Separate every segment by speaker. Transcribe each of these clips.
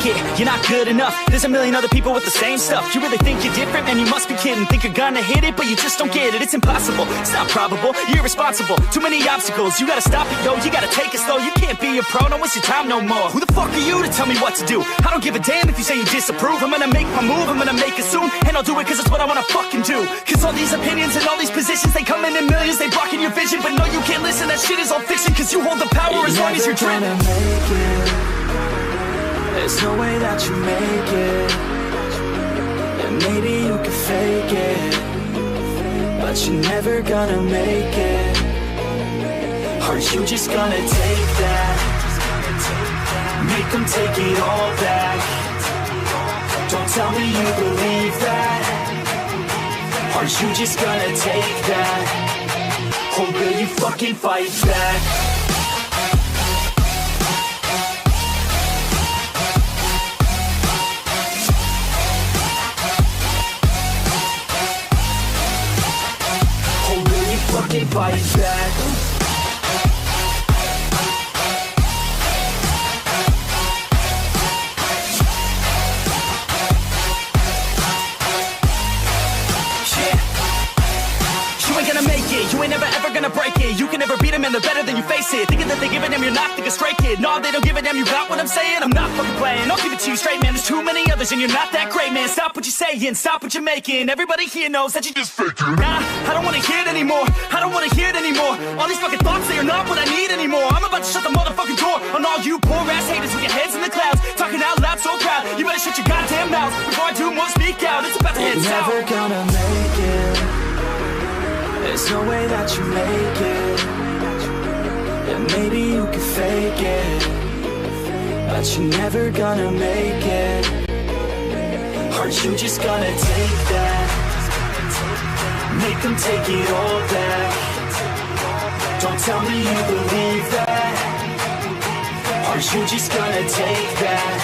Speaker 1: fake it, you're not good enough. There's a million other people with the same stuff. You really think you're different? Man, you must be kidding. Think you're gonna hit it, but you just don't get it. It's impossible, it's not probable, you're irresponsible. Too many obstacles, you gotta stop it, yo. You gotta take it slow, you can't be a pro. Don't waste your time no more. Who the fuck are you to tell me what to do? I don't give a damn if you say you disapprove. I'm gonna make my move, I'm gonna make it soon. And I'll do it cause it's what I wanna fucking do. Cause all these opinions and all these positions, they come in millions, they blocking your vision. But no, you can't listen, that shit is all fiction. Cause you hold the power as long as you're driven.
Speaker 2: There's no way that you make it. And maybe you can fake it, but you're never gonna make it. Are you just gonna take that? Make them take it all back. Don't tell me you believe that. Are you just gonna take that? Or will you fucking fight back? Fucking fight back. You ain't gonna make it, you ain't never ever gonna break it. You can never beat them and they're better than you face it. Thinking that they give a damn, you're not, think a straight kid. No, they don't give a damn, you got what I'm saying? I'm not fucking playing, I'll give it to you straight, man. There's too many others and you're not that great, man. Stop what you're saying, stop what you're making. Everybody here knows that you just faking. Nah, I don't wanna hear it anymore, I don't wanna hear it anymore. All these fucking thoughts, they are not what I need anymore. I'm about to shut the motherfucking door on all you poor ass haters with your heads in the clouds, talking out loud so proud. You better shut your goddamn mouth before I do more speak out. It's about to head south. Never gonna make it. There's no way that you make it. And maybe you can fake it, but you're never gonna make it. Are you just gonna take that? Make them take it all back. Don't tell me you believe that. Are you just gonna take that?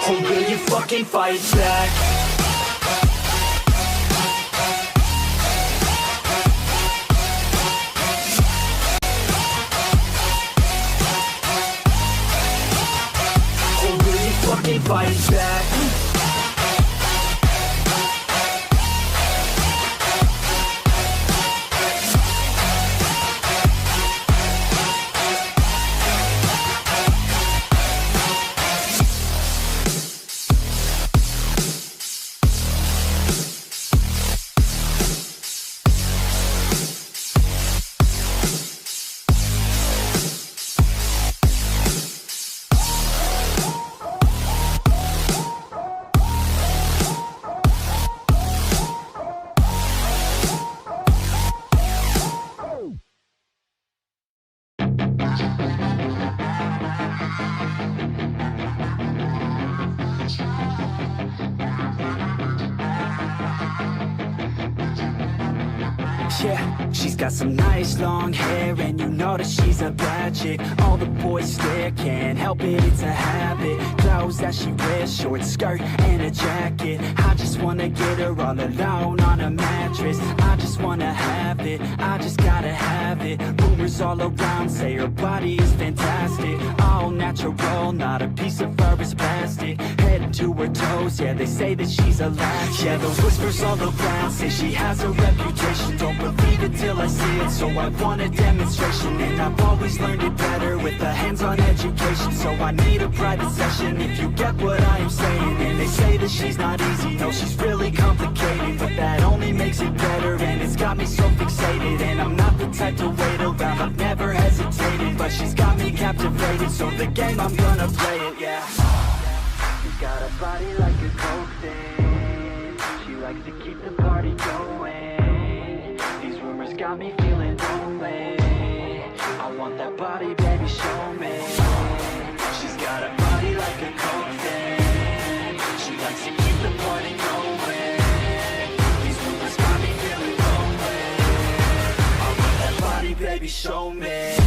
Speaker 2: Or will you fucking fight back? Fight back. Yeah, she's got some nice long hair, and you know that she's a bad chick. All the boys stare, can't help it, it's a habit. Clothes that she wears, short skirt and a jacket. I just wanna get her all alone on a mattress. I just wanna have it, I just gotta have it. Rumors all around say her body is fantastic. All natural, not a piece of fur is plastic. Head to her toes, yeah, they say that she's a latch. Yeah, the whispers all around say she has a reputation. Don't believe it till I see it, so I want a demonstration. And I've always learned it better with a hands-on education. So I need a private session if you get what I am saying. And they say that she's not easy, no, she's really complicated, but that only makes it better, and it's got me so fixated. And I'm not the type to wait around, I've never hesitated, but she's got me captivated, so the game, I'm gonna play it, yeah. You got a body like a coke thing, she likes to keep the party going. These rumors got me feeling lonely, I want that body, baby, show me. She's got a body like a coke thing, she likes to keep the party going. These rumors got me feeling lonely, I want that body, baby, show me.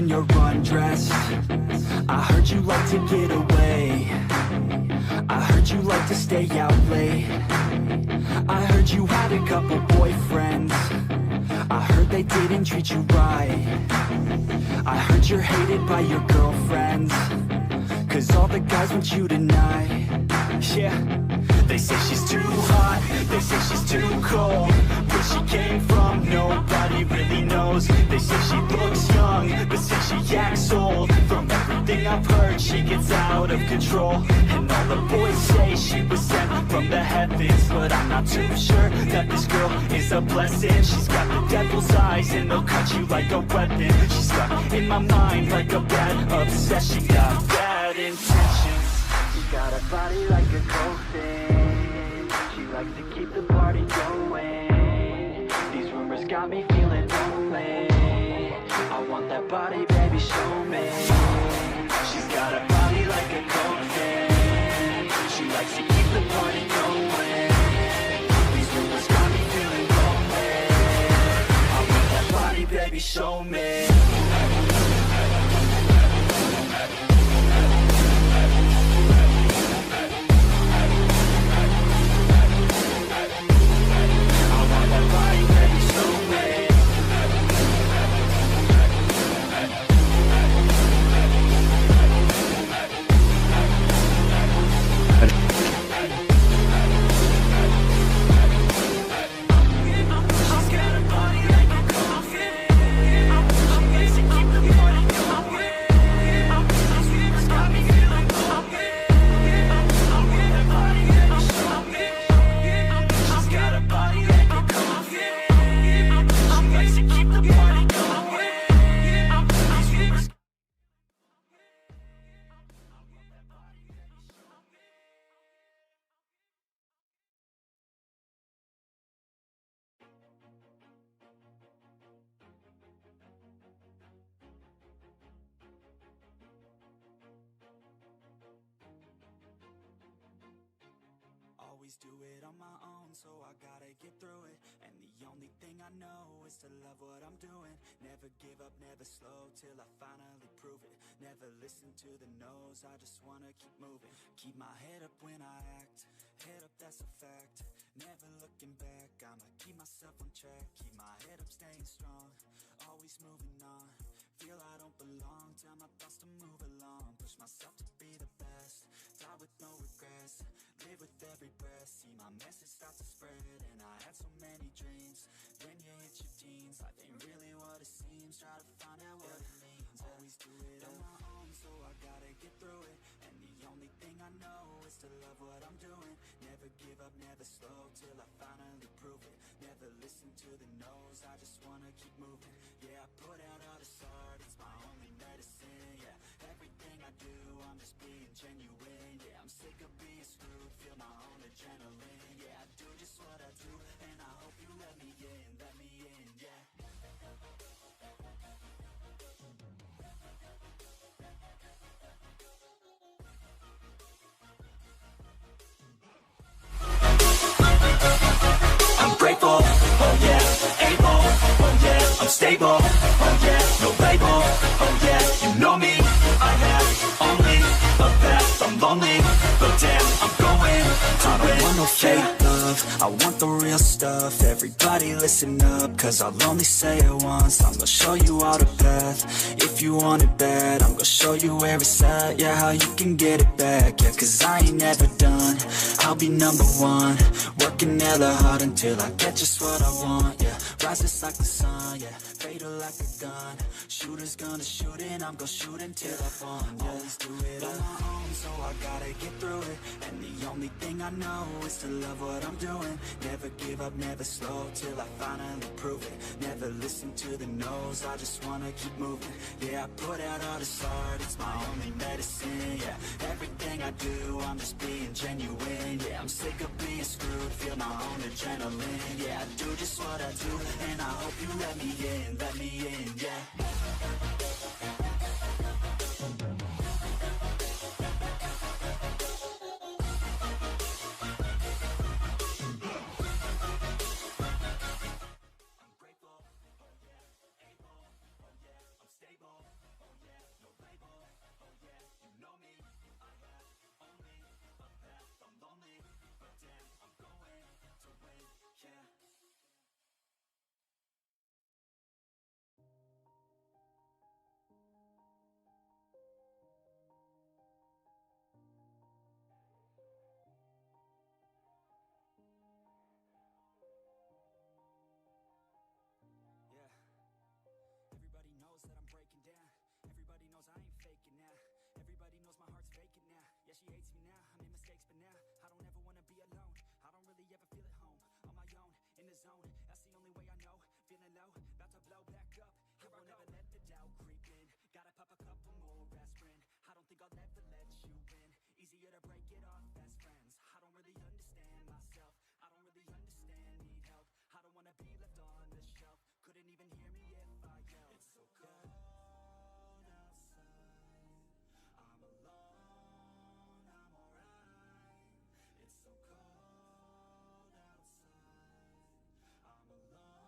Speaker 2: when you're undressed. I heard you like to get away. I heard you like to stay out late. I heard you had a couple boyfriends. I heard they didn't treat you right. I heard you're hated by your girlfriends, 'cause all the guys want you tonight. Yeah, they say she's too hot, they say she's too cold. Where she came from, nobody really knows. They say she looks young, but say she acts old. From everything I've heard, she gets out of control. And all the boys say she was sent from the heavens, but I'm not too sure that this girl is a blessing. She's got the devil's eyes and they'll cut you like a weapon. She's stuck in my mind like a bad obsession. Got bad intentions. She got a body like a coffin. She likes to keep the party going. These rumors got me feeling lonely. I want that body, baby, show me. She's got a body like a coffin. She likes to keep the party going. These rumors got me feeling lonely. I want that body, baby, show me. Always do it on my own, so I gotta get through it. And the only thing I know is to love what I'm doing. Never give up, never slow, till I finally prove it. Never listen to the no's, I just wanna keep moving. Keep my head up when I act, head up, that's a fact. Never looking back, I'ma keep myself on track. Keep my head up, staying strong, always moving on. Feel I don't belong, tell my thoughts to move along. Push myself to be the best, die with no regrets. Live with every breath, see my message start to spread. And I had so many dreams, then you hit your teens. Life ain't really what it seems, try to find out what it means. Always do it on my own, so I gotta get through it. And the only thing I know is to love what I'm doing. Never give up, never slow, till I finally prove it. Never listen to the no's, I just wanna keep moving. Yeah, I put out all this art, it's my only medicine. Yeah, everything I do, I'm just being genuine. Yeah, I'm sick of being screwed, feel my own adrenaline. Yeah, I do just what I do, and I hope you let me in, yeah. I'm grateful, oh yeah, able, oh yeah, I'm stable, oh yeah, no label, oh yeah, you know me, I have only a path, I'm lonely, but damn, I'm going to win. I want no fake love, I want the real stuff. Everybody listen up, cause I'll only say it once. I'm gonna show you all the path, if you want it bad. I'm gonna show you where it's at, yeah, how you can get it back. Yeah, cause I ain't never done, I'll be number one. Working hella hard until I get just what I want, yeah. Rises like the sun, yeah, fatal like a gun. Shooters gonna shoot and I'm gonna shoot until I fall, yeah. Always do it on my own, so I gotta get through it. And the only thing I know is to love what I'm doing. Never give up, never slow, till I finally prove it. Never listen to the no's, I just wanna keep moving. Yeah, I put out all this art, it's my only medicine. Yeah, everything I do, I'm just being genuine. Yeah, I'm sick of being screwed, feel my own adrenaline. Yeah, I do just what I do, and I hope you let me in, yeah. I'm grateful, oh yeah, able, oh yeah, I'm stable. doubt creeping. Gotta pop a couple more aspirin. I don't think I'll ever let you in. Easier to break it off best friends. I don't really understand myself. I don't really understand, need help. I don't wanna be left on the shelf. Couldn't even hear me if I yelled. It's so cold outside. I'm alone, I'm alright. It's so cold outside. I'm alone,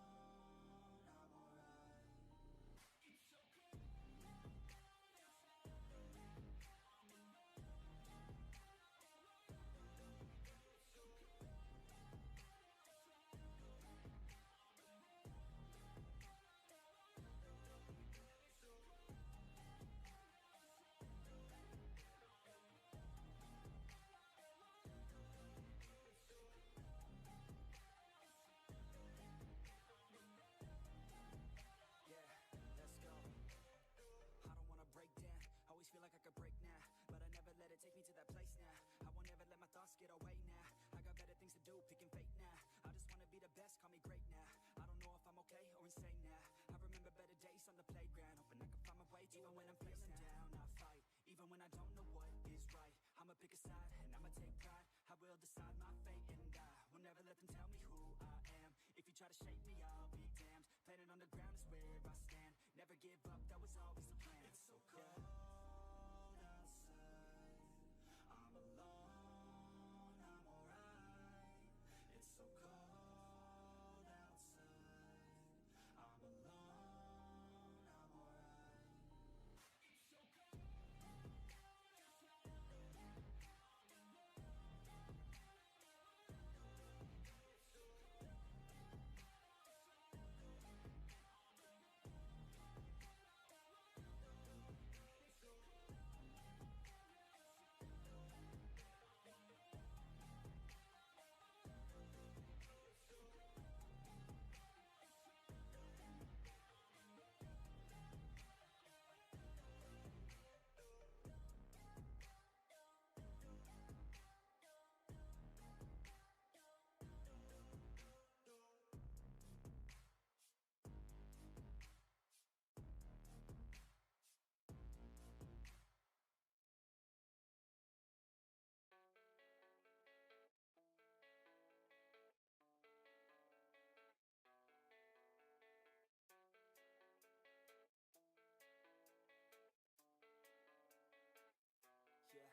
Speaker 2: I'm alright. It's so cold. Break down, always feel like I could break now, but I never let it take me to that place now. I won't ever let my thoughts get away now. I got better things to do, picking fate now. I just wanna be the best, call me great now. I don't know if I'm okay or insane now. I remember better days on the playground, hoping I can find my way to even when I'm feeling down, I fight. Even when I don't know what is right, I'ma pick a side and I'ma take pride. I will decide my fate and I will never let them tell me who I am. If you try to shake me, I'll be damned. Planet on the ground is where I stand. Never give up, that was always the plan. It's so cold outside. I'm alone, I'm alright. It's so cold outside. I'm alone, I'm alright. It's so cold. Yeah,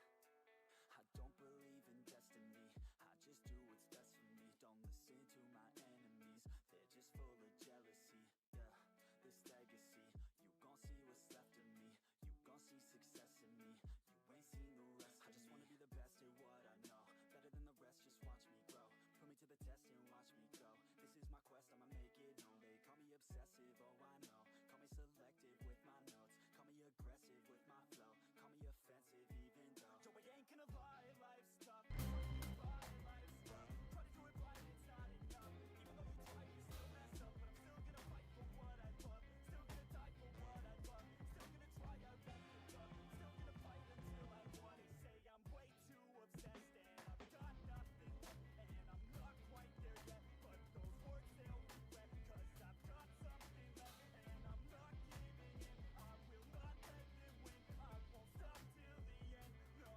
Speaker 2: I don't believe in destiny. I just do what's best for me. Don't listen to my enemies, they're just full of jealousy. Yeah, this legacy, you gon' see what's left of me. You gon' see success in me. You ain't seen the rest of me. I just wanna be the best at what I know. Better than the rest, just watch me grow. Put me to the test and watch me go. This is my quest, I'ma make it known. They call me obsessive, oh I know. Call me selective with my notes. Call me aggressive with my flow. Call me offensive even though Joe, I ain't gonna lie, life's tough. Life's tough. Try to do it right, it's not enough. Even though you try, you still mess up. But I'm still gonna fight for what I love. Still gonna die for what I love. Still gonna try, I won't give up. Still gonna fight until I won. They say I'm way too obsessed and I've got nothing left. And I'm not quite there yet, but those words they'll regret. Cause I've got something left and I'm not giving in. I will not let them win. I won't stop till the end, no.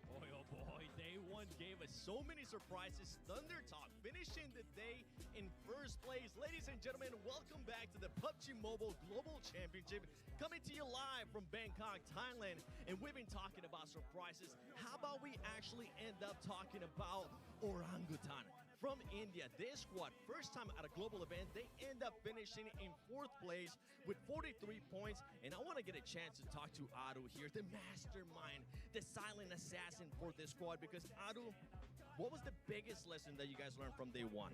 Speaker 3: Boy, oh boy, day one gave us so many surprises. Thunder Talk finishing the day in first place. Ladies and gentlemen, welcome back to the PUBG Mobile Global Championship, coming to you live from Bangkok, Thailand. And we've been talking about surprises. How about we actually end up talking about orangutan? from India. This squad, first time at a global event, they end up finishing in 4th place with 43 points. And I want to get a chance to talk to Aru here, the mastermind, the silent assassin for this squad. Because Aru, what was the biggest lesson that you guys learned from day one?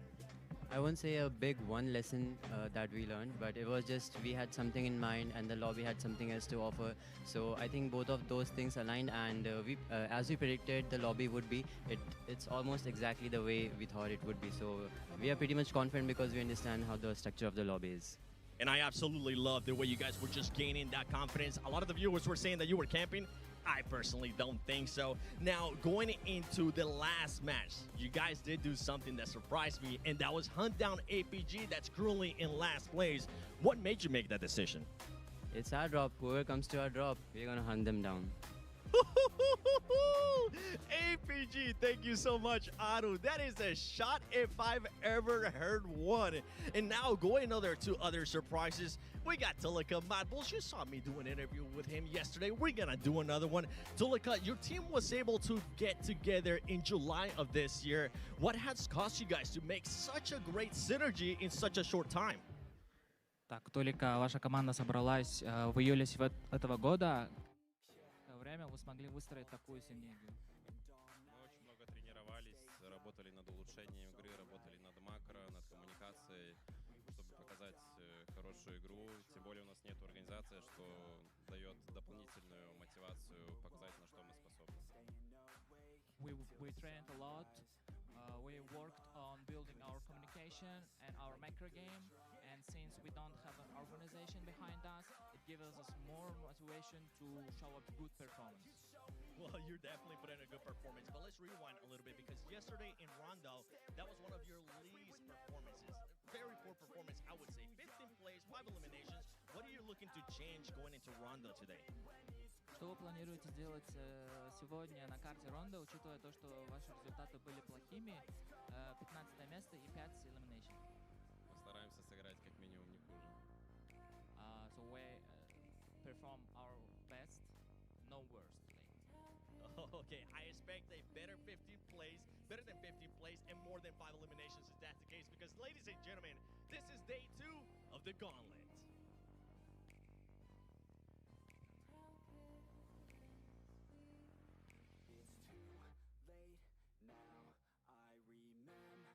Speaker 4: I won't say a big one lesson that we learned, but it was just we had something in mind and the lobby had something else to offer. So I think both of those things aligned, and as we predicted the lobby would be, it's almost exactly the way we thought it would be. So we are pretty much confident because we understand how the structure of the lobby is.
Speaker 3: And I absolutely love the way you guys were just gaining that confidence. A lot of the viewers were saying that you were camping. I personally don't think so. Now, going into the last match, you guys did do something that surprised me, and that was hunt down APG that's currently in last place. What made you make that decision?
Speaker 4: It's our drop. Whoever comes to our drop, we're going to hunt them down.
Speaker 3: APG, thank you so much, Aru. That is a shot if I've ever heard one. And now going to other surprises, we got Tulika Mahmud. You saw me do an interview with him yesterday. We're gonna do another one. Tulika, your team was able to get together in July of this year. What has caused you guys to make such a great synergy in such a short time?
Speaker 5: Так, Толика, ваша команда собралась в июле этого года. Время вы смогли выстроить такую синергию?
Speaker 6: Мы очень много тренировались, работали над улучшением игры, работали над макро, над коммуникацией, чтобы показать хорошую игру. Тем более у нас нет организации, что дает дополнительную мотивацию показать, на что мы способны.
Speaker 5: We trained a lot. We worked on building our communication and our macro game. And since we don't have an organization behind us, it gives us more motivation to show a good performance.
Speaker 3: Well, you're definitely putting in a good performance, but let's rewind a little bit because yesterday in Rondo, that was one of your least performances. Very poor performance, I would say. 15th place, 5 eliminations. What are you looking to change going into Rondo today?
Speaker 5: Что вы планируете делать сегодня на карте Ронда, учитывая то, что ваши результаты были плохими, 15 место и 5 elimination?
Speaker 6: Постараемся сыграть как минимум не хуже.
Speaker 5: So we perform our best, no worse today.
Speaker 3: Okay, I expect a better 15th place, better than 15th place, and more than 5 eliminations if that's the case. Because, ladies and gentlemen, this is day 2 of the Gauntlet.
Speaker 2: It's too late now. I remember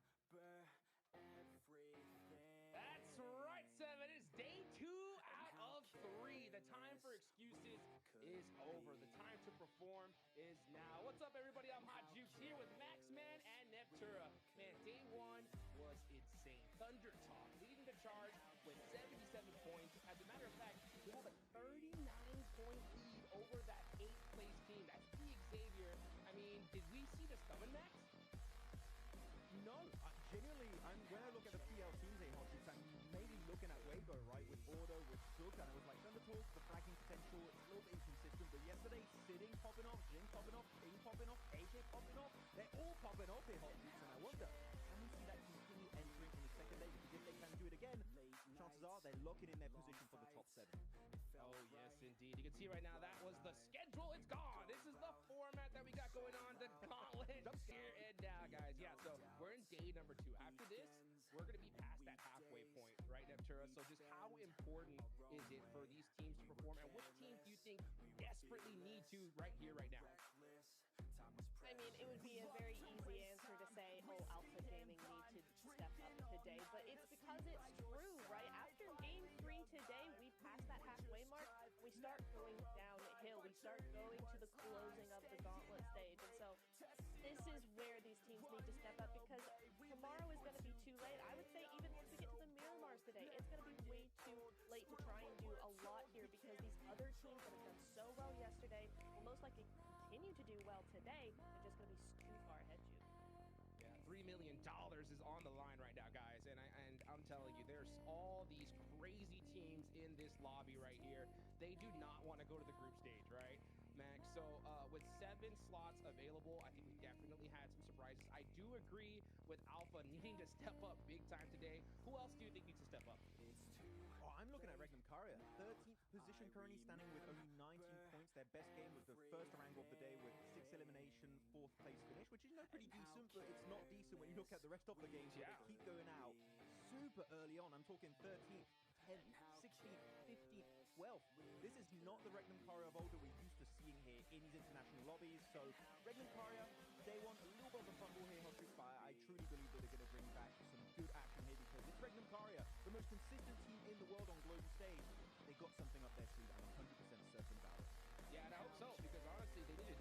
Speaker 2: everything.
Speaker 7: That's right, Sev. It is day 2 out of 3. The time for excuses is over. The time to perform is now. What's up, everybody? I'm Hot Jukes here with Maxman and Neptura. Man, day 1 was insane. Thunder Talk leading the charge with 77 points. As a matter of fact, we have a 39-point lead over that 8th place team. That's Big Xavier. I mean, did we see this coming, Max?
Speaker 8: No, genuinely, when I look at the PL teams, I'm maybe looking at Weibo, right, with Bordeaux, with Zook, and it was like Thundertalk, the fragging potential, it's a little bit inconsistent, but yesterday, Sitting popping off, Jin popping off, King popping off, AJ popping off, they're all popping off here, Hot Juice, and I wonder, can we see that continue entering in the second day? Because if they can do it again, chances are they're locking in their position for the top 7.
Speaker 7: Oh, yes, indeed. You can see right now that was the schedule. It's gone. This is the format that we got going on. The Gauntlet here and now, guys. Yeah, so we're in day number 2. After this, we're going to be past that halfway point, right, Neptura? So just how important is it for these teams to perform? And which teams do you think desperately need to right here, right now?
Speaker 9: I mean, it would be a very easy answer to say, oh, Alpha Gaming need to step up today, but it's because it's true, right? After game 3 today, we pass that halfway mark, we start going downhill, we start going to the closing of the Gauntlet stage, and so this is where these teams need to step up because tomorrow is going to be too late. I would say even once we get to the Miramars today, it's going to be way too late to try and do a lot here because these other teams that have done so well yesterday will most likely continue to do well today. They're just going to be too far ahead, Jude.
Speaker 7: Yeah, $3 million is on the line right now, guys, and I'm telling you, there's all these crazy teams in this lobby right here. They do not want to go to the group stage, right, Max? So with 7 slots available, I think we definitely had some surprises. I do agree with Alpha needing to step up big time today. Who else do you think needs to step up?
Speaker 8: Oh, I'm looking at Regnum Courier. 13th position, currently standing with only 19 points. Their best game was the first rank of the day with 6 elimination, 4th place finish, which is, you know, pretty decent, but it's not decent when you look at the rest of the games where they keep going out super early on. I'm talking 13th, 10th, 16th, 15th, 12th. This is not the Regnum Karya of older we're used to seeing here in these international lobbies. So Regnum Karya, day one, a little bit of a fumble here, Hot Streak, but I truly believe that they're going to bring back some good action here because it's Regnum Karya, the most consistent team in the world on global stage. They got something up their sleeve, I'm 100% certain about it.
Speaker 7: Yeah, and I hope so, because honestly, they needed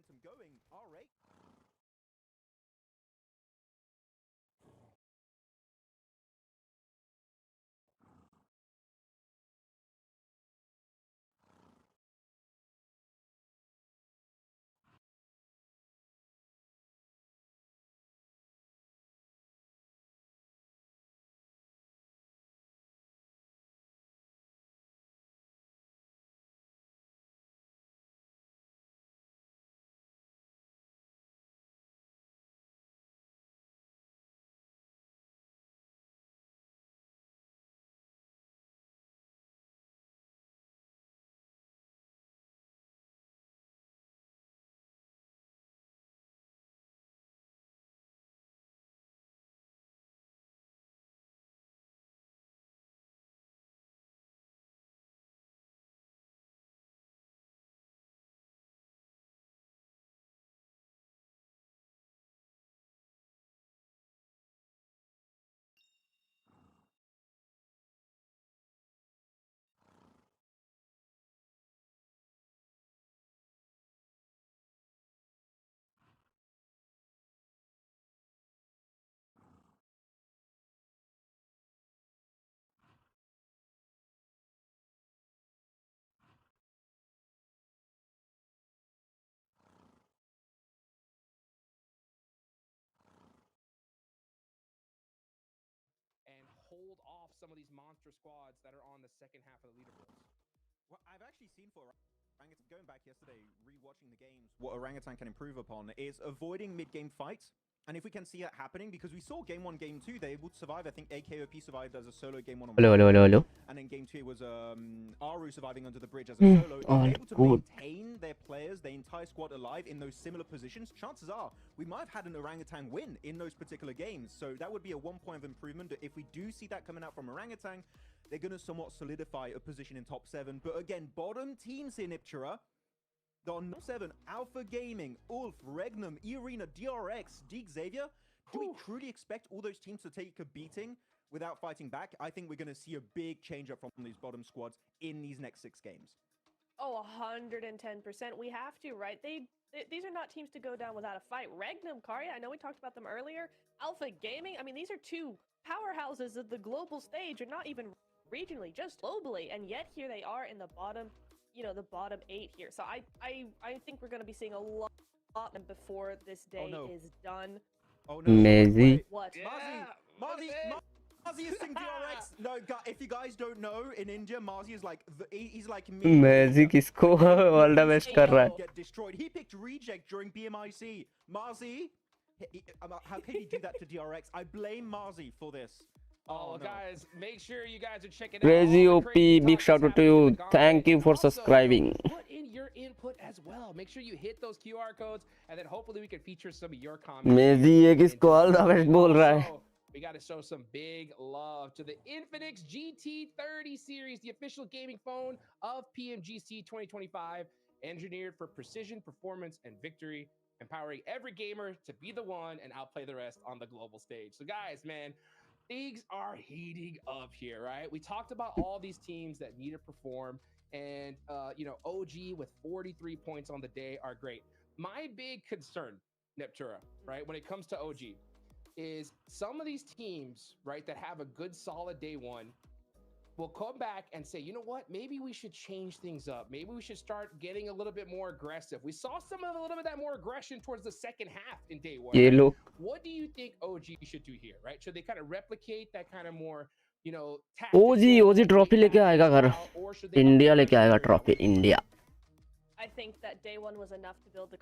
Speaker 8: momentum going, R8.
Speaker 7: and hold off some of these monster squads that are on the second half of the leaderboards.
Speaker 8: What I've actually seen for Orangutan, going back yesterday, rewatching the games, what Orangutan can improve upon is avoiding mid-game fights. And if we can see it happening, because we saw game 1, game 2, they would survive. I think AKOP survived as a solo game 1 on
Speaker 10: Hello.
Speaker 8: and then game 2 it was Aru surviving under the bridge as a solo. If
Speaker 10: all
Speaker 8: they're able to
Speaker 10: good.
Speaker 8: maintain their players, their entire squad alive in those similar positions, chances are we might have had an Orangutan win in those particular games. So that would be a 1 point of improvement. If we do see that coming out from Orangutan, they're going to somewhat solidify a position in top 7. But again, bottom teams here, Niptura. The on 7, Alpha Gaming, Ulf, Regnum, E-Arena, DRX, Deek Xavier. Do we truly expect all those teams to take a beating without fighting back? I think we're going to see a big change up from these bottom squads in these next 6 games.
Speaker 9: Oh, 110%. We have to, right? These are not teams to go down without a fight. Regnum, Karya, I know we talked about them earlier. Alpha Gaming, I mean, these are two powerhouses of the global stage, or not even regionally, just globally. And yet here they are in the bottom, the bottom 8 here. So I think we're going to be seeing a lot before this day is done.
Speaker 8: Oh no!
Speaker 10: Mezzy.
Speaker 9: What?
Speaker 8: Marzi is Sing DRX. No, if you guys don't know, in India, Marzi is like he's like me.
Speaker 10: Mezzy किसको all the best कर रहा है?
Speaker 8: Get destroyed. He picked reject during BMIC. Marzi, how can you do that to DRX? I blame Marzi for this.
Speaker 7: Oh, no. Guys, make sure you guys are checking
Speaker 10: Crazy
Speaker 7: out.
Speaker 10: OP, big shout out to you. Thank you for subscribing.
Speaker 7: Put in your input as well. Make sure you hit those QR codes, and then hopefully we can feature some of your comments.
Speaker 10: Mezzy ये किसको all the best बोल रहा है?
Speaker 7: We got to show some big love to the Infinix GT30 series, the official gaming phone of PMGC 2025, engineered for precision, performance, and victory, empowering every gamer to be the one and outplay the rest on the global stage. So guys, man, things are heating up here, right? We talked about all these teams that need to perform, and OG with 43 points on the day are great. My big concern, Neptura, right, when it comes to OG, is some of these teams, right, that have a good solid day one will come back and say, you know what, maybe we should change things up. Maybe we should start getting a little bit more aggressive. We saw a little bit of that more aggression towards the second half in day one.
Speaker 10: ये लोग
Speaker 7: What do you think OG should do here, right? Should they kind of replicate that kind of more,
Speaker 10: OG trophy लेके आएगा घर. India लेके आएगा trophy. India.
Speaker 9: I think that day one was enough to build the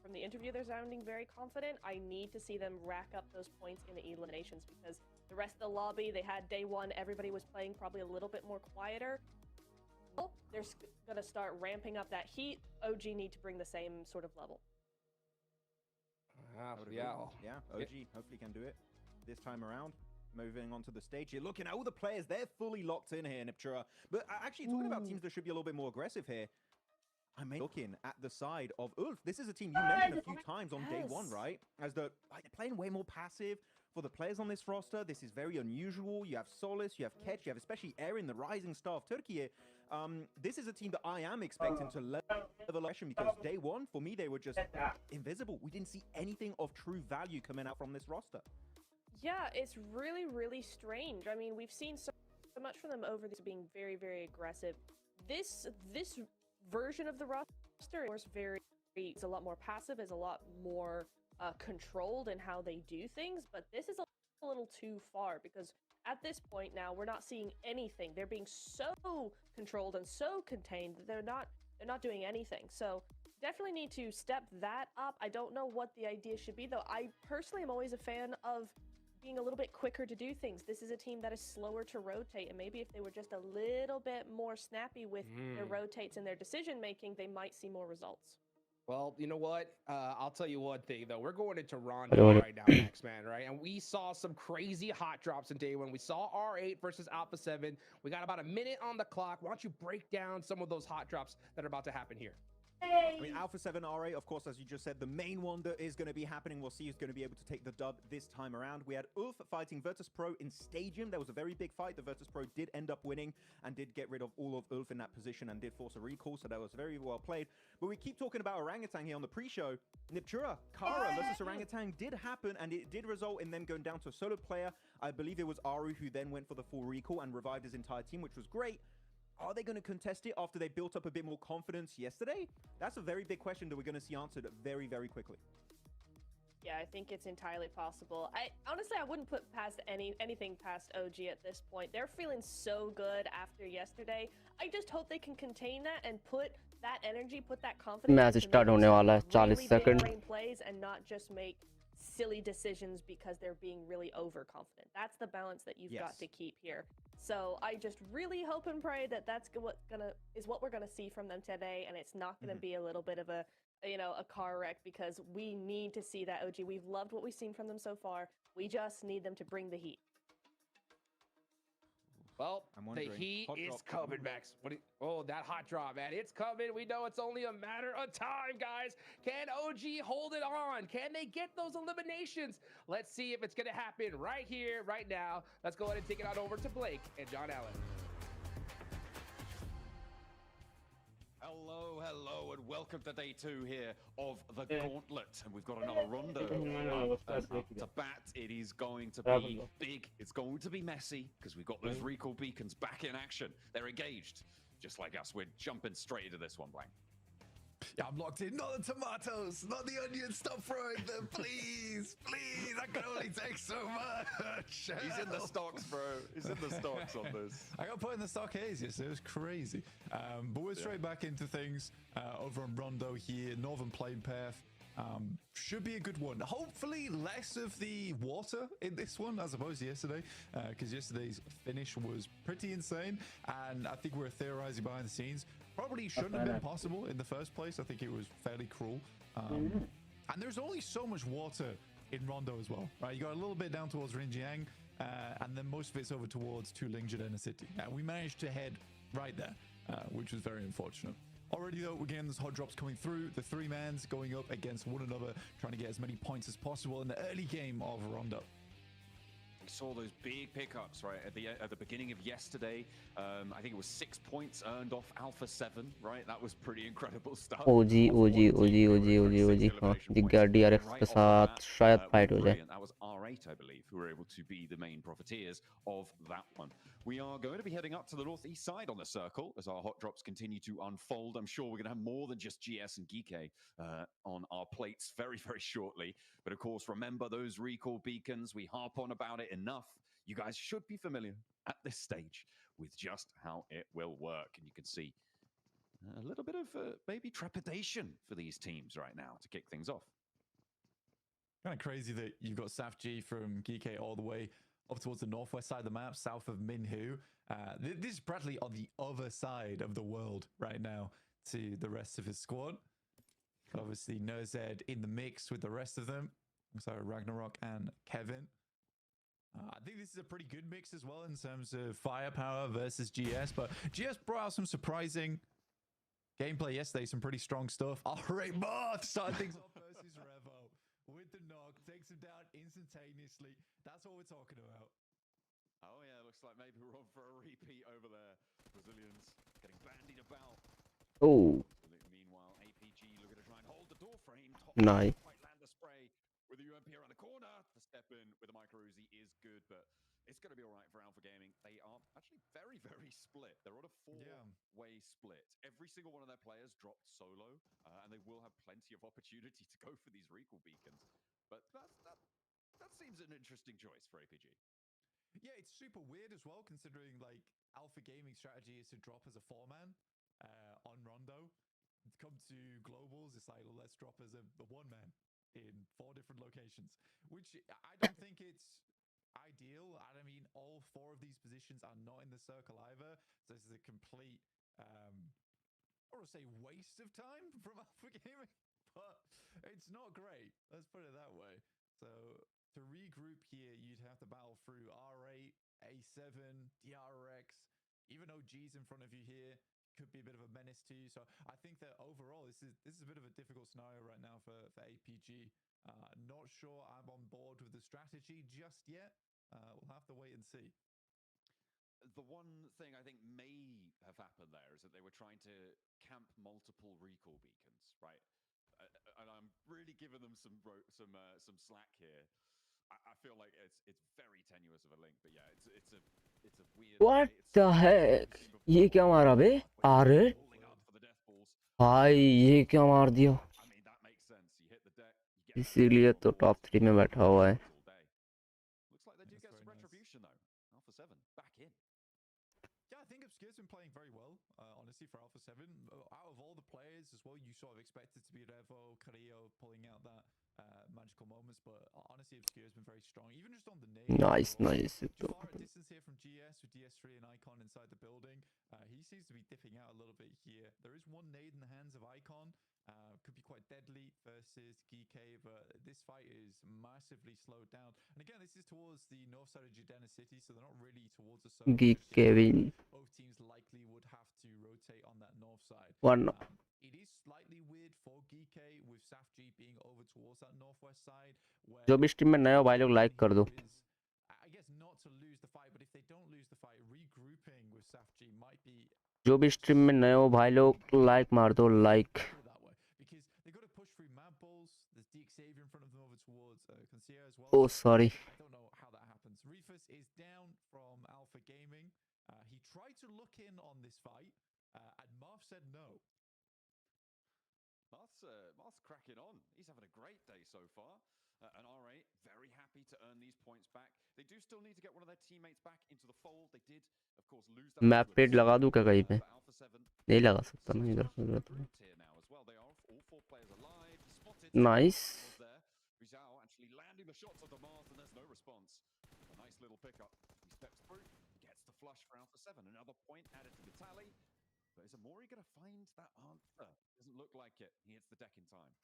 Speaker 9: from the interview, they're sounding very confident. I need to see them rack up those points in the eliminations, because the rest of the lobby, they had day one, everybody was playing probably a little bit more quieter. Well, they're going to start ramping up that heat. OG need to bring the same sort of level.
Speaker 8: OG hopefully can do it this time around. Moving on to the stage here, looking at all the players, they're fully locked in here, Niptura. But actually, talking about teams that should be a little bit more aggressive here, I'm looking at the side of Ulf. This is a team you mentioned a few times on day one, right? As they're playing way more passive. For the players on this roster, this is very unusual. You have Solis, you have Ketch, you have especially Erin, the rising star of Turkey. This is a team that I am expecting to level up, because day one, for me, they were just invisible. We didn't see anything of true value coming out from this roster.
Speaker 9: Yeah, it's really, really strange. I mean, we've seen so much from them over this being very, very aggressive. This version of the roster is a lot more passive, is a lot more controlled in how they do things, but this is a little too far, because at this point now we're not seeing anything. They're being so controlled and so contained that they're not doing anything. So definitely need to step that up. I don't know what the idea should be, though. I personally am always a fan of being a little bit quicker to do things. This is a team that is slower to rotate, and maybe if they were just a little bit more snappy with their rotates and their decision making, they might see more results.
Speaker 7: Well, you know what? I'll tell you one thing, though. We're going into Rondo right now, Max, man, right? And we saw some crazy hot drops in day one. We saw R8 versus Alpha 7. We got about a minute on the clock. Why don't you break down some of those hot drops that are about to happen here?
Speaker 8: I mean, Alpha 7 R8, of course, as you just said, the main one that is going to be happening. We'll see who's going to be able to take the dub this time around. We had Ulf fighting Virtus Pro in Stadium. There was a very big fight. The Virtus Pro did end up winning and did get rid of all of Ulf in that position and did force a recall, so that was very well played. But we keep talking about Orangutan here on the pre-show. Niptura, Kara versus Orangutan did happen, and it did result in them going down to a solo player. I believe it was Aru who then went for the full recall and revived his entire team, which was great. Are they going to contest it after they built up a bit more confidence yesterday? That's a very big question that we're going to see answered very, very quickly.
Speaker 9: Yeah, I think it's entirely possible. Honestly, I wouldn't put past anything past OG at this point. They're feeling so good after yesterday. I just hope they can contain that and put that energy, put that confidence.
Speaker 10: Match start होने वाला है 40 second.
Speaker 9: Plays and not just make silly decisions because they're being really overconfident. That's the balance that you've got to keep here. So I just really hope and pray that that's what we're gonna see from them today, and it's not gonna be a little bit of a car wreck, because we need to see that OG. We've loved what we've seen from them so far. We just need them to bring the heat.
Speaker 7: Well, the heat is coming, Max. Oh, that hot drop, man. It's coming. We know it's only a matter of time, guys. Can OG hold it on? Can they get those eliminations? Let's see if it's going to happen right here, right now. Let's go ahead and take it on over to Blake and John Allen.
Speaker 11: Hello, hello, and welcome to day 2 here of the Gauntlet. And we've got another rondo to bat. It is going to be big. It's going to be messy because we've got those recall beacons back in action. They're engaged, just like us. We're jumping straight into this one, Blank.
Speaker 12: Yeah, I'm locked in. Not the tomatoes, not the onions. Stop throwing them, please, please. I can only take so much.
Speaker 11: He's in the stocks, bro. He's in the stocks on this.
Speaker 12: I got put in the stock haze yesterday. It was crazy. But we're straight back into things over on Rondo here. Northern Plain Path. Should be a good one. Hopefully less of the water in this one as opposed to yesterday, because yesterday's finish was pretty insane, and I think we were theorizing behind the scenes. Probably shouldn't have been possible in the first place. I think it was fairly cruel. And there's only so much water in Rondo as well, right? You got a little bit down towards Rinjiang, and then most of it's over towards Tulingjiang City. We managed to head right there, which was very unfortunate. Already though, we're getting those hot drops coming through. The 3-mans going up against one another, trying to get as many points as possible in the early game of Rondo.
Speaker 11: We saw those big pickups right at the beginning of yesterday. I think it was 6 points earned off Alpha 7, right? That was pretty incredible stuff.
Speaker 10: OG हाँ दिख गया DRX के साथ शायद fight हो जाए.
Speaker 11: That was R8, I believe, who were able to be the main profiteers of that one. We are going to be heading up to the northeast side on the circle as our hot drops continue to unfold. I'm sure we're going to have more than just GS and Geeke on our plates very, very shortly. But of course, remember those recall beacons. We harp on about it enough. You guys should be familiar at this stage with just how it will work. And you can see a little bit of maybe trepidation for these teams right now to kick things off.
Speaker 12: Kind of crazy that you've got Safji from Geeke all the way up towards the northwest side of the map, south of Minhu. This is practically on the other side of the world right now to the rest of his squad. Obviously, Nerzed in the mix with the rest of them. So Ragnarok and Kevin. I think this is a pretty good mix as well in terms of firepower versus GS. But GS brought out some surprising gameplay yesterday, some pretty strong stuff. Alright, Moth starting things off versus Revo with the knock, takes him down instantaneously. That's what we're talking about.
Speaker 11: Oh yeah, looks like maybe we're on for a repeat over there. Brazilians getting bandied about.
Speaker 10: Oh.
Speaker 11: Meanwhile, APG looking to try and hold the door frame.
Speaker 10: Nice.
Speaker 11: Quite land the spray with the UMP around the corner. The step in with the micro Uzi is good, but it's going to be all right for Alpha Gaming. They are actually very, very split. They're on a 4-way split. Every single one of their players dropped solo, and they will have plenty of opportunity to go for these recall beacons. But that seems an interesting choice for APG.
Speaker 12: Yeah, it's super weird as well, considering like Alpha Gaming strategy is to drop as a 4-man on Rondo. Come to globals, it's like, well, let's drop as a 1-man in 4 different locations, which I don't think it's ideal. I mean, all 4 of these positions are not in the circle either, so this is a complete I want to say waste of time from Alpha Gaming, but it's not great, let's put it that way. So to regroup here, you'd have to battle through R8, A7, DRX, even OG's in front of you here. Could be a bit of a menace to you. So I think that overall, this is a bit of a difficult scenario right now for APG. Not sure I'm on board with the strategy just yet. We'll have to wait and see.
Speaker 11: The one thing I think may have happened there is that they were trying to camp multiple recall beacons, right? And I'm really giving them some slack here. I feel like it's very tenuous of a link, but yeah, it's a weird.
Speaker 10: What the heck? ये क्या मारा बे? अरे भाई ये क्या मार दिया? इसीलिए तो टॉप 3 में बैठा हुआ है.
Speaker 11: Looks like they do get some retribution though. Alpha 7 back in.
Speaker 12: Yeah, I think Obscure's been playing very well, honestly, for Alpha 7. Out of all the players as well, you sort of expected to be Revo, Carrillo pulling out that magical moments, but honestly, Obscure's been very strong, even just on the nade.
Speaker 10: Nice.
Speaker 12: Far at distance here from GS with DS3 and Icon inside the building. He seems to be dipping out a little bit here. There is one nade in the hands of Icon. Could be quite deadly versus Geeke, but this fight is massively slowed down. And again, this is towards the north side of Judena City, so they're not really towards the south.
Speaker 10: Geeke.
Speaker 12: Both teams likely would have to rotate on that north side. It is slightly weird for Geeke with Safji being over towards that northwest side.
Speaker 10: जो भी stream में नया हो भाई लोग like कर दो.
Speaker 12: I guess not to lose the fight, but if they don't lose the fight, regrouping with Safji might be
Speaker 10: जो भी स्ट्रीम में नए हो भाई लोग लाइक मार दो like.
Speaker 12: Put it that way, because they got to push through mad balls. There's Deke Xavier in front of them over towards Concierge as well.
Speaker 10: Oh sorry.
Speaker 12: I don't know how that happens. Reefus is down from Alpha Gaming. He tried to look in on this fight, and Marth said no.
Speaker 11: Marth's cracking on. He's having a great day so far. And R8 very happy to earn these points back. They do still need to get one of their teammates back into the fold. They did, of course, lose that.
Speaker 10: Map paid लगा दूं क्या कहीं पे? नहीं लगा सकता मैं इधर से. Nice.
Speaker 11: Rizal actually landing the shots of the Marth, and there's no response. A nice little pickup. He steps through, gets the flush for Alpha 7. Another point added to the tally. But is Amori going to find that answer? Doesn't look like it. He hits the deck in time.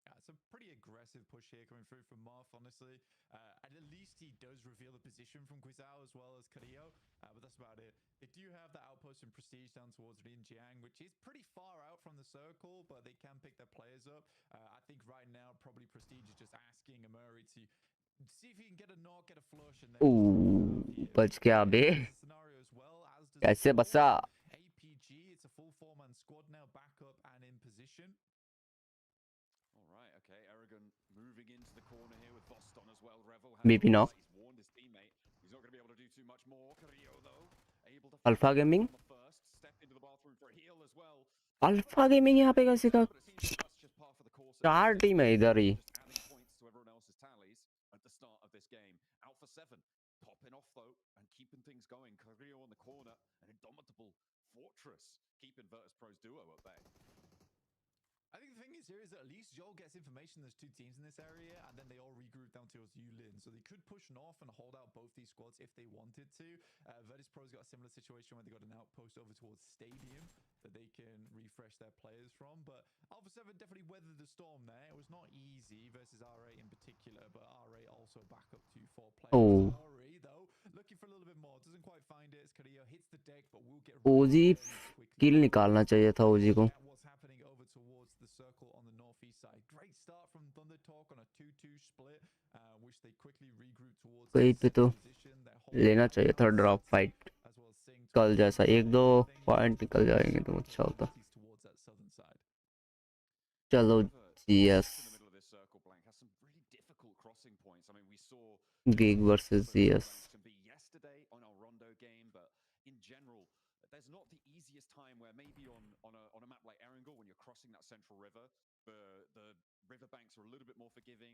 Speaker 12: It's a pretty aggressive push here coming through from Marth, honestly. And at least he does reveal the position from Guizhao as well as Carrillo, but that's about it. They do have the outpost in Prestige down towards Rinjiang, which is pretty far out from the circle, but they can pick their players up. I think right now, probably Prestige is just asking Amuri to see if he can get a knock, get a flush, and then...
Speaker 10: Ooh, बच गया बे.
Speaker 12: Scenario as well, as does
Speaker 10: कैसे बचा?
Speaker 12: APG. It's a full four-man squad now, back up and in position.
Speaker 11: Okay, Aragon moving into the corner here with Voston as well. Revel
Speaker 10: Maybe not.
Speaker 11: He's warned his teammate. He's not going to be able to do too much more. Carrillo though, able to
Speaker 10: Alpha Gaming.
Speaker 11: First step into the bathroom for a heal as well.
Speaker 10: Alpha Gaming यहाँ पे कैसे का? 4 team है इधर ही.
Speaker 11: Adding points to everyone else's tallies at the start of this game. Alpha 7 popping off though and keeping things going. Carrillo on the corner, an indomitable fortress keeping Virtus Pro's duo at bay.
Speaker 12: I think the thing is here is that at least Joel gets information there's two teams in this area, and then they all regroup down towards Yulin. So they could push north and hold out both these squads if they wanted to. Virtus Pro's got a similar situation where they got an outpost over towards Stadium that they can refresh their players from. But Alpha 7 definitely weathered the storm there. It was not easy versus R8 in particular, but R8 also back up to 4 players.
Speaker 10: Oh.
Speaker 12: Ori, though, looking for a little bit more. Doesn't quite find it as Carrillo hits the deck, but will get...
Speaker 10: ओजी किल निकालना चाहिए था ओजी को.
Speaker 12: What's happening over towards the circle on the northeast side. Great start from Thunder Talk on a 2-2 split, which they quickly regroup towards
Speaker 10: कहीं पे तो लेना चाहिए था ड्रॉप फाइट. कल जैसा 1-2 पॉइंट निकल जाएंगे तो अच्छा होता. चलो GS Gig versus GS.
Speaker 11: There's not the easiest time where maybe on a map like Erangel, when you're crossing that central river, the riverbanks are a little bit more forgiving.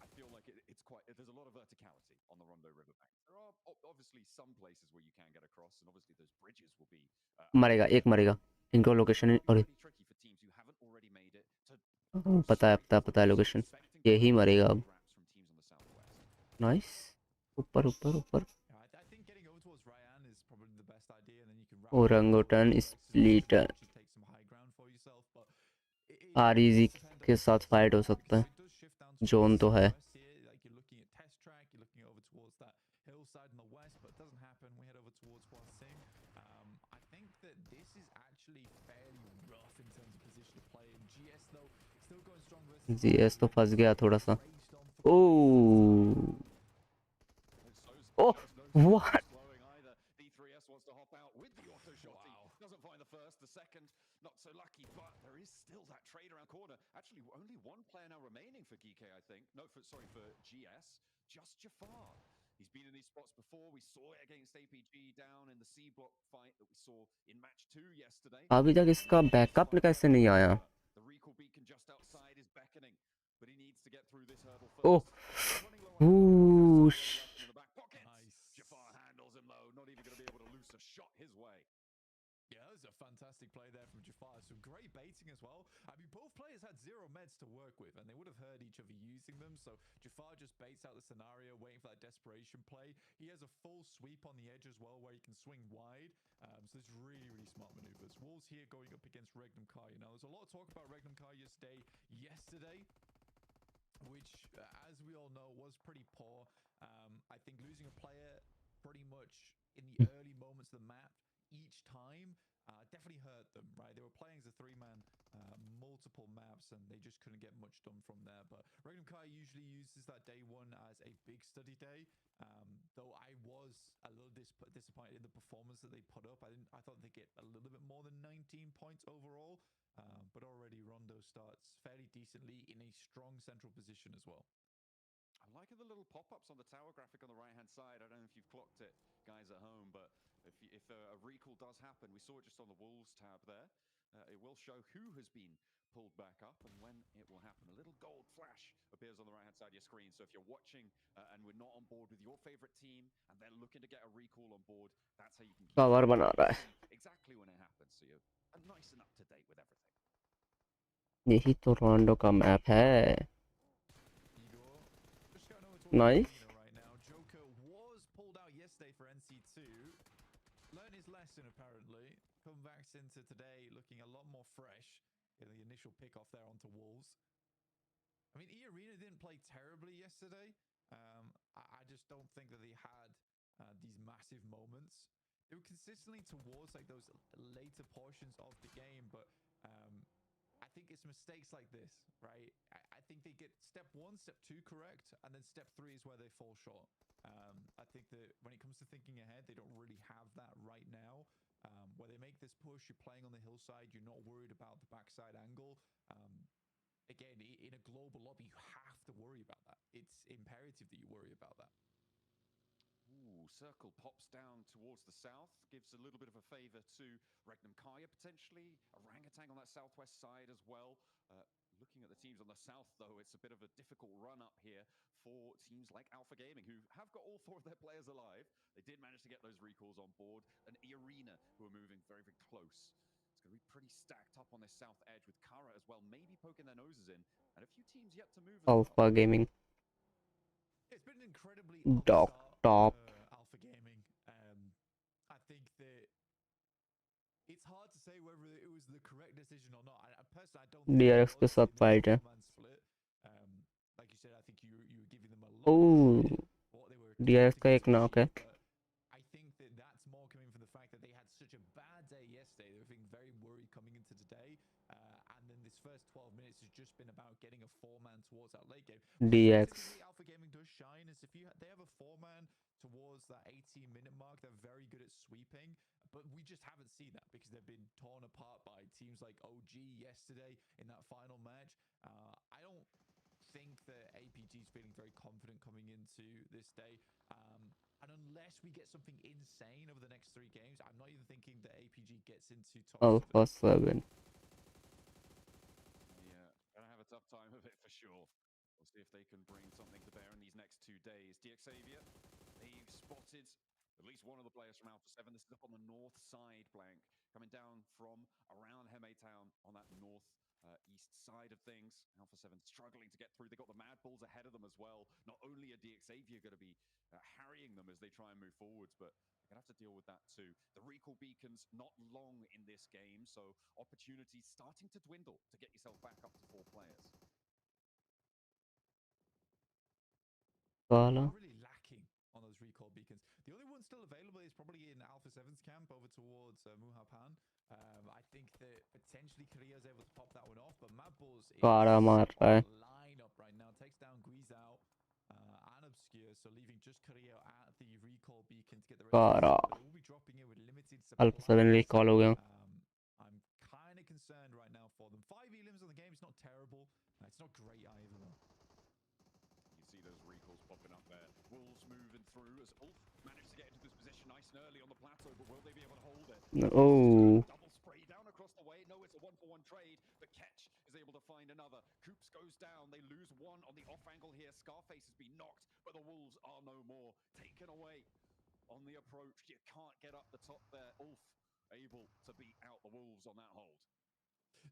Speaker 11: I feel like it's quite... There's a lot of verticality on the Rondo riverbank. There are obviously some places where you can get across, and obviously those bridges will be...
Speaker 10: मरेगा एक मरेगा. इनको location और पता है location. यही मरेगा अब. नाइस. ऊपर ऊपर ऊपर. ओरंगुटन स्प्लिटर आरईजी के साथ फाइट हो सकता है. जोन तो है. GS तो फंस गया थोड़ा सा. Oh oh what.
Speaker 11: Doesn't find the first, the second, not so lucky, but there is still that trade around corner. Actually, only one player now remaining for Geek, I think. No, for GS, just Jafar. He's been in these spots before. We saw it against APG down in the C block fight that we saw in match 2 yesterday.
Speaker 10: अभी तक इसका backup कैसे नहीं आया?
Speaker 11: The recall beacon just outside is beckoning, but he needs to get through this hurdle first.
Speaker 10: Oh, ooh.
Speaker 11: Jafar handles him though, not even going to be able to loose a shot his way.
Speaker 12: Yeah, that was a fantastic play there from Jafar. So great baiting as well. I mean, both players had 0 meds to work with, and they would have heard each other using them. So Jafar just baits out the scenario, waiting for that desperation play. He has a full sweep on the edge as well, where he can swing wide. So there's really, really smart maneuvers. Wolves here going up against Regnum Kai. You know, there's a lot of talk about Regnum Kai yesterday, which, as we all know, was pretty poor. I think losing a player pretty much in the early moments of the map each time definitely definitely hurt them, right? They were playing as a three-man, multiple maps, and they just couldn't get much done from there. But Regnum Kai usually uses that day one as a big study day. Though I was a little disappointed in the performance that they put up. I thought they'd get a little bit more than 19 points overall. But already Rondo starts fairly decently in a strong central position as well.
Speaker 11: I'm liking the little pop-ups on the tower graphic on the right-hand side. I don't know if you've clocked it, guys at home, but if a recall does happen, we saw it just on the Wolves tab there. It will show who has been pulled back up and when it will happen. A little gold flash appears on the right-hand side of your screen. So if you're watching and we're not on board with your favorite team and they're looking to get a recall on board, that's how you can keep
Speaker 10: cover बना रहा है
Speaker 11: exactly when it happens. So you're nice and up to date with everything.
Speaker 10: यही तो Ronaldo का map है nice
Speaker 12: Joker was pulled out yesterday for NC2. Learned his lesson apparently. Come back into today looking a lot more fresh in the initial pick off there onto Wolves. I mean, E-Arena didn't play terribly yesterday. I just don't think that they had these massive moments. They were consistently towards like those later portions of the game, but I think it's mistakes like this, right? I think they get step 1, step 2 correct, and then step 3 is where they fall short. I think that when it comes to thinking ahead, they don't really have that right now. Where they make this push, you're playing on the hillside, you're not worried about the backside angle. Again, in a global lobby, you have to worry about that. It's imperative that you worry about that.
Speaker 11: Ooh, circle pops down towards the south, gives a little bit of a favor to Regnum Kaya potentially. Orangutan on that southwest side as well. Looking at the teams on the south, though, it's a bit of a difficult run up here for teams like Alpha Gaming, who have got all 4 of their players alive. They did manage to get those recalls on board. And E-Arena, who are moving very, very close. It's going to be pretty stacked up on this south edge with Kara as well, maybe poking their noses in. And a few teams yet to move as
Speaker 10: Alpha
Speaker 11: well.
Speaker 10: Gaming
Speaker 12: It's been an incredibly
Speaker 10: Dog top
Speaker 12: Alpha Gaming. I think that it's hard to say whether it was the correct decision or not. Personally, I don't think
Speaker 10: DRX के साथ fight है
Speaker 12: like you said, I think you were giving them a lot
Speaker 10: oh
Speaker 12: of what they were
Speaker 10: DRX का एक knock है
Speaker 12: I think that that's more coming from the fact that they had such a bad day yesterday. They were feeling very worried coming into today. And then this first 12 minutes has just been about getting a 4-man towards that late game.
Speaker 10: DX
Speaker 12: Alpha Gaming does shine is if they have a 4-man towards that 18-minute mark, they're very good at sweeping. But we just haven't seen that because they've been torn apart by teams like OG yesterday in that final match. I don't think that APG is feeling very confident coming into this day. And unless we get something insane over the next 3 games, I'm not even thinking that APG gets into top
Speaker 10: Alpha 7
Speaker 11: Yeah, gonna have a tough time of it for sure. We'll see if they can bring something to bear in these next 2 days. DXavier, they've spotted at least one of the players from Alpha 7. This is up on the north side, Blank, coming down from around Heme Town on that north east side of things. Alpha 7 struggling to get through. They got the Mad Bulls ahead of them as well. Not only are DXavier going to be harrying them as they try and move forwards, but they're going to have to deal with that too. The recall beacons not long in this game, so opportunities starting to dwindle to get yourself back up to 4 players.
Speaker 12: Really lacking on those recall beacons. The only one still available is probably in Alpha 7's camp over towards Muhapan. I think that potentially Korea is able to pop that one off, but Mad Bulls is line up right now. Takes down Guizhou and Obscure, so leaving just Korea at the recall beacon to get the rest of the but they will be dropping in with limited supply.
Speaker 10: Alpha 7 recall हो गया
Speaker 12: I'm kind of concerned right now for them. 5 elims on the game, it's not terrible. It's not great either though.
Speaker 11: See those recalls popping up there. Wolves moving through as Ulf managed to get into this position nice and early on the plateau, but will they be able to hold it?
Speaker 10: Oh
Speaker 11: Double spray down across the way. No, it's a 1-for-1 trade. The catch is able to find another. Coops goes down. They lose one on the off angle here. Scarface has been knocked, but the Wolves are no more. Taken away on the approach. You can't get up the top there. Ulf able to beat out the Wolves on that hold.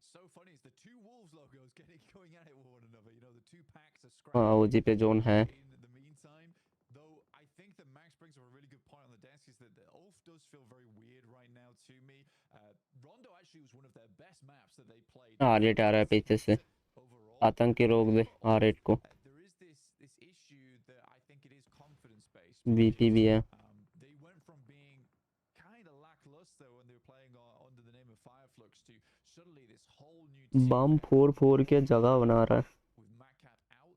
Speaker 12: So funny is the 2 Wolves logos going at it with one another. You know, the 2 packs are scrapping.
Speaker 10: OG पे zone है
Speaker 12: In the meantime, though, I think that Max brings up a really good point on the desk is that the Ulf does feel very weird right now to me. Rondo actually was one of their best maps that they played.
Speaker 10: आरेट आ रहा है पीछे से आतंकी रोक दे आरेट को
Speaker 12: There is this issue that I think it is confidence based.
Speaker 10: VP भी है
Speaker 12: They went from being kind of lackluster when they were playing under the name of Fireflux to suddenly this whole new team
Speaker 10: bomb four four के जगह बना रहा है
Speaker 12: with Matcat out,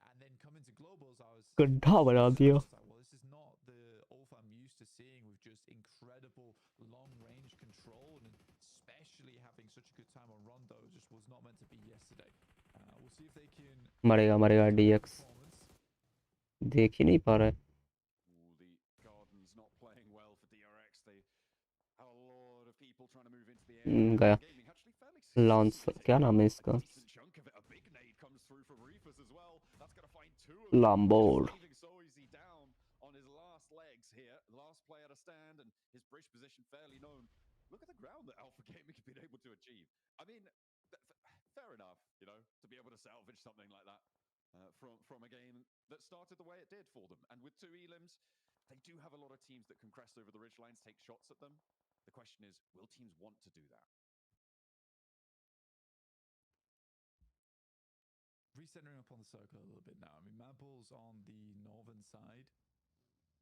Speaker 12: and then coming to globals, I was
Speaker 10: गड्ढा बना दिया
Speaker 12: like, well, this is not the Ulf I'm used to seeing with just incredible long range control, and especially having such a good time on Rondo just was not meant to be yesterday. We'll see if they can
Speaker 10: मरेगा DX देख ही नहीं पा रहा है
Speaker 11: The Garden's not playing well for DRX. They have a lot of people trying to move into the area.
Speaker 10: गया
Speaker 11: Gaming actually fairly
Speaker 10: loans क्या नाम है इसका
Speaker 11: decent chunk of it. A big nade comes through from Reefers as well. That's going to find two of them.
Speaker 10: Lambour.
Speaker 11: Leaving so easy down on his last legs here. Last player to stand, and his bridge position fairly known. Look at the ground that Alpha Gaming has been able to achieve. I mean, fair enough, you know, to be able to salvage something like that from a game that started the way it did for them. And with two elims, they do have a lot of teams that can crest over the ridgelines, take shots at them. The question is, will teams want to do that?
Speaker 12: Recentering up on the circle a little bit now. I mean, Madball's on the northern side.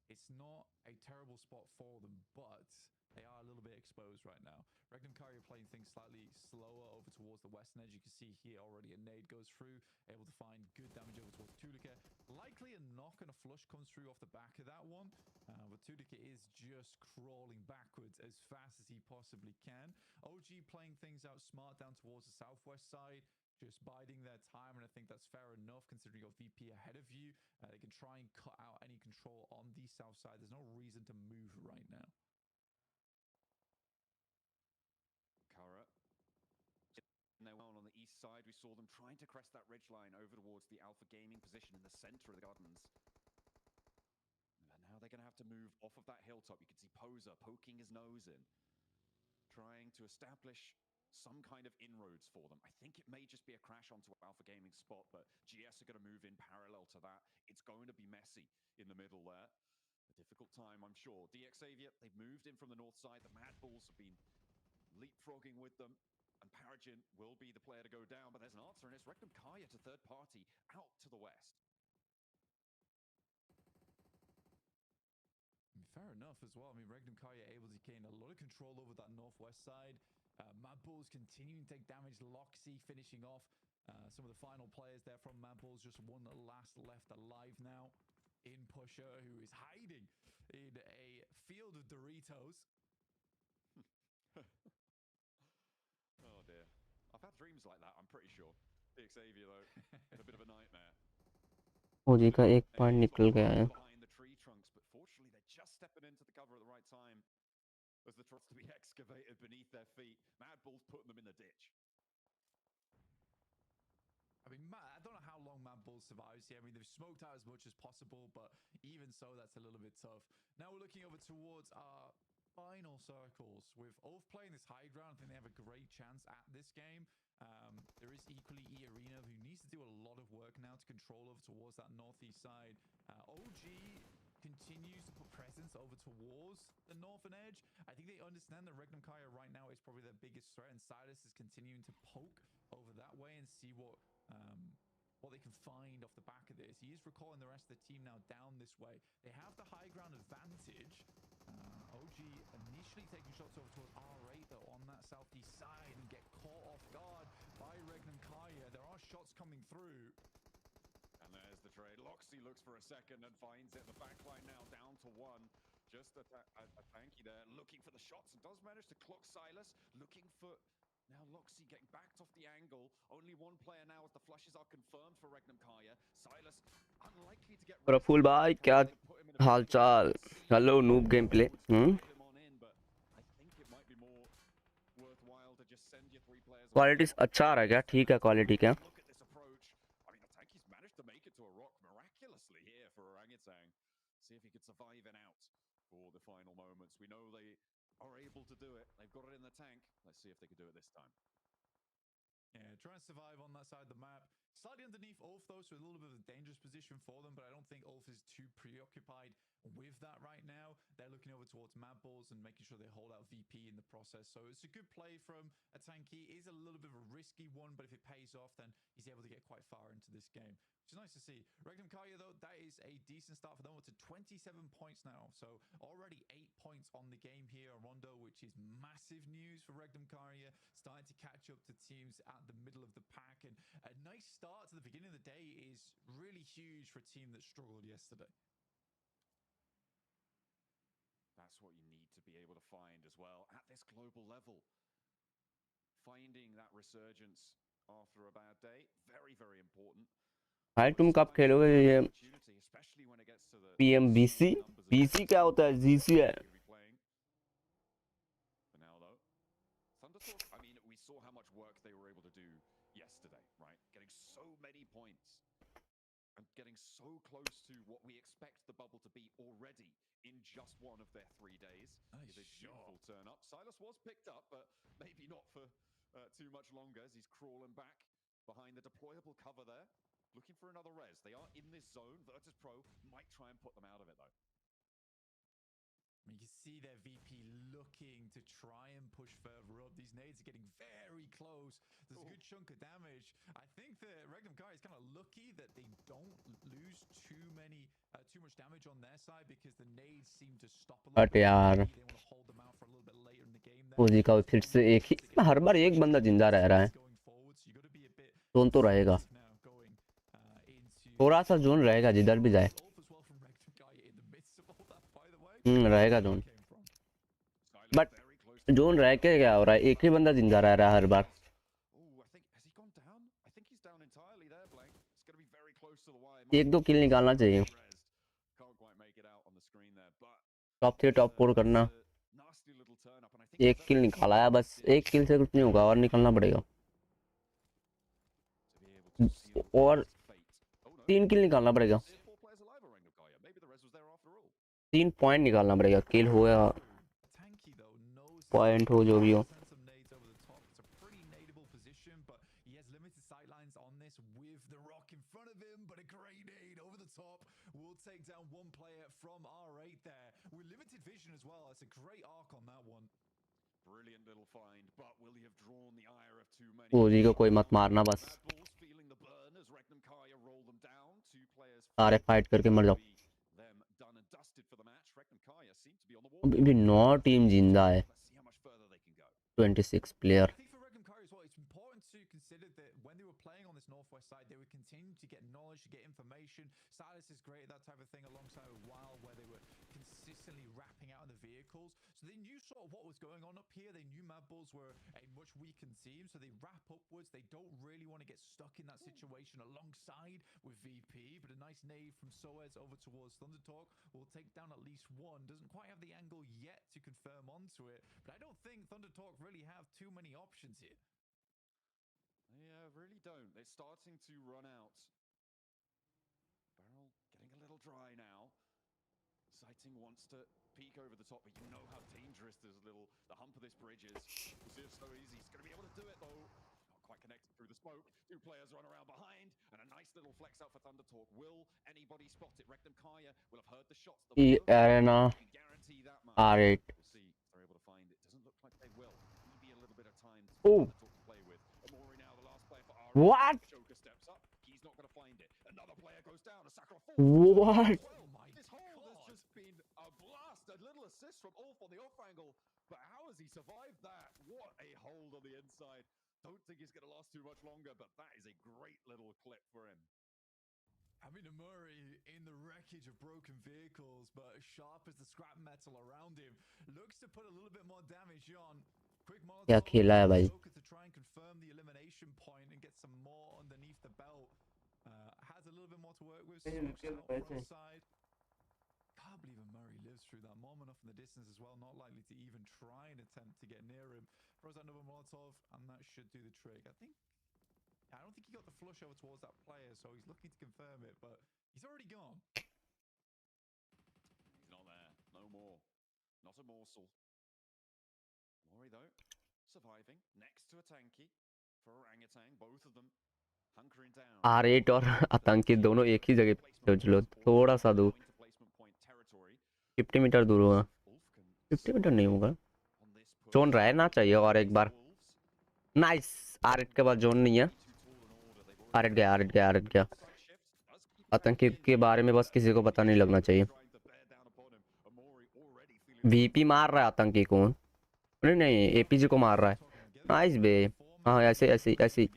Speaker 12: It's not a terrible spot for them, but they are a little bit exposed right now. Regnum Kari are playing things slightly slower over towards the western edge. You can see here already a nade goes through, able to find good damage over towards Tulika. Likely a knock and a flush comes through off the back of that one, but Tulika is just crawling backwards as fast as he possibly can. OG playing things out smart down towards the southwest side, just biding their time, and I think that's fair enough considering your VP ahead of you. They can try and cut out any control on the south side. There's no reason to move right now.
Speaker 11: Kara. And they're on the east side. We saw them trying to crest that ridge line over towards the Alpha Gaming position in the center of the Gardens. And now they're going to have to move off of that hilltop. You can see Poser poking his nose in, trying to establish some kind of inroads for them. I think it may just be a crash onto Alpha Gaming's spot, but GS are going to move in parallel to that. It's going to be messy in the middle there. A difficult time, I'm sure. DX Xavier, they've moved in from the north side. The Mad Bulls have been leapfrogging with them, and Paragin will be the player to go down, but there's an answer, and it's Regnum Kaya to third party out to the west.
Speaker 12: Fair enough as well. I mean, Regnum Kaya able to gain a lot of control over that northwest side. Mad Bulls continuing to take damage. Loxy finishing off some of the final players there from Mad Bulls. Just one last left alive now in Pusher, who is hiding in a field of Doritos.
Speaker 11: Oh dear. I've had dreams like that, I'm pretty sure. The Xavier, though, a bit of a nightmare.
Speaker 10: OG का एक point निकल गया है
Speaker 11: Behind the tree trunks, but fortunately they're just stepping into the cover at the right time as the trucks to be excavated beneath their feet. Mad Bull's putting them in the ditch.
Speaker 12: I mean, I don't know how long Mad Bull survives here. I mean, they've smoked out as much as possible, but even so, that's a little bit tough. Now we're looking over towards our final circles. With Ulf playing this high ground, I think they have a great chance at this game. There is equally E-Arena, who needs to do a lot of work now to control over towards that northeast side. OG continues to put presence over towards the northern edge. I think they understand that Regnum Kaya right now is probably their biggest threat, and Silas is continuing to poke over that way and see what they can find off the back of this. He is recalling the rest of the team now down this way. They have the high ground advantage. OG initially taking shots over towards R8 though on that southeast side and get caught off guard by Regnum Kaya. There are shots coming through.
Speaker 11: And there's the trade. Loxy looks for a second and finds it. The backline now down to one. Just a tanky there, looking for the shots, and does manage to clock Silas. Looking for now Loxy getting backed off the angle. Only one player now as the flushes are confirmed for Regnum Kaya. Silas unlikely to get
Speaker 10: Praful भाई क्या हाल चाल hello noob game play quality अच्छा आ रहा है क्या ठीक है quality क्या
Speaker 11: See if he could survive and out for the final moments. We know they are able to do it. They've got it in the tank. Let's see if they can do it this time.
Speaker 12: Yeah, trying to survive on that side of the map. Slightly underneath Ulf, though, so a little bit of a dangerous position for them, but I don't think Ulf is too preoccupied with that right now. They're looking over towards Mad Balls and making sure they hold out VP in the process. process. So it's a good play from a tanky. It is a little bit of a risky one, but if it pays off, then he's able to get quite far into this game, which is nice to see. Regnum Kaya, though, that is a decent start for them. It's to 27 points now. So already 8 points on the game here on Rondo, which is massive news for Regnum Kaya, starting to catch up to teams at the middle of the pack. And a nice start to the beginning of the day is really huge for a team that struggled yesterday.
Speaker 11: That's what you need to be able to find as well at this global level. Finding that resurgence after a bad day, very, very important.
Speaker 10: भाई तुम कब खेलोगे ये PMGC? BC क्या होता है? GC है.
Speaker 11: I mean, we saw how much work they were able to do yesterday, right? Getting so many points and getting so close to what we expect the bubble to be already in just one of their 3 days. Is a beautiful turn up. Silas was picked up, but maybe not for too much longer as he's crawling back behind the deployable cover there, looking for another res. They are in this zone. Virtus Pro might try and put them out of it, though.
Speaker 12: You can see their VP looking to try and push further up. These nades are getting very close. There's a good chunk of damage. I think that Regnum Kaya is kind of lucky that they don't lose too much damage on their side because the nades seem to stop a little
Speaker 10: but
Speaker 12: bit.
Speaker 10: यार
Speaker 12: They want to hold them out for a little bit later in the game.
Speaker 10: ओजी का फिर से एक ही इसमें हर बार एक बंदा जिंदा रह रहा है. जोन तो रहेगा, थोड़ा सा जोन रहेगा जिधर भी जाए. रहेगा जोन, बट जोन रह के क्या हो रहा है? एक ही बंदा जिंदा रह रहा है हर बार. एक दो किल निकालना चाहिए. टॉप 3 टॉप 4 करना. एक किल निकाला है बस. एक किल से कुछ नहीं होगा, और निकलना पड़ेगा. और 3 किल निकालना पड़ेगा. 3 पॉइंट निकालना पड़ेगा. किल हो या पॉइंट हो, जो भी हो.
Speaker 12: Take down one player from R8 there. With limited vision as well. It's a great arc on that one.
Speaker 11: Brilliant little find, but will he have drawn the ire of too many?
Speaker 10: ओजी को कोई मत मारना बस. सारे fight करके मर जाओ. अभी भी 9 टीम जिंदा है. 26 player.
Speaker 12: Northwest side, they would continue to get knowledge, to get information. Silas is great at that type of thing, alongside with Wild, where they were consistently wrapping out in the vehicles. So they knew sort of what was going on up here. They knew Mad Bulls were a much weakened team, so they wrap upwards. They don't really want to get stuck in that situation alongside with VP, but a nice nade from Soez over towards Thundertalk will take down at least one. Doesn't quite have the angle yet to confirm onto it, but I don't think Thundertalk really have too many options here.
Speaker 11: Yeah, really don't. They're starting to run out. Barrel getting a little dry now. Sighting wants to peek over the top, but you know how dangerous the hump of this bridge is. We'll see if so easy. He's going to be able to do it, though. Not quite connected through the smoke. 2 players run around behind, and a nice little flex out for Thundertalk. Will anybody spot it? Regnum Kaya will have heard the shots.
Speaker 10: The arena
Speaker 11: guarantee that much.
Speaker 10: R8.
Speaker 11: We'll see if they're able to find it. Doesn't look like they will. Maybe a little bit of time to Thundertalk to play with.
Speaker 10: What?
Speaker 11: Joker steps up. He's not going to find it. Another player goes down. A sacrifice.
Speaker 10: What?
Speaker 11: Oh my this hold has just been a blast. A little assist from Ulf on the off angle. But how has he survived that? What a hold on the inside. Don't think he's going to last too much longer, but that is a great little clip for him.
Speaker 12: I mean, Murray in the wreckage of broken vehicles, but as sharp as the scrap metal around him, looks to put a little bit more damage on.
Speaker 10: क्या खेला है भाई?
Speaker 12: To try and confirm the elimination point and get some more underneath the belt. Has a little bit more to work with. Side. Can't believe Murray lives through that. Moment off in the distance as well. Not likely to even try and attempt to get near him. Throws another Molotov, and that should do the trick. I don't think he got the flush over towards that player, so he's looking to confirm it, but he's already gone.
Speaker 11: He's not there. No more. Not a morsel. Mori though, surviving next to a tanky for orangutan, both of them hunkering down.
Speaker 10: R8 और आतंकी दोनों एक ही जगह पे चलो, थोड़ा सा दूर. 50 मीटर दूर होगा. 50 मीटर नहीं होगा. जोन रहा है ना चाहिए और एक बार नाइस आरएट के बाद जोन नहीं है आरएट गया आतंकी के बारे में बस किसी को पता नहीं लगना चाहिए वीपी मार रहा है आतंकी को नहीं एपीजी को मार रहा है नाइस बे हाँ ऐसे ऐसे ऐसे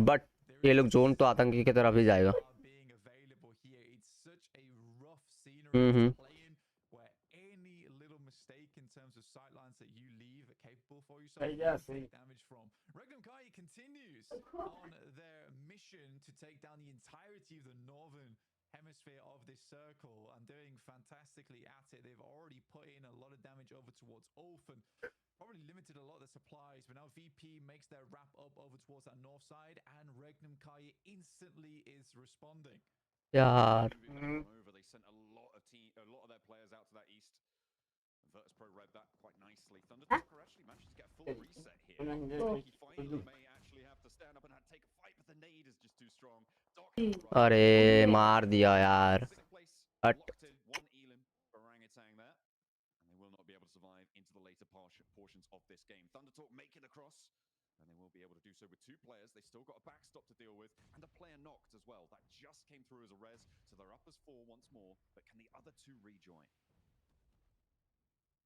Speaker 10: बट ये लोग जोन तो आतंकी की तरफ ही जाएगा हम्म
Speaker 12: hemisphere of this circle and doing fantastically at it. They've already put in a lot of damage over towards Ulf and probably limited a lot of the supplies, but now VP makes their wrap up over towards that north side and Regnum Kai instantly is responding.
Speaker 10: यार
Speaker 11: They sent a lot of their players out to that east. Virtus.pro read that quite nicely. Thundertalker actually managed to get a full reset here. He finally may actually have to stand up and take a fight, but the nade is just too strong.
Speaker 10: अरे मार दिया यार हट
Speaker 11: One elim for Orangutan there, and they will not be able to survive into the later portions of this game. Thundertalk make it across, and they will be able to do so with two players. They've still got a backstop to deal with, and a player knocked as well. That just came through as a res, so they're up as 4 once more, but can the other two rejoin?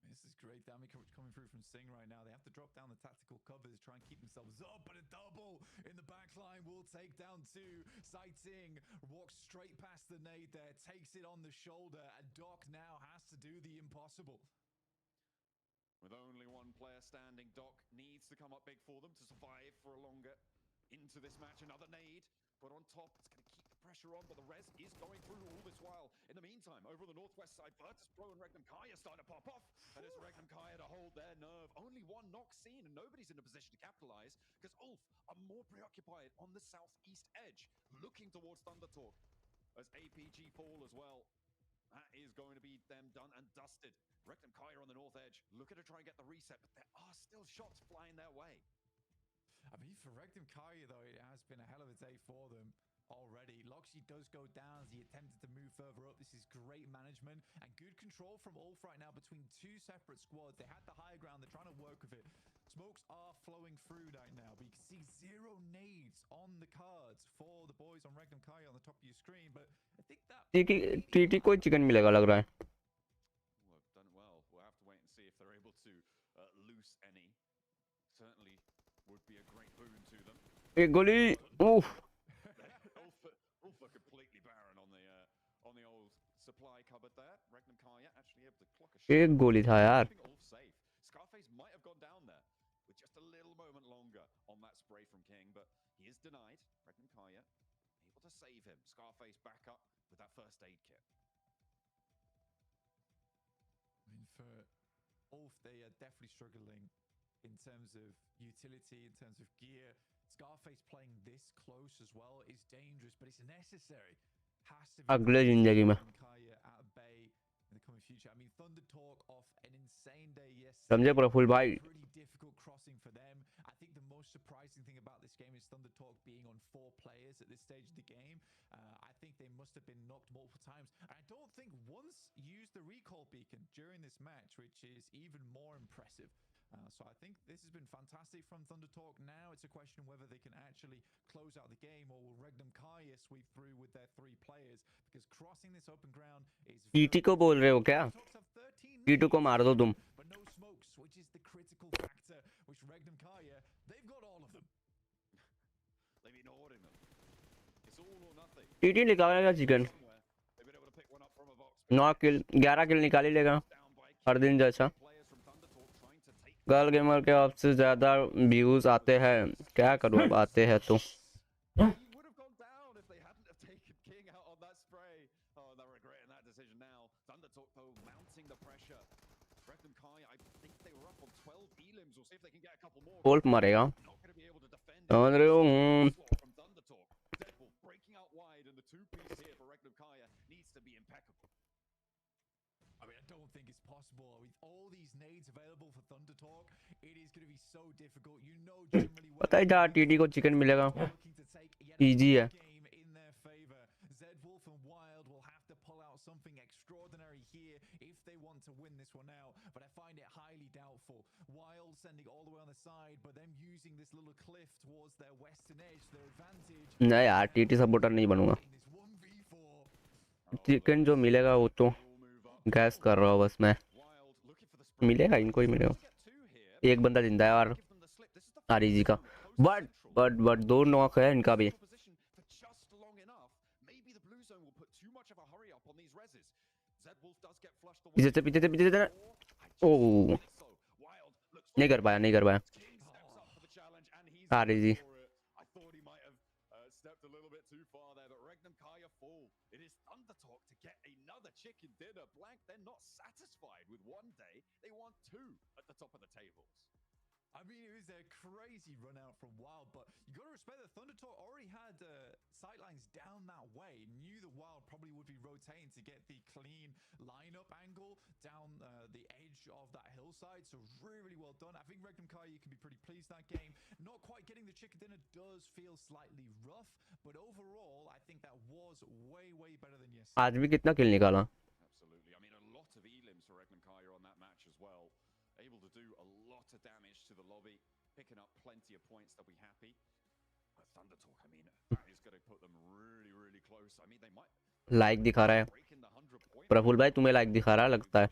Speaker 12: This is great damage coming through from Sing right now. They have to drop down the tactical covers, try and keep themselves up, but a double in the back line will take down two. Sai Ting walks straight past the nade there, takes it on the shoulder, and Doc now has to do the impossible.
Speaker 11: With only one player standing, Doc needs to come up big for them to survive for a longer into this match. Another nade, but on top, it's going to keep the pressure on, but the res is going through all this while. In the meantime, over on the northwest side, Virtus.pro and Regnum Kai are starting to pop off, and it's Regnum Kai to hold their nerve. Only one knock seen, and nobody's in a position to capitalize, because Ulf are more preoccupied on the southeast edge, looking towards Thundertalk, as APG fall as well. That is going to be them done and dusted. Regnum Kai are on the north edge, looking to try and get the reset, but there are still shots flying their way.
Speaker 12: I mean, for Regnum Kai, though, it has been a hell of a day for them already. Loxy does go down as he attempted to move further up. This is great management and good control from Ulf right now between two separate squads. They had the higher ground. They're trying to work with it. Smokes are flowing through right now, but you can see 0 nades on the cards for the boys on Regnum Kai on the top of your screen. But I think that
Speaker 10: TT को chicken मिलेगा लग रहा है
Speaker 11: Well, done well. We'll have to wait and see if they're able to loose any. Certainly would be a great boon to them.
Speaker 10: एक गोली उफ
Speaker 11: Ulf are completely barren on the old supply cupboard there. Regnum Kai actually able to clock a shot.
Speaker 10: एक गोली था यार
Speaker 11: Keeping Ulf safe. Scarface might have gone down there with just a little moment longer on that spray from King, but he is denied. Regnum Kai able to save him. Scarface back up with that first aid kit.
Speaker 12: I mean, for Ulf, they are definitely struggling in terms of utility, in terms of gear. Scarface playing this close as well is dangerous, but it's necessary. Has to be
Speaker 10: अगले जिंदगी में
Speaker 12: Kaya at bay in the coming future. I mean, Thunder Talk off an insane day yesterday.
Speaker 10: समझे पूरा full भाई
Speaker 12: Pretty difficult crossing for them. I think the most surprising thing about this game is Thunder Talk being on 4 players at this stage of the game. I think they must have been knocked multiple times. I don't think once used the recall beacon during this match, which is even more impressive. So I think this has been fantastic from Thunder Talk. Now it's a question of whether they can actually close out the game or will Regnum Kai sweep through with their 3 players, because crossing this open ground is
Speaker 10: TT को बोल रहे हो क्या टीटू को मार दो तुम
Speaker 12: but no smokes, which is the critical factor, which Regnum Kai, they've got all of them.
Speaker 11: They've ignored him. It's all or nothing.
Speaker 10: TT निकालेगा chicken
Speaker 11: Somewhere they've been able to pick one up from a box.
Speaker 10: 9 किल 11 किल निकाल ही लेगा हर दिन जैसा
Speaker 11: Players from Thunder Talk trying to take
Speaker 10: girl gamer के आपसे ज्यादा views आते हैं क्या करूँ अब आते हैं तो
Speaker 11: He would have gone down if they hadn't have taken King out on that spray. Oh, they're regretting that decision now. Thunder Talk, though, mounting the pressure. Regnum Kai, I think they were up on 12 elims. We'll see if they can get a couple more.
Speaker 10: Wolf मरेगा
Speaker 11: Not going to be able to defend it.
Speaker 10: समझ रहे हो
Speaker 11: Onslaught from Thunder Talk. Deadpool breaking out wide, and the 2-piece here for Regnum Kai needs to be impeccable.
Speaker 12: I mean, I don't think it's possible. With all these nades available for Thunder Talk, it is going to be so difficult. You know generally
Speaker 10: पता ही था TT को chicken मिलेगा
Speaker 12: looking to take yet
Speaker 10: easy है
Speaker 12: game in their favor. Zed Wolf and Wild will have to pull out something extraordinary here if they want to win this one out, but I find it highly doubtful. Wild sending all the way on the side, but them using this little cliff towards their western edge, their advantage.
Speaker 10: नहीं यार TT supporter नहीं बनूंगा. Chicken जो मिलेगा वो तो gas कर रहा हूँ बस मैं. मिलेगा इनको ही मिलेगा. एक बंदा जिंदा है और आरईजी का. बट 2 नॉक है इनका भी. पीछे से ओह नहीं कर पाया REG.
Speaker 11: Chicken dinner blank. They're not satisfied with one day. They want 2 at the top of the tables.
Speaker 12: I mean, it was a crazy run out from Wild, but you got to respect that Thunder Talk already had sightlines down that way. Knew the Wild probably would be rotating to get the clean lineup angle down the edge of that hillside. So really well done. I think Regnum Kai, you can be pretty pleased that game. Not quite getting the chicken dinner does feel slightly rough, but overall, I think that was way better than yesterday.
Speaker 10: आज भी कितना किल निकाला.
Speaker 11: Absolutely. I mean, a lot of elims for Regnum Kai on that match as well. Able to do a lot of damage to the lobby, picking up plenty of points. They'll be happy. But Thunder Talk, I mean, that is going to put them really close. I mean, they might
Speaker 10: like दिखा रहा है प्रफुल भाई. तुम्हें like दिखा रहा लगता है.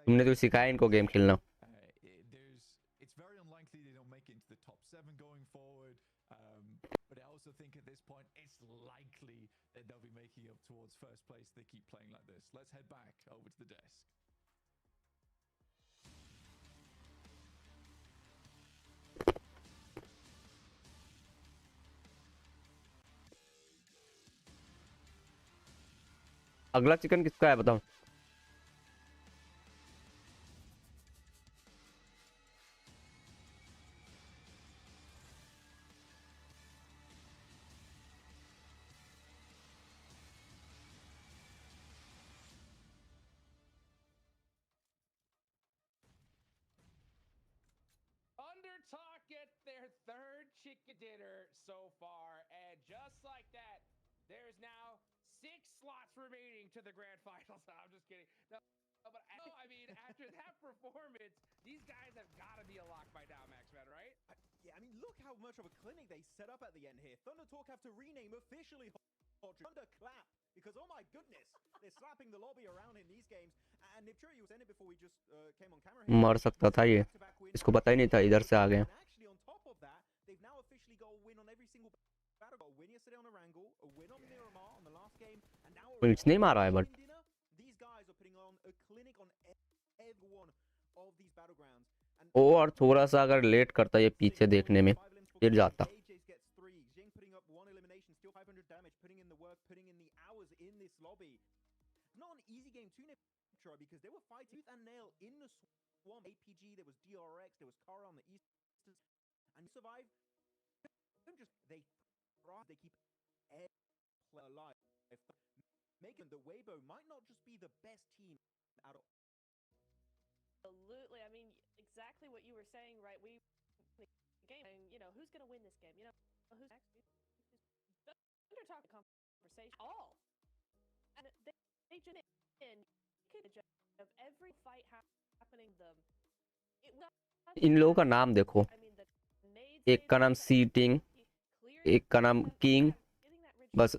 Speaker 10: तुमने तो सिखाया इनको गेम खेलना.
Speaker 12: It's very unlikely they don't make it into the top 7 going forward. But I also think at this point it's likely that they'll be making up towards first place. They keep playing like this. Let's head back over to the desk.
Speaker 10: अगला chicken किसका है बताओ.
Speaker 7: Undertalk get their 3rd chicken dinner so far, and just like that, there's now 6 slots remaining to the grand finals. I'm just kidding. No, but I mean, after that performance, these guys have got to be a lock by now, Maxman, right?
Speaker 8: Yeah, I mean, look how much of a clinic they set up at the end here. Thunder Talk have to rename officially Thunder Clap, because oh my goodness, they're slapping the lobby around in these games. And Nipchuri was in it before we just came on camera.
Speaker 10: मर सकता था ये. इसको पता ही नहीं था इधर से आ गए.
Speaker 8: Actually, on top of that, they've now officially got a win on every single battle. Got a win yesterday on Erangel, a win on Miramar on the last game, and now
Speaker 10: It's नहीं मारा है but
Speaker 8: these guys are putting on a clinic on every one of these battlegrounds.
Speaker 10: और थोड़ा सा अगर late करता ये पीछे देखने में गिर जाता.
Speaker 8: Putting up 1 elimination, still 500 damage, putting in the work, putting in the hours in this lobby. Not an easy game to Nipchura because they were fighting tooth and nail in the swamp. APG, there was DRX, there was Kara on the east, and you survive. They keep every alive. Making the Weibo might not just be the best team out of.
Speaker 9: Absolutely. I mean, exactly what you were saying, right? We game, and you know who's going to win this game. You know who's next. Under talk conversation all, and they just of every fight happening them.
Speaker 10: इन लोगों का नाम देखो. एक का नाम seating, एक का नाम किंग, बस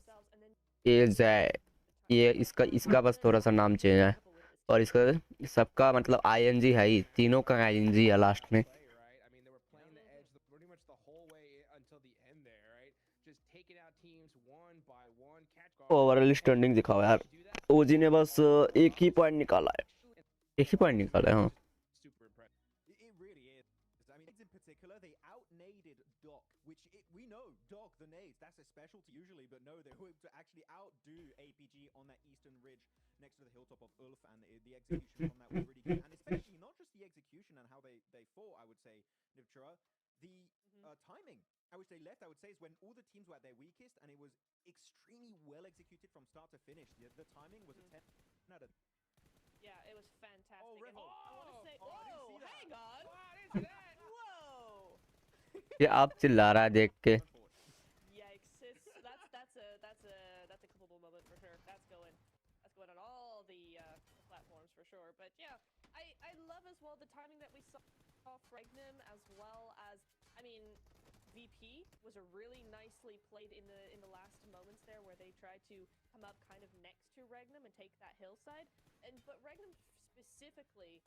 Speaker 10: ये इसका बस थोड़ा सा नाम चेंज है और इसका सबका मतलब आईएनजी है ही. तीनों का आईएनजी है लास्ट में. ओवरऑल स्टैंडिंग दिखाओ यार. ओजी ने बस एक ही पॉइंट निकाला है. हाँ.
Speaker 8: They outnaded Doc, which we know Doc the nades, that's a specialty usually, but no, they were able to actually outdo APG on that eastern ridge next to the hilltop of Ulf, and the execution on that was really good, and especially not just the execution and how they fought, I would say, Nipchura, the timing, I would say left, I would say, is when all the teams were at their weakest, and it was extremely well executed from start to finish. The timing was a 10 out of.
Speaker 9: Yeah, it was fantastic.
Speaker 8: Oh,
Speaker 9: and I want to say,
Speaker 8: I didn't see that.
Speaker 9: hang on.
Speaker 7: Wow, I didn't see that.
Speaker 10: ये आप चिल्ला रहा है देख के.
Speaker 9: Yikes! That's a clippable moment for sure. well, the timing that we saw Fregnum as well as, I mean, VP was a really nicely played in the last moments there where they tried to come up kind of next to Regnum and take that hillside. But Regnum specifically,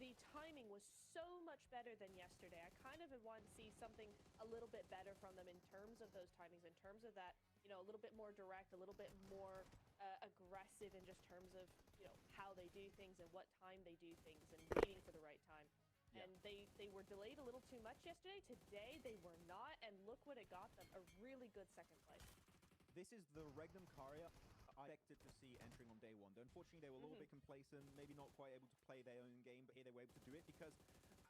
Speaker 9: the timing was so much better than yesterday. I kind of want to see something a little bit better from them in terms of those timings, in terms of that, you know, a little bit more direct, a little bit more aggressive in just terms of, you know, how they do things and what time they do things and waiting for the right time. And they were delayed a little too much yesterday. Today they were not, and look what it got them, a really good second place.
Speaker 8: This is the Regnum Caria I expected to see entering on day one. Unfortunately, they were a little bit complacent, maybe not quite able to play their own game, but here they were able to do it because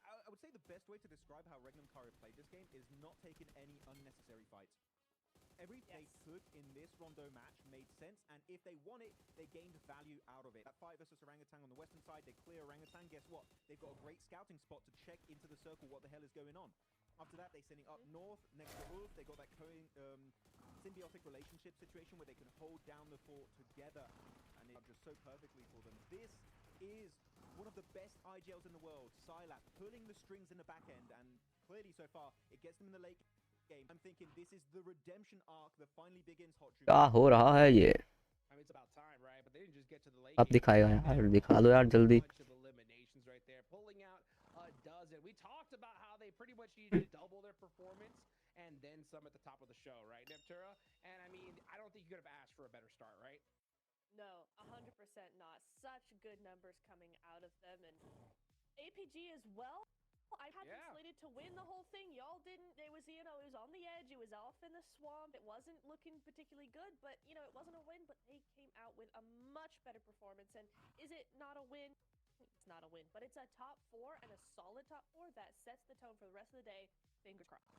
Speaker 8: I would say the best way to describe how Regnum Caria played this game is not taking any unnecessary fights. Every they took in this Rondo match made sense, and if they won it, they gained value out of it. That fight versus Orangutan on the western side, they clear Orangutan. Guess what? They've got a great scouting spot to check into the circle what the hell is going on. After that, they're sending up north next to Ulf. They got that symbiotic relationship situation where they can hold down the fort together, and it just so perfectly for them. This is one of the best IGLs in the world. Sylat pulling the strings in the back end, and clearly so far, it gets them in the late game. I'm thinking this is the redemption arc that finally begins. Hot
Speaker 10: क्या हो रहा है ये?
Speaker 7: I mean, it's about time, right? But they didn't just get to the late
Speaker 10: अब
Speaker 7: game.
Speaker 10: दिखाएगा यार, दिखा दो यार जल्दी.
Speaker 7: Bunch of eliminations right there, pulling out a dozen. We talked about how they pretty much needed to double their performance and then some at the top of the show, right, Neptura? And I mean, I don't think you could have asked for a better start, right?
Speaker 9: No, 100% not. Such good numbers coming out of them, and APG as well. I had them slated to win the whole thing. Y'all didn't. It was, you know, it was on the edge. It was off in the swamp. It wasn't looking particularly good, but, you know, it wasn't a win, but they came out with a much better performance. And is it not a win? It's not a win, but it's a top 4 and a solid top 4 that sets the tone for the rest of the day. Fingers crossed.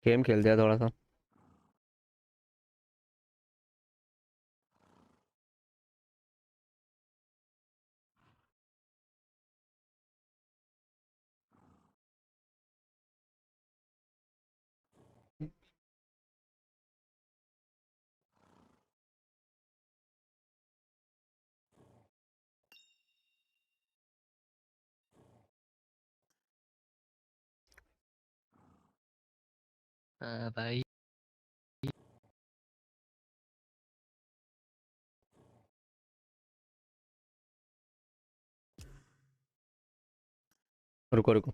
Speaker 10: Game खेल दिया थोड़ा सा.
Speaker 13: भाई
Speaker 10: रुको रुको,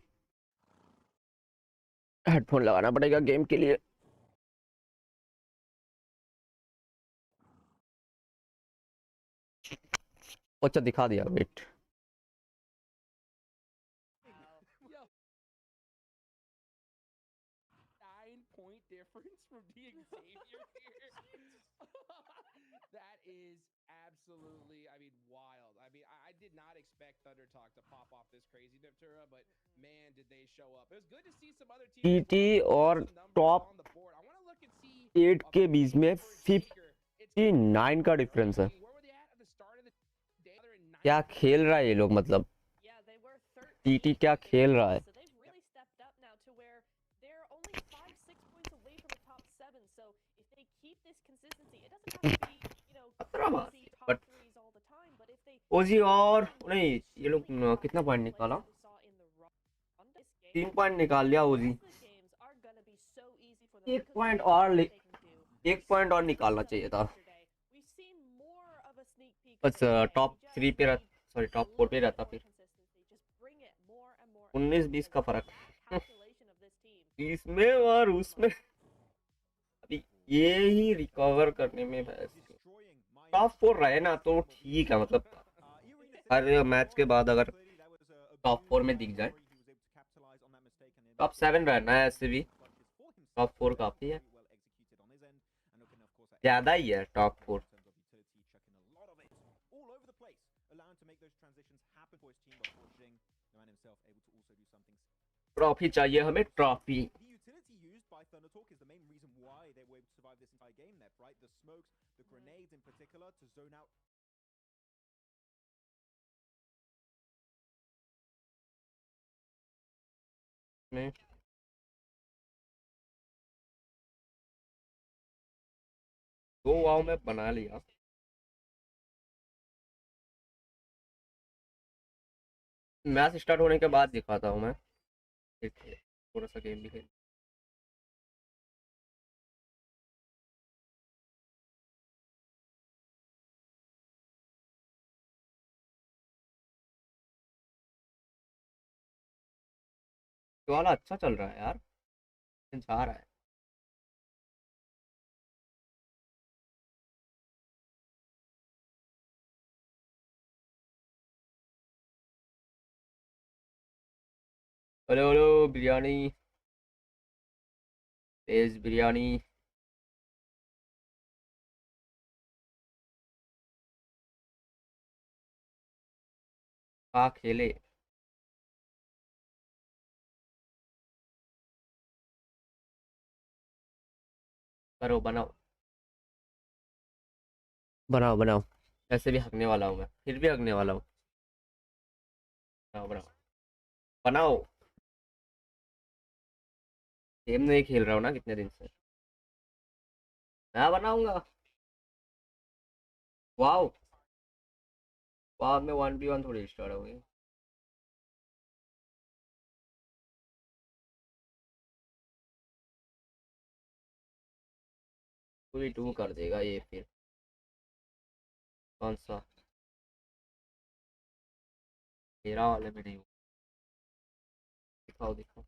Speaker 10: headphone लगाना पड़ेगा game के लिए. अच्छा दिखा दिया, wait.
Speaker 7: 9-point difference from being Xavier here. That is absolutely, I mean, wild. I mean, I did not expect Thunder Talk to pop off this crazy, Neptura, but man, did they show up. It was good to see some other teams.
Speaker 10: TT और top 8 के बीच में 59 का difference है. क्या खेल रहा है ये लोग, मतलब TT क्या खेल रहा है. ओजी और नहीं, ये लोग कितना पॉइंट निकाला? 3 पॉइंट निकाल लिया ओजी. 1 पॉइंट और निकालना चाहिए था. बस टॉप 3 पे सॉरी टॉप 4 पे रहता फिर. 19-20 का फर्क इसमें और उसमें. अभी ये ही रिकवर करने में टॉप 4 रहे ना तो ठीक है, मतलब हर मैच के बाद अगर टॉप 4 में दिख जाए. टॉप 7 रहना है ऐसे भी. टॉप 4 काफी है, ज्यादा ही है टॉप 4. ट्रॉफी चाहिए हमें, trophy.
Speaker 8: Thundertalk is the main reason why they were able to survive this entire game, Nep, right? The smokes, the grenades in particular, to zone out.
Speaker 10: दो वाव में बना लिया. मैच स्टार्ट होने के बाद दिखाता हूँ मैं, थोड़ा सा गेम भी खेल। तो वाला अच्छा चल रहा है यार, जा रहा है। हेलो हेलो बिरयानी, तेज बिरयानी। खेले करो, बनाओ बनाओ बनाओ। ऐसे भी हकने वाला हूँ मैं, फिर भी हकने वाला हूँ। बनाओ बनाओ बनाओ। गेम नहीं खेल रहा हूँ ना कितने दिन से। मैं बनाऊंगा। वाओ, वाह में 1v1 थोड़ी स्टार्ट हो गई। पूरी 2 कर देगा ये फिर। कौन सा? मेरा वाले में नहीं हूँ। दिखाओ दिखाओ।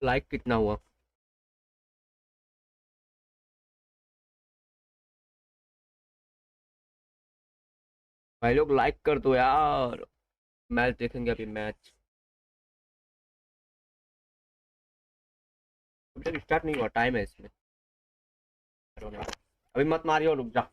Speaker 10: लाइक कितना हुआ? भाई लोग लाइक कर दो यार, मैच देखेंगे अभी मैच। अभी तक स्टार्ट नहीं हुआ, टाइम है इसमें। अभी मत मारियो, रुक जा।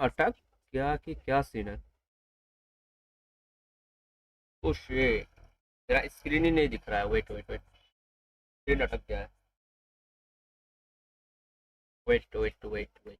Speaker 10: अटैक क्या कि क्या सीन है? ओ शिट, तेरा स्क्रीन ही नहीं दिख रहा है। वेट वेट वेट, स्क्रीन अटक गया है। Wait wait wait wait.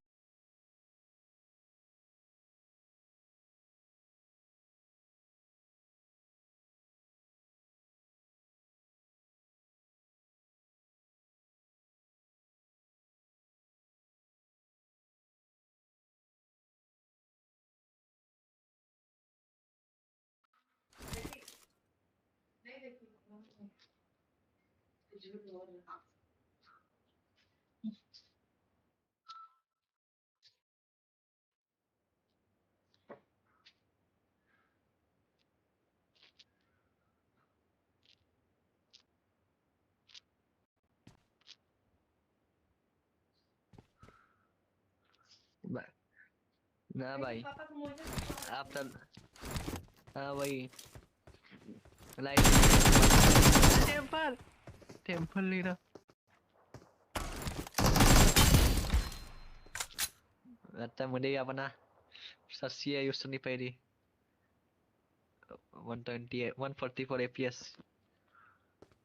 Speaker 13: ना भाई, आप तो हाँ भाई, लाइट टेम्पल टेम्पल नहीं रहा। Até mudei apa na Sasia Yusuni Pedi 128 144 FPS.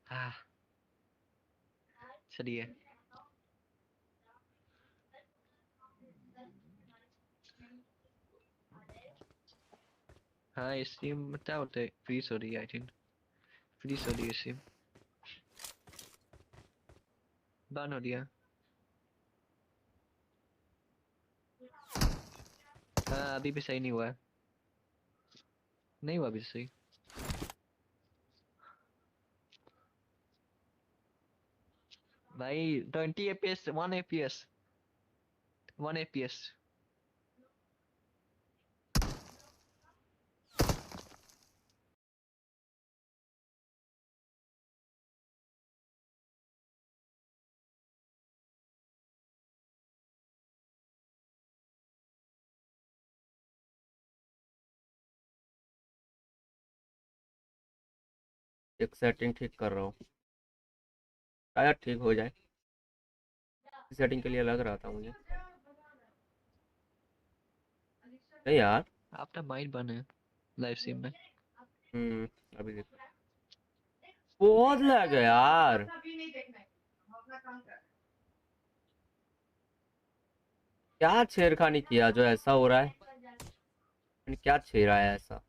Speaker 13: Ah, sedih ya. हाँ स्ट्रीम क्या होता है, फ्रीज हो रही है आई थिंक, फ्रीज हो रही है स्ट्रीम, बैन हो दिया। हाँ अभी भी सही नहीं हुआ है, नहीं हुआ अभी सही। भाई 20 FPS 1 FPS 1 FPS।
Speaker 10: एक सेटिंग ठीक कर रहा हूँ, शायद ठीक हो जाए। सेटिंग के लिए लग रहा था मुझे। नहीं यार,
Speaker 13: आपने माइंड बने लाइव स्ट्रीम में।
Speaker 10: अभी देखो बहुत लग है यार। क्या छेड़खानी किया जो ऐसा हो रहा है? क्या छेड़ा है ऐसा?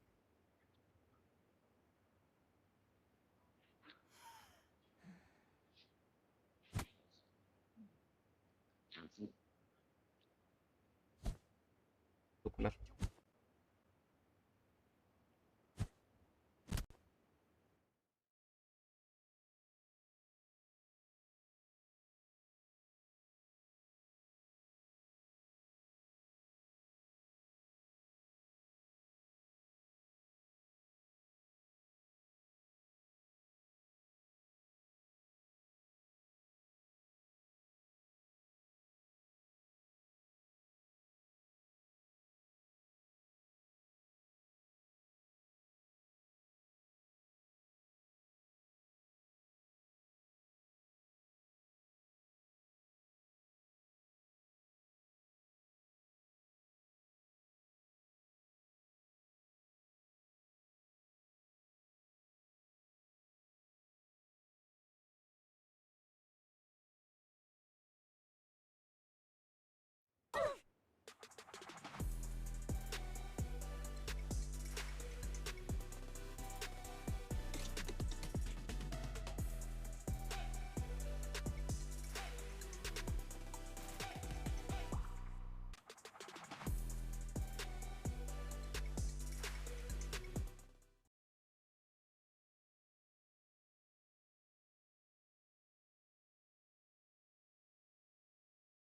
Speaker 10: रुकना।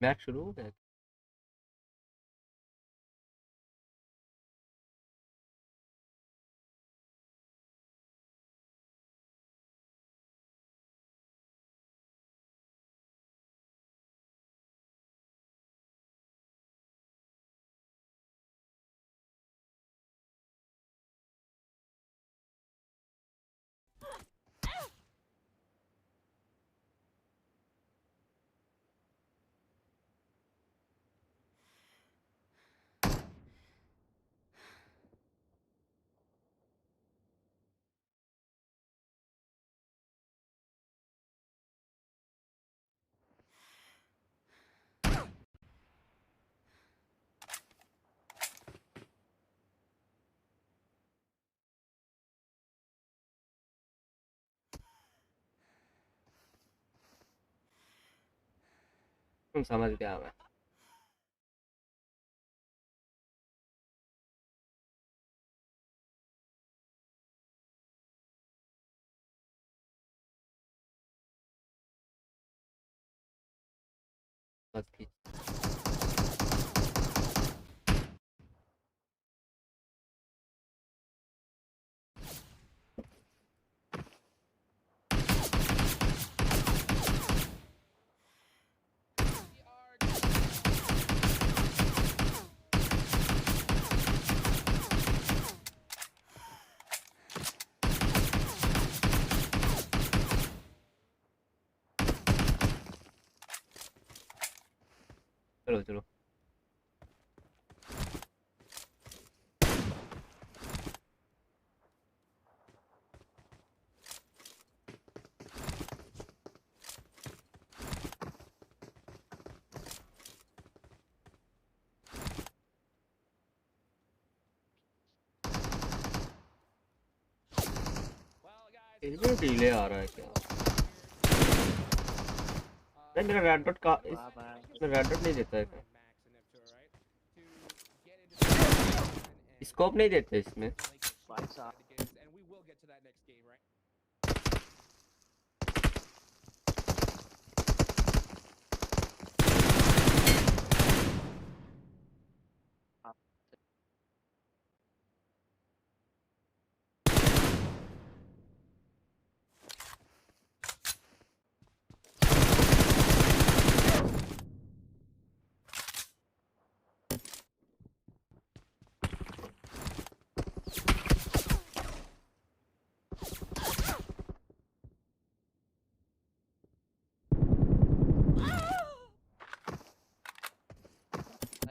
Speaker 10: मैच शुरू हो गया। तुम समझ गया मैं। बस की चलो चलो। इसमें डिले आ रहा है क्या? नहीं मेरा रेड डॉट का इसमें रेड डॉट नहीं देता है क्या? स्कोप नहीं देते इसमें।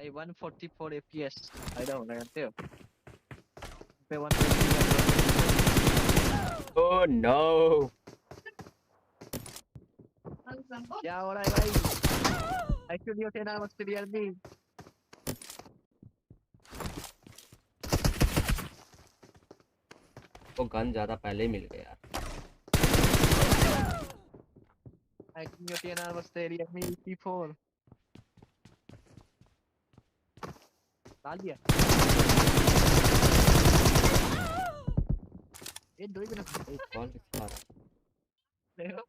Speaker 13: I 144 FPS. I don't know. पे 120।
Speaker 10: Oh no!
Speaker 13: क्या हो रहा है भाई? Actually, your 10 hours to real me.
Speaker 10: वो गन ज़्यादा पहले ही मिल गया यार।
Speaker 13: Actually, your 10 hours to real me. P4. डाल दिया। ये दो ही मिनट।
Speaker 10: कौन किसका?
Speaker 13: देखो।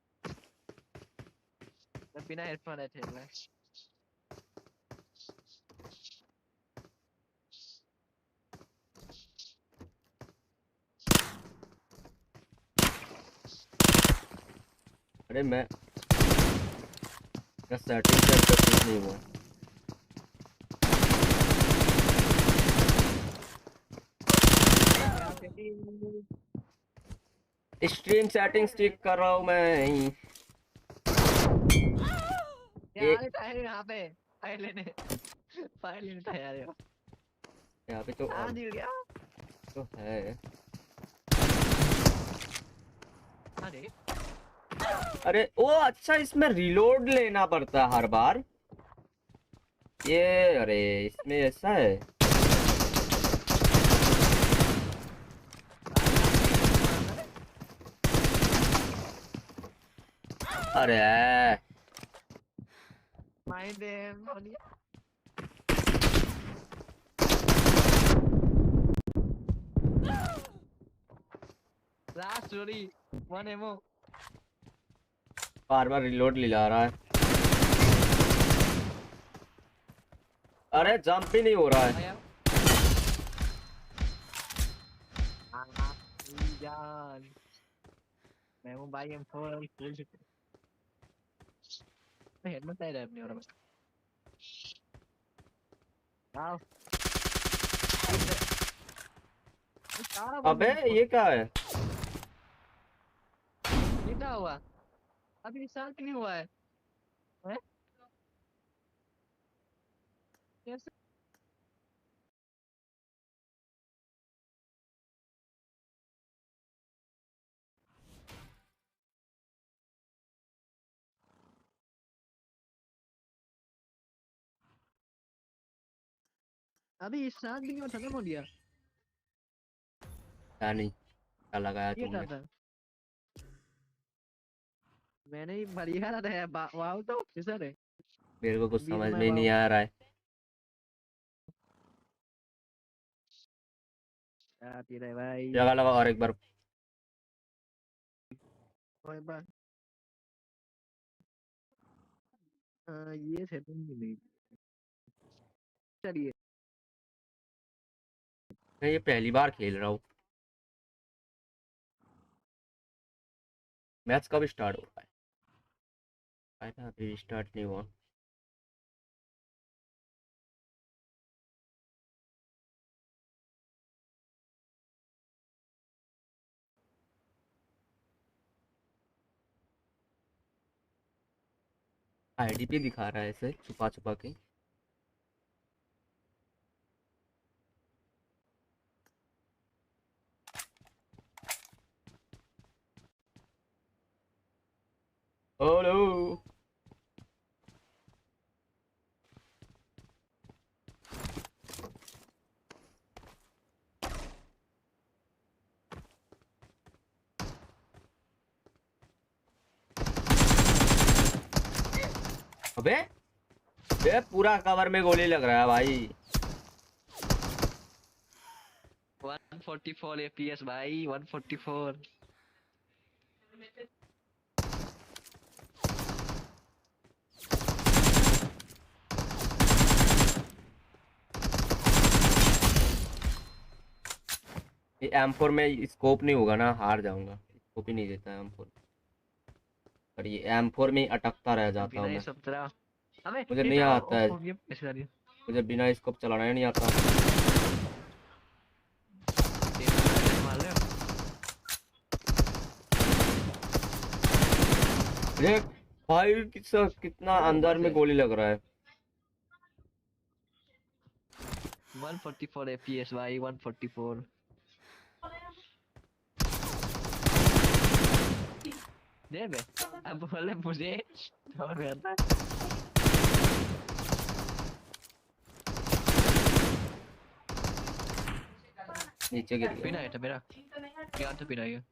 Speaker 13: मैं बिना हेडफोन है खेल रहा है।
Speaker 10: अरे मैं सेटिंग करके कुछ नहीं हुआ। स्ट्रीम सेटिंग्स ठीक कर रहा हूँ मैं।
Speaker 13: यार टायर यहाँ पे फायर लेने टायर
Speaker 10: यहाँ पे तो
Speaker 13: दिल गया
Speaker 10: तो है।
Speaker 13: अरे
Speaker 10: अरे ओ अच्छा, इसमें रिलोड लेना पड़ता है हर बार ये। अरे इसमें ऐसा है। अरे
Speaker 13: माइंड लास्ट स्टोरी 1 एमओ
Speaker 10: बार बार रिलोड ले रहा है। अरे जंप भी नहीं हो रहा है।
Speaker 13: जान मैं हूँ भाई M4 फुल हेलमेट नहीं रहा अपने और आओ
Speaker 10: अबे ये क्या है?
Speaker 13: ये क्या हुआ? अभी स्टार्ट नहीं हुआ है। हैं? कैसे? अभी स्टार्ट नहीं हुआ, खत्म हो गया।
Speaker 10: क्या नहीं क्या लगाया
Speaker 13: ये क्या
Speaker 10: तुमने?
Speaker 13: था? मैंने ही बढ़िया रहा वाव तो ऑफिसर है।
Speaker 10: मेरे को कुछ समझ
Speaker 13: BGMI
Speaker 10: में ही नहीं आ रहा है।
Speaker 13: क्या पी रहे भाई?
Speaker 10: जगह लगा और एक बार।
Speaker 13: और एक बार ये सेटिंग भी नहीं। चलिए
Speaker 10: मैं ये पहली बार खेल रहा हूँ। मैच कब स्टार्ट हो रहा है? अभी स्टार्ट नहीं हुआ। आईडी पे दिखा रहा है ऐसे छुपा छुपा के। हेलो अबे ये पूरा कवर में गोली लग रहा है भाई।
Speaker 13: 144 FPS भाई 144
Speaker 10: ये M4 में स्कोप नहीं होगा ना, हार जाऊंगा। स्कोप ही नहीं देता है M4। पर ये M4 में ही अटकता रह जाता हूँ
Speaker 13: बिना
Speaker 10: मैं।
Speaker 13: 17 अबे
Speaker 10: मुझे
Speaker 13: ये
Speaker 10: नहीं
Speaker 13: क्या
Speaker 10: आता है।
Speaker 13: ये कैसे आ रही है?
Speaker 10: मुझे बिना स्कोप चलाना ही नहीं आता।
Speaker 13: मार रहे हो?
Speaker 10: देख भाई कितना अंदर में गोली लग रहा है।
Speaker 13: 144 FPS भाई 144 दे बे अब बोले मुझे और करना
Speaker 10: नीचे गिर
Speaker 13: पीना
Speaker 10: गया
Speaker 13: है तो मेरा क्या तो पीना है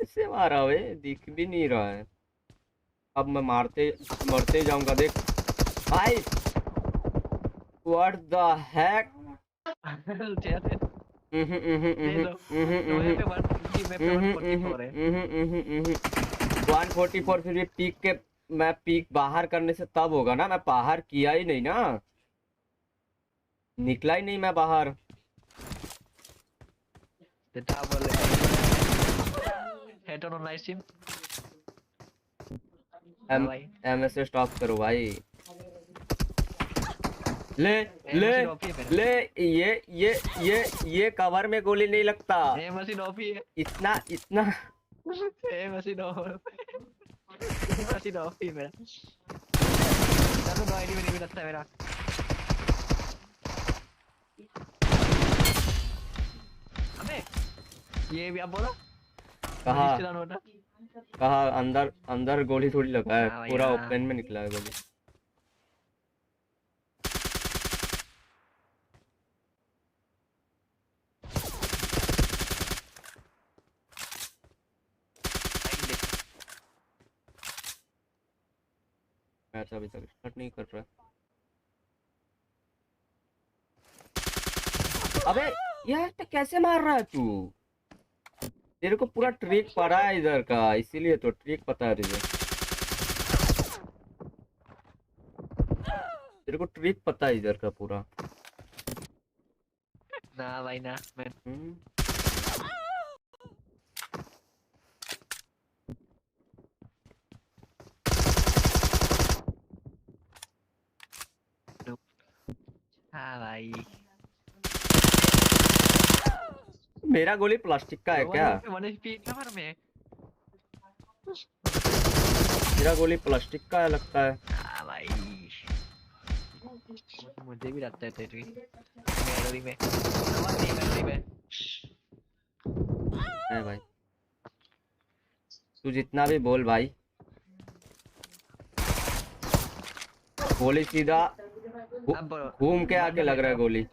Speaker 10: ऐसे मारा वे दिख भी नहीं रहा है अब मैं मरते जाऊंगा देख भाई व्हाट द हैक
Speaker 13: दे दो रोए पे 144 है
Speaker 10: 144 फिर भी पीक के मैं पीक बाहर करने से तब होगा ना मैं बाहर किया ही नहीं ना निकला ही नहीं मैं बाहर
Speaker 13: देता बोले head on nice team
Speaker 10: MS stop करो भाई ले ले ले ये कवर में गोली नहीं लगता
Speaker 13: ये मशीन ऑफ ही है
Speaker 10: इतना इतना
Speaker 13: ये मशीन ऑफ ही मेरा चलो नो आईडी में नहीं लगता मेरा अबे ये भी आप बोला
Speaker 10: कहा अंदर गोली थोड़ी लगा है पूरा ओपन में निकला है गोली मैच अभी तक स्टार्ट नहीं कर रहा अबे यार तो कैसे मार रहा है तू तेरे को पूरा ट्रिक पता है इधर का इसीलिए तो ट्रिक पता है तुझे तेरे को ट्रिक पता है इधर का पूरा
Speaker 13: ना भाई ना मैं हाँ भाई
Speaker 10: मेरा गोली प्लास्टिक का है क्या मेरा गोली प्लास्टिक का है लगता है
Speaker 13: हाँ भाई मुझे भी लगता है तेरी गैलरी में
Speaker 10: है भाई तू जितना भी बोल भाई गोली सीधा घूम के आके लग रहा है गोली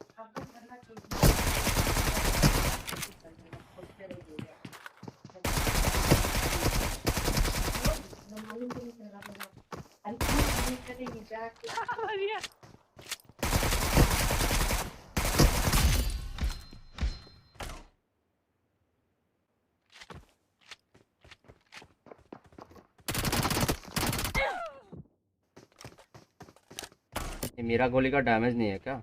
Speaker 10: ये मेरा गोली का डैमेज नहीं है क्या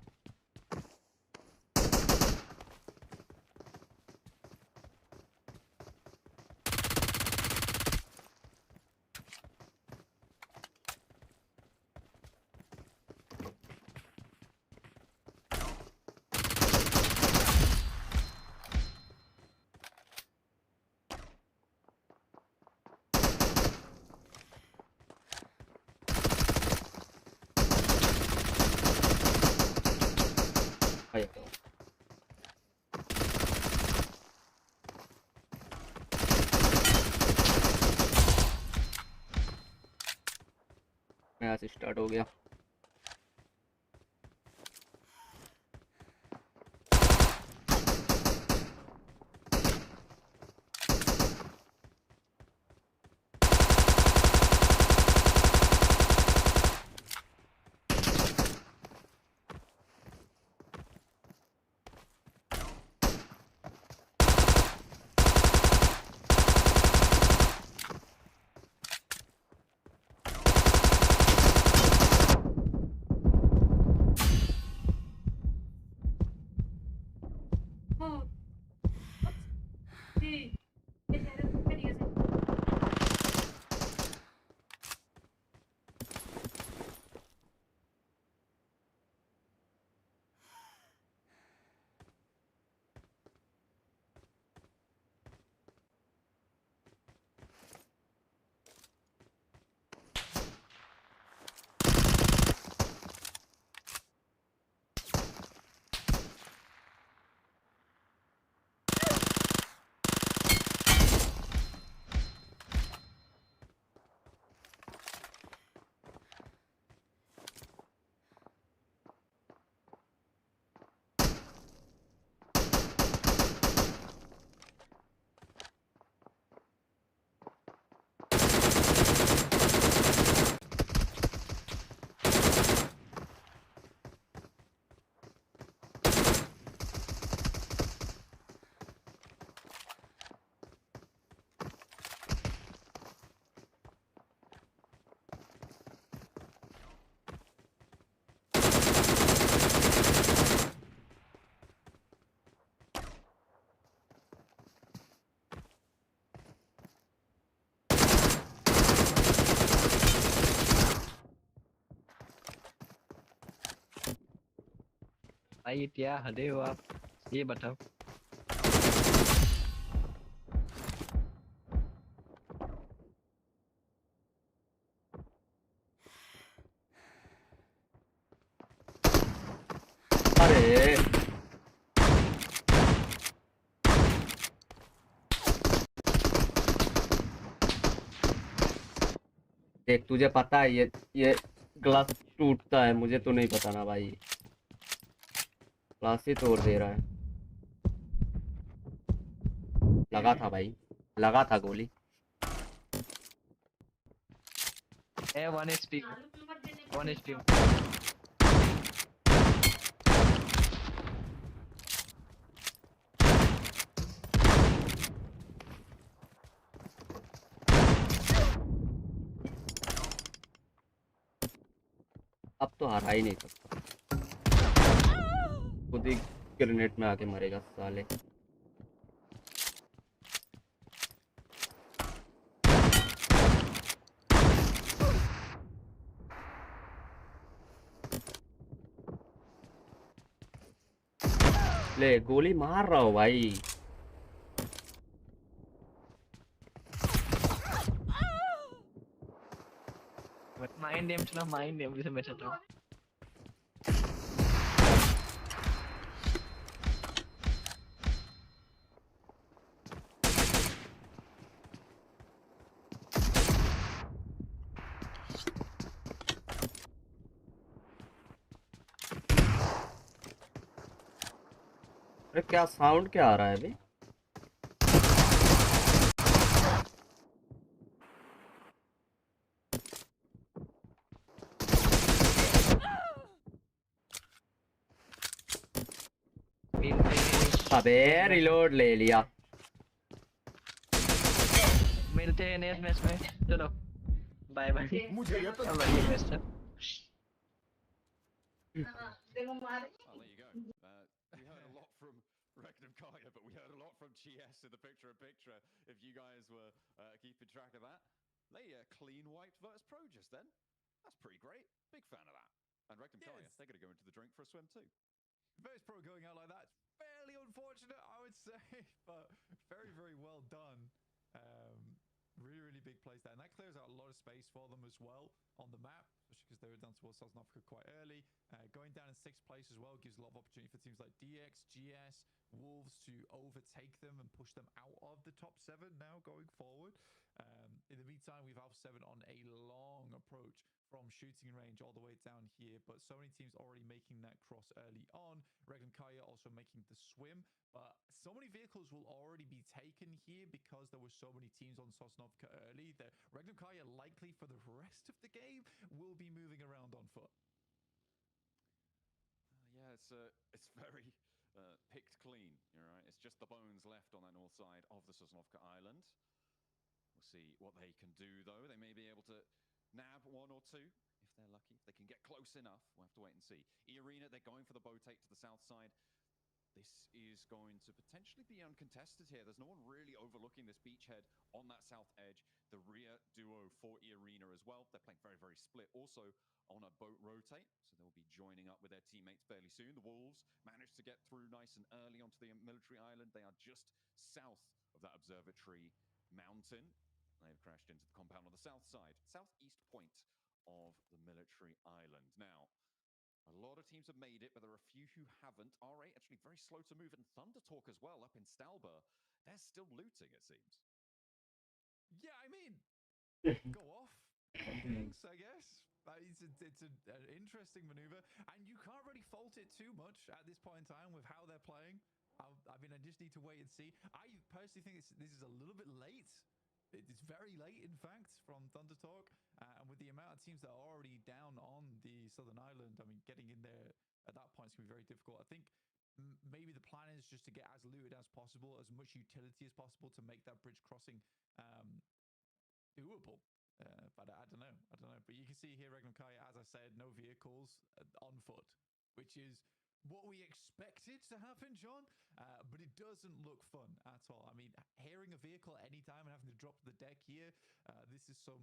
Speaker 10: मैच स्टार्ट हो गया
Speaker 13: भाई क्या हदे हो आप, ये बताओ।
Speaker 10: अरे देख, तुझे पता है ये ग्लास टूटता है, मुझे तो नहीं पता ना भाई। ग्लास ही तोड़ दे रहा है। लगा था भाई, लगा था गोली।
Speaker 13: ए 1 HP 1 HP।
Speaker 10: अब तो हरा ही नहीं सकता, खुद ही ग्रेनेड में आके मरेगा साले। ले गोली मार रहा हो भाई।
Speaker 13: माइंड नेम चला, माइंड नेम से मैं चाहता हूँ।
Speaker 10: अरे क्या साउंड क्या आ रहा है अभी? अबे रिलोड ले लिया।
Speaker 13: मिलते हैं नेक्स्ट मैच में, चलो बाय बाय। मुझे ये तो बढ़िया मैच था।
Speaker 11: There you go. We heard a lot from Regnum Kaya, but we heard a lot from GS in the picture-in-picture. If you guys were keeping track of that, they clean wiped Virtus Pro just then. That's pretty great. Big fan of that. And Regnum Kaya, they're going to go into the drink for a swim too.
Speaker 12: Virtus Pro going out like that, fairly unfortunate, I would say, but very, very well done. Really, really big plays there, and that clears out a lot of space for them as well on the map, especially because they were down towards South Africa quite early. Going down in 6th place as well gives a lot of opportunity for teams like DX, GS, Wolves to overtake them and push them out of the top 7 now going forward. In the meantime, we've Alpha 7 on a long approach from shooting range all the way down here, but so many teams already making that cross early on. Regnum Kaya also making the swim, but so many vehicles will already be taken here because there were so many teams on Sosnovka early that Regnum Kaya likely for the rest of the game will be moving around on foot.
Speaker 11: Yeah, it's very picked clean, right? It's just the bones left on that north side of the Sosnovka Island. We'll see what they can do, though. They may be able to nab 1 or 2 if they're lucky. If they can get close enough, we'll have to wait and see. E-Arena, they're going for the bow take to the south side. This is going to potentially be uncontested here. There's no one really overlooking this beachhead on that south edge. The rear duo for E-Arena as well. They're playing very, very split. Also on a boat rotate, so they'll be joining up with their teammates fairly soon. The Wolves managed to get through nice and early onto the military island. They are just south of that observatory mountain. They've crashed into the compound on the south side, southeast point of the military island. Now, a lot of teams have made it, but there are a few who haven't. R8 actually very slow to move, and Thunder Talk as well up in Stalber. They're still looting, it seems.
Speaker 12: Yeah, I mean, go off things, I guess. It's an interesting maneuver, and you can't really fault it too much at this point in time with how they're playing. I mean, I just need to wait and see. I personally think this is a little bit late. It's very late, in fact, from Thunder Talk. And with the amount of teams that are already down on the Southern Island, I mean, getting in there at that point is going to be very difficult. I think maybe the plan is just to get as looted as possible, as much utility as possible to make that bridge crossing doable. But I don't know. But you can see here, Regnum Kaya, as I said, no vehicles on foot, which is what we expected to happen, John, but it doesn't look fun at all. I mean, hearing a vehicle at any time and having to drop to the deck here, this is some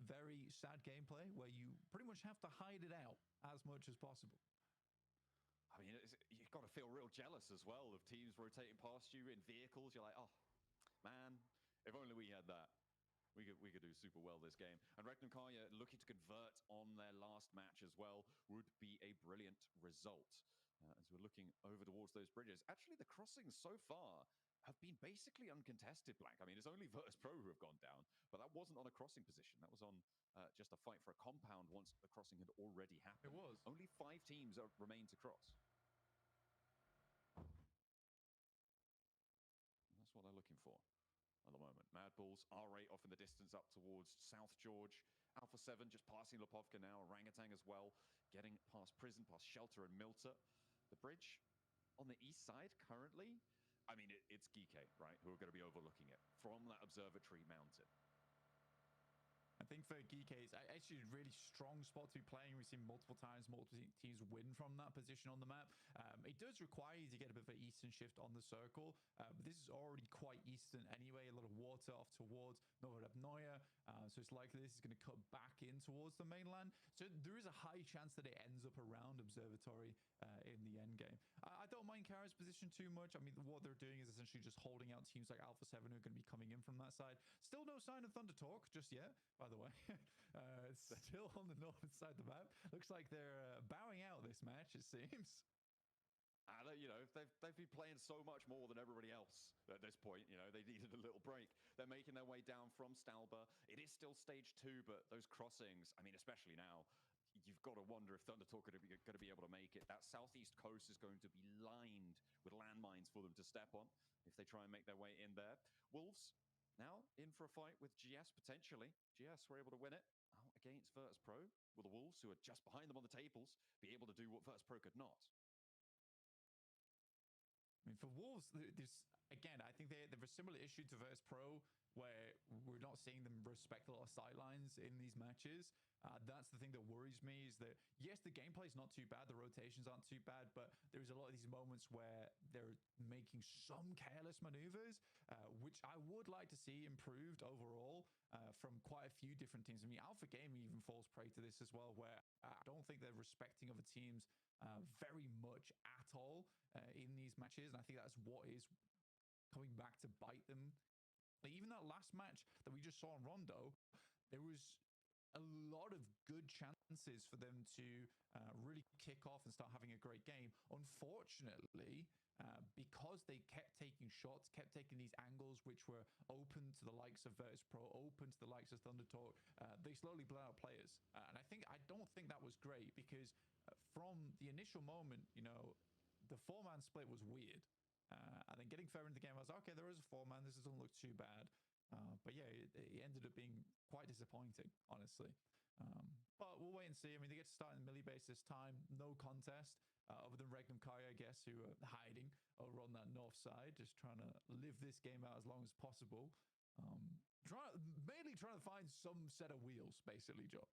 Speaker 12: very sad gameplay where you pretty much have to hide it out as much as possible.
Speaker 11: I mean, you've got to feel real jealous as well of teams rotating past you in vehicles. You're like, oh, man, if only we had that. We could do super well this game. And Regnum Kaya looking to convert on their last match as well would be a brilliant result. As we're looking over towards those bridges. Actually, the crossings so far have been basically uncontested, Blank. I mean, it's only Virtus Pro who have gone down, but that wasn't on a crossing position. That was on just a fight for a compound once the crossing had already happened.
Speaker 12: It was.
Speaker 11: Only 5 teams remain to cross. And that's what they're looking for at the moment. Mad Bulls, R8 off in the distance up towards South George. Alpha 7 just passing Lopovka now. Orangutan as well, getting past Prison, past Shelter and Milter. The bridge on the east side currently, I mean, it's Gike, right, who are going to be overlooking it from that observatory mountain.
Speaker 12: I think for Gike, it's actually a really strong spot to be playing. We've seen multiple times multiple teams win from that position on the map. It does require you to get a bit of an eastern shift on the circle, but this is already quite eastern anyway. A lot of water off towards Novorabnoya, so it's likely this is going to cut back in towards the mainland. So there is a high chance that it ends up around Observatory in the end game. I don't mind Kara's position too much. I mean, what they're doing is essentially just holding out teams like Alpha 7 who are going to be coming in from that side. Still no sign of Thunder Talk just yet, by the way. Still on the northern side of the map. Looks like they're bowing out this match, it seems.
Speaker 11: You know, they've been playing so much more than everybody else at this point. You know, they needed a little break. They're making their way down from Stalba. It is still stage 2, but those crossings, I mean, especially now, you've got to wonder if Thunder Talk are going to be able to make it. That southeast coast is going to be lined with landmines for them to step on if they try and make their way in there. Wolves now in for a fight with GS potentially. GS were able to win it against Virtus Pro. Will the Wolves, who are just behind them on the tables, be able to do what Virtus Pro could not?
Speaker 12: I mean, for Wolves, there's, again, I think they have a similar issue to Virtus Pro where we're not seeing them respect a lot of sidelines in these matches. That's the thing that worries me is that, yes, the gameplay is not too bad. The rotations aren't too bad, but there's a lot of these moments where they're making some careless maneuvers, which I would like to see improved overall from quite a few different teams. I mean, Alpha Gaming even falls prey to this as well, where I don't think they're respecting other teams very much at all in these matches. And I think that's what is coming back to bite them. Like, even that last match that we just saw in Rondo, there was a lot of good chances for them to really kick off and start having a great game. Unfortunately, because they kept taking shots, kept taking these angles which were open to the likes of Virtus Pro, open to the likes of Thunder Talk, they slowly blew out players. And I don't think that was great because from the initial moment, you know, the 4-man split was weird. And then getting further into the game, I was like, okay, there is a 4-man. This doesn't look too bad. But yeah, it ended up being quite disappointing, honestly. But we'll wait and see. I mean, they get to start in Millie base this time. No contest, other than Regnum Kaya, I guess, who are hiding over on that north side, just trying to live this game out as long as possible. Mainly trying to find some set of wheels, basically, Joe.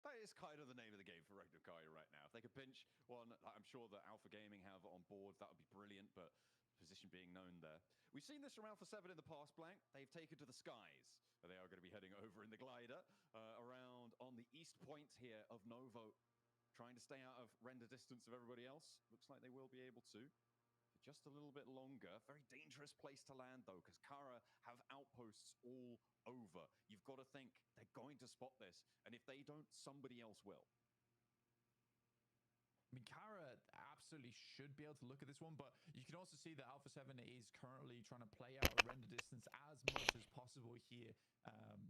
Speaker 11: That is kind of the name of the game for Regnum Kaya right now. If they could pinch one, I'm sure that Alpha Gaming have on board, that would be brilliant, but position being known there. We've seen this from Alpha 7 in the past, Blank. They've taken to the skies. They are going to be heading over in the glider around on the east point here of Novo, trying to stay out of render distance of everybody else. Looks like they will be able to. Just a little bit longer. Very dangerous place to land, though, because Kara have outposts all over. You've got to think they're going to spot this, and if they don't, somebody else will.
Speaker 12: I mean, Kara absolutely should be able to look at this one, but you can also see that Alpha 7 is currently trying to play out a render distance as much as possible here.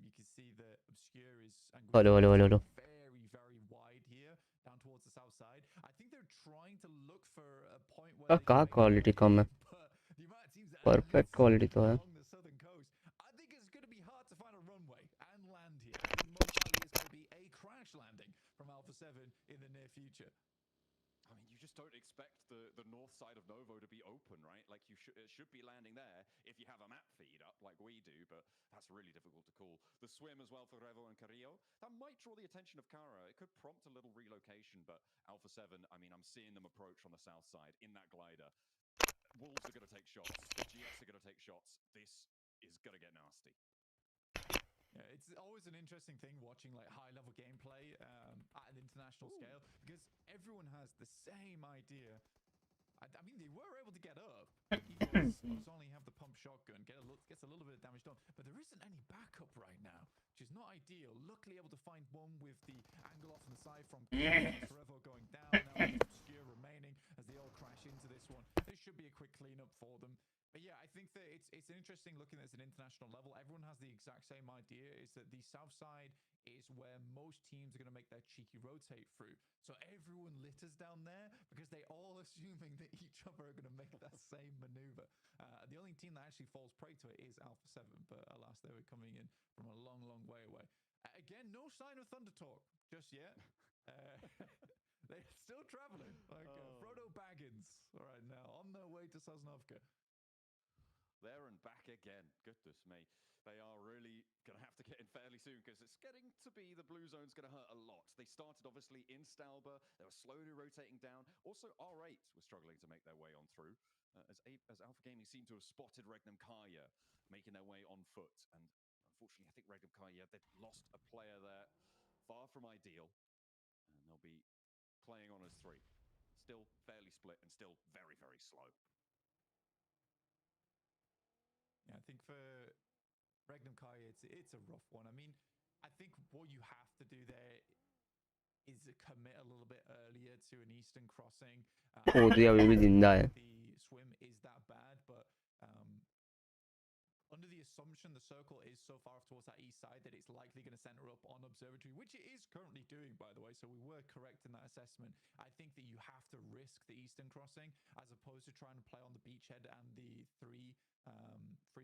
Speaker 12: You can see that Obscure is
Speaker 10: hello.
Speaker 12: very, very wide here, down towards the south side. I think they're trying to look for a point where they
Speaker 10: कहाँ quality कम है? Perfect quality तो है.
Speaker 12: along the southern coast. I think it's going to be hard to find a runway and land here. I think most likely it's going to be a crash landing from Alpha 7 in the near future.
Speaker 11: I mean, you just don't expect the north side of Novo to be open, right? Like, it should be landing there if you have a map feed up like we do, but that's really difficult to call. The swim as well for Revo and Carrillo, that might draw the attention of Kara. It could prompt a little relocation, but Alpha 7, I mean, I'm seeing them approach on the south side in that glider. Wolves are going to take shots. The GS are going to take shots. This is going to get nasty.
Speaker 12: Yeah, it's always an interesting thing watching like high-level gameplay at an international international scale because everyone has the same idea. I mean, they were able to get up. Eagles only have the pump shotgun, gets a little bit of damage done, but there isn't any backup right now, which is not ideal. Luckily, able to find one with the angle off on the side from Forever going down. Now Obscure remaining as they all crash into this one. This should be a quick cleanup for them. But yeah, I think that it's interesting looking at it as an international level. Everyone has the exact same idea, is that the south side is where most teams are going to make their cheeky rotate through. So everyone litters down there because they all assuming that each other are going to make that same maneuver. The only team that actually falls prey to it is Alpha 7, but alas, they were coming in from a long, long way away. Again, no sign of Thunder Talk just yet. They're still traveling like Frodo Baggins right now on their way to Sosnovka.
Speaker 11: There and back again. Goodness me. They are really going to have to get in fairly soon because it's getting to be the blue zone's going to hurt a lot. They started obviously in Stalber. They were slowly rotating down. Also, R8 were struggling to make their way on through as Alpha Gaming seemed to have spotted Regnum Kaya making their way on foot. And unfortunately, I think Regnum Kaya, they've lost a player there far from ideal. And they'll be playing on as 3. Still fairly split and still very, very slow.
Speaker 12: Yeah, I think for Regnum Kai, it's a rough one. I mean, I think what you have to do there is commit a little bit earlier to an eastern crossing.
Speaker 10: Oh, तो अभी भी जिंदा है.
Speaker 12: The swim is that bad, but under the assumption the circle is so far off towards that east side that it's likely going to center up on Observatory, which it is currently doing, by the way, so we were correct in that assessment. I think that you have to risk the eastern crossing as opposed to trying to play on the beachhead and the three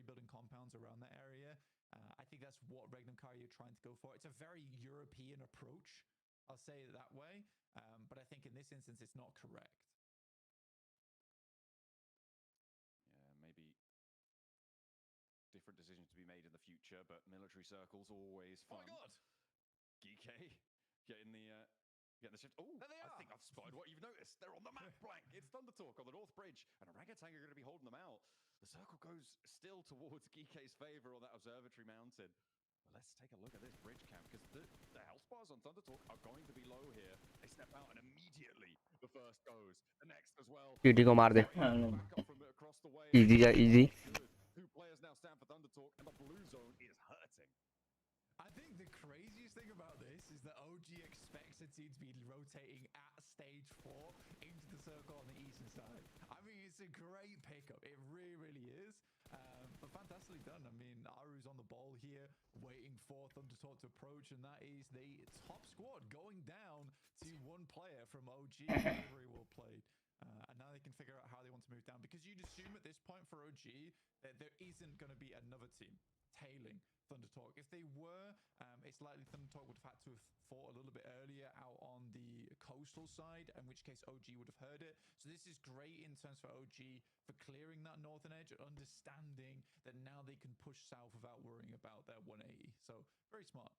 Speaker 12: building compounds around that area. I think that's what Regnum Kari are trying to go for. It's a very European approach, I'll say it that way, but I think in this instance it's not correct.
Speaker 11: Different decisions to be made in the future, but military circles always fun.
Speaker 12: Oh my god!
Speaker 11: GK getting the shift. Oh, there they are. I think I've spotted what you've noticed. They're on the map blank. It's Thunder Talk on the North Bridge, and Orangutan are going to be holding them out. The circle goes still towards GK's favor on that observatory mountain. But let's take a look at this bridge camp, because the health bars on Thunder Talk are going to be low here. They step out, and immediately the first goes. The next as well.
Speaker 10: TT को मार दे. Easy है, easy.
Speaker 11: 2 players now stand for Thunder Talk, and the blue zone is hurting.
Speaker 12: I think the craziest thing about this is that OG expects the team to be rotating at stage 4 into the circle on the eastern side. I mean, it's a great pickup. It really, really is. But fantastically done. I mean, Aru's on the ball here, waiting for Thunder Talk to approach, and that is the top squad going down to 1 player from OG. Very well played. And now they can figure out how they want to move down, because you'd assume at this point for OG that there isn't going to be another team tailing Thunder Talk. If they were, it's likely Thunder Talk would have had to have fought a little bit earlier out on the coastal side, in which case OG would have heard it. So this is great in terms for OG for clearing that northern edge, understanding that now they can push south without worrying about their 180. So very smart.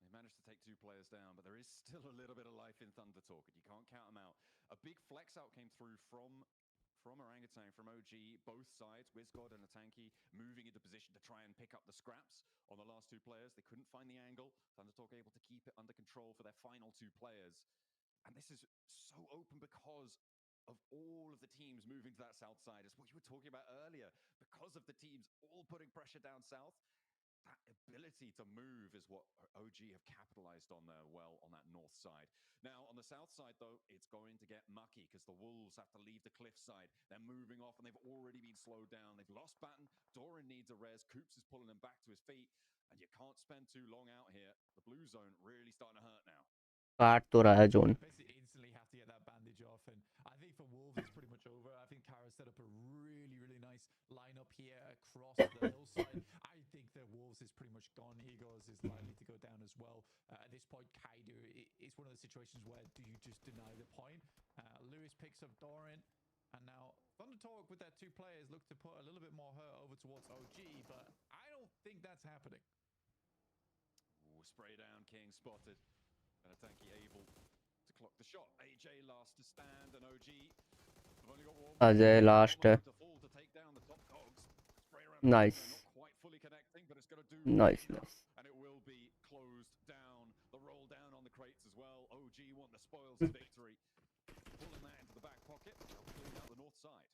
Speaker 11: They managed to take 2 players down, but there is still a little bit of life in Thunder Talk, and you can't count them out. A big flex out came through from Orangutan, from OG, both sides, Wizgod and Atanki, moving into position to try and pick up the scraps on the last 2 players. They couldn't find the angle. Thunder Talk able to keep it under control for their final 2 players. And this is so open because of all of the teams moving to that south side. It's what you were talking about earlier. Because of the teams all putting pressure down south, that ability to move is what OG have capitalized on there well on that north side. Now, on the south side, though, it's going to get mucky because the Wolves have to leave the cliff side. They're moving off, and they've already been slowed down. They've lost Batten. Doran needs a res. Coops is pulling him back to his feet, and you can't spend too long out here. The blue zone really starting to hurt now.
Speaker 10: काट तो रहा है zone.
Speaker 12: Basically instantly have to get that bandage off, and I think for Wolves it's pretty much over. I think Kara set up a really, really nice lineup here across the hillside. I think that Wolves is pretty much gone. Egos is likely to go down as well. At this point, Kaido, it's one of those situations where do you just deny the point? Lewis picks up Doran, and now Thunder Talk with their 2 players look to put a little bit more hurt over towards OG, but I don't think that's happening.
Speaker 11: Ooh, spray down, King spotted. And Atanki able to clock the shot. AJ last to stand, and OG have only got 1
Speaker 10: Ajay last.
Speaker 11: to fall to take down the top dogs. Spray around.
Speaker 10: Nice.
Speaker 11: Not quite fully connecting, but it's going to do.
Speaker 10: Nice.
Speaker 11: And it will be closed down. The roll down on the crates as well. OG want the spoils of victory. Pulling that into the back pocket. They'll clean out the north side.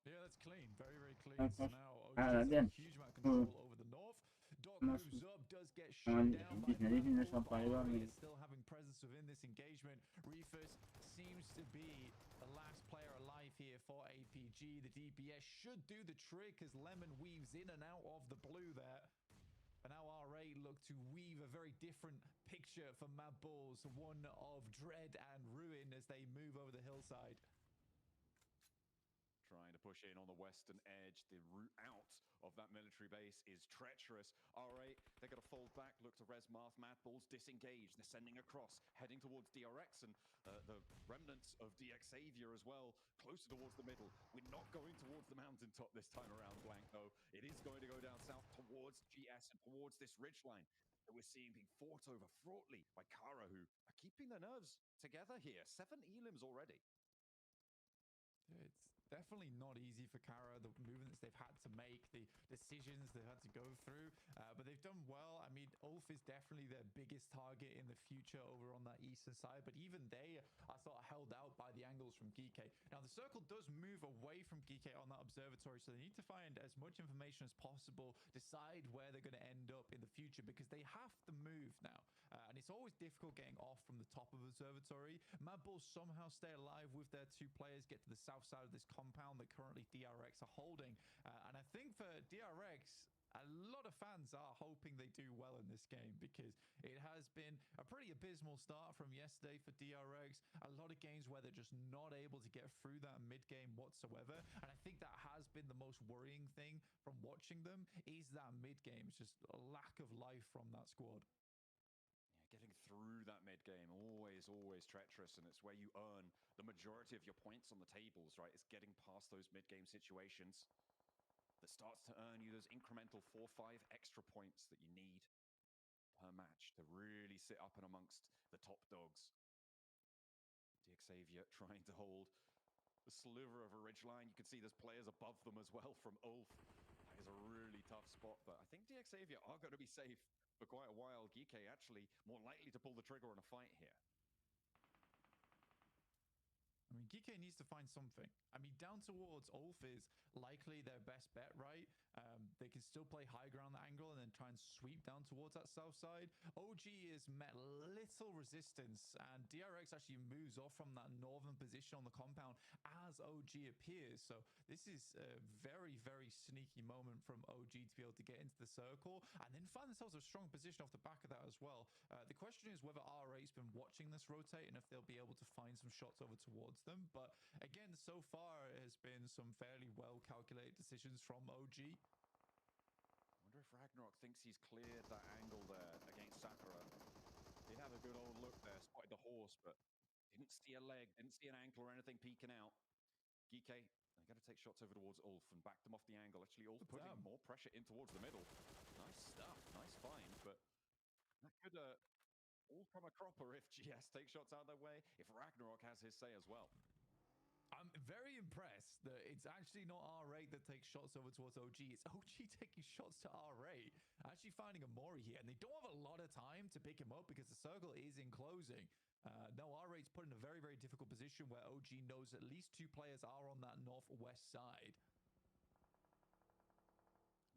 Speaker 12: Yeah, that's clean. Very, very clean. So now OG
Speaker 10: Ah,
Speaker 12: has a
Speaker 10: again.
Speaker 12: huge amount of control over the north. Doc moves up, does get shut down by Mahmud, but RA is still having presence within this engagement. Reefus seems to be the last player alive here for APG. The DPS should do the trick as Lemon weaves in and out of the blue there. But now RA look to weave a very different picture for Mad Bulls, one of dread and ruin as they move over the hillside.
Speaker 11: Trying to push in on the western edge. The route out of that military base is treacherous. R8, they're going to fold back, look to res Marth. Mad Bulls disengaged. They're sending across, heading towards DRX and the remnants of DX Savior as well, closer towards the middle. We're not going towards the mountaintop this time around, Blank, though. It is going to go down south towards GS and towards this ridgeline that we're seeing being fought over throughtly by Kara, who are keeping their nerves together here. 7 elims already.
Speaker 12: It's definitely not easy for Kara, the movements they've had to make, the decisions they've had to go through, but they've done well. I mean, Ulf is definitely their biggest target in the future over on that eastern side, but even they are sort of held out by the angles from Geeke. Now, the circle does move away from Geeke on that observatory, so they need to find as much information as possible, decide where they're going to end up in the future, because they have to move now. And it's always difficult getting off from the top of observatory. Mad Bulls somehow stay alive with their 2 players, get to the south side of this compound that currently DRX are holding. And I think for DRX, a lot of fans are hoping they do well in this game, because it has been a pretty abysmal start from yesterday for DRX. A lot of games where they're just not able to get through that mid-game whatsoever. And I think that has been the most worrying thing from watching them, is that mid-game. It's just a lack of life from that squad.
Speaker 11: Getting through that mid-game, always treacherous, and it's where you earn the majority of your points on the tables, right? It's getting past those mid-game situations that starts to earn you those incremental 4-5 extra points that you need per match to really sit up and amongst the top dogs. DX Xavier trying to hold the sliver of a ridgeline. You can see there's players above them as well from Ulf. That is a really tough spot, but I think DX Xavier are going to be safe for quite a while. Geeke actually more likely to pull the trigger on a fight here.
Speaker 12: I mean, Geeke needs to find something. I mean, down towards Ulf is likely their best bet, right? They can still play high ground angle and then try and sweep down towards that south side. OG is met little resistance, and DRX actually moves off from that northern position on the compound as OG appears. So this is a very, very sneaky moment from OG to be able to get into the circle and then find themselves a strong position off the back of that as well. The question is whether RA's been watching this rotate and if they'll be able to find some shots over towards them. But again, so far it has been some fairly well calculated decisions from OG.
Speaker 11: Wonder if Ragnarok thinks he's cleared that angle there against Sakura. Did have a good old look there, spotted the horse, but didn't see a leg, didn't see an ankle or anything peeking out. Geeke, they're going to take shots over towards Ulf and back them off the angle. Actually, Ulf putting more pressure in towards the middle. Nice stuff, nice find, but that could all come a cropper if GS takes shots out their way, if Ragnarok has his say as well.
Speaker 12: I'm very impressed that it's actually not R8 that takes shots over towards OG. It's OG taking shots to R8, actually finding a Mori here. And they don't have a lot of time to pick him up because the circle is enclosing. No, R8's put in a very, very difficult position where OG knows at least 2 players are on that northwest side.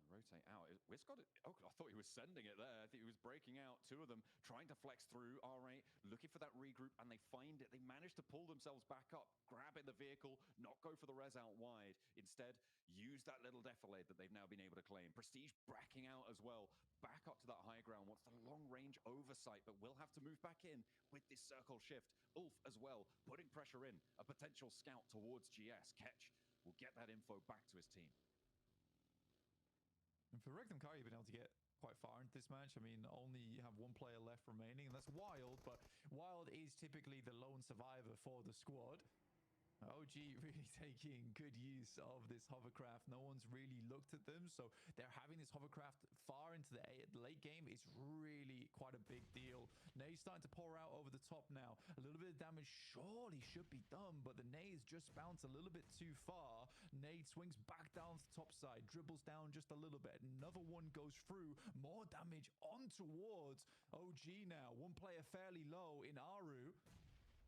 Speaker 11: Rotate out. Wiz got it. Oh, I thought he was sending it there. I think he was breaking out. 2 of them trying to flex through. R8 looking for that regroup, and they find it. They manage to pull themselves back up, grab in the vehicle, not go for the res out wide. Instead, use that little defilade that they've now been able to claim. Prestige backing out as well. Back up to that high ground. Wants the long-range oversight, but will have to move back in with this circle shift. Ulf as well, putting pressure in. A potential scout towards GS. Ketch will get that info back to his team.
Speaker 12: And for Rectum Kari, you've been able to get quite far into this match. I mean, only have 1 player left remaining, and that's Wild, but Wild is typically the lone survivor for the squad. OG really taking good use of this hovercraft. No one's really looked at them, so they're having this hovercraft far into the late game is really quite a big deal. Nade's starting to pour out over the top now. A little bit of damage surely should be done, but the nades just bounce a little bit too far. Nade swings back down the top side, dribbles down just a little bit. Another one goes through. More damage on towards OG now. One player fairly low in Aru.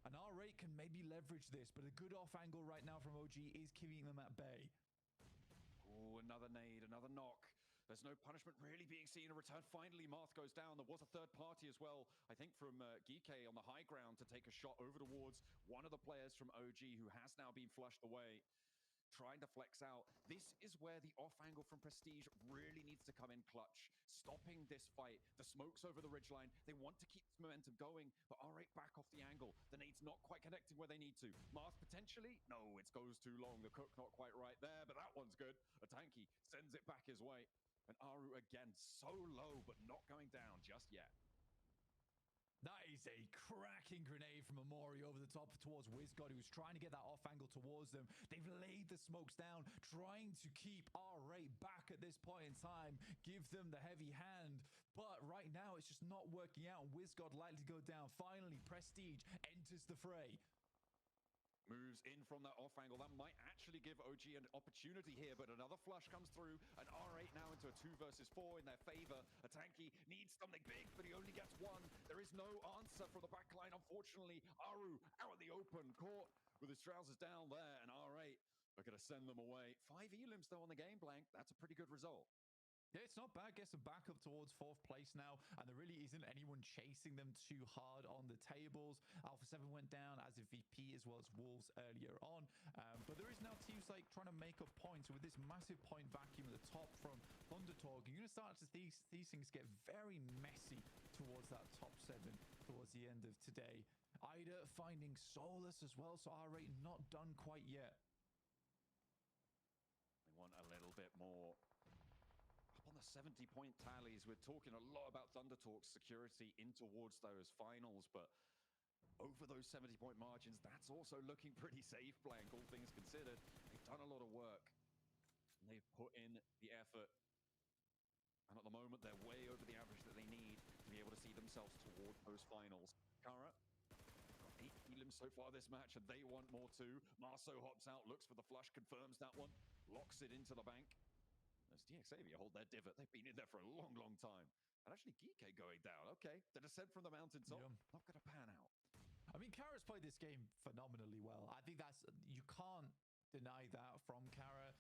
Speaker 12: And R8 can maybe leverage this, but a good off angle right now from OG is keeping them at bay.
Speaker 11: Oh, another nade, another knock. There's no punishment really being seen in return. Finally, Marth goes down. There was a third party as well, I think from Geeke on the high ground to take a shot over towards one of the players from OG who has now been flushed away. Trying to flex out. This is where the off angle from Prestige really needs to come in clutch. Stopping this fight. The smoke's over the ridgeline. They want to keep this momentum going, but R8 back off the angle. The nade's not quite connecting where they need to. Mars potentially? No, it goes too long. The cook not quite right there, but that one's good. A tanky sends it back his way. And Aru again, so low, but not going down just yet.
Speaker 12: That is a cracking grenade from Amori over the top towards WizGod, who was trying to get that off angle towards them. They've laid the smokes down, trying to keep R8 back at this point in time, give them the heavy hand. But right now, it's just not working out. WizGod likely to go down. Finally, Prestige enters the fray.
Speaker 11: Moves in from that off angle. That might actually give OG an opportunity here, but another flush comes through, and R8 now into a 2 versus 4 in their favor. A tanky needs something big, but he only gets one. There is no answer from the backline, unfortunately. Aru out in the open, caught with his trousers down there, and R8 are going to send them away. 5 elims though on the game, Blank. That's a pretty good result.
Speaker 12: Yeah, it's not bad. Gets them back up towards 4th place now, and there really isn't anyone chasing them too hard on the tables. Alpha 7 went down as a VP as well as Wolves earlier on, but there is now teams like trying to make up points with this massive point vacuum at the top from Thundertalk. You're going to start to see these things get very messy towards that top 7 towards the end of today. Ida finding solace as well, so R8 not done quite yet.
Speaker 11: They want a little bit more. On the 70-point tallies, we're talking a lot about Thundertalk's security in towards those finals, but over those 70-point margins, that's also looking pretty safe, Blank, all things considered. They've done a lot of work, and they've put in the effort, and at the moment, they're way over the average that they need to be able to see themselves towards those finals. Kara got 8 elims so far this match, and they want more too. Marceau hops out, looks for the flush, confirms that one, locks it into the bank. As DXavier hold their divot, they've been in there for a long, long time. And actually, Geeke going down. Okay, the descent from the mountaintop, not going to pan out.
Speaker 12: I mean, Kara's played this game phenomenally well. I think that's, you can't deny that from Kara.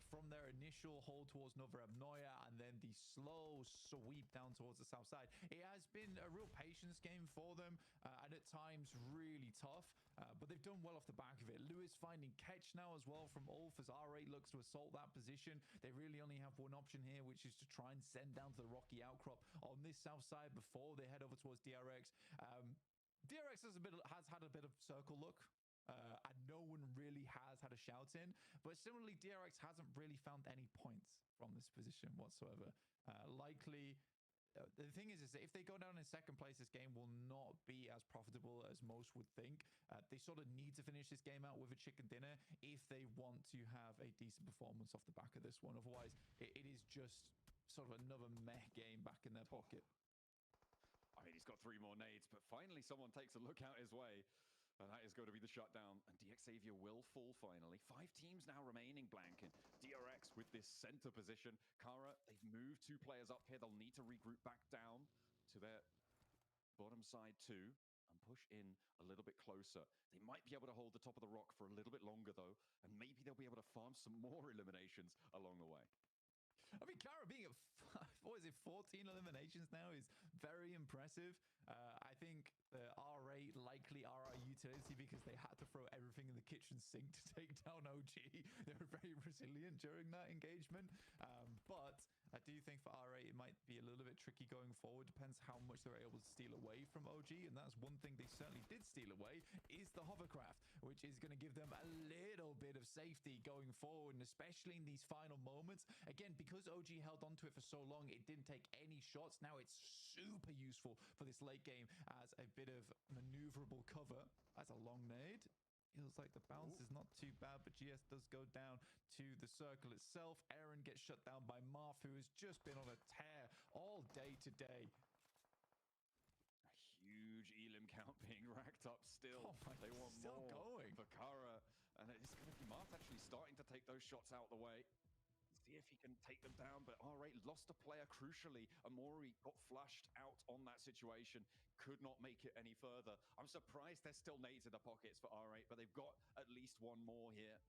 Speaker 12: From their initial hold towards Novorabnoya and then the slow sweep down towards the south side. It has been a real patience game for them, and at times really tough, but they've done well off the back of it. Lewis finding catch now as well from Ulf as R8 looks to assault that position. They really only have one option here, which is to try and send down to the rocky outcrop on this south side before they head over towards DRX. DRX has had a bit of circle look. And no one really has had a shout in, but similarly DRX hasn't really found any points from this position whatsoever. Likely the thing is that if they go down in 2nd place, this game will not be as profitable as most would think. They sort of need to finish this game out with a chicken dinner if they want to have a decent performance off the back of this one. Otherwise it is just sort of another meh game back in their pocket.
Speaker 11: I mean, he's got 3 more nades, but finally someone takes a look out his way. And that is going to be the shutdown, and DXavier will fall finally. 5 teams now remaining, Blank, and DRX with this center position. Kara, they've moved 2 players up here. They'll need to regroup back down to their bottom side too, and push in a little bit closer. They might be able to hold the top of the rock for a little bit longer, though, and maybe they'll be able to farm some more eliminations along the way.
Speaker 12: I mean, Kara being at, what is it, 14 eliminations now is very impressive. I think the R8 likely are our utility because they had to throw everything in the kitchen sink to take down OG. They were very resilient during that engagement. But I do think for R8 it might be a little bit tricky going forward. Depends how much they're able to steal away from OG, and that's one thing they certainly did steal away is the hovercraft, which is going to give them a little bit of safety going forward, and especially in these final moments. Again, because OG held onto it for so long, it didn't take any shots. Now it's super useful for this late game as a bit of maneuverable cover. That's a long nade. Feels like the bounce is not too bad, but GS does go down to the circle itself. Aaron gets shut down by Marth, who has just been on a tear all day today.
Speaker 11: A huge elim count being racked up still. They want
Speaker 12: still
Speaker 11: more
Speaker 12: going
Speaker 11: for Kara, and it's going to be Marth actually starting to take those shots out the way. See if he can take them down, but R8 lost a player crucially. Amori got flushed out on that situation, could not make it any further. I'm surprised there's still nades in the pockets for R8, but they've got at least one more here.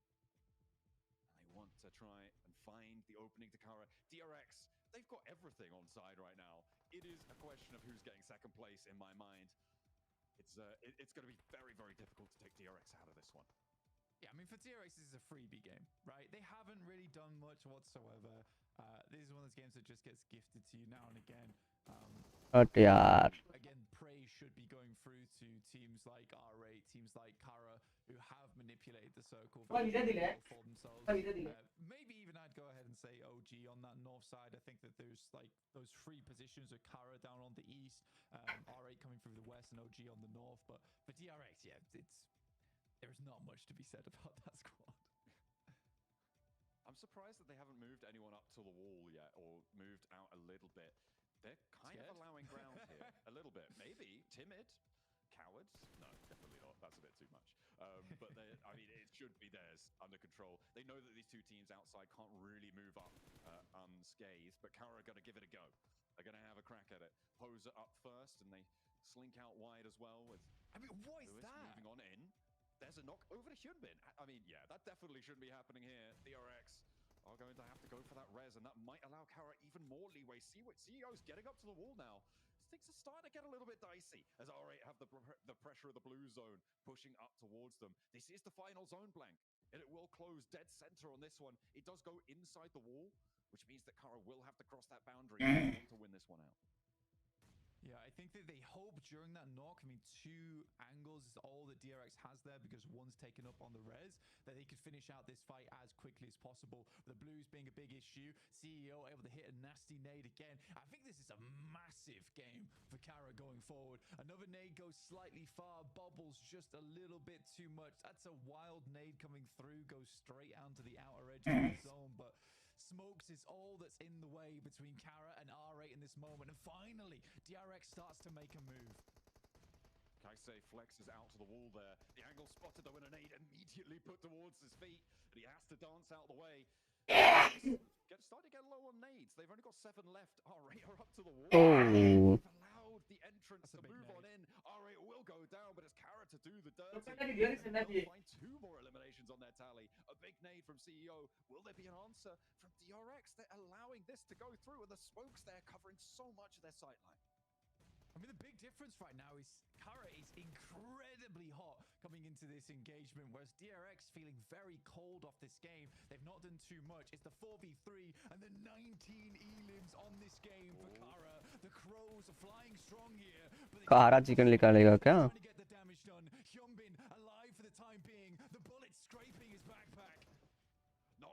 Speaker 11: And they want to try and find the opening to Kara. DRX, they've got everything on side right now. It is a question of who's getting second place in my mind. It's going to be very, very difficult to take DRX out of this one.
Speaker 12: Yeah, I mean, for DRX, this is a freebie game, right? They haven't really done much whatsoever. This is one of those games that just gets gifted to you now and again. Again, praise should be going through to teams like R8, teams like Kara, who have manipulated the circle for themselves. Maybe even I'd go ahead and say OG on that north side. I think that there's like those three positions of Kara down on the east, R8 coming through the west, and OG on the north. But for DRX, yeah, there's not much to be said about that squad.
Speaker 11: I'm surprised that they haven't moved anyone up to the wall yet, or moved out a little bit. They're kind of allowing ground here, a little bit. Maybe timid, cowards. No, definitely not. That's a bit too much. But I mean, it should be theirs under control. They know that these two teams outside can't really move up unscathed, but Kara are going to give it a go. They're going to have a crack at it. Poser up first, and they slink out wide as well with.
Speaker 12: I mean, what is
Speaker 11: Lewis
Speaker 12: that?
Speaker 11: Moving on in. There's a knock over to Hyunbin. I mean, yeah, that definitely shouldn't be happening here. DRX are going to have to go for that res, and that might allow Kara even more leeway. CEO's getting up to the wall now. Things are starting to get a little bit dicey as R8 have the pressure of the blue zone pushing up towards them. This is the final zone blank, and it will close dead center on this one. It does go inside the wall, which means that Kara will have to cross that boundary if they want to win this one out.
Speaker 12: Yeah, I think that they hope during that knock, I mean, two angles is all that DRX has there because one's taken up on the res, that they could finish out this fight as quickly as possible. The blues being a big issue, CEO able to hit a nasty nade again. I think this is a massive game for Kara going forward. Another nade goes slightly far, bobbles just a little bit too much. That's a wild nade coming through, goes straight out to the outer edge of the zone, but smokes is all that's in the way between Kara and R8 in this moment. And finally, DRX starts to make a move.
Speaker 11: Kaisei flexes out to the wall there. The angle spotted though in a nade immediately put towards his feet. And he has to dance out the way. Starting to get low on nades. They've only got 7 left. R8 are up to the wall. They've allowed the entrance to move on in. R8 will go down, but it's Kara to do the dirty. They'll find 2 more eliminations on their tally. A big nade from CEO. Will there be an answer from DRX? They're allowing this to go through, and the smokes there covering so much of their sightline.
Speaker 12: I mean, the big difference right now is Kara is incredibly hot coming into this engagement, whereas DRX feeling very cold off this game. They've not done too much. It's the 4v3 and the 19 elims on this game for Kara. The Crows are flying strong here.
Speaker 10: Kara chicken निकालेगा क्या?
Speaker 12: Trying to get the damage done. Hyunbin alive for the time being. The bullet scraping his backpack.
Speaker 10: No.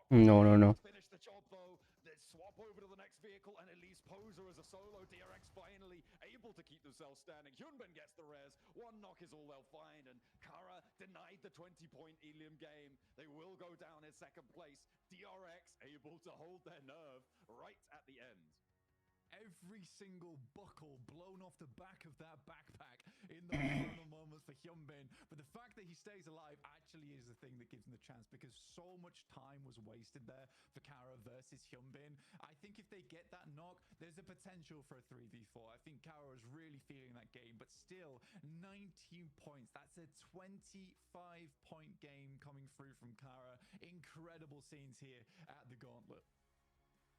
Speaker 11: Finish the job though. Let's swap over to the next vehicle, and at least Poser as a solo. DRX finally able to keep themselves standing. Hyunbin gets the res. 1 knock is all they'll find, and Kara denied the 20-point Elim game. They will go down in second place. DRX able to hold their nerve right at the end.
Speaker 12: Every single buckle blown off the back of that backpack in the final moments for Hyunbin. But the fact that he stays alive actually is the thing that gives him the chance, because so much time was wasted there for Kara versus Hyunbin. I think if they get that knock, there's a potential for a 3v4. I think Kara is really feeling that game, but still 19 points. That's a 25-point game coming through from Kara. Incredible scenes here at the Gauntlet.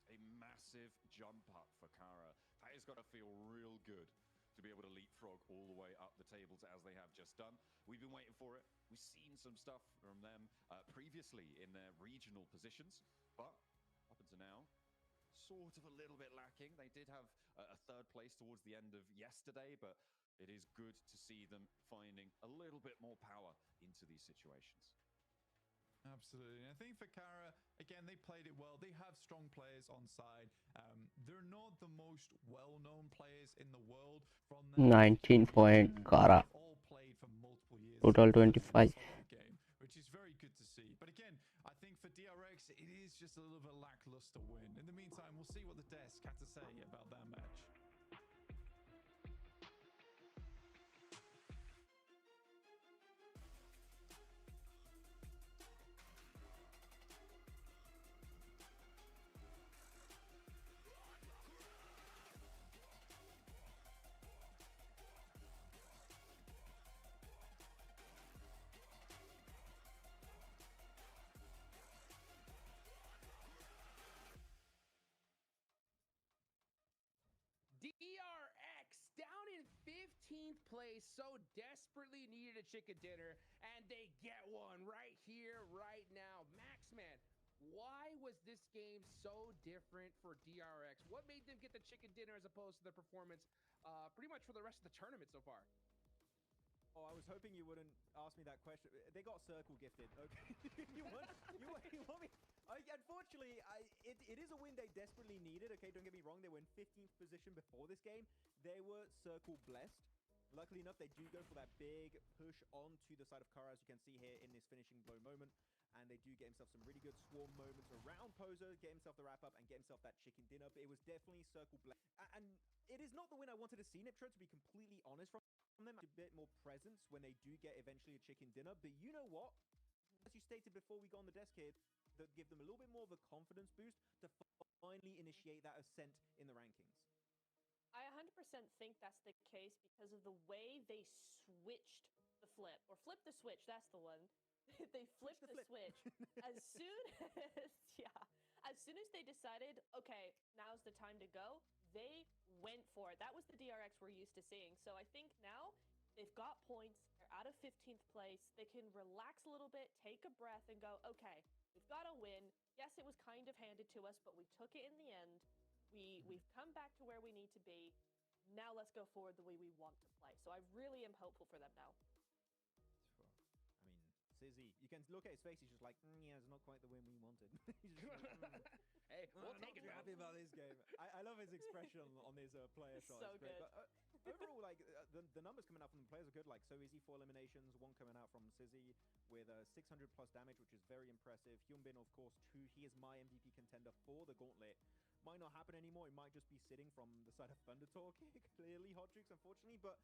Speaker 11: A massive jump up for Kara. That has got to feel real good to be able to leapfrog all the way up the tables as they have just done. We've been waiting for it. We've seen some stuff from them previously in their regional positions, but up until now, sort of a little bit lacking. They did have a 3rd place towards the end of yesterday, but it is good to see them finding a little bit more power into these situations.
Speaker 12: Absolutely. And I think for Kara, again, they played it well. They have strong players on side. They're not the most well-known players in the world. From
Speaker 10: 19 point Kara.
Speaker 12: All played for multiple years.
Speaker 10: Total 25.
Speaker 12: a little bit lackluster win. In the meantime, we'll see what the desk had to say about that match.
Speaker 7: DRX down in 15th place, so desperately needed a chicken dinner, and they get one right here, right now. Maxman, why was this game so different for DRX? What made them get the chicken dinner as opposed to the performance pretty much for the rest of the tournament so far?
Speaker 8: Oh, I was hoping you wouldn't ask me that question. They got circle gifted, okay? you want me? Unfortunately, it is a win they desperately needed, okay? Don't get me wrong. They were in 15th position before this game. They were circle blessed. Luckily enough, they do go for that big push onto the side of Kara, as you can see here in this finishing blow moment. And they do get himself some really good swarm moments around Poser, get himself the wrap-up, and get himself that chicken dinner. But it was definitely circle blessed. And it is not the win I wanted to see, Niptro, to be completely honest from them. A bit more presence when they do get eventually a chicken dinner. But you know what? As you stated before we got on the desk here, that give them a little bit more of a confidence boost to finally initiate that ascent in the rankings.
Speaker 9: I 100% think that's the case because of the way they switched the flip, or flipped the switch, that's the one. They flipped the switch as soon as they decided, okay, now's the time to go, they went for it. That was the DRX we're used to seeing. So I think now they've got points, they're out of 15th place, they can relax a little bit, take a breath and go, okay, we've got a win. Yes, it was kind of handed to us, but we took it in the end. We've come back to where we need to be. Now let's go forward the way we want to play. So I really am hopeful for them now.
Speaker 8: I mean, Sizzy, you can look at his face. He's just like, yeah, it's not quite the win we wanted. He's just like,
Speaker 7: hey, we'll take it.
Speaker 8: Too happy about this game. I love his expression on his player shot.
Speaker 9: So
Speaker 8: it's great.
Speaker 9: good.
Speaker 8: But overall, like the numbers coming out from the players are good. Like so easy 4 eliminations, 1 coming out from Sizzy with 600 plus damage, which is very impressive. Hyunbin, of course, 2. He is my MVP contender for the Gauntlet. Might not happen anymore. It might just be sitting from the side of Thunder Talk clearly, Hodrix, unfortunately. But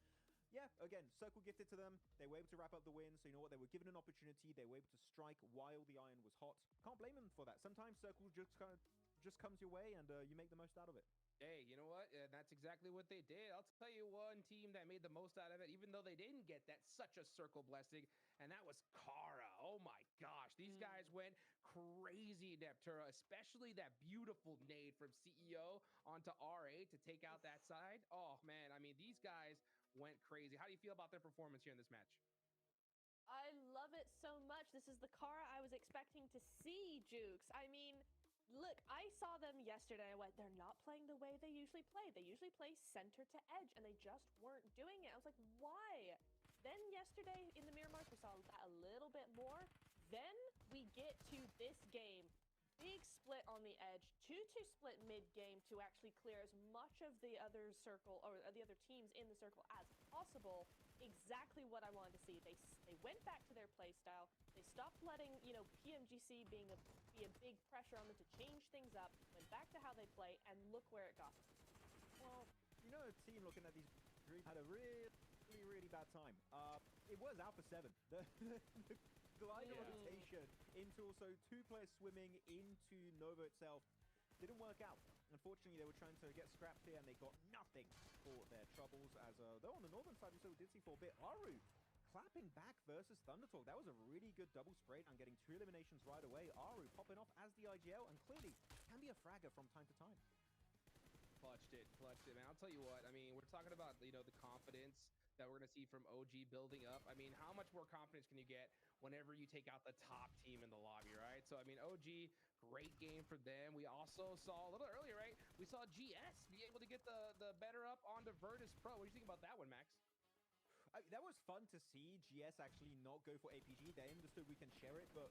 Speaker 8: yeah, again, circle gifted to them. They were able to wrap up the win. So you know what? They were given an opportunity. They were able to strike while the iron was hot. Can't blame them for that. Sometimes circle just comes your way and you make the most out of it.
Speaker 7: Hey, you know what? That's exactly what they did. I'll tell you one team that made the most out of it, even though they didn't get that such a circle blessing, and that was Kara. Oh my gosh. These guys went crazy in Neptura, especially that beautiful nade from CEO onto R8 to take out that side. Oh man, I mean, these guys went crazy. How do you feel about their performance here in this match?
Speaker 9: I love it so much. This is the Kara I was expecting to see, Jukes. I mean, look, I saw them yesterday. I went, they're not playing the way they usually play. They usually play center to edge, and they just weren't doing it. I was like, why? Then yesterday in the Miramars, we saw that a little bit more. Then we get to this game. Big split on the edge, 2-2 split mid-game to actually clear as much of the other circle, or the other teams in the circle as possible. Exactly what I wanted to see. They went back to their play style. They stopped letting, you know, PMGC be a big pressure on them to change things up, went back to how they play, and look where it got them.
Speaker 8: Well, you know, a team looking at these had a really bad time. It was Alpha 7. The glider rotation into also 2 players swimming into Nova itself didn't work out. Unfortunately, they were trying to get scrapped here and they got nothing for their troubles. As though on the northern side, we still did see for a bit Aru clapping back versus Thunder Talk. That was a really good double spray and getting 2 eliminations right away. Aru popping off as the IGL and clearly can be a fragger from time to time.
Speaker 7: Clutched it, man. I'll tell you what, I mean, we're talking about, you know, the confidence that we're going to see from OG building up. I mean, how much more confidence can you get whenever you take out the top team in the lobby, right? So, I mean, OG, great game for them. We also saw a little earlier, right? We saw GS be able to get the better up onto Virtus Pro. What do you think about that one, Max?
Speaker 8: That was fun to see GS actually not go for APG. They understood we can share it, but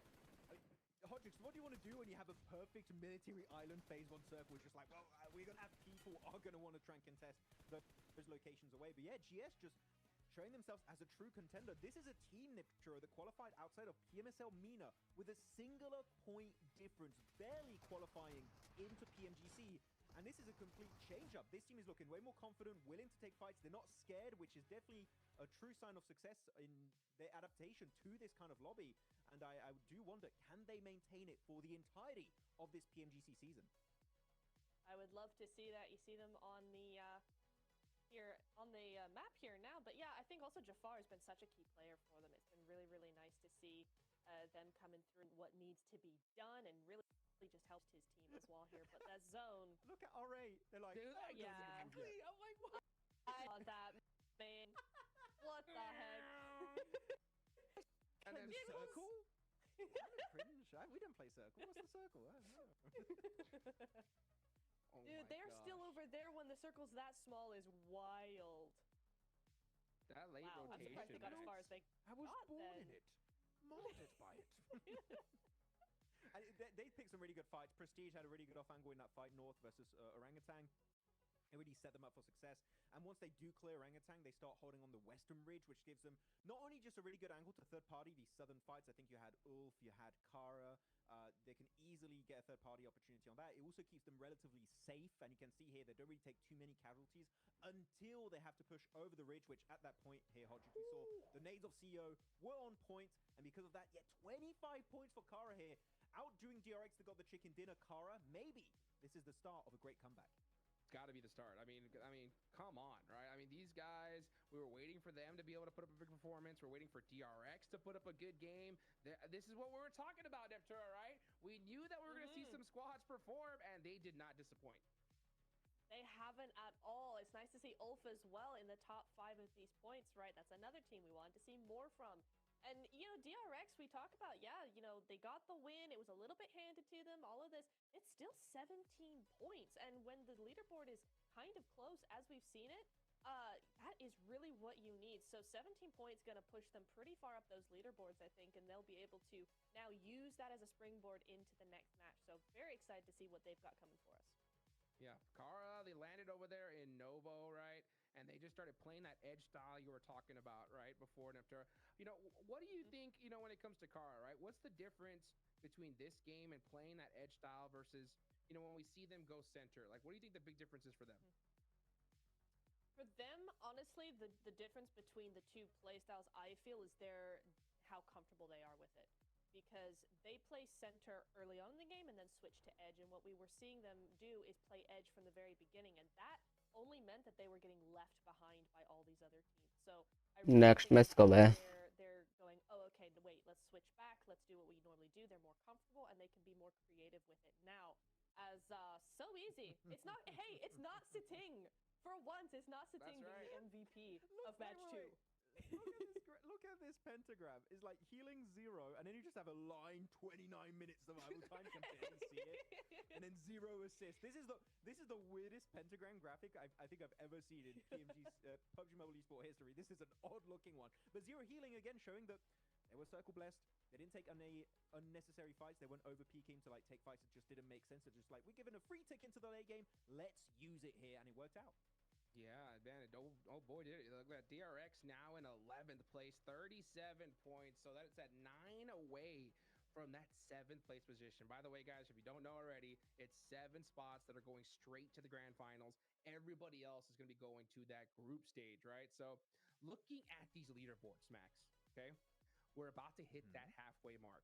Speaker 8: Hodrix, what do you want to do when you have a perfect military island phase 1 circle? It's just like, well, we're going to have people are going to want to try and contest those locations away. But yeah, GS just showing themselves as a true contender. This is a team, Niptura, that qualified outside of PMSL MENA with a singular point difference, barely qualifying into PMGC. And this is a complete change-up. This team is looking way more confident, willing to take fights. They're not scared, which is definitely a true sign of success in their adaptation to this kind of lobby. And I do wonder, can they maintain it for the entirety of this PMGC season?
Speaker 9: I would love to see that. You see them on the here on the map here now. But yeah, I think also Jafar has been such a key player for them. It's been really, really nice to see them coming through what needs to be done and really just helped his team as well here. But that zone.
Speaker 8: Look at RA. They're like,
Speaker 3: Dude,
Speaker 8: oh,
Speaker 9: yeah.
Speaker 3: exactly. I'm like, what?
Speaker 9: I saw that, man. What the heck?
Speaker 3: And then
Speaker 8: circle? Cringe. We don't play circle. What's the circle? I don't know.
Speaker 3: Oh
Speaker 9: Dude, they're still over there when the circle's that small is wild.
Speaker 3: That late
Speaker 9: Wow, I'm
Speaker 3: rotation.
Speaker 9: surprised they got as far as they
Speaker 8: I was
Speaker 9: got
Speaker 8: born
Speaker 9: then.
Speaker 8: in it. Molded by it. And they picked some really good fights. Prestige had a really good off angle in that fight, North versus Orangutan. It really set them up for success. And once they do clear Orangutan, they start holding on the western ridge, which gives them not only just a really good angle to third party, these southern fights. I think you had Ulf, you had Kara. They can easily get a third party opportunity on that. It also keeps them relatively safe. And you can see here, they don't really take too many casualties until they have to push over the ridge, which at that point here, Hodgick, we saw the nades of CEO were on point. And because of that, 25 points for Kara here. Outdoing DRX that got the chicken dinner. Kara, maybe this is the start of a great comeback.
Speaker 3: Got to be the start. I mean, come on, right? I mean, these guys, we were waiting for them to be able to put up a big performance. We're waiting for DRX to put up a good game. This is what we were talking about, Neptura, right? We knew that we were going to see some squads perform, and they did not disappoint.
Speaker 9: They haven't at all. It's nice to see Ulf as well in the top 5 of these points, right? That's another team we wanted to see more from. And, you know, DRX, we talk about, yeah, you know, they got the win. It was a little bit handed to them, all of this. It's still 17 points. And when the leaderboard is kind of close, as we've seen it, that is really what you need. So 17 points going to push them pretty far up those leaderboards, I think, and they'll be able to now use that as a springboard into the next match. So very excited to see what they've got coming for us.
Speaker 3: Yeah, Kara, they landed over there in Novo, right? And they just started playing that edge style you were talking about, right, before Neptura. You know, what do you think, you know, when it comes to Kara, right? What's the difference between this game and playing that edge style versus, you know, when we see them go center? Like, what do you think the big difference is for them?
Speaker 9: For them, honestly, the difference between the two playstyles, I feel, is how comfortable they are with it. Because they play center early on in the game and then switch to edge. And what we were seeing them do is play edge from the very beginning. And that only meant that they were getting left behind by all these other teams. So I really
Speaker 10: Next match कब है?
Speaker 9: they're going, oh, okay, wait, let's switch back. Let's do what we normally do. They're more comfortable and they can be more creative with it. Now, as so easy. It's not, hey, it's not Sitting. For once, it's not Sitting
Speaker 3: right.
Speaker 9: being the MVP of match 2.
Speaker 8: Look at this pentagram. It's like healing 0, and then you just have a line 29 minutes survival time. You can barely see it, and then 0 assists. This is the weirdest pentagram graphic I think I've ever seen in PMG's PUBG Mobile eSport history. This is an odd-looking one, but 0 healing again, showing that they were circle blessed. They didn't take any unnecessary fights. They weren't over peaking to like take fights that just didn't make sense. They're just like, we're given a free ticket into the late game. Let's use it here, and it worked out.
Speaker 3: Yeah, man, oh boy, did it. Look at that. DRX now in 11th place, 37 points. So that's at 9 away from that 7th place position. By the way, guys, if you don't know already, it's 7 spots that are going straight to the grand finals. Everybody else is going to be going to that group stage, right? So looking at these leaderboards, Max, okay, we're about to hit that halfway mark,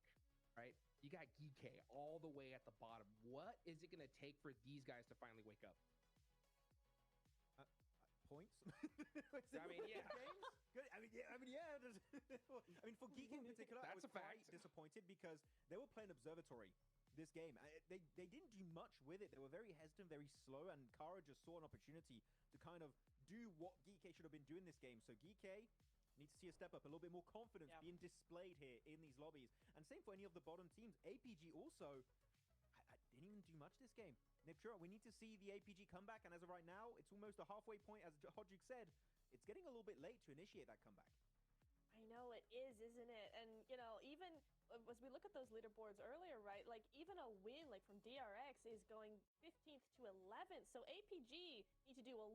Speaker 3: right? You got GK all the way at the bottom. What is it going to take for these guys to finally wake up?
Speaker 8: Points.
Speaker 3: I mean, yeah.
Speaker 8: Good. I mean, yeah. I mean, for Geek in particular, I was quite disappointed because they were playing Observatory this game. They didn't do much with it. They were very hesitant, very slow, and Kara just saw an opportunity to kind of do what Geek should have been doing this game. So Geek needs to see a step up, a little bit more confidence being displayed here in these lobbies. And same for any of the bottom teams. APG also, I didn't even do much this game. Neptura, we need to see the APG comeback, and as of right now, it's almost a halfway point, as Hodgick said. It's getting a little bit late to initiate that comeback.
Speaker 9: I know it is, isn't it? And, you know, even as we look at those leaderboards earlier, right, like even a win like from DRX is going 15th to 11th. So APG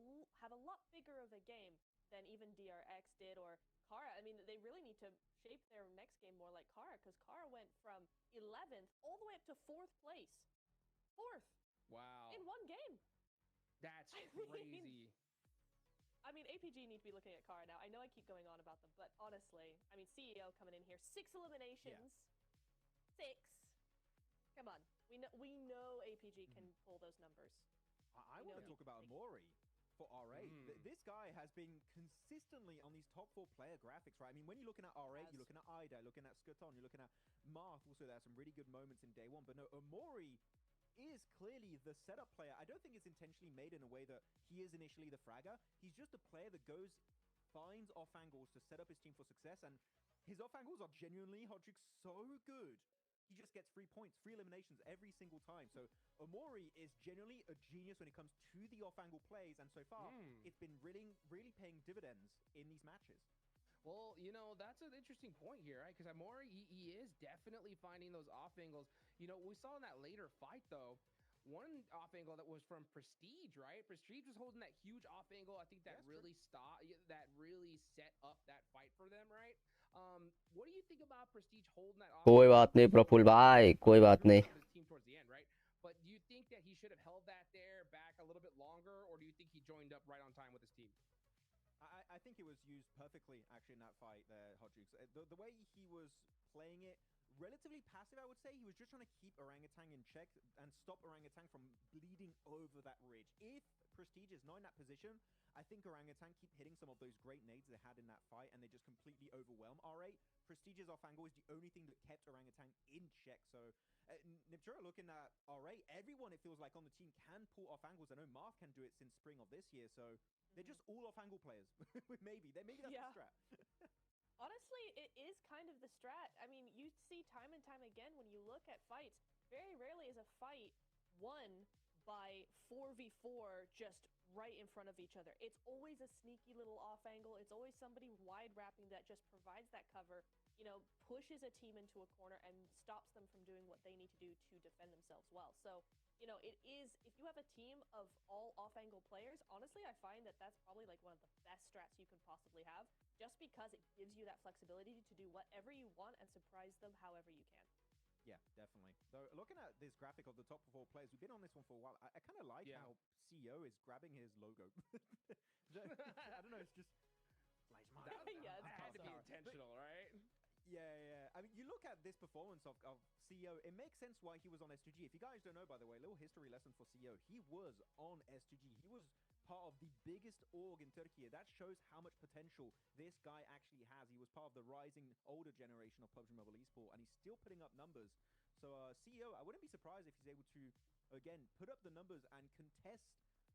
Speaker 9: need to have a lot bigger of a game. than even DRX did or Kara. I mean, they really need to shape their next game more like Kara, because Kara went from 11th all the way up to 4th place. 4th.
Speaker 7: Wow.
Speaker 9: In one game.
Speaker 7: That's crazy.
Speaker 9: I mean, APG need to be looking at Kara now. I know I keep going on about them, but honestly, I mean, CEO coming in here, 6 eliminations. Yeah. 6. Come on. We know APG can pull those numbers.
Speaker 8: I want to talk about Amori for R8. This guy has been consistently on these top 4 player graphics, right? I mean, when you're looking at R8, you're looking at Ida, looking at Skuton, you're looking at Marth. Also, there are some really good moments in day 1. But no, Amori is clearly the setup player. I don't think it's intentionally made in a way that he is initially the fragger. He's just a player that finds off angles to set up his team for success, and his off angles are genuinely, Hodrick, so good. He just gets 3 points, 3 eliminations every single time. So Amori is genuinely a genius when it comes to the off angle plays, and so far it's been really paying dividends in these matches.
Speaker 7: Well, you know, that's an interesting point here, right? Because Amori, he is definitely finding those off angles. You know, we saw in that later fight, though, one off angle that was from Prestige, right? Prestige was holding that huge off angle. I think that really set up that fight for them, right? What do you think about Prestige holding that off?
Speaker 10: कोई बात नहीं प्रफुल्ल भाई, कोई बात नहीं.
Speaker 7: Team towards the end, right? But do you think that he should have held that there back a little bit longer, or do you think he joined up right on time with his team?
Speaker 8: I think it was used perfectly, actually, in that fight there, Hodrick. The way he was playing it, relatively passive, I would say. He was just trying to keep Orangutan in check and stop Orangutan from bleeding over that ridge. If Prestige is not in that position, I think Orangutan keep hitting some of those great nades they had in that fight, and they just completely overwhelm R8. Prestige's off angle is the only thing that kept Orangutan in check. So Niptura looking at R8, everyone, it feels like, on the team can pull off angles. I know Marth can do it since spring of this year, so they're just all off angle players. Maybe that's the strat.
Speaker 9: Honestly, it is kind of the strat. I mean, you see time and time again when you look at fights, very rarely is a fight won by 4v4 just right in front of each other. It's always a sneaky little off angle. It's always somebody wide wrapping that just provides that cover, you know, pushes a team into a corner and stops them from doing what they need to do to defend themselves well. So, you know, it is, if you have a team of all off angle players, honestly, I find that that's probably like one of the best strats you can possibly have, just because it gives you that flexibility to do whatever you want and surprise them however you can.
Speaker 8: Yeah, definitely. So looking at this graphic of the top 4 players, we've been on this one for a while. I kind of like how CEO is grabbing his logo. I don't know, it's just like
Speaker 7: that had to be intentional, right?
Speaker 8: Yeah. I mean, you look at this performance of CEO, it makes sense why he was on SGG. If you guys don't know, by the way, a little history lesson for CEO. He was on SGG. He was part of the biggest org in Turkey. That shows how much potential this guy actually has. He was part of the rising older generation of PUBG Mobile eSport, and he's still putting up numbers. So CEO, I wouldn't be surprised if he's able to, again, put up the numbers and contest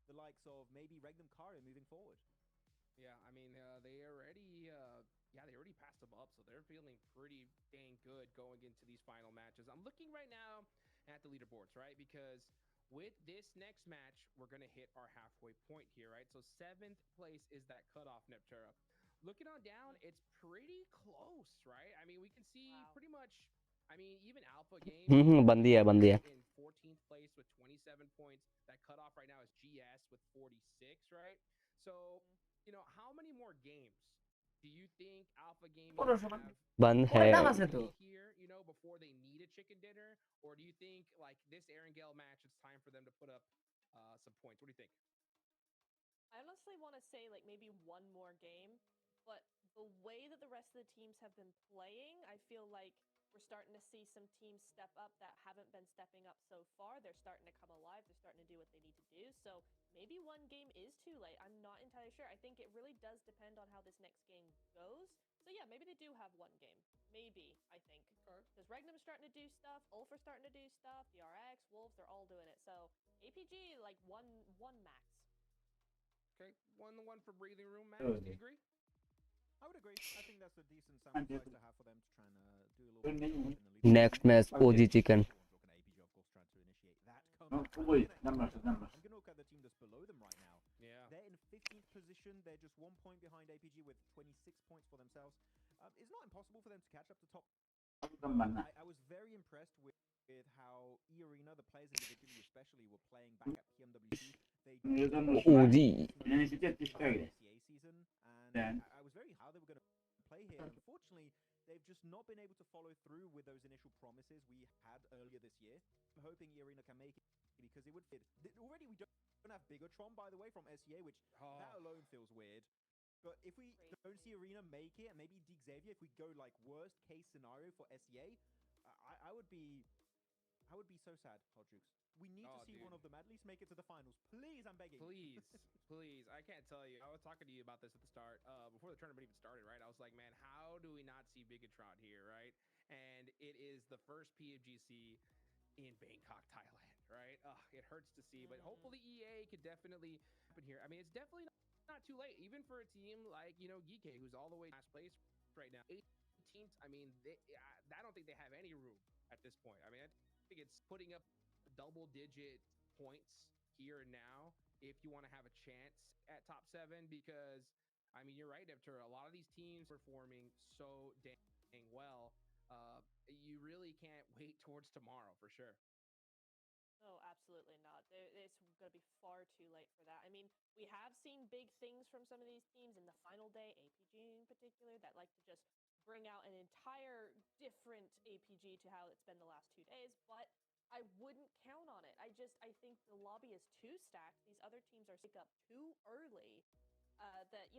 Speaker 8: the likes of maybe Regnum Kari moving forward.
Speaker 7: Yeah, I mean, they already passed them up, so they're feeling pretty dang good going into these final matches. I'm looking right now at the leaderboards, right? Because with this next match, we're going to hit our halfway point here, right? So 7th place is that cutoff, Neptura. Looking on down, it's pretty close, right? I mean, we can see pretty much, I mean, even Alpha Games
Speaker 10: बंदी है
Speaker 7: in 14th place with 27 points. That cutoff right now is GS with 46, right? So, you know, how many more games do you think Alpha Gaming have
Speaker 10: बंद है
Speaker 7: here, you know, before they need a chicken dinner? Or do you think, like, this Erangel match, it's time for them to put up some points? What do you think?
Speaker 9: I honestly want to say, like, maybe one more game, but the way that the rest of the teams have been playing, I feel like we're starting to see some teams step up that haven't been stepping up so far. They're starting to come alive. They're starting to do what they need to do. So maybe one game is too late. I'm not entirely sure. I think it really does depend on how this next game goes. So yeah, maybe they do have one game. Maybe, I think. Because Regnum's starting to do stuff. Ulf are starting to do stuff. The RX, Wolves, they're all doing it. So APG, like one max.
Speaker 7: Okay, 1-1 for breathing room, Max. Do you agree?
Speaker 8: I would agree. I think that's a decent sample size to have for them to try and do a little bit in the lead.
Speaker 10: Next match OG Chicken.
Speaker 8: APG, of course, trying to initiate that comeback. I'm going to look at the team that's below them right now.
Speaker 7: Yeah.
Speaker 8: They're in 15th position. They're just 1 point behind APG with 26 points for themselves. It's not impossible for them to catch up to top. I was very impressed with how E-Arena, the players individually especially, were playing back at PMWC. They
Speaker 10: OG.
Speaker 8: NCA season, and I was very how they were going to play here. Unfortunately, they've just not been able to follow through with those initial promises we had earlier this year. I'm hoping Arena can make it because it would fit. Already we don't have Bigatron, by the way, from SEA, which that alone feels weird. But if we don't see Arena make it, and maybe Xavier, if we go like worst case scenario for SEA, I would be so sad, Hodjux. We need to see one of them at least make it to the finals. Please, I'm begging.
Speaker 7: Please, please. I can't tell you. I was talking to you about this at the start, before the tournament even started, right? I was like, man, how do we not see Bigatron here, right? And it is the first PMGC in Bangkok, Thailand, right? It hurts to see, but hopefully EA could definitely happen here. I mean, it's definitely not too late, even for a team like, Geekay, who's all the way last place right now. 18th, I mean, I don't think they have any room at this point. I mean, I think it's putting up double-digit points here and now if you want to have a chance at top 7, because, I mean, you're right, Neptur, a lot of these teams performing so dang well. You really can't wait towards tomorrow for sure.
Speaker 9: Oh, absolutely not. It's going to be far too late for that. I mean, we have seen big things from some of these teams in the final day, APG in particular, that like to just bring out an entire different APG to how it's been the last 2 days, but I wouldn't count on it. I think the lobby is too stacked. These other teams are pick up too early. That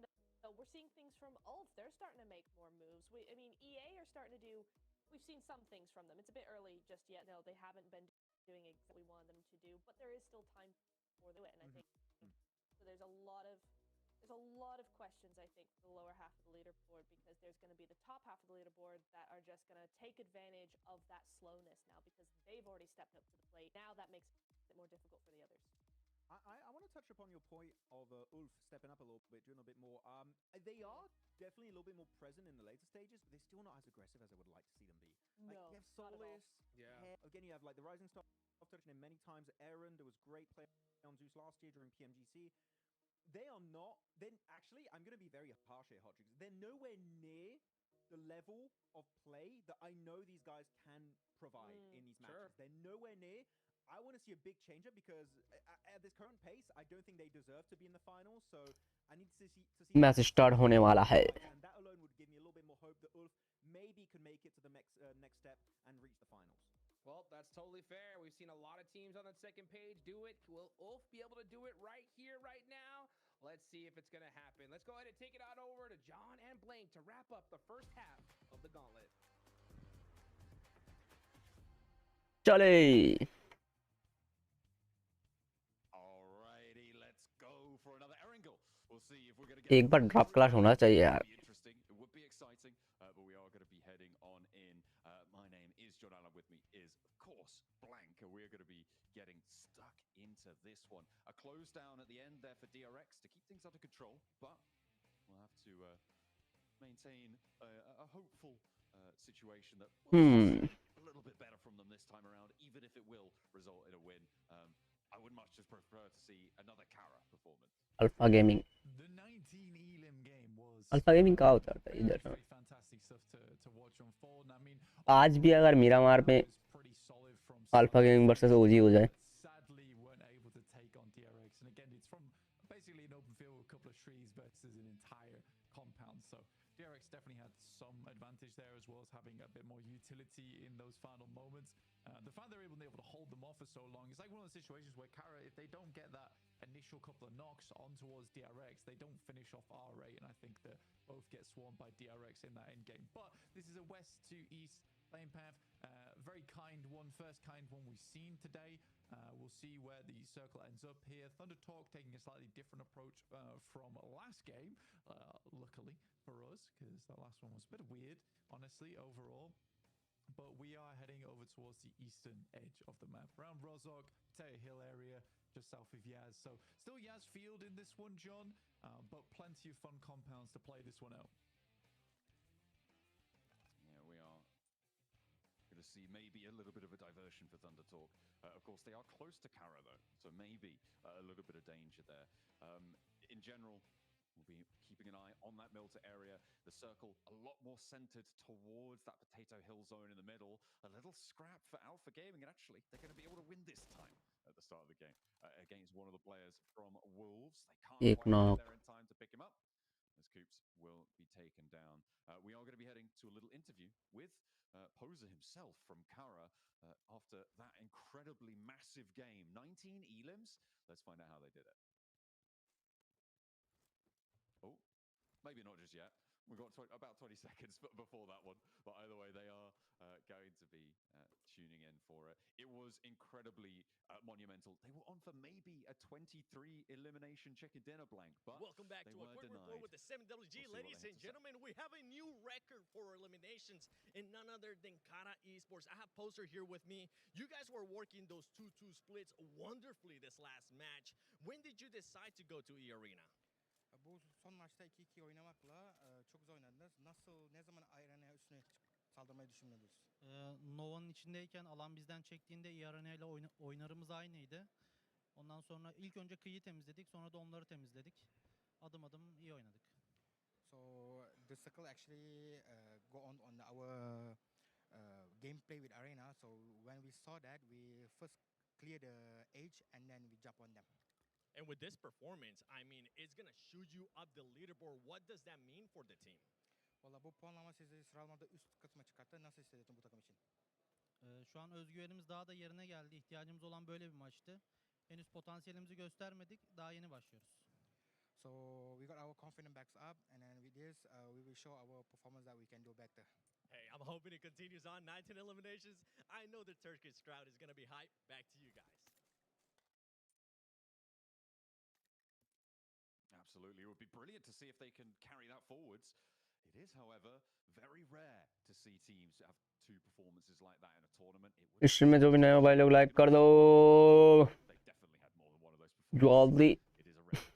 Speaker 9: we're seeing things from Ulf. They're starting to make more moves. I mean, EA are starting to do. We've seen some things from them. It's a bit early just yet. No, they haven't been doing exactly what we wanted them to do, but there is still time for it. And I think so. There's a lot of questions, I think, for the lower half of the leaderboard, because there's going to be the top half of the leaderboard that are just going to take advantage of that slowness now because they've already stepped up to the plate. Now that makes it more difficult for the others.
Speaker 8: I want to touch upon your point of Ulf stepping up a little bit, doing a bit more. They are definitely a little bit more present in the later stages, but they're still not as aggressive as I would like to see them be. Like,
Speaker 9: No,
Speaker 8: you have Solis,
Speaker 7: Yeah.
Speaker 8: again, you have like the Rising Star touching him many times. Aaron, there was great play on Zeus last year during PMGC. They are not. Then actually, I'm going to be very harsh here, Hodgins. They're nowhere near the level of play that I know these guys can provide in these matches.
Speaker 7: Sure.
Speaker 8: They're nowhere near. I want to see a big change up because at this current pace, I don't think they deserve to be in the finals. So I need to see
Speaker 10: match start होने वाला है.
Speaker 8: and that alone would give me a little bit more hope that Ulf maybe could make it to the next step and reach the finals.
Speaker 7: Well, that's totally fair. We've seen a lot of teams on that second page do it. Will Ulf be able to do it right here, right now? Let's see if it's going to happen. Let's go ahead and take it on over to John and Blank to wrap up the first half of the Gauntlet.
Speaker 10: चले.
Speaker 11: Alrighty, let's go for another Erangel. We'll see if we're going to get
Speaker 10: एक बार drop class होना चाहिए यार.
Speaker 11: It would be interesting. It would be exciting, but we are going to be heading on in. My name is John Allen. With me is, of course, Blank. We're going to be getting stuck into this one. A close down at the end there for DRX to keep things under control, but we'll have to maintain a hopeful situation that will a little bit better from them this time around, even if it will result in a win. I would much just prefer to see another Kara performance.
Speaker 10: Alpha Gaming.
Speaker 12: The 19 Elim game was
Speaker 10: Alpha Gaming का होता है इधर.
Speaker 12: very fantastic stuff to watch unfold. I mean,
Speaker 10: आज भी अगर मिरामार पे
Speaker 12: pretty solid from
Speaker 10: Alpha Gaming versus OG हो जाए.
Speaker 12: sadly weren't able to take on DRX, and again it's from basically an open field with a couple of trees versus an entire compound, so DRX definitely had some advantage there, as well as having a bit more utility in those final moments. The fact they're able to hold them off for so long, it's like one of those situations where Kara, if they don't get that initial couple of knocks on towards DRX, they don't finish off R8, and I think that both get swarmed by DRX in that end game. But this is a west to east lane path. Very kind one, first kind one we've seen today. We'll see where the circle ends up here. Thunder Talk taking a slightly different approach from last game, luckily for us, because that last one was a bit weird, honestly, overall. But we are heading over towards the eastern edge of the map, around Rozhok, Potato Hill area, just south of Yaz. So still Yaz Field in this one, John, but plenty of fun compounds to play this one out.
Speaker 11: Yeah, we are going to see maybe a little bit of a diversion for Thunder Talk. Of course, they are close to Kara, though, so maybe a little bit of danger there. In general, we'll be keeping an eye on that Milta area. The circle a lot more centered towards that Potato Hill zone in the middle. A little scrap for Alpha Gaming, and actually, they're going to be able to win this time at the start of the game against one of the players from Wolves. They can't quite get there in time to pick him up. As Coops will be taken down. We are going to be heading to a little interview with Poser himself from Kara after that incredibly massive game. 19 elims. Let's find out how they did it. Oh, maybe not just yet. We've got about 20 seconds before that one. But either way, they are going to be tuning in for it. It was incredibly monumental. They were on for maybe a 23 elimination chicken dinner blank, but
Speaker 3: welcome back
Speaker 11: they
Speaker 3: to a
Speaker 11: were
Speaker 3: quick
Speaker 11: denied.
Speaker 3: report with the 7WG. Ladies and gentlemen, we have a new record for eliminations in none other than Kara Esports. I have Poser here with me. You guys were working those 2-2 splits wonderfully this last match. When did you decide to go to E-Arena?
Speaker 14: Bu son maçta 2-2 oynamakla çok güzel oynadınız. Nasıl, ne zaman Arena'ya üstüne saldırmayı düşündünüz?
Speaker 15: Nova'nın içindeyken alan bizden çektiğinde İARENA ile oynarımız aynıydı. Ondan sonra ilk önce kıyı temizledik, sonra da onları temizledik. Adım adım iyi oynadık.
Speaker 14: So the circle actually go on our gameplay with Arena. So when we saw that, we first clear the edge and then we jump on them.
Speaker 3: And with this performance, I mean, it's going to shoot you up the leaderboard. What does that mean for the team?
Speaker 14: Valla bu puanlama sizi sıralamada üst kısma çıkarttı. Nasıl hissediyorsun bu takım için?
Speaker 15: Şu an özgüvenimiz daha da yerine geldi. İhtiyacımız olan böyle bir maçtı. Henüz potansiyelimizi göstermedik. Daha yeni başlıyoruz.
Speaker 14: So we got our confidence backs up, and then with this, we will show our performance that we can do better.
Speaker 3: Hey, I'm hoping it continues on. 19 eliminations. I know the Turkish crowd is going to be hyped. Back to you guys.
Speaker 11: Absolutely. It would be brilliant to see if they can carry that forwards. It is, however, very rare to see teams have two performances like that in a tournament.
Speaker 10: Stream में जो भी नया भाई लोग like कर दो
Speaker 11: They definitely had more than one of those performances.
Speaker 10: जल्दी
Speaker 11: It is a rarity.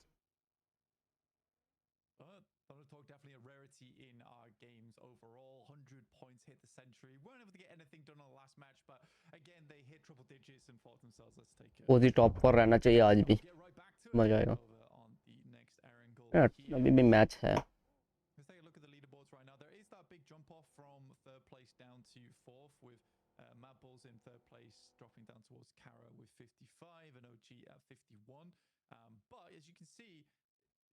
Speaker 12: Thunder Talk definitely a rarity in our games overall. 100 points hit the century. Weren't able to get anything done on the last match, but again they hit triple digits and thought themselves, let's take it.
Speaker 10: OG top पर रहना चाहिए आज भी मजा आएगा यार अभी भी मैच है.
Speaker 12: Let's take a look at the leaderboards right now. There is that big jump off from third place down to fourth, with Mad Bulls in third place dropping down towards Kara with 55 and OG at 51. But as you can see,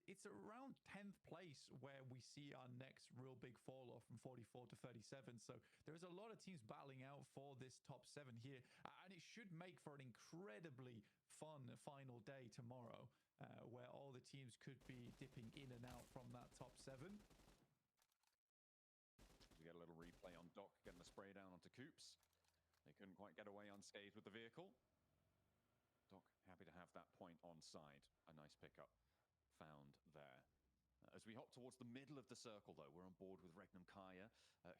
Speaker 12: it's around 10th place where we see our next real big fall off from 44 to 37. So there's a lot of teams battling out for this top 7 here, and it should make for an incredibly fun final day tomorrow, where all the teams could be dipping in and out from that top 7.
Speaker 11: We get a little replay on Doc getting the spray down onto Coops. They couldn't quite get away unscathed with the vehicle. Doc happy to have that point onside. A nice pickup found there. As we hop towards the middle of the circle, though, we're on board with Regnum Kaya,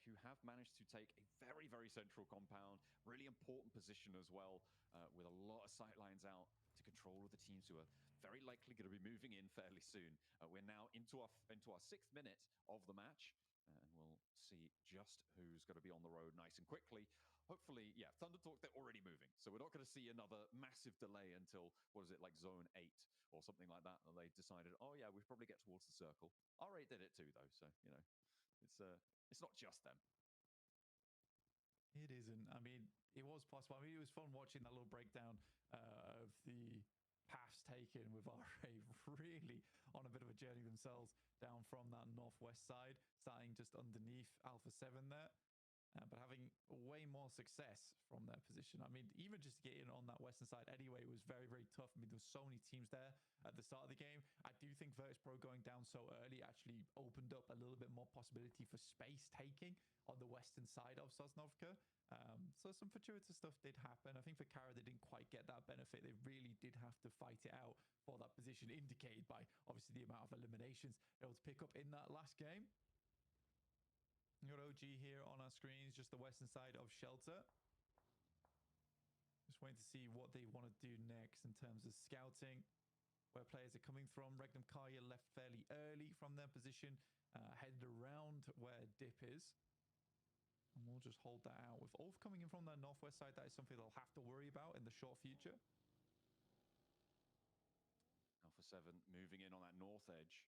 Speaker 11: who have managed to take a very, very central compound, really important position as well, with a lot of sight lines out to control all the teams who are very likely going to be moving in fairly soon. We're now into our 6th minute of the match, and we'll see just who's going to be on the road nice and quickly. Hopefully, yeah, Thunder Talk, they're already moving. So we're not going to see another massive delay until, what is it, like zone 8 or something like that. And they decided, oh yeah, we should probably get towards the circle. R8 did it too, though. So, you know, it's not just them.
Speaker 12: It isn't. I mean, it was possible. I mean, it was fun watching that little breakdown of the paths taken with R8 really on a bit of a journey themselves down from that northwest side, starting just underneath Alpha 7 there. But having way more success from their position. I mean, even just getting on that western side anyway was very, very tough. I mean, there were so many teams there at the start of the game. I do think Virtus Pro going down so early actually opened up a little bit more possibility for space taking on the western side of Sosnovka. So some fortuitous stuff did happen. I think for Kara, they didn't quite get that benefit. They really did have to fight it out for that position, indicated by obviously the amount of eliminations they were able to pick up in that last game. We got OG here on our screens, just the western side of Shelter. Just waiting to see what they want to do next in terms of scouting, where players are coming from. Regnum Kaya left fairly early from their position, headed around where Dip is. And we'll just hold that out. With Ulf coming in from the northwest side, that is something they'll have to worry about in the short future.
Speaker 11: Alpha 7 moving in on that north edge.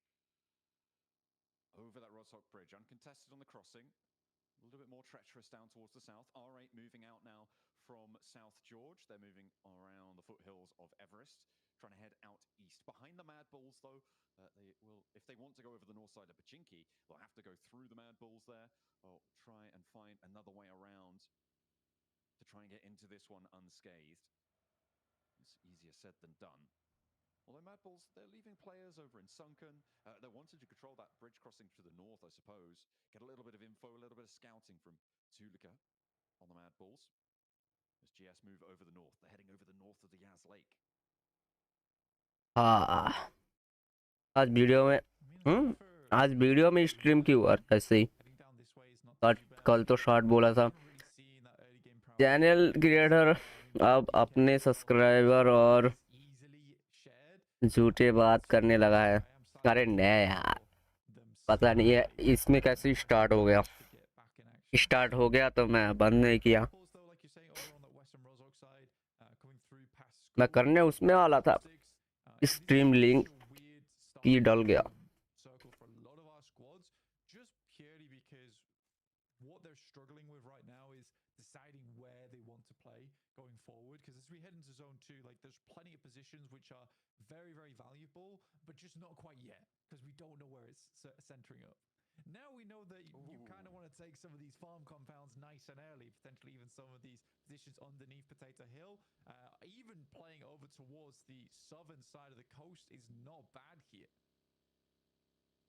Speaker 11: Over that Rostock Bridge, uncontested on the crossing. A little bit more treacherous down towards the south. R8 moving out now from South George. They're moving around the foothills of Everest trying to head out east. Behind the Mad Bulls, though, they will, if they want to go over the north side of Pachinki, they'll have to go through the Mad Bulls there, or try and find another way around to try and get into this one unscathed. It's easier said than done. Although Mad Bulls, they're leaving players over in Sunken. They're wanting to control that bridge crossing to the north, I suppose. Get a little bit of info, a little bit of scouting from Tulika on the Mad Bulls. As GS move over the north, they're heading over the north of the Yaz Lake.
Speaker 10: हाँ आज video में stream क्यों हुआ ऐसे ही कल तो short बोला था चैनल क्रिएटर अब अपने सब्सक्राइबर और झूठे बात करने लगा है अरे नहीं यार पता नहीं है इसमें कैसे स्टार्ट हो गया तो मैं बंद नहीं किया मैं करने उसमें वाला था स्ट्रीम लिंक की डल गया
Speaker 12: going forward, because as we head into zone 2, like there's plenty of positions which are very, very valuable, but just not quite yet, because we don't know where it's centering up. Now we know that you kind of want to take some of these farm compounds nice and early, potentially even some of these positions underneath Potato Hill. Even playing over towards the southern side of the coast is not bad here.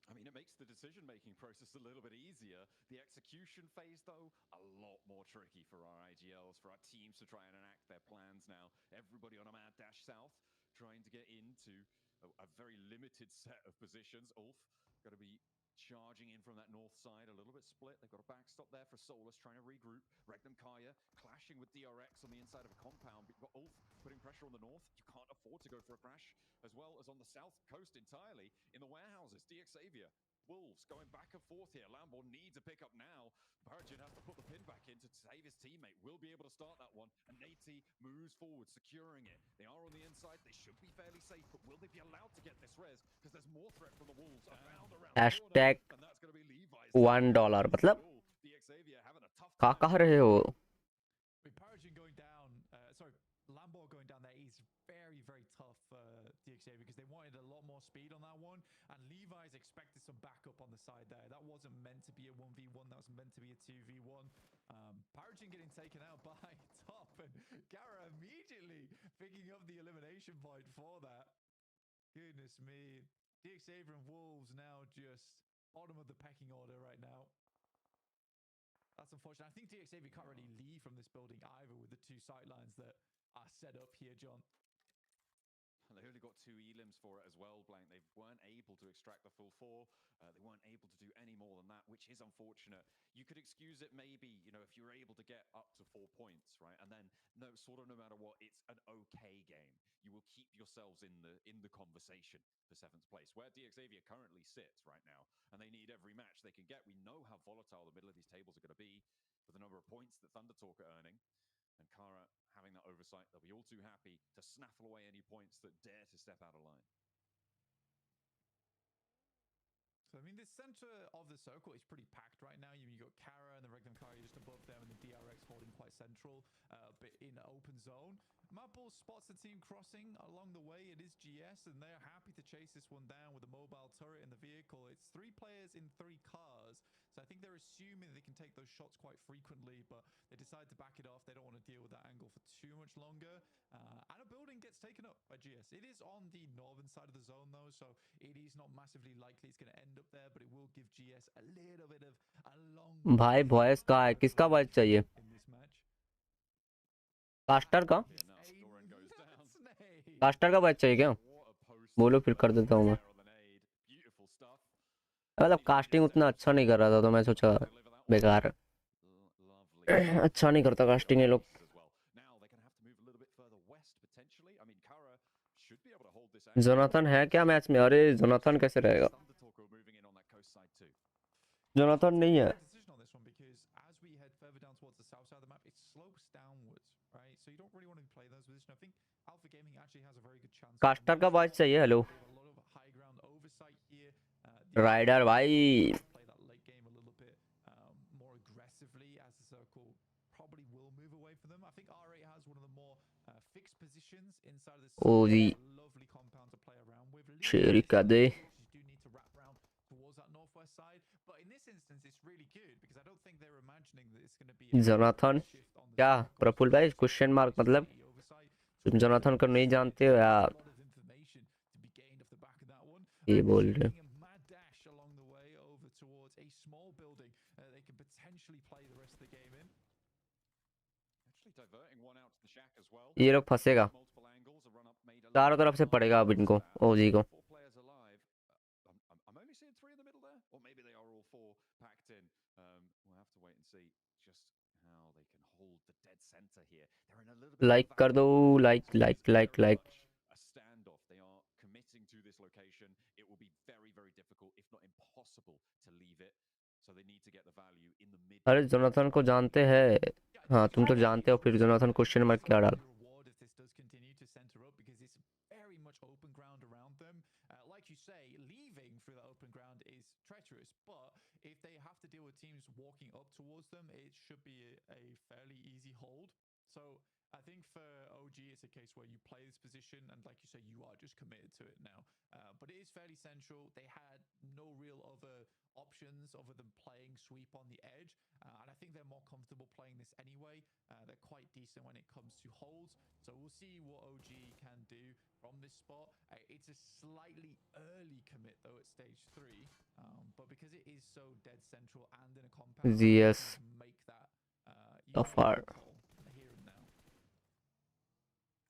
Speaker 11: I mean, it makes the decision-making process a little bit easier. The execution phase, though, a lot more tricky for our IGLs, for our teams to try and enact their plans now. Everybody on a mad dash south, trying to get into a very limited set of positions. Ulf got to be charging in from that north side, a little bit split. They've got a backstop there for Solus, trying to regroup. Regnum Kaya clashing with DRX on the inside of a compound. But you've got Ulf putting pressure on the north. You can't afford to go for a crash, as well as on the south coast entirely. In the warehouses, DX Xavier, Wolves going back and forth here. Lamborn needs a pickup now. Bargin has to put the pin back in to save his teammate. Will be able to start that one. And Nati moves forward, securing it. They are on the inside. They should be fairly safe, but will they be allowed to get this res? Because there's more threat from the Wolves around the
Speaker 10: hashtag $1 मतलब कहाँ रहे हो
Speaker 12: Paragin going down, sorry, Lambo going down there is very, very tough for DXA because they wanted a lot more speed on that one, and Levi's expected some backup on the side there. That wasn't meant to be a 1v1, that was meant to be a 2v1. Paragin getting taken out by top, and Gara immediately picking up the elimination point for that. Goodness me. DXA and Wolves now just bottom of the pecking order right now. That's unfortunate. I think DXA can't really leave from this building either with the two sightlines that are set up here, John.
Speaker 11: They only got 2 elims for it as well, Blank. They weren't able to extract the full 4. They weren't able to do any more than that, which is unfortunate. You could excuse it maybe, you know, if you were able to get up to 4 points, right? And then, no matter what, it's an okay game. You will keep yourselves in the conversation for 7th place, where DX Xavier currently sits right now. And they need every match they can get. We know how volatile the middle of these tables are going to be with the number of points that Thunder Talk are earning. And Kara having that oversight, they'll be all too happy to snaffle away any points that dare to step out of line.
Speaker 12: So, I mean, the center of the circle is pretty packed right now. You've got Kara and the Regnum Kari just above them, and the DRX holding quite central, but in open zone. Mapple spots the team crossing along the way. It is GS, and they're happy to chase this one down with a mobile turret in the vehicle. It's 3 players in 3 cars, so I think they're assuming they can take those shots quite frequently, but they decide to back it off. They don't want to deal with that angle for too much longer. And a building gets taken up by GS. It is on the northern side of the zone, though, so it is not massively likely it's going to end up there, but it will give GS a little bit of a long...
Speaker 10: भाई voice का है किसका voice चाहिए caster का voice चाहिए क्या बोलो फिर कर देता हूँ मैं मतलब कास्टिंग उतना अच्छा नहीं कर रहा था तो मैं सोचा बेकार अच्छा नहीं करता कास्टिंग ये लोग जोनाथन है क्या मैच में अरे जोनाथन कैसे रहेगा जोनाथन नहीं है कास्टर का वॉइस चाहिए हेलो राइडर भाई
Speaker 12: probably will move away from them. I think R8 has one of the more fixed positions inside of this
Speaker 10: Ozi
Speaker 12: lovely compound to play around with.
Speaker 10: Sherry Kade
Speaker 12: Do need to wrap around towards that northwest side, but in this instance it's really good because I don't think they're imagining that it's going to be
Speaker 10: Jonathan क्या प्रफुल्ल भाई question mark मतलब तुम Jonathan को नहीं जानते हो यार ये बोल रहे ये लोग फंसेगा चारों तरफ से पड़ेगा अब इनको ओजी को लाइक कर दो लाइक लाइक लाइक लाइक अरे जोनाथन को जानते हैं हाँ तुम तो जानते हो फिर जोनाथन क्वेश्चन मार्क क्या डाल
Speaker 12: like you say, leaving through that open ground is treacherous, but if they have to deal with teams walking up towards them, it should be a fairly easy hold. So I think for OG, it's a case where you play this position and like you say, you are just committed to it now. But it is fairly central. They had no real other options other than playing sweep on the edge. And I think they're more comfortable playing this anyway. They're quite decent when it comes to holds. So we'll see what OG can do from this spot. It's a slightly early commit though at stage 3. But because it is so dead central and in a compound,
Speaker 10: yes
Speaker 12: make that
Speaker 10: far
Speaker 12: here and now.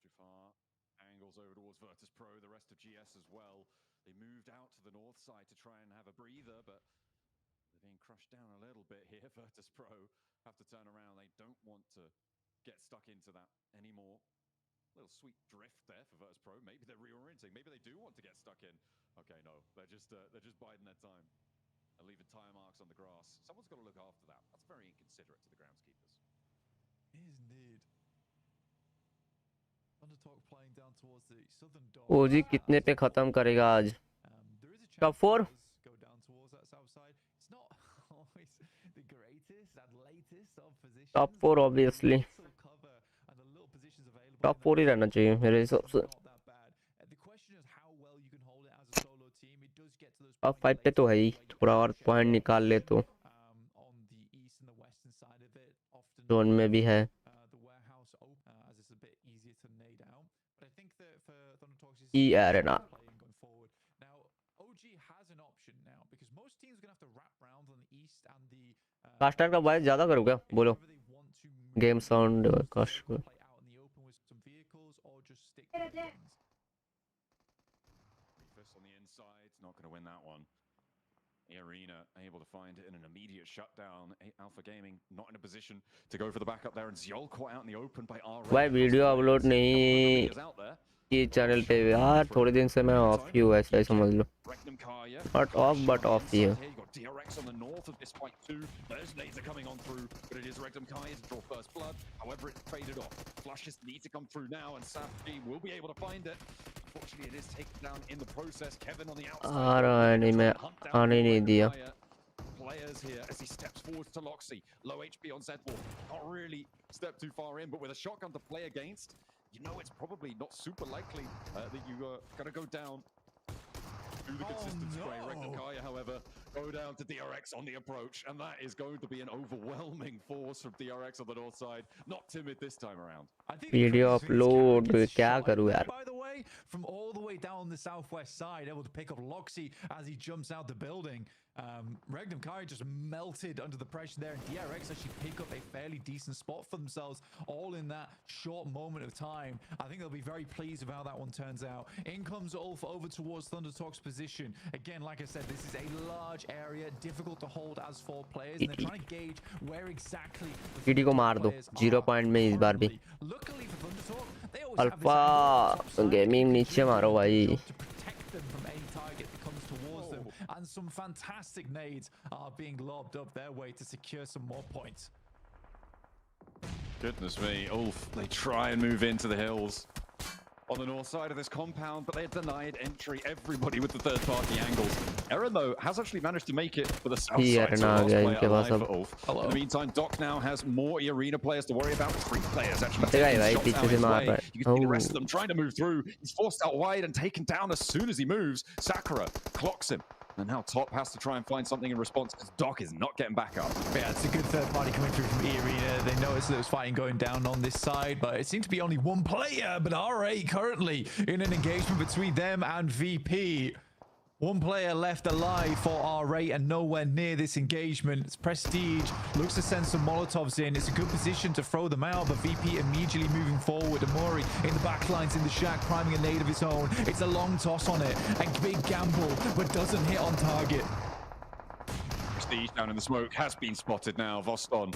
Speaker 11: Jafar angles over towards Virtus Pro, the rest of GS as well. They moved out to the north side to try and have a breather, but they're being crushed down a little bit here. Virtus Pro have to turn around. They don't want to get stuck into that anymore. Little sweet drift there for Virtus Pro. Maybe they're reorienting. Maybe they do want to get stuck in. Okay, no, they're just biding their time and leaving tire marks on the grass. Someone's got to look after that. That's very inconsiderate to the groundskeepers.
Speaker 12: It is indeed. Undertalk playing down towards the southern door.
Speaker 10: ओजी कितने पे खत्म करेगा आज top 4
Speaker 12: go down towards that south side. It's not always the greatest and latest of positions.
Speaker 10: Top 4 obviously top 4 ही रहना चाहिए मेरे हिसाब से टॉप 5 पे तो है ही थोड़ा और पॉइंट निकाल ले तो जोन में भी है ई arena कास्टर का वॉइस ज्यादा करूँ क्या बोलो game sound cast
Speaker 11: Not going to win that one. Arena able to find it in an immediate shutdown. Alpha Gaming not in a position to go for the backup there, and Ziol caught out in the open by R.
Speaker 10: भाई video upload नहीं ये channel पे यार थोड़े दिन से मैं of ही हूँ ऐसा समझ लो Not off but off here.
Speaker 11: DRX on the north of this fight too. Those nades are coming on through, but it is Rectum Kai to draw first blood. However, it faded off. Flushes need to come through now, and Safji will be able to find it. Unfortunately, it is taken down in the process. Kevin on the outside.
Speaker 10: नहीं मैं आने नहीं दिया.
Speaker 11: Players here as he steps forward to Loxy. Low HP on Zedwall. Not really step too far in, but with a shotgun to play against, you know it's probably not super likely that you are going to go down. The consistent spray. Rectum Kaya, however, go down to DRX on the approach, and that is going to be an overwhelming force from DRX on the north side. Not timid this time around.
Speaker 10: Video upload क्या करूँ यार?
Speaker 12: By the way, from all the way down the southwest side, able to pick up Loxy as he jumps out the building. Regnum Kai just melted under the pressure there, and DRX actually pick up a fairly decent spot for themselves, all in that short moment of time. I think they'll be very pleased with how that one turns out. In comes Ulf over towards Thundertalk's position. Again, like I said, this is a large area, difficult to hold as 4 players, and they're trying to gauge where exactly the
Speaker 10: को मार दो 0 point में इस बार भी. Alpha gaming नीचे मारो भाई.
Speaker 12: And some fantastic nades are being lobbed up their way to secure some more points.
Speaker 11: Goodness me, Ulf, they try and move into the hills. on the north side of this compound, but they're denied entry. Everybody with the third-party angles. Eren, though, has actually managed to make it for the south side, so last player alive for Ulf. In the meantime, Doc now has more arena players to worry about. 3 players actually taking shots out his way. You can see the rest of them trying to move through. He's forced out wide and taken down as soon as he moves. Sakura clocks him. And now Top has to try and find something in response because Doc is not getting back up.
Speaker 12: Yeah, it's a good third party coming through from E-Arena. They noticed there was fighting going down on this side, but it seemed to be only one player. But RA currently in an engagement between them and VP. One player left alive for R8 and nowhere near this engagement. It's Prestige looks to send some Molotovs in. It's a good position to throw them out, but VP immediately moving forward. Amori in the backlines in the shack, priming a nade of his own. It's a long toss on it. A big gamble, but doesn't hit on target.
Speaker 11: Prestige down in the smoke has been spotted now. Voston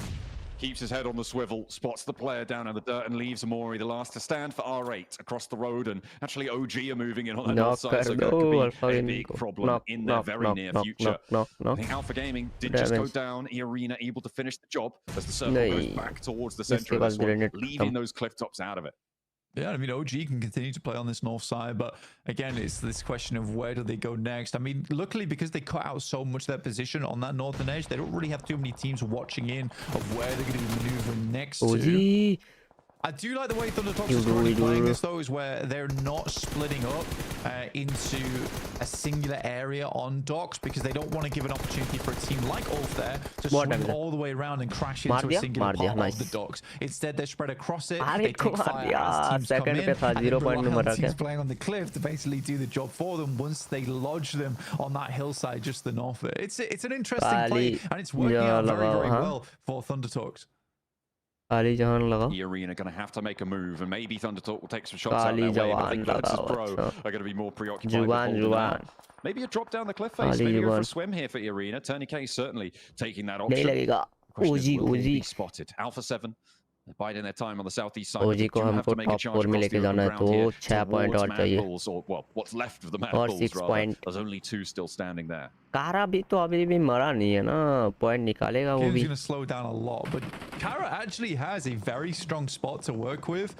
Speaker 11: keeps his head on the swivel, spots the player down in the dirt and leaves Amori the last to stand for R8 across the road. And actually OG are moving in on the north side, so that could be a big problem in their very near future. I think Alpha Gaming did just go down. E-Arena able to finish the job as the circle goes back towards the center of this one, leaving those cliff tops out of it.
Speaker 12: Yeah, I mean, OG can continue to play on this north side, but again, it's this question of where do they go next? I mean, luckily, because they cut out so much of their position on that northern edge, they don't really have too many teams watching in of where they're going to be maneuvering next to. I do like the way Thundertox is currently playing this, though, is where they're not splitting up into a singular area on docks because they don't want to give an opportunity for a team like Ulf there to swing all the way around and crash into a singular part of the docks. Instead, they're spread across it. They take fire as teams come in, and then teams playing on the cliff to basically do the job for them once they lodge them on that hillside just the north of it. It's an interesting play, and it's working out very, very well for Thundertox.
Speaker 11: E-Arena going to have to make a move, and maybe Thundertalk will take some shots out their way, but I think Virtus Pro are going to be more preoccupied with holding out. Maybe a drop down the cliff face, maybe go for a swim here for E-Arena. Turney K certainly taking that option. The question is, will they be spotted? Alpha 7, they're biding their time on the southeast side. They do have to make a charge across the open ground here towards Mandibles, or well, what's left of the Mandibles rather. There's only 2 still standing there.
Speaker 10: Kara भी तो अभी भी मरा नहीं है ना, point निकालेगा वो भी.
Speaker 12: Game's going to slow down a lot, but Kara actually has a very strong spot to work with.